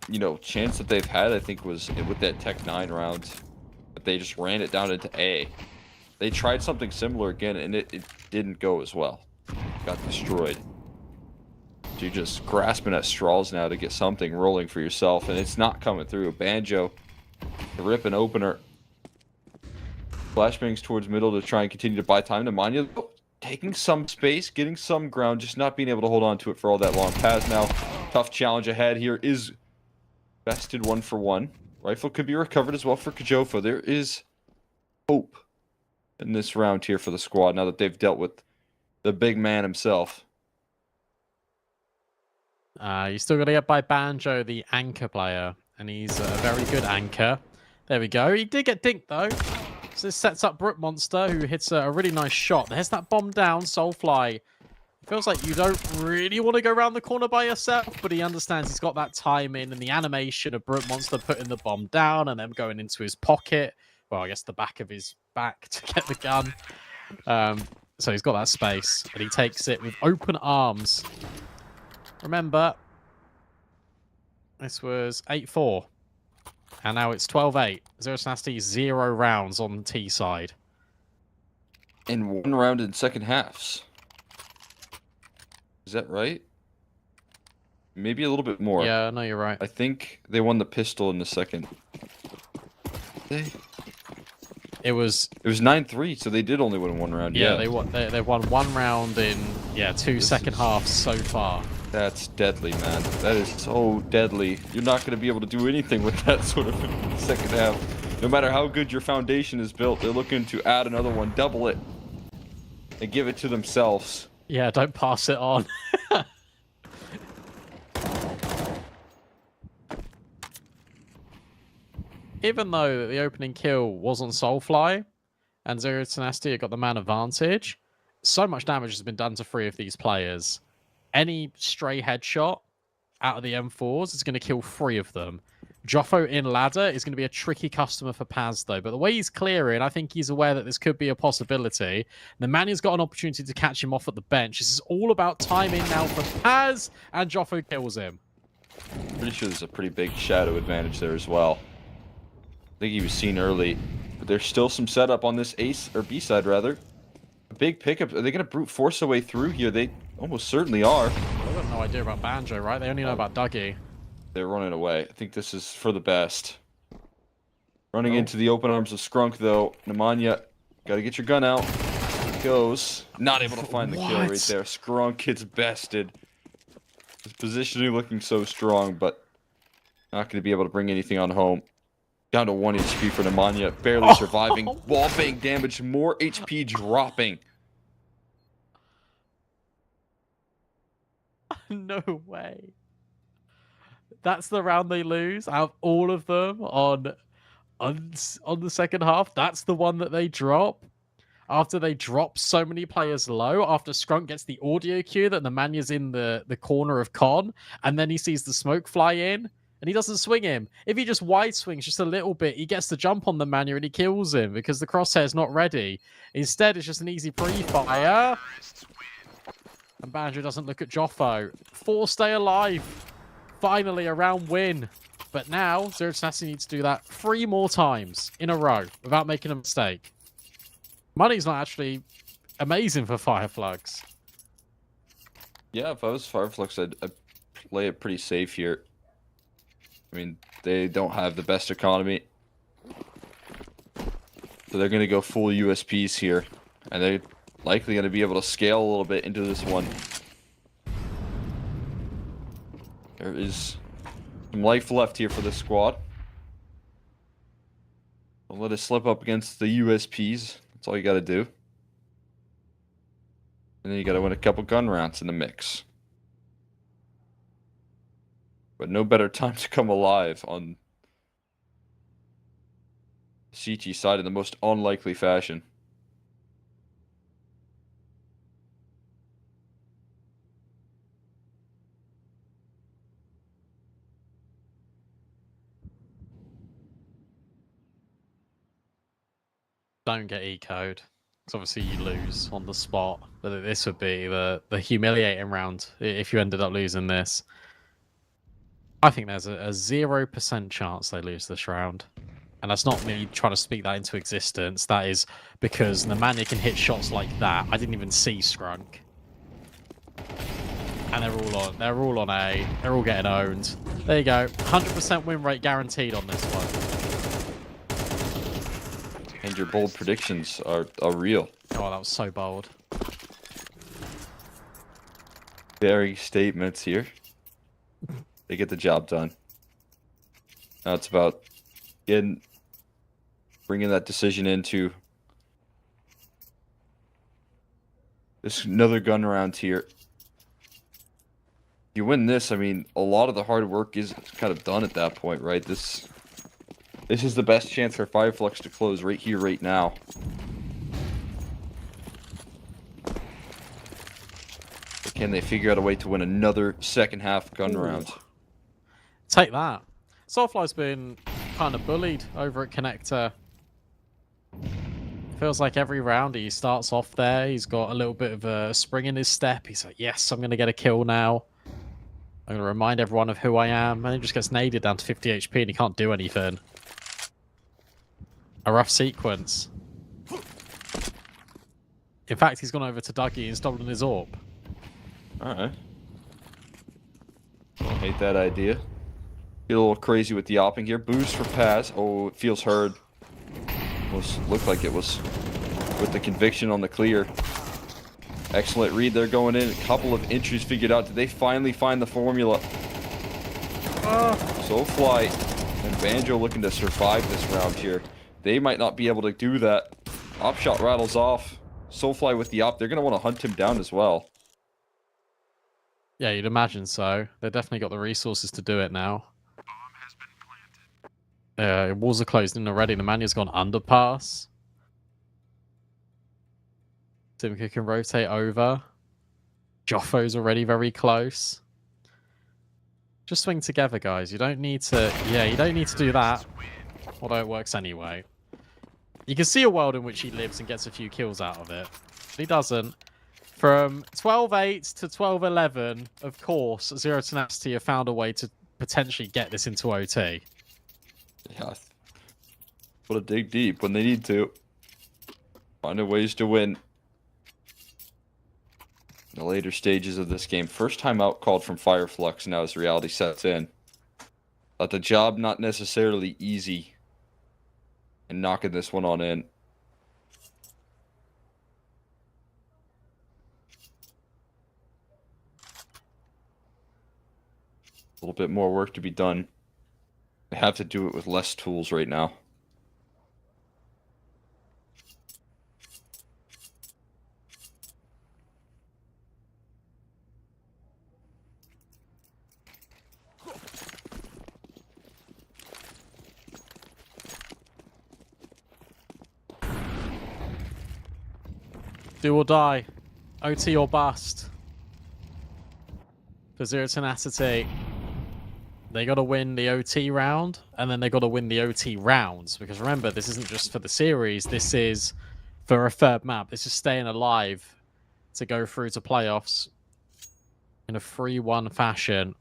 chance that they've had, I think, was with that Tech 9 round. But they just ran it down into A. They tried something similar again, and it didn't go as well. Got destroyed. you're just grasping at straws now to get something rolling for yourself, and it's not coming through. Banjo, the rip and opener. Flashbangs towards middle to try and continue to buy time. Nemanja taking some space, getting some ground, just not being able to hold on to it for all that long. Paz now, tough challenge ahead here, is bested 1 for 1. Rifle could be recovered as well for Kajofo. There is hope in this round here for the squad now that they've dealt with the big man himself. You still got to get by Banjo, the anchor player, and he's a very good anchor. There we go. He did get dinked though. So this sets up Brook Monster, who hits a really nice shot. There's that bomb down, Soulfly. Feels like you don't really want to go around the corner by yourself, but he understands he's got that time in, and the animation of Brook Monster putting the bomb down and then going into his pocket. Well, I guess the back of his back to get the gun. So he's got that space, and he takes it with open arms. Remember, this was 8-4. And now it's 12-8. Zero Tenacity, 0 rounds on the T side. In 1 round in second halves. Is that right? Maybe a little bit more. Yeah, no, you're right. I think they won the pistol in the second. It was 9-3, so they did only win 1 round. Yeah, Yeah, they won 1 round in 2 second halves so far. That's deadly, man. That is so deadly. You're not going to be able to do anything with that sort of second half. No matter how good your foundation is built, they're looking to add another one, double it, and give it to themselves. Yeah, don't pass it on. Even though the opening kill was on Soulfly, and Zero Tenacity got the man advantage, so much damage has been done to 3 of these players. Any stray headshot out of the M4s is going to kill 3 of them. Joffo in ladder is going to be a tricky customer for Paz, though. But the way he's clearing, I think he's aware that this could be a possibility. The Manny's got an opportunity to catch him off at the bench. This is all about timing now for Paz, and Joffo kills him. Pretty sure there's a pretty big shadow advantage there as well. I think he was seen early, but there's still some setup on this A or B side rather. A big pickup. Are they going to brute force their way through here? They almost certainly are. They've got no idea about Banjo, right? They only know about Dougie. They're running away. I think this is for the best. Running into the open arms of Skrunk, though. Nemanja, gotta get your gun out. He goes. Not able to find the kill right there. Skrunk gets bested. His positioning looking so strong, but not going to be able to bring anything on home. Down to 1 HP for Nemanja. Barely surviving. Wallbang damage. More HP dropping. No way. That's the round they lose out of all of them on the second half. That's the one that they drop. After they drop so many players low, after Skrunk gets the audio cue that Nemanja's in the corner of Con, and then he sees the smoke fly in, and he doesn't swing him. If he just wide swings just a little bit, he gets the jump on Nemanja and he kills him because the crosshair's not ready. Instead, it's just an easy pre-fire. And Banjo doesn't look at Joffo. 4 stay alive. Finally, a round win. But now, Zero Tenacity needs to do that 3 more times in a row without making a mistake. Money's not actually amazing for Fireflux. Yeah, if I was Fireflux, I'd play it pretty safe here. I mean, they don't have the best economy. So they're going to go full USPs here. And they're likely going to be able to scale a little bit into this one. There is some life left here for this squad. Don't let it slip up against the USPs. That's all you got to do. And then you got to win a couple gun rounds in the mix. But no better time to come alive on the CT side in the most unlikely fashion. Don't get E-code. Because obviously you lose on the spot. But this would be the humiliating round if you ended up losing this. I think there's a 0% chance they lose this round. And that's not me trying to speak that into existence. That is because Nemanja can hit shots like that. I didn't even see Skrunk. And they're all on A. They're all getting owned. There you go. 100% win rate guaranteed on this one. And your bold predictions are real. Oh, that was so bold. Very statements here. They get the job done. Now it's about bringing that decision into this another gun round here. You win this, I mean, a lot of the hard work is kind of done at that point, right? This is the best chance for Flux to close right here, right now. But can they figure out a way to win another second half gun round? Take that. Soulfly's been kind of bullied over at Connector. Feels like every round he starts off there, he's got a little bit of a spring in his step. He's like, yes, I'm going to get a kill now. I'm going to remind everyone of who I am. And he just gets naded down to 50 HP and he can't do anything. A rough sequence. In fact, he's gone over to Dougie and stolen his AWP. Alright. Don't hate that idea. Get a little crazy with the opping here. Boost for Paz. Oh, it feels heard. Looked like it was with the conviction on the clear. Excellent read. They're going in. A couple of entries figured out. Did they finally find the formula? Soulfly and Banjo looking to survive this round here. They might not be able to do that. Op shot rattles off. Soulfly with the op. They're going to want to hunt him down as well. Yeah, you'd imagine so. They've definitely got the resources to do it now. Walls are closed in already. Nemanya's gone underpass. Timka can rotate over. Joffo's already very close. Just swing together, guys. You don't need to... Yeah, you don't need to do that. Although it works anyway. You can see a world in which he lives and gets a few kills out of it. But he doesn't. From 12-8 to 12-11, of course, Zero Tenacity have found a way to potentially get this into OT. Yeah. Got to dig deep when they need to. Finding ways to win. In the later stages of this game. First time out called from Flux now as reality sets in. But the job not necessarily easy. And knocking this one on in. A little bit more work to be done. They have to do it with less tools right now. Do or die. OT or bust. For Zero Tenacity. They got to win the OT round, and then they got to win the OT rounds. Because remember, this isn't just for the series. This is for a third map. This is staying alive to go through to playoffs in a 3-1 fashion.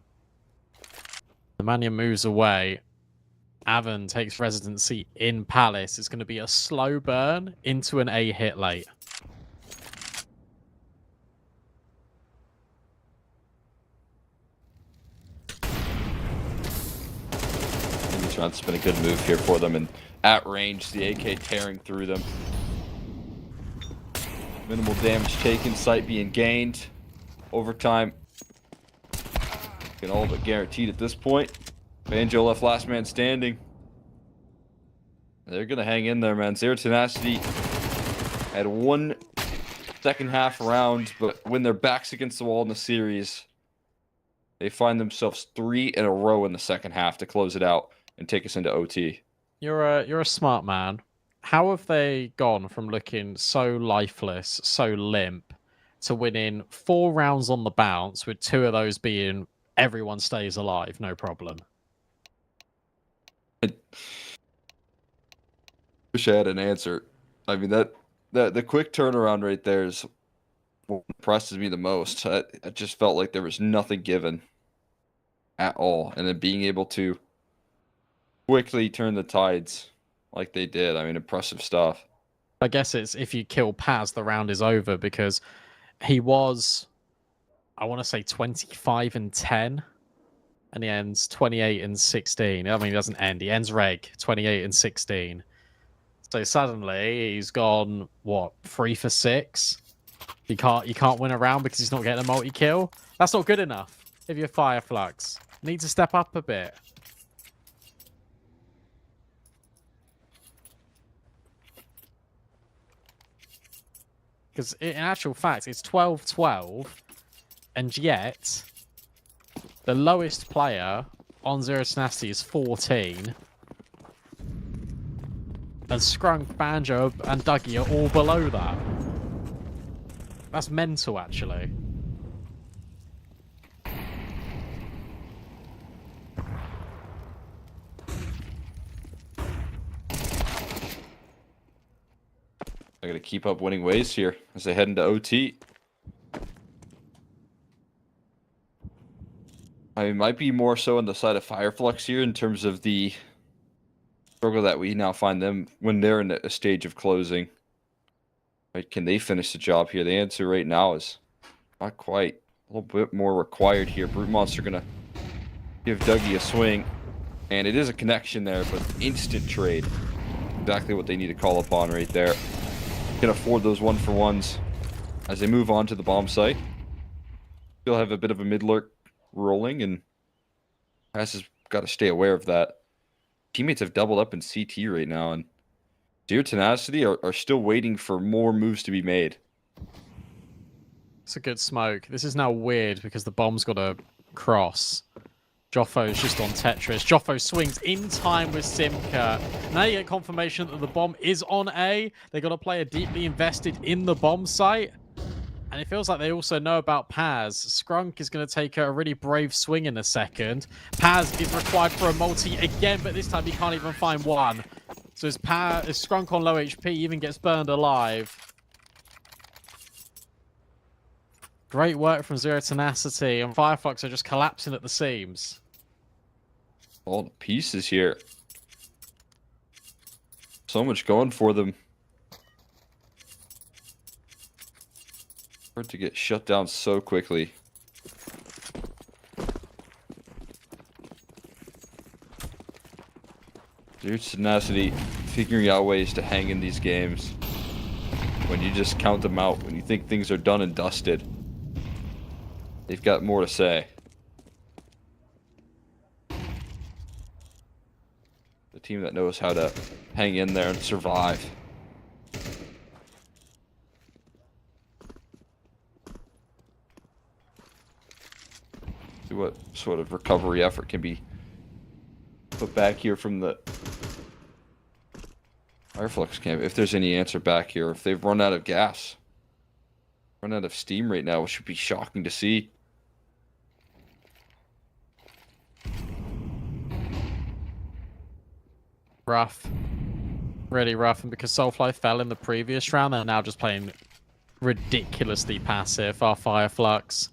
The Mania moves away. Avon takes residency in Palace. It's going to be a slow burn into an A hit late. It's been a good move here for them, and at range, the AK tearing through them. Minimal damage taken, sight being gained. Overtime can all but guaranteed at this point. Banjo left last man standing. They're gonna hang in there, man. Zero Tenacity had one second half round, but when their backs against the wall in the series, they find themselves 3 in a row in the second half to close it out and take us into OT. You're a smart man. How have they gone from looking so lifeless, so limp, to winning 4 rounds on the bounce, with 2 of those being everyone stays alive, no problem? I wish I had an answer. I mean, that the quick turnaround right there is what impresses me the most. I just felt like there was nothing given at all, and then being able to quickly turn the tides like they did. I mean, impressive stuff. I guess it's if you kill Paz, the round is over, because he was... I want to say 25 and 10. And he ends 28 and 16. I mean, he doesn't end. He ends reg 28 and 16. So suddenly he's gone, what, 3 for 6? You can't win a round because he's not getting a multi-kill. That's not good enough if you're Flux. Need to step up a bit. Because in actual fact, it's 12-12, and yet the lowest player on Zero Tenacity is 14. And Scrunk, Banjo, and Dougie are all below that. That's mental, actually. I gotta keep up winning ways here as they head into OT. I might be more so on the side of Fireflux here in terms of the struggle that we now find them when they're in a stage of closing. Right, can they finish the job here? The answer right now is not quite. A little bit more required here. Brute Monster gonna give Dougie a swing. And it is a connection there, but instant trade. Exactly what they need to call upon right there. Can afford those 1-for-1s as they move on to the bomb site. Still have a bit of a mid lurk rolling, and Pass has got to stay aware of that. Teammates have doubled up in CT right now, and Zero Tenacity are still waiting for more moves to be made. It's a good smoke. This is now weird because the bomb's got a cross. Joffo's just on Tetris. Joffo swings in time with Simka. Now you get confirmation that the bomb is on A. They got a player deeply invested in the bomb site. And it feels like they also know about Paz. Scrunk is going to take a really brave swing in a second. Paz is required for a multi again, but this time he can't even find one. So as Scrunk on low HP even gets burned alive. Great work from Zero Tenacity, and Fireflux are just collapsing at the seams. All the pieces here. So much going for them. Hard to get shut down so quickly. Zero Tenacity figuring out ways to hang in these games. When you just count them out, when you think things are done and dusted. They've got more to say. The team that knows how to hang in there and survive. See what sort of recovery effort can be put back here from the Fireflux camp. If there's any answer back here, if they've run out of gas. Run out of steam right now, which should be shocking to see. Rough. Really rough, and because Soulfly fell in the previous round, they're now just playing ridiculously passive. Our Fireflux.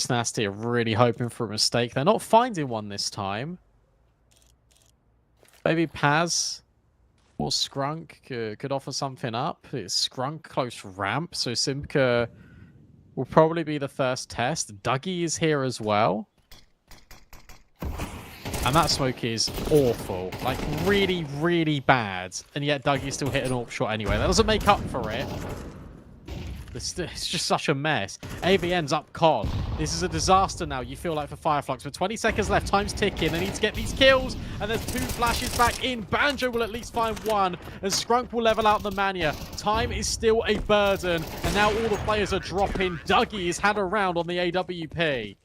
Nasty are really hoping for a mistake. They're not finding one this time. Maybe Paz or Scrunk could offer something up. It's Scrunk close ramp, so Simka will probably be the first test. Dougie is here as well. And that smoke is awful. Like, really, really bad. And yet Dougie's still hit an AWP shot anyway. That doesn't make up for it. It's just such a mess. AVN's up COD. This is a disaster now, you feel like, for Fireflux. With 20 seconds left, time's ticking. They need to get these kills. And there's 2 flashes back in. Banjo will at least find 1. And Scrunk will level out the Mania. Time is still a burden. And now all the players are dropping. Dougie has had a round on the AWP.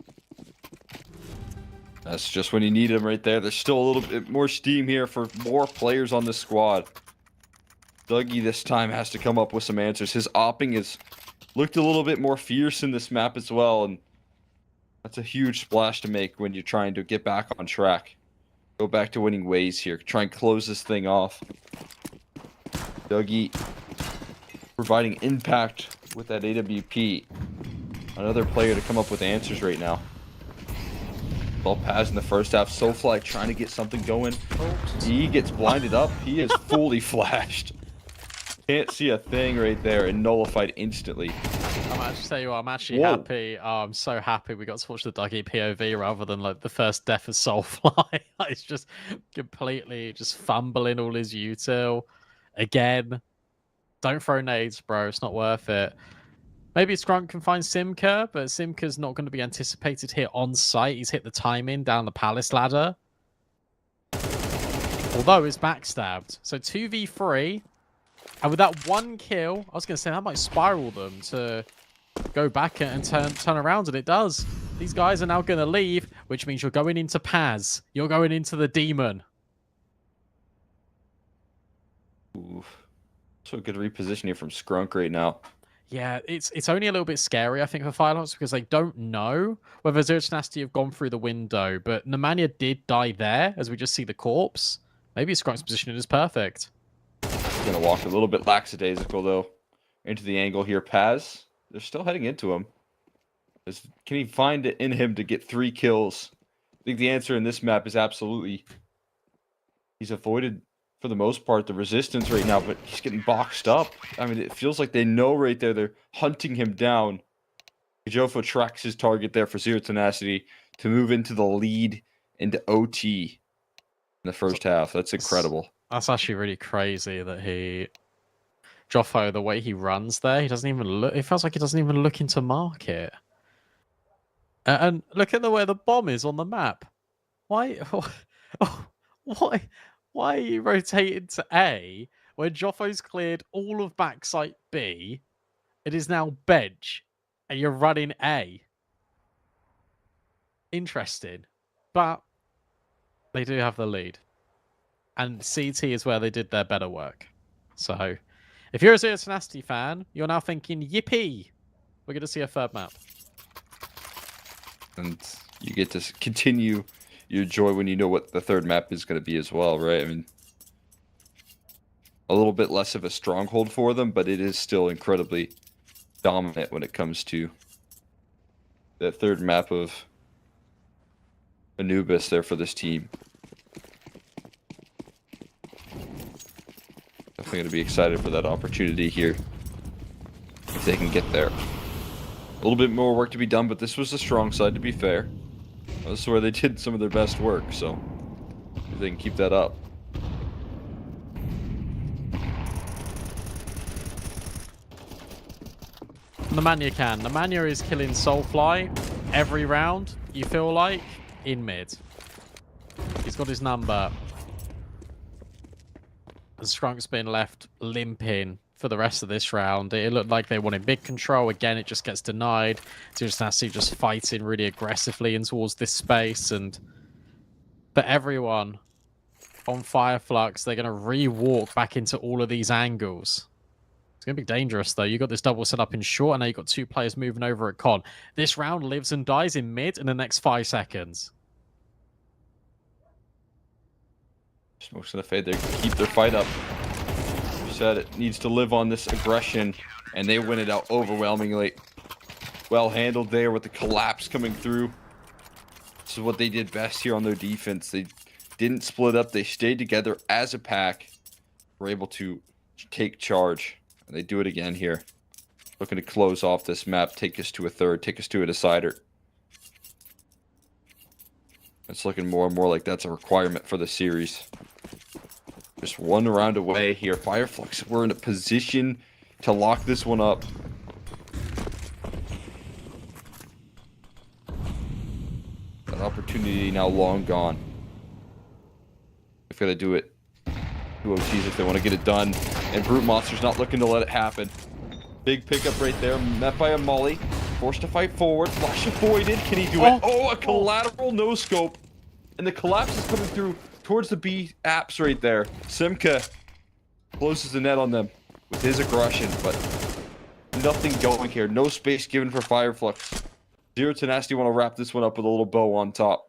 That's just when you need him right there. There's still a little bit more steam here for more players on this squad. Dougie this time has to come up with some answers. His opping has looked a little bit more fierce in this map as well, and that's a huge splash to make when you're trying to get back on track. Go back to winning ways here. Try and close this thing off. Dougie providing impact with that AWP. Another player to come up with answers right now. Ball pass in the first half. Soulfly trying to get something going. He gets blinded up. He is fully flashed. Can't see a thing right there and nullified instantly. Come tell you what, I'm actually Whoa. happy. Oh, I'm so happy we got to watch the Dougie POV rather than like the first death of Soulfly. It's just completely just fumbling all his util. Again, don't throw nades, bro. It's not worth it. Maybe Scrunk can find Simka, but Simka's not going to be anticipated here on site. He's hit the timing down the palace ladder. Although it's backstabbed. So 2v3. And with that one kill, I was going to say that might spiral them to go back and turn around, and it does. These guys are now going to leave, which means you're going into Paz. You're going into the Demon. Ooh. So good repositioning from Scrunk right now. Yeah, it's only a little bit scary, I think, for Firelocks, because they don't know whether Zero Tenacity have gone through the window. But Nemanja did die there, as we just see the corpse. Maybe Skrunk's positioning is perfect. Gonna walk a little bit lackadaisical though into the angle here. Paz, they're still heading into him. Can he find it in him to get 3 kills? I think the answer in this map is absolutely. He's avoided for the most part the resistance right now, but he's getting boxed up. I mean, it feels like they know right there they're hunting him down. Jofo tracks his target there for Zero Tenacity to move into the lead into OT in the first half. That's incredible. That's actually really crazy that Joffo, the way he runs there, he doesn't even look. It feels like he doesn't even look into market. And look at the way the bomb is on the map. Why? Why are you rotating to A when Joffo's cleared all of backside B? It is now bench, and you're running A. Interesting, but they do have the lead. And CT is where they did their better work. So, if you're a Zero Tenacity fan, you're now thinking, yippee! We're going to see a third map. And you get to continue your joy when you know what the third map is going to be as well, right? I mean, a little bit less of a stronghold for them, but it is still incredibly dominant when it comes to the third map of Anubis there for this team. Definitely going to be excited for that opportunity here if they can get there. A little bit more work to be done, but this was the strong side, to be fair. This is where they did some of their best work, so if they can keep that up. Nemanja can. Nemanja is killing Soulfly every round, you feel like, in mid. He's got his number. And Skrunk's been left limping for the rest of this round. It looked like they wanted big control. Again, it just gets denied. Tenacity just fighting really aggressively in towards this space. And for everyone on Flux, they're going to re-walk back into all of these angles. It's going to be dangerous, though. You got this double set up in short, and now you've got 2 players moving over at con. This round lives and dies in mid in the next 5 seconds. Smoke's gonna fade there. Keep their fight up. You said it needs to live on this aggression, and they win it out overwhelmingly. Well handled there with the collapse coming through. This is what they did best here on their defense. They didn't split up. They stayed together as a pack. Were able to take charge. And they do it again here. Looking to close off this map, take us to a third, take us to a decider. It's looking more and more like that's a requirement for the series. Just one round away here. Fireflux, we're in a position to lock this one up. That opportunity now long gone. They've got to do it. 2 OTs if they want to get it done. And Brute Monster's not looking to let it happen. Big pickup right there. Met by a Molly. Forced to fight forward. Flash avoided. Can he do it? Oh, a collateral no-scope. And the collapse is coming through towards the B apps right there. Simka closes the net on them with his aggression, but nothing going here. No space given for Fireflux. Zero Tenacity want to wrap this one up with a little bow on top.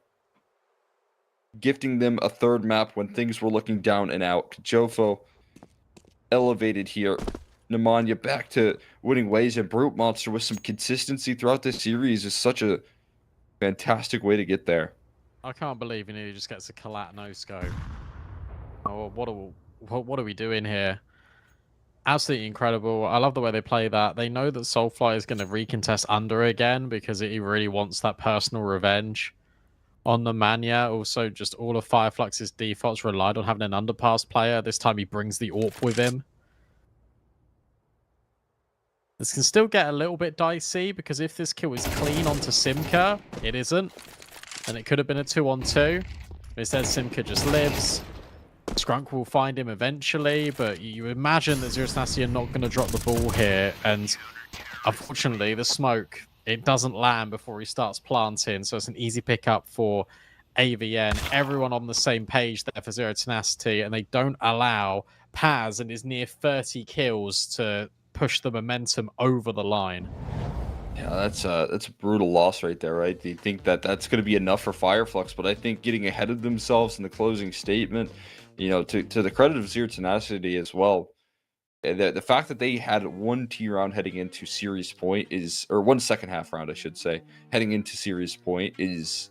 Gifting them a third map when things were looking down and out. Jofo elevated here. Nemanja back to winning ways, and Brute Monster with some consistency throughout this series is such a fantastic way to get there. I can't believe he nearly just gets a collat no scope. Oh, what are we doing here? Absolutely incredible. I love the way they play that. They know that Soulfly is going to recontest under again because he really wants that personal revenge on the Mania. Also, just all of Fireflux's defaults relied on having an underpass player. This time he brings the AWP with him. This can still get a little bit dicey because if this kill is clean onto Simka, it isn't. And it could have been a 2-on-2. Instead, Simka just lives. Skrunk will find him eventually, but you imagine that Zero Tenacity are not going to drop the ball here. And unfortunately, the smoke, it doesn't land before he starts planting. So it's an easy pickup for AVN. Everyone on the same page there for Zero Tenacity, and they don't allow Paz and his near 30 kills to push the momentum over the line. Yeah, that's a brutal loss right there, right? Do you think that that's going to be enough for Fireflux? But I think getting ahead of themselves in the closing statement, you know, to the credit of Zero Tenacity as well, the fact that they had one T round heading into series point is, or one second half round, I should say, heading into series point is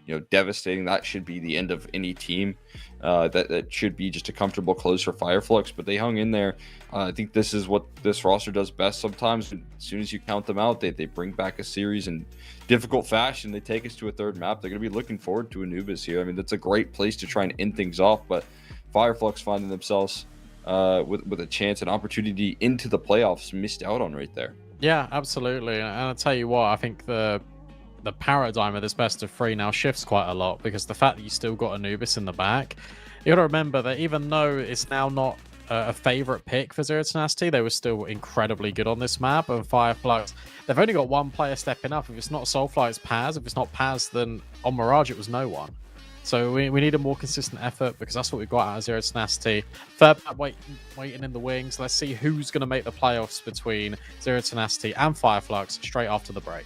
you know, devastating. That should be the end of any team. That should be just a comfortable close for Fireflux, but they hung in there. I think this is what this roster does best sometimes. As soon as you count them out, they bring back a series in difficult fashion. They take us to a third map. They're going to be looking forward to Anubis here. I mean, that's a great place to try and end things off, but Fireflux finding themselves with a chance, an opportunity into the playoffs, missed out on right there. Yeah, absolutely. And I'll tell you what, I think the paradigm of this best of 3 now shifts quite a lot, because the fact that you still got Anubis in the back, you got to remember that even though it's now not a favorite pick for Zero Tenacity, they were still incredibly good on this map. And Fireflux, they've only got one player stepping up. If it's not Soulfly, it's Paz. If it's not Paz, then on Mirage it was no one. So we need a more consistent effort, because that's what we've got out of Zero Tenacity. Third map waiting in the wings. Let's see who's going to make the playoffs between Zero Tenacity and Fireflux straight after the break.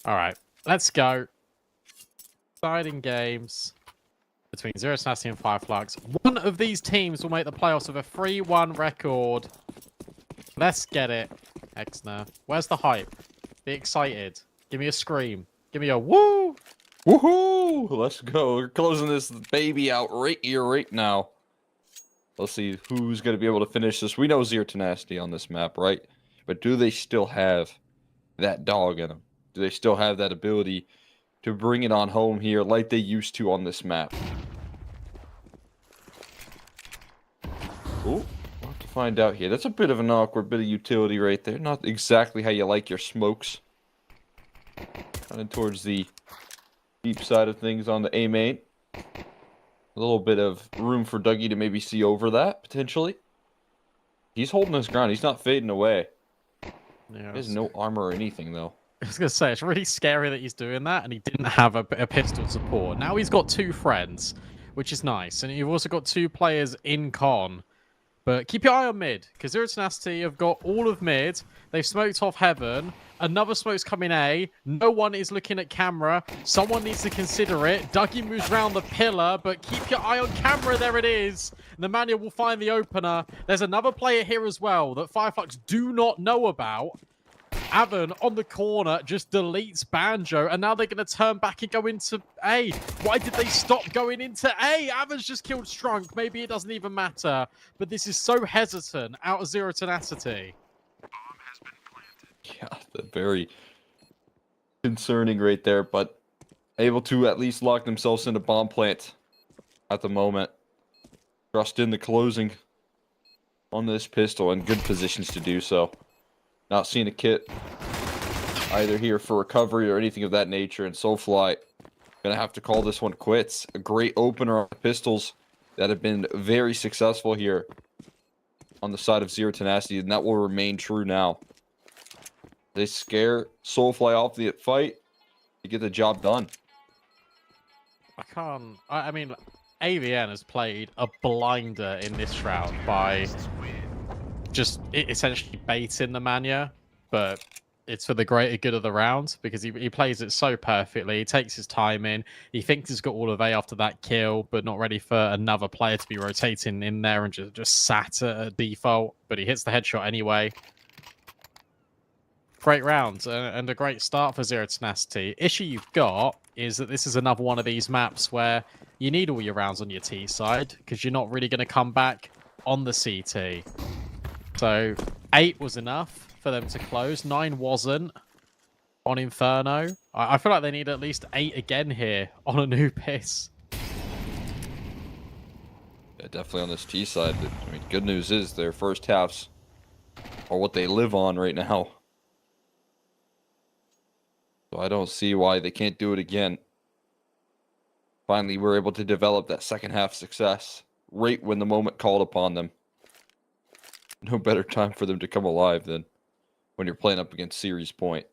All right, let's go. Exciting games between Zero Tenacity and Fireflux. One of these teams will make the playoffs with a 3-1 record. Let's get it. Exner. Where's the hype? Be excited. Give me a scream. Give me a woo! Woohoo! Let's go. We're closing this baby out right here, right now. Let's see who's going to be able to finish this. We know Zero Tenacity on this map, right? But do they still have that dog in them? Do they still have that ability to bring it on home here like they used to on this map? Ooh, we'll have to find out here. That's a bit of an awkward bit of utility right there. Not exactly how you like your smokes. Kind of towards the deep side of things on the A main. A little bit of room for Dougie to maybe see over that, potentially. He's holding his ground. He's not fading away. Yeah, He has no armor or anything, though. I was going to say, it's really scary that he's doing that, and he didn't have a pistol support. Now he's got 2 friends, which is nice. And you've also got 2 players in con. But keep your eye on mid, because Zero Tenacity have got all of mid. They've smoked off heaven. Another smoke's coming A. No one is looking at camera. Someone needs to consider it. Dougie moves around the pillar, but keep your eye on camera. There it is. The manual will find the opener. There's another player here as well that Fireflux do not know about. Avon on the corner just deletes Banjo, and now they're going to turn back and go into A. Why did they stop going into A? Avon's just killed Strunk. Maybe it doesn't even matter, but this is so hesitant out of Zero Tenacity. Yeah, very concerning right there, but able to at least lock themselves in a bomb plant at the moment. Trust in the closing on this pistol, and good positions to do so. Not seeing a kit either here for recovery or anything of that nature, and Soulfly gonna have to call this one quits. A great opener on the pistols that have been very successful here on the side of Zero Tenacity, and that will remain true now. They scare Soulfly off the fight to get the job done. I mean, AVN has played a blinder in this round by just essentially baiting the Mania, but it's for the greater good of the round because he plays it so perfectly. He takes his time in. He thinks he's got all of A after that kill, but not ready for another player to be rotating in there and just sat at a default. But he hits the headshot anyway. Great round and a great start for Zero Tenacity. Issue you've got is that this is another one of these maps where you need all your rounds on your T side because you're not really going to come back on the CT. So 8 was enough for them to close. 9 wasn't on Inferno. I feel like they need at least 8 again here on Anubis. Yeah, definitely on this T side. I mean, good news is their first halves are what they live on right now. So I don't see why they can't do it again. Finally, we're able to develop that second half success right when the moment called upon them. No better time for them to come alive than when you're playing up against Series Point.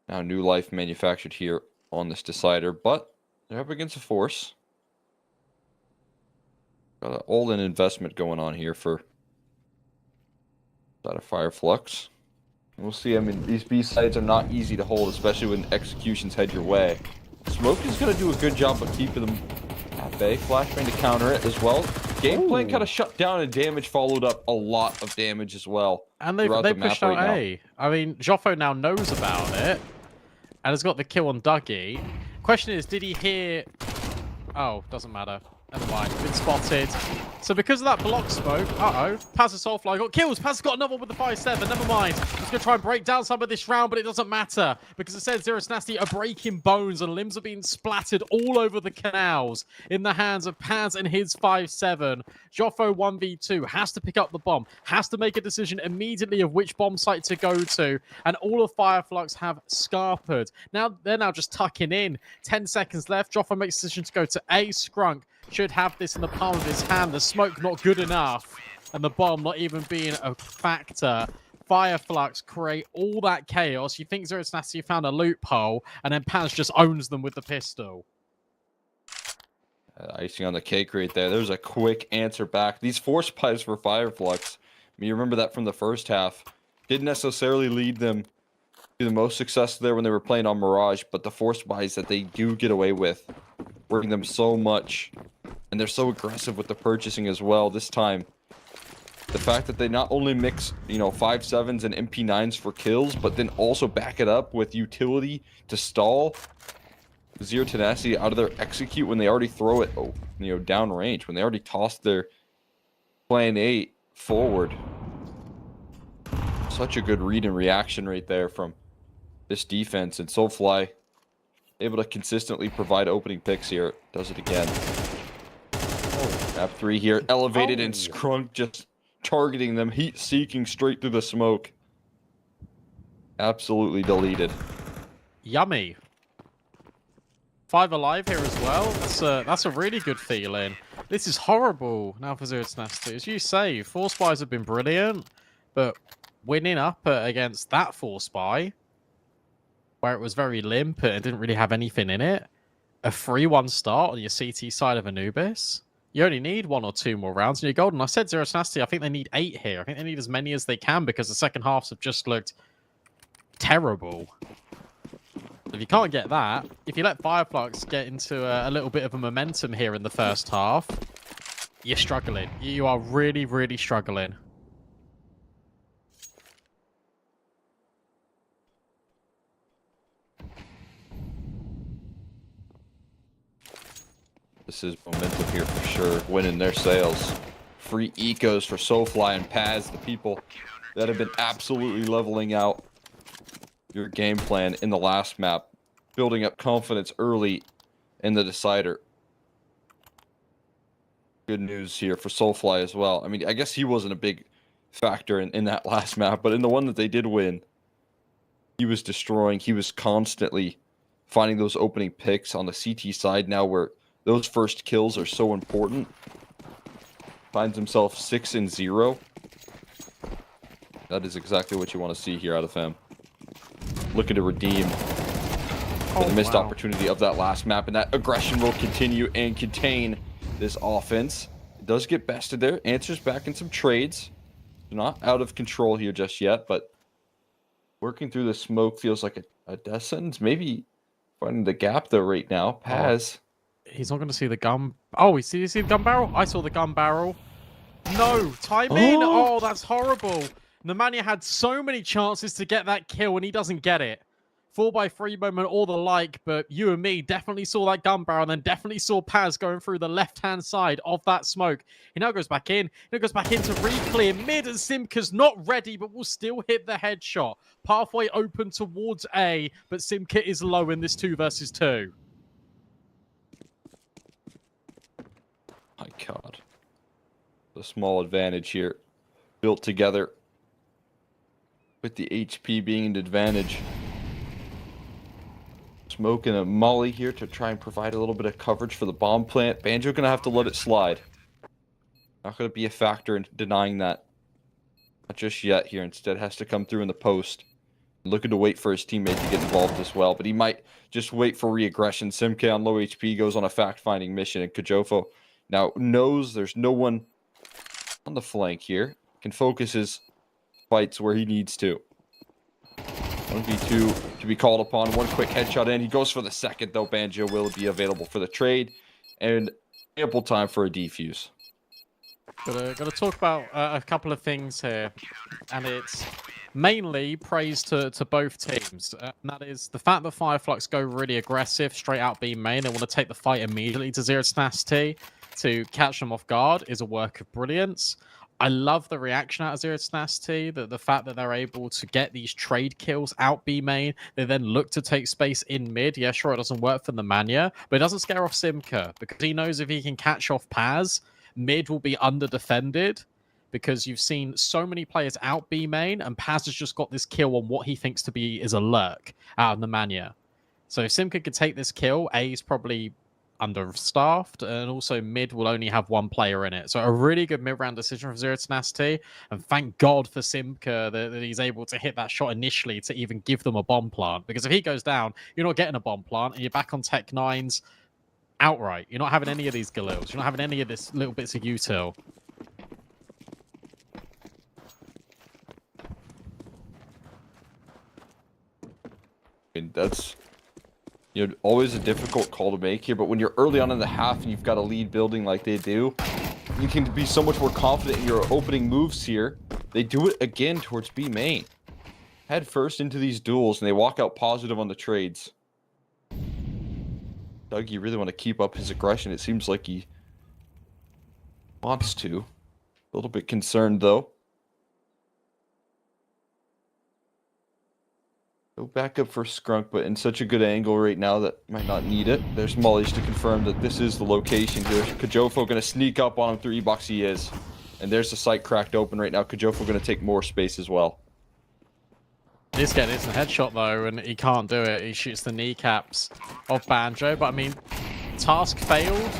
Now new life manufactured here on this decider, but they're up against a force. Got an all-in investment going on here for that of Fireflux. We'll see. I mean, these B sides are not easy to hold, especially when executions head your way. Smoke is going to do a good job of keeping them at bay. Flashbang to counter it as well. Game plan kind of shut down, and damage followed up a lot of damage as well. And they pushed out A. I mean, Joffo now knows about it and has got the kill on Dougie. Question is, did he hear... Oh, doesn't matter. Never mind. Been spotted. So because of that block smoke, Paz and Soulfly got kills. Paz got another one with the 5-7. Never mind. He's going to try and break down some of this round, but it doesn't matter. Because it says Zero Tenacity are breaking bones and limbs are being splattered all over the canals in the hands of Paz and his 5-7. Joffo 1v2 has to pick up the bomb. Has to make a decision immediately of which bomb site to go to. And all of Fireflux have scarpered. Now they're now just tucking in. 10 seconds left. Joffo makes a decision to go to A. Scrunk should have this in the palm of his hand. The smoke not good enough, and the bomb not even being a factor. Fireflux create all that chaos. You think Zero Tenacity found a loophole, and then Paz just owns them with the pistol. Icing on the cake right there. There's a quick answer back. These force pipes for Fireflux, I mean, you remember that from the first half. Didn't necessarily lead them the most success there when they were playing on Mirage, but the force buys that they do get away with, working them so much, and they're so aggressive with the purchasing as well this time. The fact that they not only mix, 5.7s and MP9s for kills, but then also back it up with utility to stall Zero Tenacity out of their execute when they already throw it, down range, when they already tossed their plan 8 forward. Such a good read and reaction right there from this defense, and Soulfly able to consistently provide opening picks here. Does it again. Map 3 here, elevated and Scrunk just targeting them, heat seeking straight through the smoke. Absolutely deleted. Yummy. 5 alive here as well. That's a really good feeling. This is horrible now for Zero Tenacity. As you say, Force buys have been brilliant, but winning up against that Force buy, where it was very limp and didn't really have anything in it, a 3-1 start on your CT side of Anubis, you only need 1 or 2 more rounds and you're golden. I said Zero Tenacity, I think they need 8 here. I think they need as many as they can because the second halves have just looked terrible. If you can't get that, if you let Flux get into a little bit of a momentum here in the first half, you're struggling. You are really, really struggling. This is momentum here for sure, winning their sales. Free ecos for Soulfly and Paz, the people that have been absolutely leveling out your game plan in the last map, building up confidence early in the decider. Good news here for Soulfly as well. I mean, I guess he wasn't a big factor in that last map, but in the one that they did win, he was destroying. He was constantly finding those opening picks on the CT side now where those first kills are so important. Finds himself 6-0. That is exactly what you want to see here out of him. Looking to redeem the missed opportunity of that last map, and that aggression will continue and contain this offense. It does get bested there. Answers back in some trades. Not out of control here just yet, but working through the smoke feels like a death sentence. Maybe finding the gap though right now. Paz. He's not going to see the gun. Oh, you see the gun barrel? I saw the gun barrel. No, time in. Oh, that's horrible. Nemanja had so many chances to get that kill, and he doesn't get it. 4x3 moment, all the like, but you and me definitely saw that gun barrel, and then definitely saw Paz going through the left-hand side of that smoke. He now goes back in. He goes back in to re-clear mid, and Simka's not ready, but will still hit the headshot. Pathway open towards A, but Simka is low in this 2 versus 2. My God. The small advantage here. Built together with the HP being an advantage. Smoking a molly here to try and provide a little bit of coverage for the bomb plant. Banjo gonna have to let it slide. Not gonna be a factor in denying that. Not just yet here. Instead has to come through in the post. Looking to wait for his teammate to get involved as well. But he might just wait for re-aggression. Simka on low HP goes on a fact-finding mission. And Kajofo now knows there's no one on the flank here. Can focus his fights where he needs to. 1v2 to be called upon. One quick headshot in. He goes for the second, though. Banjo will be available for the trade. And ample time for a defuse. Gotta talk about a couple of things here. And it's mainly praise to both teams. And that is the fact that Flux go really aggressive, straight out B main. They want to take the fight immediately to Zero Tenacity to catch them off guard is a work of brilliance. I love the reaction out of Zero Tenacity, the fact that they're able to get these trade kills out B main. They then look to take space in mid. Yeah, sure, it doesn't work for Nemanja, but it doesn't scare off Simka because he knows if he can catch off Paz, mid will be under-defended because you've seen so many players out B main, and Paz has just got this kill on what he thinks to be is a lurk out of Nemanja. So if Simka could take this kill, A is probably understaffed, and also mid will only have 1 player in it. So a really good mid-round decision from Zero Tenacity, and thank God for Simka that he's able to hit that shot initially to even give them a bomb plant, because if he goes down, you're not getting a bomb plant, and you're back on Tech 9s outright. You're not having any of these Galils. You're not having any of this little bits of util. That's always a difficult call to make here. But when you're early on in the half and you've got a lead building like they do, you can be so much more confident in your opening moves here. They do it again towards B main. Head first into these duels, and they walk out positive on the trades. Doug, you really want to keep up his aggression. It seems like he wants to. A little bit concerned, though. Go back up for Skrunk, but in such a good angle right now that might not need it. There's Molly's to confirm that this is the location here. Kajofo going to sneak up on him through E-Box. He is. And there's the site cracked open right now. Kajofo going to take more space as well. He's getting instant headshot though, and he can't do it. He shoots the kneecaps of Banjo, but I mean, task failed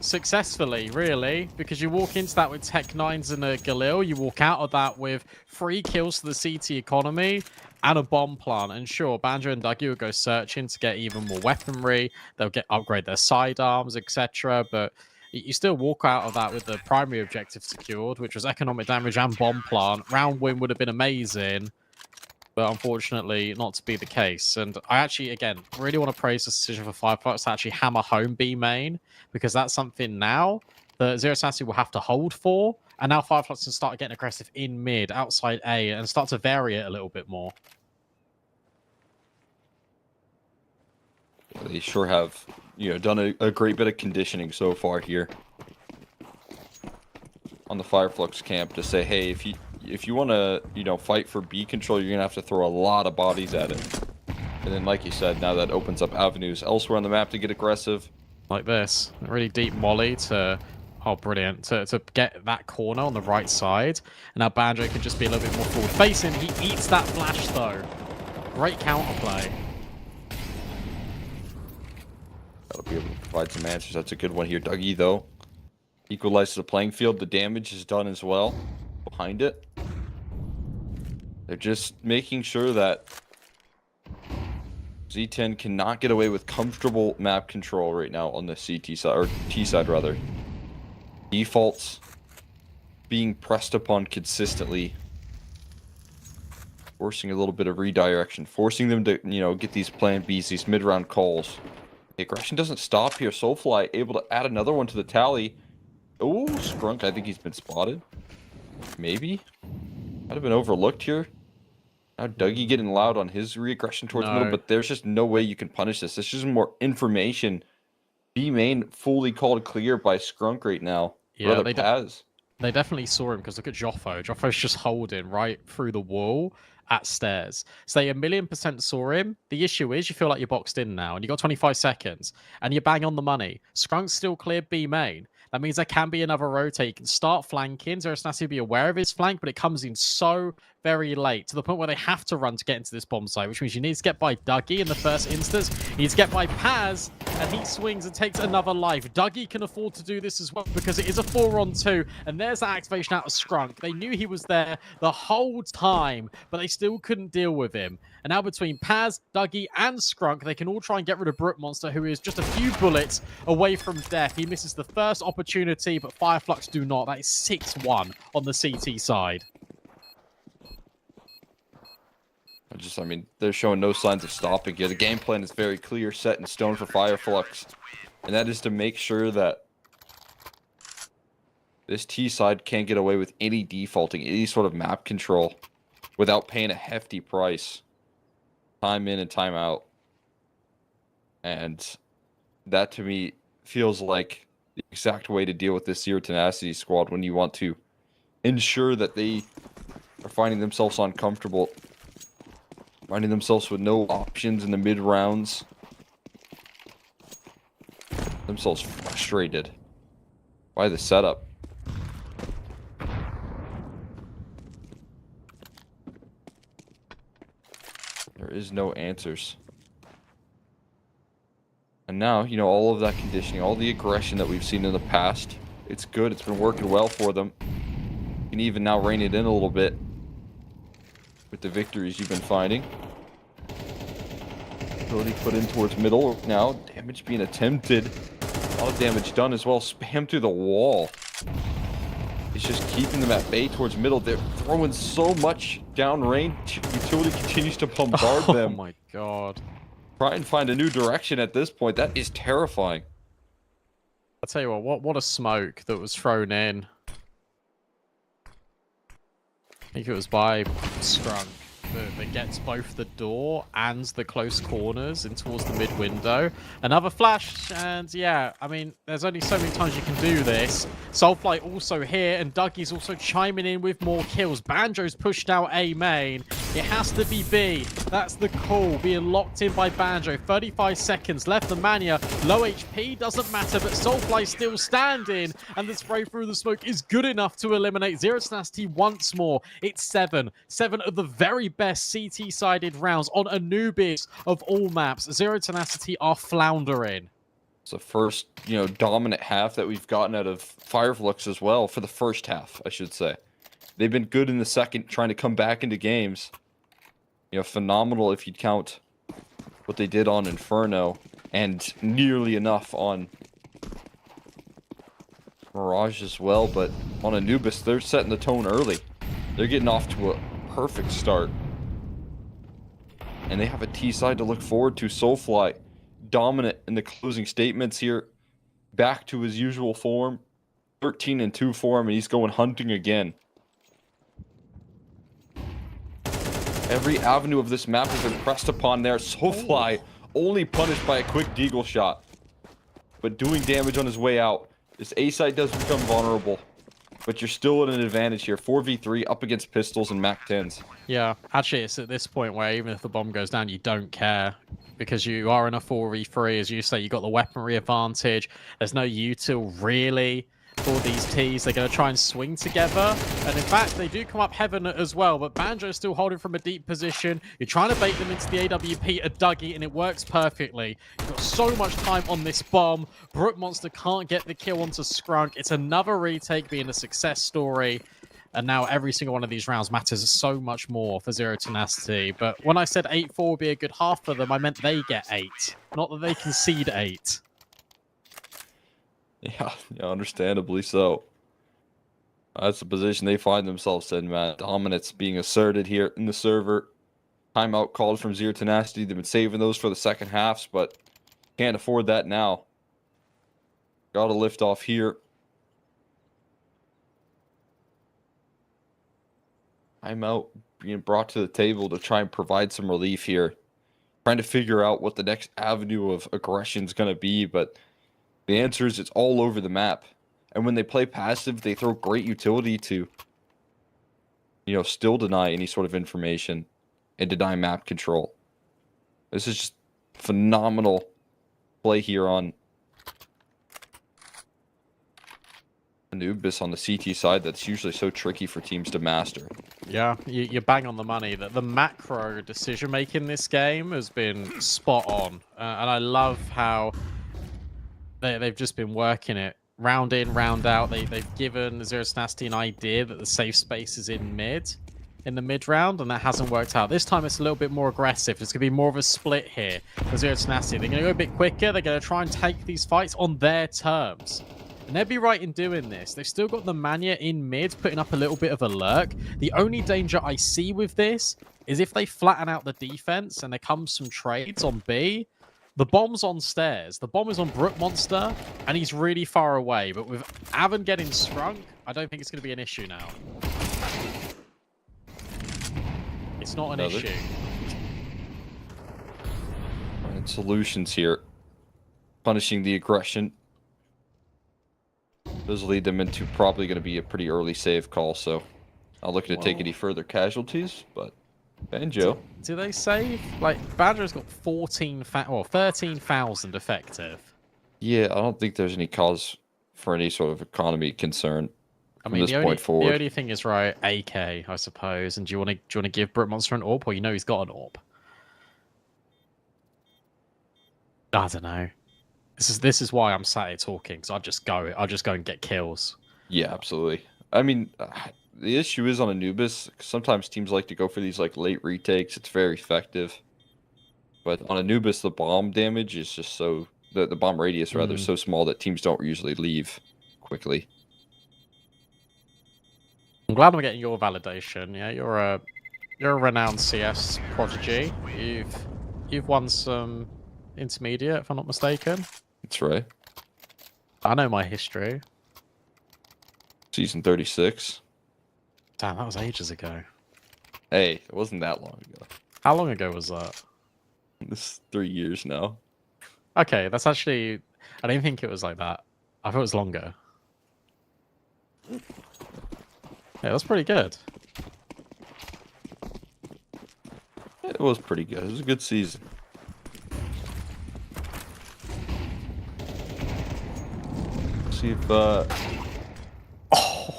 successfully, really, because you walk into that with Tech 9s and a Galil, you walk out of that with 3 kills to the CT economy and a bomb plant. And sure, Banjo and Dougie will go searching to get even more weaponry. They'll upgrade their sidearms, etc. But you still walk out of that with the primary objective secured, which was economic damage and bomb plant. Round win would have been amazing, but unfortunately not to be the case. And I actually, again, really want to praise the decision for Fireflux to actually hammer home B main, because that's something now that Zero Tenacity will have to hold for. And now Fireflux can start getting aggressive in mid, outside A, and start to vary it a little bit more. They sure have, done a great bit of conditioning so far here on the Fireflux camp to say, hey, if you want to, fight for B control, you're going to have to throw a lot of bodies at it. And then, like you said, now that opens up avenues elsewhere on the map to get aggressive. Like this. A really deep molly to... Oh, brilliant. To get that corner on the right side. And now Banjo can just be a little bit more forward-facing. He eats that flash, though. Great counterplay. That'll be able to provide some answers. That's a good one here. Dougie, though, equalizes the playing field. The damage is done as well behind it. They're just making sure that Z10 cannot get away with comfortable map control right now on the CT side, or T side rather. Defaults being pressed upon consistently, forcing a little bit of redirection, forcing them to, get these plan Bs, these mid-round calls. The aggression doesn't stop here. Soulfly able to add another one to the tally. Oh, Skrunk, I think he's been spotted. Maybe. Might have been overlooked here. Now Dougie getting loud on his re-aggression towards middle, but there's just no way you can punish this. It's just more information. B main fully called clear by Skrunk right now. Yeah, they definitely saw him, because look at Joffo. Joffo's just holding right through the wall at stairs. So they 1,000,000% saw him. The issue is you feel like you're boxed in now, and you got 25 seconds, and you're bang on the money. Skrunk's still cleared B main. That means there can be another rotate. You can start flanking. Zero Tenacity will be aware of his flank, but it comes in so very late, to the point where they have to run to get into this bomb site, which means you need to get by Dougie in the first instance. You need to get by Paz, and he swings and takes another life. Dougie can afford to do this as well, because it is a 4-on-2, and there's that activation out of Skrunk. They knew he was there the whole time, but they still couldn't deal with him. And now between Paz, Dougie, and Skrunk, they can all try and get rid of Brook Monster, who is just a few bullets away from death. He misses the first opportunity, but Fireflux do not. That is 6-1 on the CT side. They're showing no signs of stopping here. The game plan is very clear, set in stone for Fireflux. And that is to make sure that this T side can't get away with any defaulting, any sort of map control, without paying a hefty price. Time in and time out. And that, to me, feels like the exact way to deal with this Zero Tenacity squad when you want to ensure that they are finding themselves uncomfortable, finding themselves with no options in the mid rounds, themselves frustrated by the setup. There is no answers. And now, all of that conditioning, all the aggression that we've seen in the past, it's good. It's been working well for them. You can even now rein it in a little bit with the victories you've been finding. Ability put in towards middle. Now, damage being attempted. A lot of damage done as well. Spam through the wall. It's just keeping them at bay towards middle. They're throwing so much downrange. Utility continues to bombard them. Oh my god. Try and find a new direction at this point. That is terrifying. I'll tell you what a smoke that was thrown in. I think it was by Scrunk that gets both the door and the close corners in towards the mid window. Another flash, and yeah, I mean, there's only so many times you can do this. Soulfly also here, and Dougie's also chiming in with more kills. Banjo's pushed out A main. It has to be B. That's the call, being locked in by Banjo. 35 seconds left. The Mania, low HP, doesn't matter, but Soulfly's still standing, and the spray through the smoke is good enough to eliminate Zero Tenacity once more. It's 7 of the very best CT-sided rounds on Anubis of all maps. Zero Tenacity are floundering. It's the first, dominant half that we've gotten out of Flux as well, for the first half, I should say. They've been good in the second, trying to come back into games. Phenomenal if you'd count what they did on Inferno, and nearly enough on Mirage as well, but on Anubis, they're setting the tone early. They're getting off to a perfect start. And they have a T side to look forward to. Soulfly, dominant in the closing statements here. Back to his usual form. 13-2 for him, and he's going hunting again. Every avenue of this map has been pressed upon there. Soulfly only punished by a quick deagle shot, but doing damage on his way out. This A side does become vulnerable, but you're still at an advantage here. 4v3 up against pistols and MAC-10s. Yeah, actually, it's at this point where even if the bomb goes down, you don't care. Because you are in a 4v3, as you say, you got the weaponry advantage. There's no util really for these Ts. They're going to try and swing together. And in fact, they do come up heaven as well. But Banjo's still holding from a deep position. You're trying to bait them into the AWP at Dougie, and it works perfectly. You've got so much time on this bomb. Brook Monster can't get the kill onto Scrunk. It's another retake being a success story. And now every single one of these rounds matters so much more for Zero Tenacity. But when I said 8-4 would be a good half for them, I meant they get 8. Not that they concede 8. Yeah, understandably so. That's the position they find themselves in, man. Dominance being asserted here in the server. Timeout called from Zero Tenacity. They've been saving those for the second halves, but can't afford that now. Gotta lift off here. Timeout being brought to the table to try and provide some relief here. Trying to figure out what the next avenue of aggression is going to be, but the answer is it's all over the map. And when they play passive, they throw great utility to, still deny any sort of information and deny map control. This is just phenomenal play here on Anubis on the CT side that's usually so tricky for teams to master. Yeah, you bang on the money. That the macro decision making this game has been spot on, and I love how they've just been working it round in, round out. They've given Zero Tenacity an idea that the safe space is in the mid round, and that hasn't worked out. This time it's a little bit more aggressive. It's going to be more of a split here for Zero Tenacity. They're going to go a bit quicker. They're going to try and take these fights on their terms. And they'd be right in doing this. They've still got the Mania in mid, putting up a little bit of a lurk. The only danger I see with this is if they flatten out the defense and there comes some trades on B, the bomb's on stairs. The bomb is on Brook Monster, and he's really far away. But with Avon getting Scrunk, I don't think it's going to be an issue now. It's not an issue. And solutions here. Punishing the aggression. Those lead them into probably going to be a pretty early save call, so not looking to take any further casualties, but Banjo. Do they save? Like, Banjo's got 13,000 effective. Yeah, I don't think there's any cause for any sort of economy concern I mean, from this point forward. The only thing is, right, AK, I suppose. And do you want to give Brook Monster an AWP, or you know he's got an AWP? I don't know. This is why I'm sat here talking, because I'll just go and get kills. Yeah, absolutely. I mean, the issue is on Anubis. Sometimes teams like to go for these late retakes. It's very effective, but on Anubis, the bomb damage is just so the bomb radius rather so small that teams don't usually leave quickly. I'm glad I'm getting your validation. Yeah, you're a renowned CS prodigy. You've you've won some intermediate, if I'm not mistaken. That's right. I know my history. Season 36. Damn, that was ages ago. Hey, it wasn't that long ago. How long ago was that? This is 3 years now. Okay, that's actually... I didn't think it was like that. I thought it was longer. Yeah, that's pretty good. It was pretty good. It was a good season. See if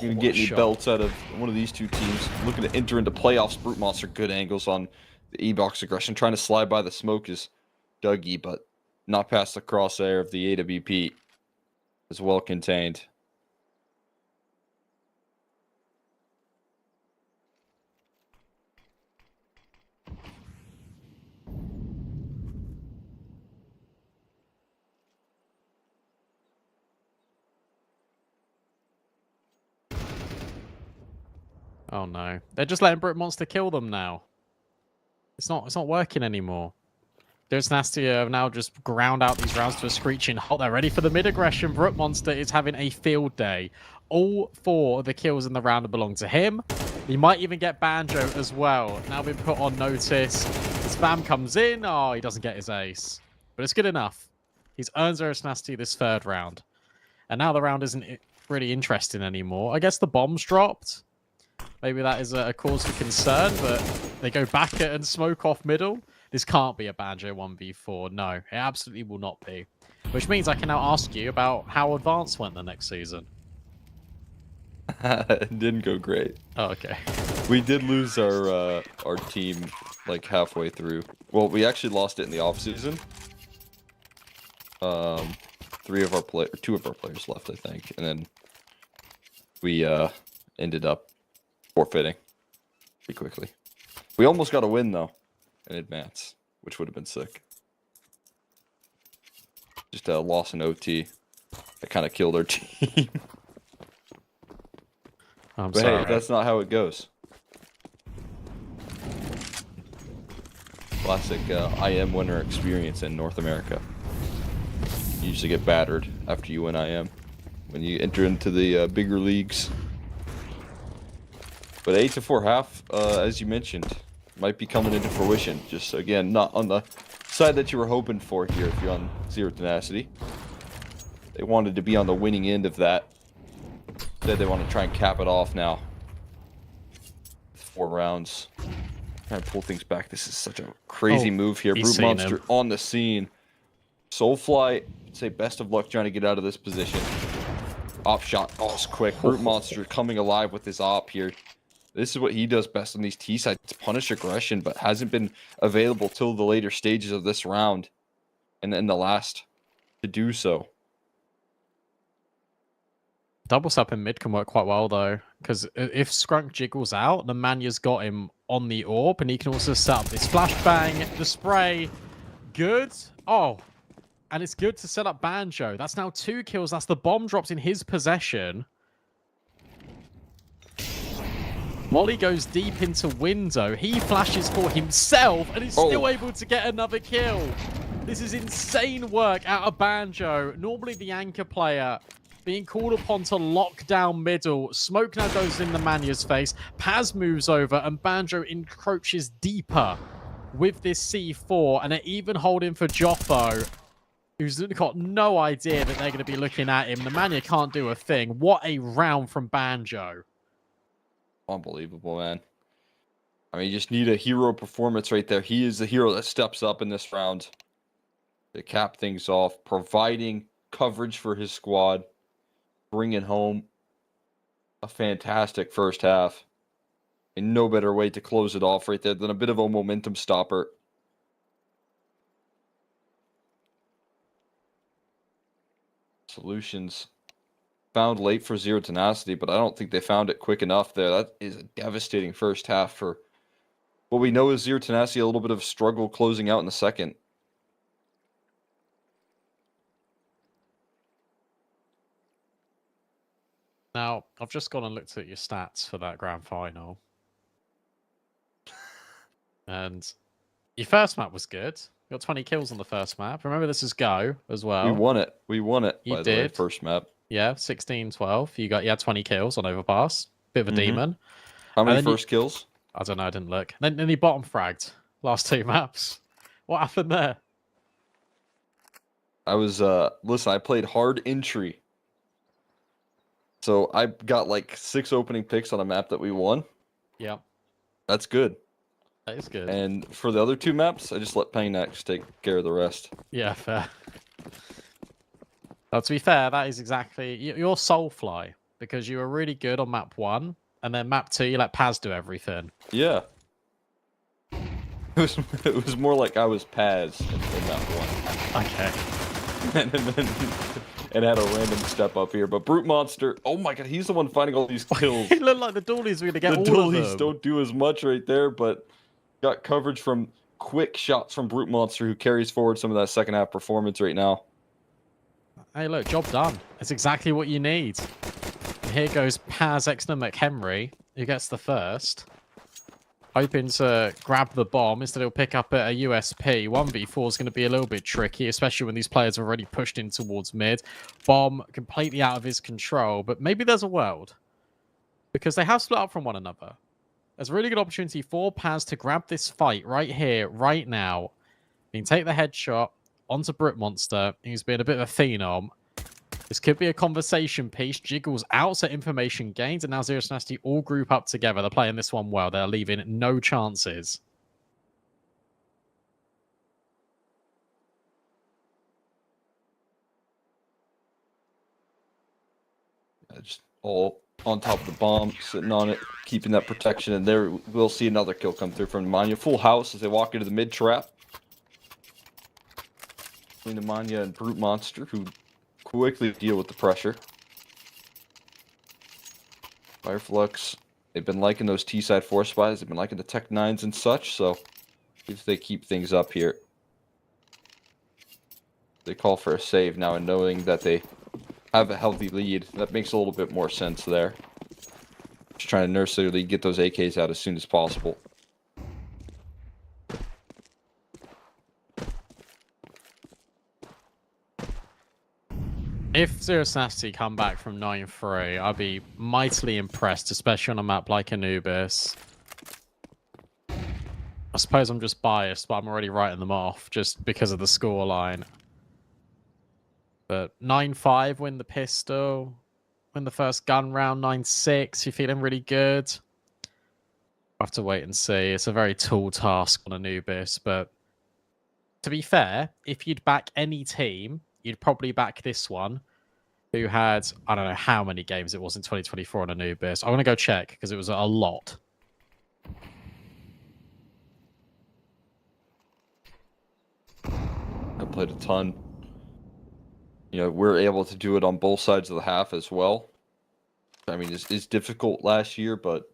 you can get any belts out of one of these two teams. Looking to enter into playoffs. Brute Monster, good angles on the E-Box aggression. Trying to slide by the smoke is Dougie, but not past the crosshair of the AWP. Is well contained. Oh no. They're just letting Brute Monster kill them now. It's not working anymore. Tenacity have now just ground out these rounds to a screeching halt. They're ready for the mid-aggression. Brute Monster is having a field day. All 4 of the kills in the round belong to him. He might even get Banjo as well. Now been put on notice. The spam comes in. Oh, he doesn't get his ace. But it's good enough. He's earned 0 Tenacity this 3rd round. And now the round isn't really interesting anymore. I guess the bomb's dropped. Maybe that is a cause for concern, but they go back at and smoke off middle. This can't be a Banjo 1v4. No, it absolutely will not be. Which means I can now ask you about how Advance went the next season. It didn't go great. Oh, okay. We did lose our team like halfway through. Well, we actually lost it in the off season. 2 of our players left, I think, and then we ended up forfeiting pretty quickly. We almost got a win though in advance, which would have been sick. Just a loss in OT that kind of killed our team. I'm But sorry. hey, that's not how it goes. Classic IM winner experience in North America. You usually get battered after you win IM when you enter into the bigger leagues. But 8-4 half, as you mentioned, might be coming into fruition. Just again, not on the side that you were hoping for here if you're on Zero Tenacity. They wanted to be on the winning end of that. Instead, they want to try and cap it off now. 4 rounds. Trying to pull things back. This is such a crazy move here. Brute Monster on the scene. Soulfly, I'd say best of luck trying to get out of this position. Op shot. Oh, it's quick. Brute Monster coming alive with his op here. This is what he does best on these T sides. Punish aggression, but hasn't been available till the later stages of this round. And then the last to do so. Double step in mid can work quite well though, because if Skrunk jiggles out, the Manya's got him on the AWP, and he can also set up this flashbang, the spray. Good. Oh, and it's good to set up Banjo. That's now 2 kills. That's the bomb dropped in his possession. Molly goes deep into window. He flashes for himself and is still able to get another kill. This is insane work out of Banjo. Normally the anchor player being called upon to lock down middle. Smoke now goes in the Manya's face. Paz moves over and Banjo encroaches deeper with this C4. And they're even holding for Joffo, who's got no idea that they're going to be looking at him. The Manya can't do a thing. What a round from Banjo. Unbelievable, man. I mean, you just need a hero performance right there. He is the hero that steps up in this round to cap things off, providing coverage for his squad, bringing home a fantastic first half. And no better way to close it off right there than a bit of a momentum stopper. Solutions found late for Zero Tenacity, but I don't think they found it quick enough there. That is a devastating first half for what we know is Zero Tenacity, a little bit of struggle closing out in the second. Now, I've just gone and looked at your stats for that grand final. And your first map was good. Got 20 kills on the first map. Remember, this is Go as well. We won it. We won it. You by the way, did. first map. Yeah, 16-12. You had 20 kills on Overpass. Bit of a demon. How many then you- first kills? I don't know. I didn't look. Then he bottom fragged last 2 maps. What happened there? I was listen, I played hard entry. So I got like 6 opening picks on a map that we won. Yeah, That's good. that is good. And for the other 2 maps, I just let Pangnax take care of the rest. Yeah, fair. Well, to be fair, that is exactly your Soulfly, because you were really good on map 1, and then map 2 you let Paz do everything. Yeah. It was more like I was Paz in map 1. Okay. and had a random step up here. But Brute Monster, oh my god, he's the one finding all these kills. It looked like the Doolies were going to get The all of Doolies them. don't do as much right there, but got coverage from quick shots from Brute Monster, who carries forward some of that second half performance right now. Hey, look, job done. That's exactly what you need. And here goes Paz Exner McHenry, who gets the first. Hoping to grab the bomb. Instead, he'll pick up a USP. 1v4 is going to be a little bit tricky, especially when these players have already pushed in towards mid. Bomb completely out of his control, but maybe there's a world. Because they have split up from one another. There's a really good opportunity for Paz to grab this fight right here, right now. He can take the headshot onto Brute Monster, who's been a bit of a phenom. This could be a conversation piece. Jiggles out, so information gains, and now Zero Tenacity all group up together. They're playing this one well. They're leaving no chances. Just all on top of the bomb, sitting on it, keeping that protection. And there we'll see another kill come through from Nemanja. Full house as they walk into the mid trap. Between Nemanja and Brute Monster, who quickly deal with the pressure. Flux, they've been liking those T-side force spies. They've been liking the Tech 9s and such, so if they keep things up here. They call for a save now, and knowing that they have a healthy lead, that makes a little bit more sense there. Just trying to nurse their lead, get those AKs out as soon as possible. If Zero Tenacity come back from 9-3, I'd be mightily impressed, especially on a map like Anubis. I suppose I'm just biased, but I'm already writing them off just because of the scoreline. But 9-5, win the pistol, win the first gun round, 9-6, you're feeling really good. We'll have to wait and see. It's a very tall task on Anubis, but to be fair, if you'd back any team, you'd probably back this one, who had, I don't know how many games it was in 2024 on Anubis. I want to go check, because it was a lot. I played a ton. You know, we're able to do it on both sides of the half as well. I mean, it's difficult last year, but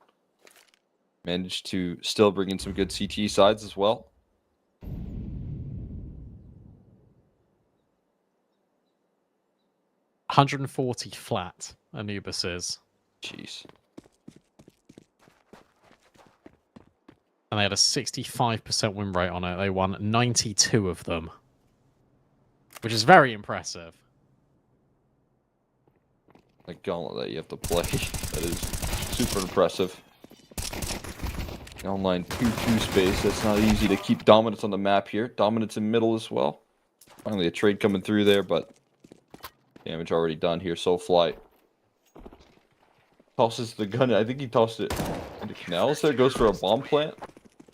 managed to still bring in some good CT sides as well. $140 flat, Anubis is. Jeez. And they had a 65% win rate on it. They won 92 of them. Which is very impressive. Like gauntlet that you have to play. That is super impressive. The online 2-2 space. That's not easy to keep dominance on the map here. Dominance in middle as well. Finally a trade coming through there, but damage already done here. Soulfly tosses the gun. I think he tossed it into canals there. Goes for a bomb plant. I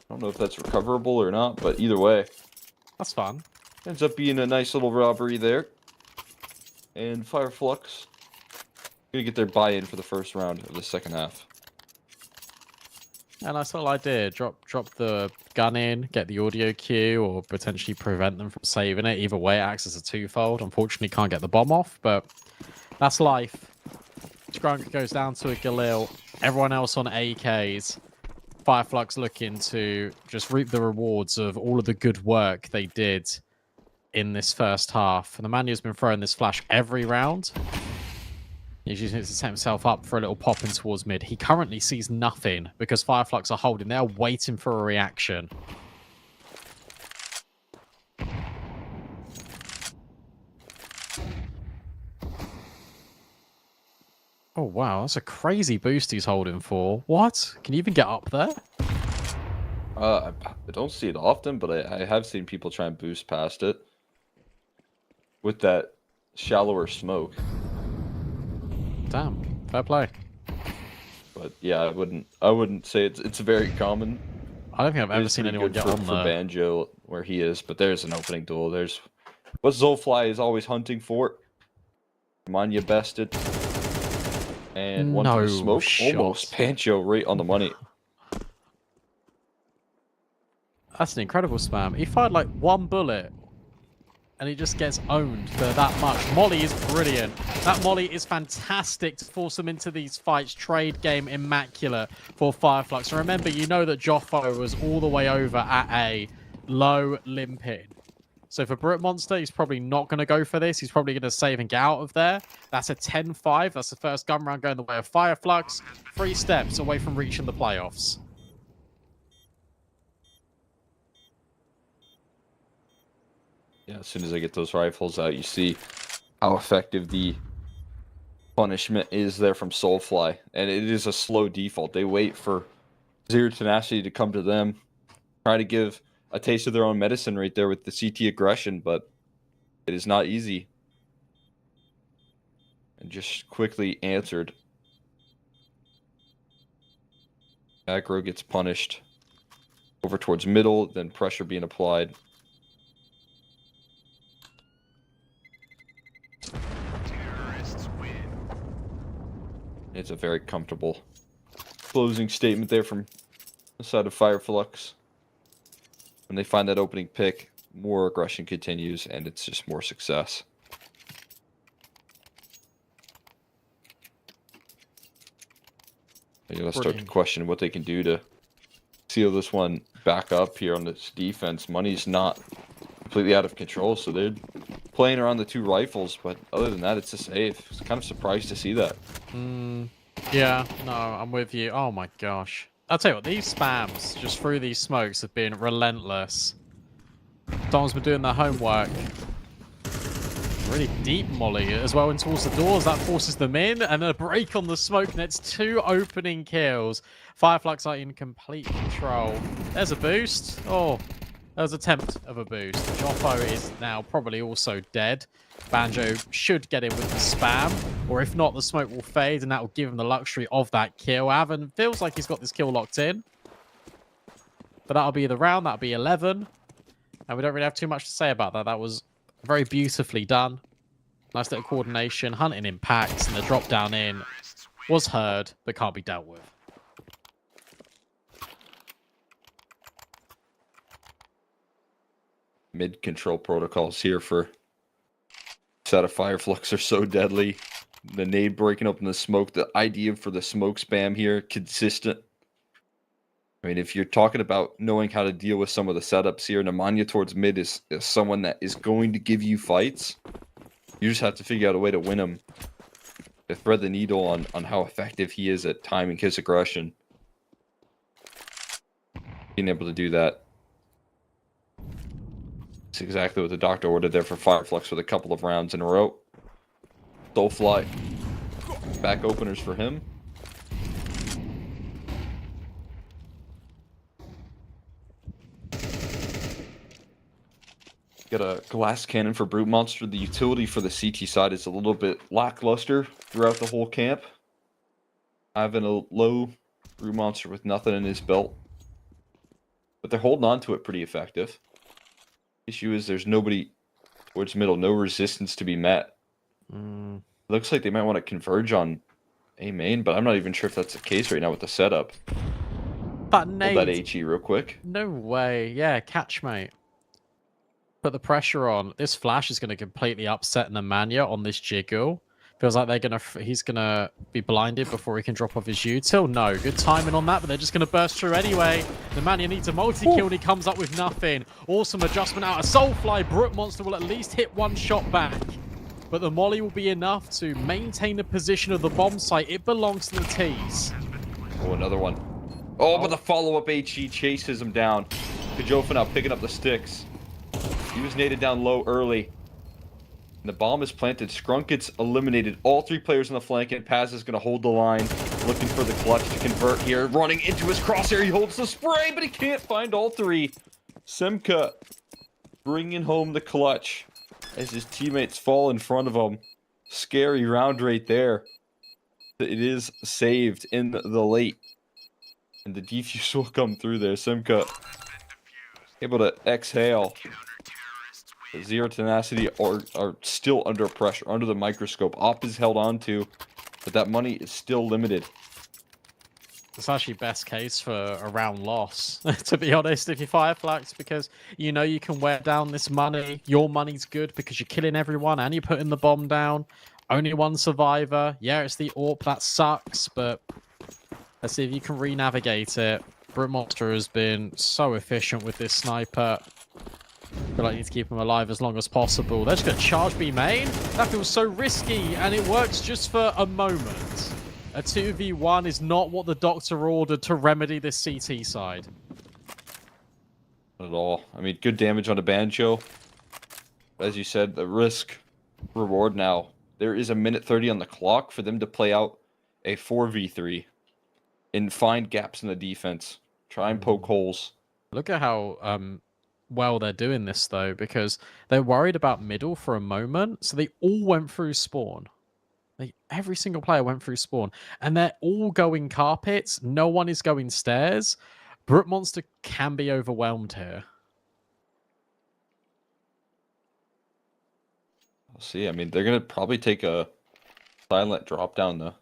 don't know if that's recoverable or not, but either way. That's fun. Ends up being a nice little robbery there. And Flux gonna get their buy-in for the first round of the second half. And that's all I did. Drop the gun in, get the audio cue, or potentially prevent them from saving it. Either way, it acts as a twofold. Unfortunately, can't get the bomb off, but that's life. Scrunk goes down to a Galil. Everyone else on AKs. Flux looking to just reap the rewards of all of the good work they did in this first half. And the man who's been throwing this flash every round. He's using it to set himself up for a little pop in towards mid. He currently sees nothing because Flux are holding. They're waiting for a reaction. Oh, wow. That's a crazy boost he's holding for. What? Can you even get up there? I don't see it often, but I have seen people try and boost past it with that shallower smoke. Damn. Fair play. But yeah, I wouldn't say it's very common. I don't think I've It ever is seen pretty anyone good get on for there. Banjo where he is, but there's an opening duel. There's what Zolfly is always hunting for. Manya bested. And one to the smoke. shot. Almost Banjo right on the money. That's an incredible spam. He fired like one bullet, and he just gets owned for that much. Molly is brilliant. That Molly is fantastic to force them into these fights. Trade game immaculate for Fireflux. And remember, you know that Joffo was all the way over at a low limping. So for Brute Monster, he's probably not going to go for this. He's probably going to save and get out of there. That's a 10-5. That's the first gun round going the way of Fireflux. 3 steps away from reaching the playoffs. Yeah, as soon as I get those rifles out, you see how effective the punishment is there from Soulfly. And it is a slow default. They wait for Zero Tenacity to come to them, try to give a taste of their own medicine right there with the CT aggression, but it is not easy. And just quickly answered. Aggro gets punished. Over towards middle, then pressure being applied. It's a very comfortable closing statement there from the side of Fireflux. When they find that opening pick, more aggression continues, and it's just more success. They're going to start to question what they can do to seal this one back up here on this defense. Money's not completely out of control, so they're playing around the 2 rifles, but other than that, it's a save. I was kind of surprised to see that. Yeah, no, I'm with you. Oh my gosh. I'll tell you what, these spams just through these smokes have been relentless. Dom's been doing their homework. Really deep molly as well in towards the doors. That forces them in, and a break on the smoke nets. 2 opening kills. Fireflux are in complete control. There's a boost. Oh, there's an attempt of a boost. Joffo is now probably also dead. Banjo should get in with the spam, or if not, the smoke will fade, and that will give him the luxury of that kill. Avon feels like he's got this kill locked in. But that'll be the round. That'll be 11. And we don't really have too much to say about that. That was very beautifully done. Nice little coordination, hunting impacts, and the drop down in was heard, but can't be dealt with. Mid-control protocols here for set of Fireflux are so deadly. The nade breaking open the smoke, the idea for the smoke spam here, consistent. I mean, if you're talking about knowing how to deal with some of the setups here, Nemanja towards mid is someone that is going to give you fights. You just have to figure out a way to win him. To thread the needle on how effective he is at timing his aggression. Being able to do that. It's exactly what the doctor ordered there for Fireflux with a couple of rounds in a row. Soulfly. Back openers for him. Got a glass cannon for Brute Monster. The utility for the CT side is a little bit lackluster throughout the whole camp. Having a low Brute Monster with nothing in his belt. But they're holding on to it pretty effective. Issue is there's nobody towards middle, no resistance to be met. Looks like they might want to converge on A main, but I'm not even sure if that's the case right now with the setup. But Hold that HE real quick. No way. Yeah, catch, mate. Put the pressure on. This flash is going to completely upset Nemanja on this jiggle. Feels like he's gonna be blinded before he can drop off his util. No, good timing on that, but they're just gonna burst through anyway. Nemanja needs a multi-kill and he comes up with nothing. Awesome adjustment out of Soulfly. Brute Monster will at least hit 1 shot back. But the molly will be enough to maintain the position of the bomb site. It belongs to the T's. Oh, another one. Oh, but the follow-up HE chases him down. Kajofa now picking up the sticks. He was naded down low early. The bomb is planted. Scrunk gets eliminated. All 3 players on the flank, and Paz is going to hold the line, looking for the clutch to convert here. Running into his crosshair, he holds the spray, but he can't find all 3. Simka bringing home the clutch as his teammates fall in front of him. Scary round right there. It is saved in the late. And the defuse will come through there. Simka able to exhale. Zero Tenacity are still under pressure, under the microscope. Op is held on to, but that money is still limited. It's actually best case for a round loss, to be honest, if you fire Flux, because you know you can wear down this money. Your money's good because you're killing everyone and you're putting the bomb down. Only one survivor. Yeah, it's the AWP. That sucks, but let's see if you can re-navigate it. Brute Monster has been so efficient with this sniper. I feel like you need to keep him alive as long as possible. They're just going to charge B main. That feels so risky, and it works just for a moment. A 2v1 is not what the doctor ordered to remedy this CT side. Not at all. I mean, good damage on a Banjo. As you said, the risk reward now. There is a minute 30 on the clock for them to play out a 4v3 and find gaps in the defense. Try and poke holes. Look at how well they're doing this, though, because they're worried about middle for a moment, so they all went through spawn. Every single player went through spawn, and they're all going carpets. No one is going stairs. Brute Monster can be overwhelmed here. We'll see. I mean, they're going to probably take a silent drop down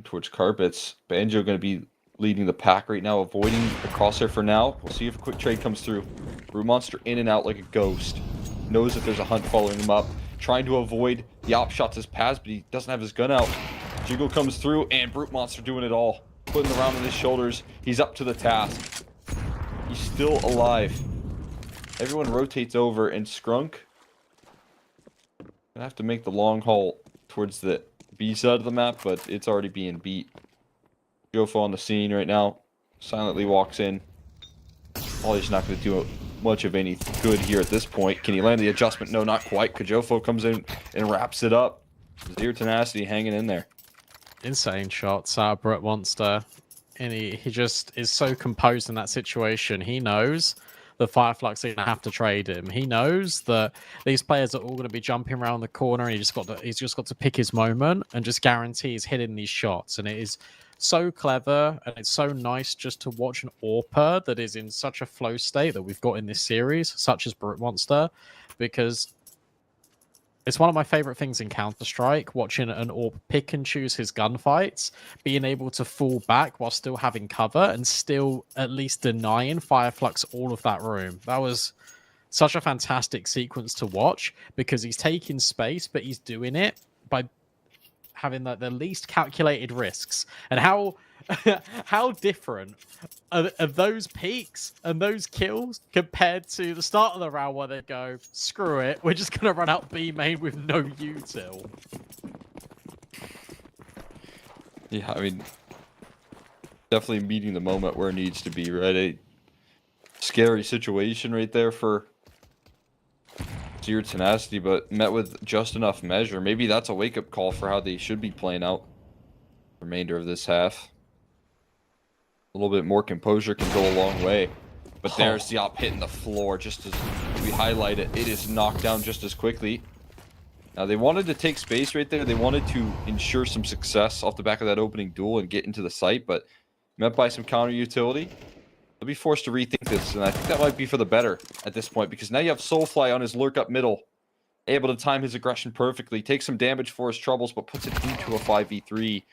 towards carpets. Banjo going to be leading the pack right now, avoiding the crosshair for now. We'll see if a quick trade comes through. Brute Monster in and out like a ghost. Knows that there's a hunt following him up. Trying to avoid the op shots as Paz, but he doesn't have his gun out. Jiggle comes through, and Brute Monster doing it all. Putting the round on his shoulders. He's up to the task. He's still alive. Everyone rotates over, and Scrunk gonna have to make the long haul towards the B side of the map, but it's already being beat. Jofo on the scene right now. Silently walks in. Ollie's not going to do much of any good here at this point. Can he land the adjustment? No, not quite. Kajofo comes in and wraps it up. Zero Tenacity hanging in there. Insane shots out of Brute Monster. And he just is so composed in that situation. He knows that Fireflux are going to have to trade him. He knows that these players are all going to be jumping around the corner, and he's just got to pick his moment and just guarantee he's hitting these shots. And it is so clever, and it's so nice just to watch an AWPer that is in such a flow state that we've got in this series, such as Brute Monster, because it's one of my favorite things in Counter-Strike, watching an AWP pick and choose his gunfights, being able to fall back while still having cover and still at least denying Fireflux all of that room. That was such a fantastic sequence to watch, because he's taking space, but he's doing it by having the least calculated risks. And how different are those peaks and those kills compared to the start of the round where they go, screw it, we're just going to run out B main with no util. Yeah, I mean, definitely meeting the moment where it needs to be, right? A scary situation right there for Zero Tenacity, but met with just enough measure. Maybe that's a wake-up call for how they should be playing out the remainder of this half. A little bit more composure can go a long way. But there's the op hitting the floor just as we highlight it. It is knocked down just as quickly. Now, they wanted to take space right there. They wanted to ensure some success off the back of that opening duel and get into the site, but met by some counter utility. They'll be forced to rethink this, and I think that might be for the better at this point, because now you have Soulfly on his lurk up middle, able to time his aggression perfectly, takes some damage for his troubles, but puts it into a 5v3.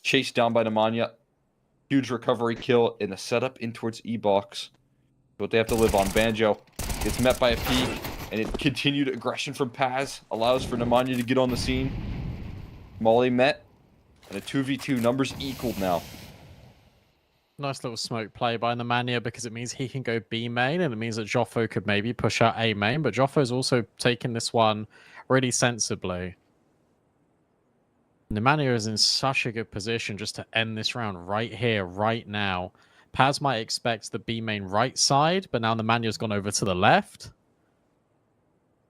Chased down by Nemanja. Huge recovery kill in the setup in towards E-Box. What they have to live on. Banjo gets met by a peek, and it continued aggression from Paz allows for Nemanja to get on the scene. Molly met, and a 2v2, numbers equaled now. Nice little smoke play by Nemanja, because it means he can go B main, and it means that Joffo could maybe push out A main, but Joffo's also taking this one really sensibly. Nemanja is in such a good position just to end this round right here, right now. Paz might expect the B main right side, but now Nemanja's gone over to the left.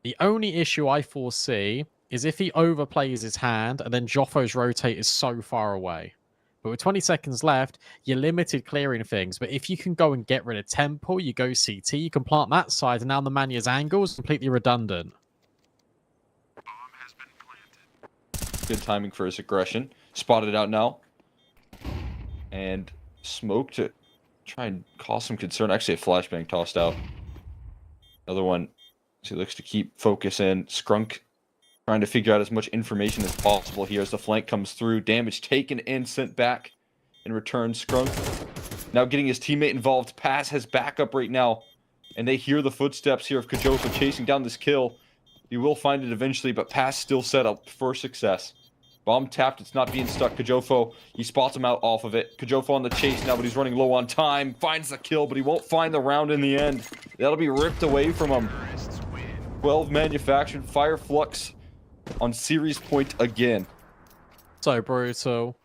The only issue I foresee is if he overplays his hand and then Joffo's rotate is so far away. But with 20 seconds left, you're limited clearing things. But if you can go and get rid of Temple, you go CT, you can plant that side, and now the Manya's angle is completely redundant. Good timing for his aggression. Spotted out now. And smoke to try and cause some concern. Actually, a flashbang tossed out. Another one. So he looks to keep focus in. Scrunk trying to figure out as much information as possible here as the flank comes through. Damage taken and sent back. In return, Scrunk now getting his teammate involved. Paz has backup right now. And they hear the footsteps here of Kajofo chasing down this kill. He will find it eventually, but Paz still set up for success. Bomb tapped, it's not being stuck. Kajofo, he spots him out off of it. Kajofo on the chase now, but he's running low on time. Finds the kill, but he won't find the round in the end. That'll be ripped away from him. 12 manufactured. Fire Flux on series point again. So brutal.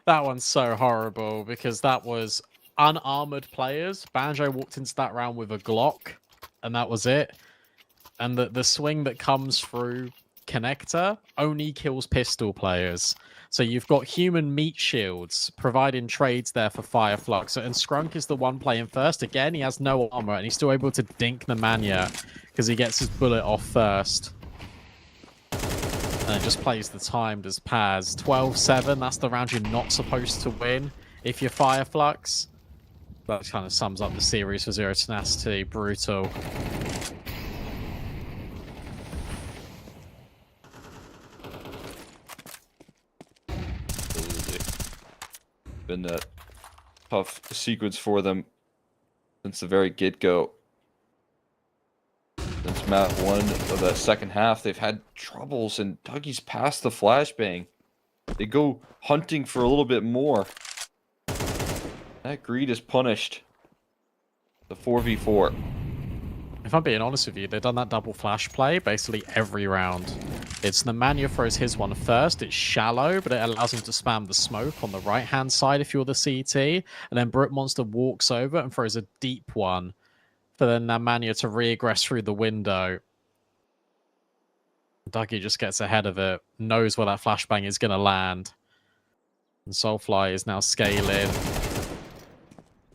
That one's so horrible because that was unarmored players. Banjo walked into that round with a Glock, and that was it. And the swing that comes through connector only kills pistol players. So you've got human meat shields providing trades there for Fire Flux. And Scrunk is the one playing first. Again, he has no armor and he's still able to dink the Mania because he gets his bullet off first. And it just plays the timed as Paz. 12-7, that's the round you're not supposed to win if you're Fire Flux. That kind of sums up the series for Zero Tenacity. Brutal. Been a tough sequence for them since the very get-go. Since map 1 of that second half, they've had troubles, and Dougie's past the flashbang. They go hunting for a little bit more. That greed is punished. The 4v4. If I'm being honest with you, they've done that double flash play basically every round. It's the Mania throws his one first, it's shallow, but it allows him to spam the smoke on the right-hand side if you're the CT, and then Brute Monster walks over and throws a deep one for then Mania to re-aggress through the window. Dougie just gets ahead of it, knows where that flashbang is going to land. And Soulfly is now scaling.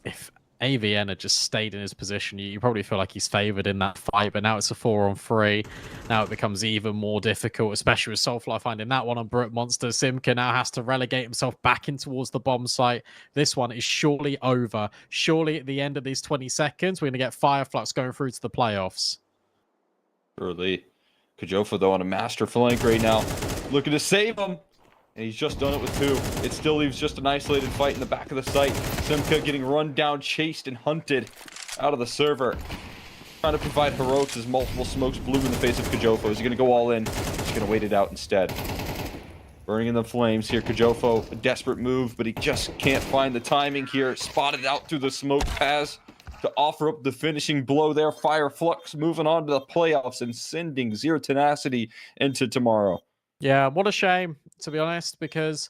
If AVN had just stayed in his position, you probably feel like he's favoured in that fight, but now it's a 4-on-3. Now it becomes even more difficult, especially with Soulfly finding that one on Brute Monster. Simka now has to relegate himself back in towards the bomb site. This one is surely over. Surely at the end of these 20 seconds, we're going to get Fire Flux going through to the playoffs. Early. Kajofo, though, on a master flank right now. Looking to save him. And he's just done it with 2. It still leaves just an isolated fight in the back of the site. Simka getting run down, chased, and hunted out of the server. Trying to provide heroics as multiple smokes blew in the face of Kajofo. Is he going to go all in? He's going to wait it out instead. Burning in the flames here. Kajofo, a desperate move, but he just can't find the timing here. Spotted out through the smoke pass to offer up the finishing blow there. Fire Flux moving on to the playoffs and sending Zero Tenacity into tomorrow. Yeah, what a shame, to be honest, because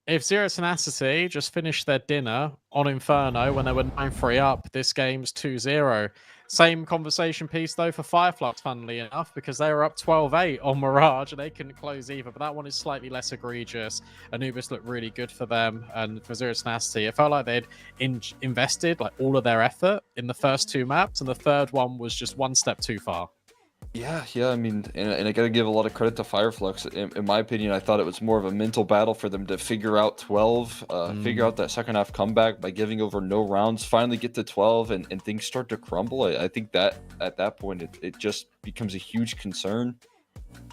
if Zero Tenacity just finished their dinner on Inferno when they were 9-3 up, this game's 2-0. Same conversation piece, though, for Fireflux, funnily enough, because they were up 12-8 on Mirage, and they couldn't close either, but that one is slightly less egregious. Anubis looked really good for them, and for Zero Tenacity, it felt like they'd invested like all of their effort in the first 2 maps, and the third one was just one step too far. Yeah, I mean, and I got to give a lot of credit to Fireflux. In my opinion, I thought it was more of a mental battle for them to figure out 12, figure out that second half comeback by giving over no rounds, finally get to 12, and things start to crumble. I think that at that point, it just becomes a huge concern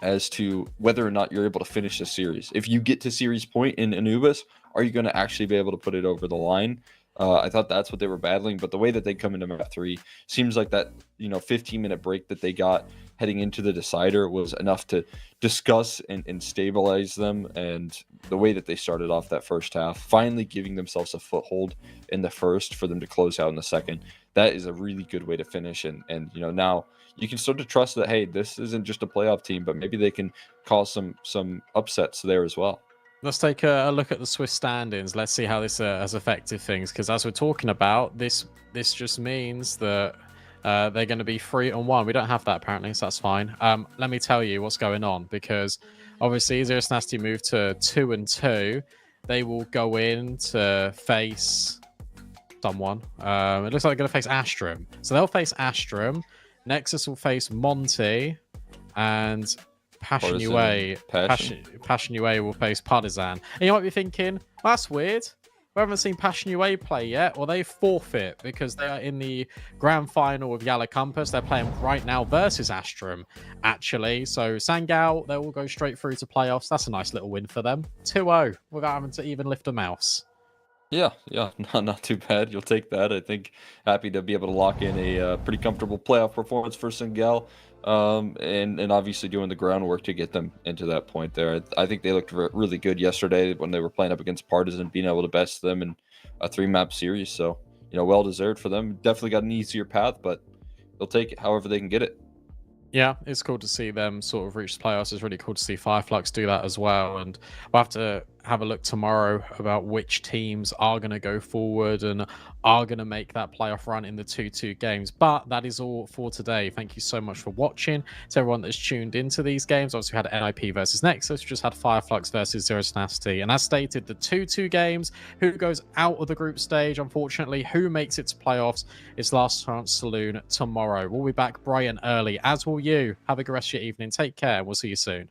as to whether or not you're able to finish the series. If you get to series point in Anubis, are you going to actually be able to put it over the line? I thought that's what they were battling, but the way that they come into map 3 seems like that 15-minute break that they got heading into the decider was enough to discuss and stabilize them. And the way that they started off that first half, finally giving themselves a foothold in the first for them to close out in the second, that is a really good way to finish. And now you can start to trust that, hey, this isn't just a playoff team, but maybe they can cause some upsets there as well. Let's take a look at the Swiss standings. Let's see how this has affected things, because as we're talking about, this just means that They're going to be 3-1. We don't have that apparently, so that's fine. Let me tell you what's going on, because obviously Zero Tenacity moved to 2-2. They will go in to face someone. It looks like they're going to face Astrum. So they'll face Astrum. Nexus will face Monty, and Passion UA will face Partisan. And you might be thinking, that's weird. We haven't seen Passion UA play yet. Well, they forfeit because they are in the grand final of Yala Compass. They're playing right now versus Astrum, actually. So Sangal, they will go straight through to playoffs. That's a nice little win for them. 2-0 without having to even lift a mouse. Yeah, not too bad. You'll take that. I think happy to be able to lock in a pretty comfortable playoff performance for Sangal, and obviously doing the groundwork to get them into that point there. I think they looked really good yesterday when they were playing up against Partisan, being able to best them in a 3-map series. So, well deserved for them. Definitely got an easier path, but they'll take it however they can get it. Yeah, it's cool to see them sort of reach the playoffs. It's really cool to see Fireflux do that as well. And we'll have to have a look tomorrow about which teams are going to go forward and are going to make that playoff run in the 2-2 games. But that is all for today. Thank you so much for watching. To everyone that's tuned into these games, obviously we had NIP versus Nexus, we just had Fireflux versus Zero Tenacity. And as stated, the 2-2 games, who goes out of the group stage, unfortunately, who makes it to playoffs, it's Last Chance Saloon tomorrow. We'll be back bright and early, as will you. Have a good rest of your evening. Take care. We'll see you soon.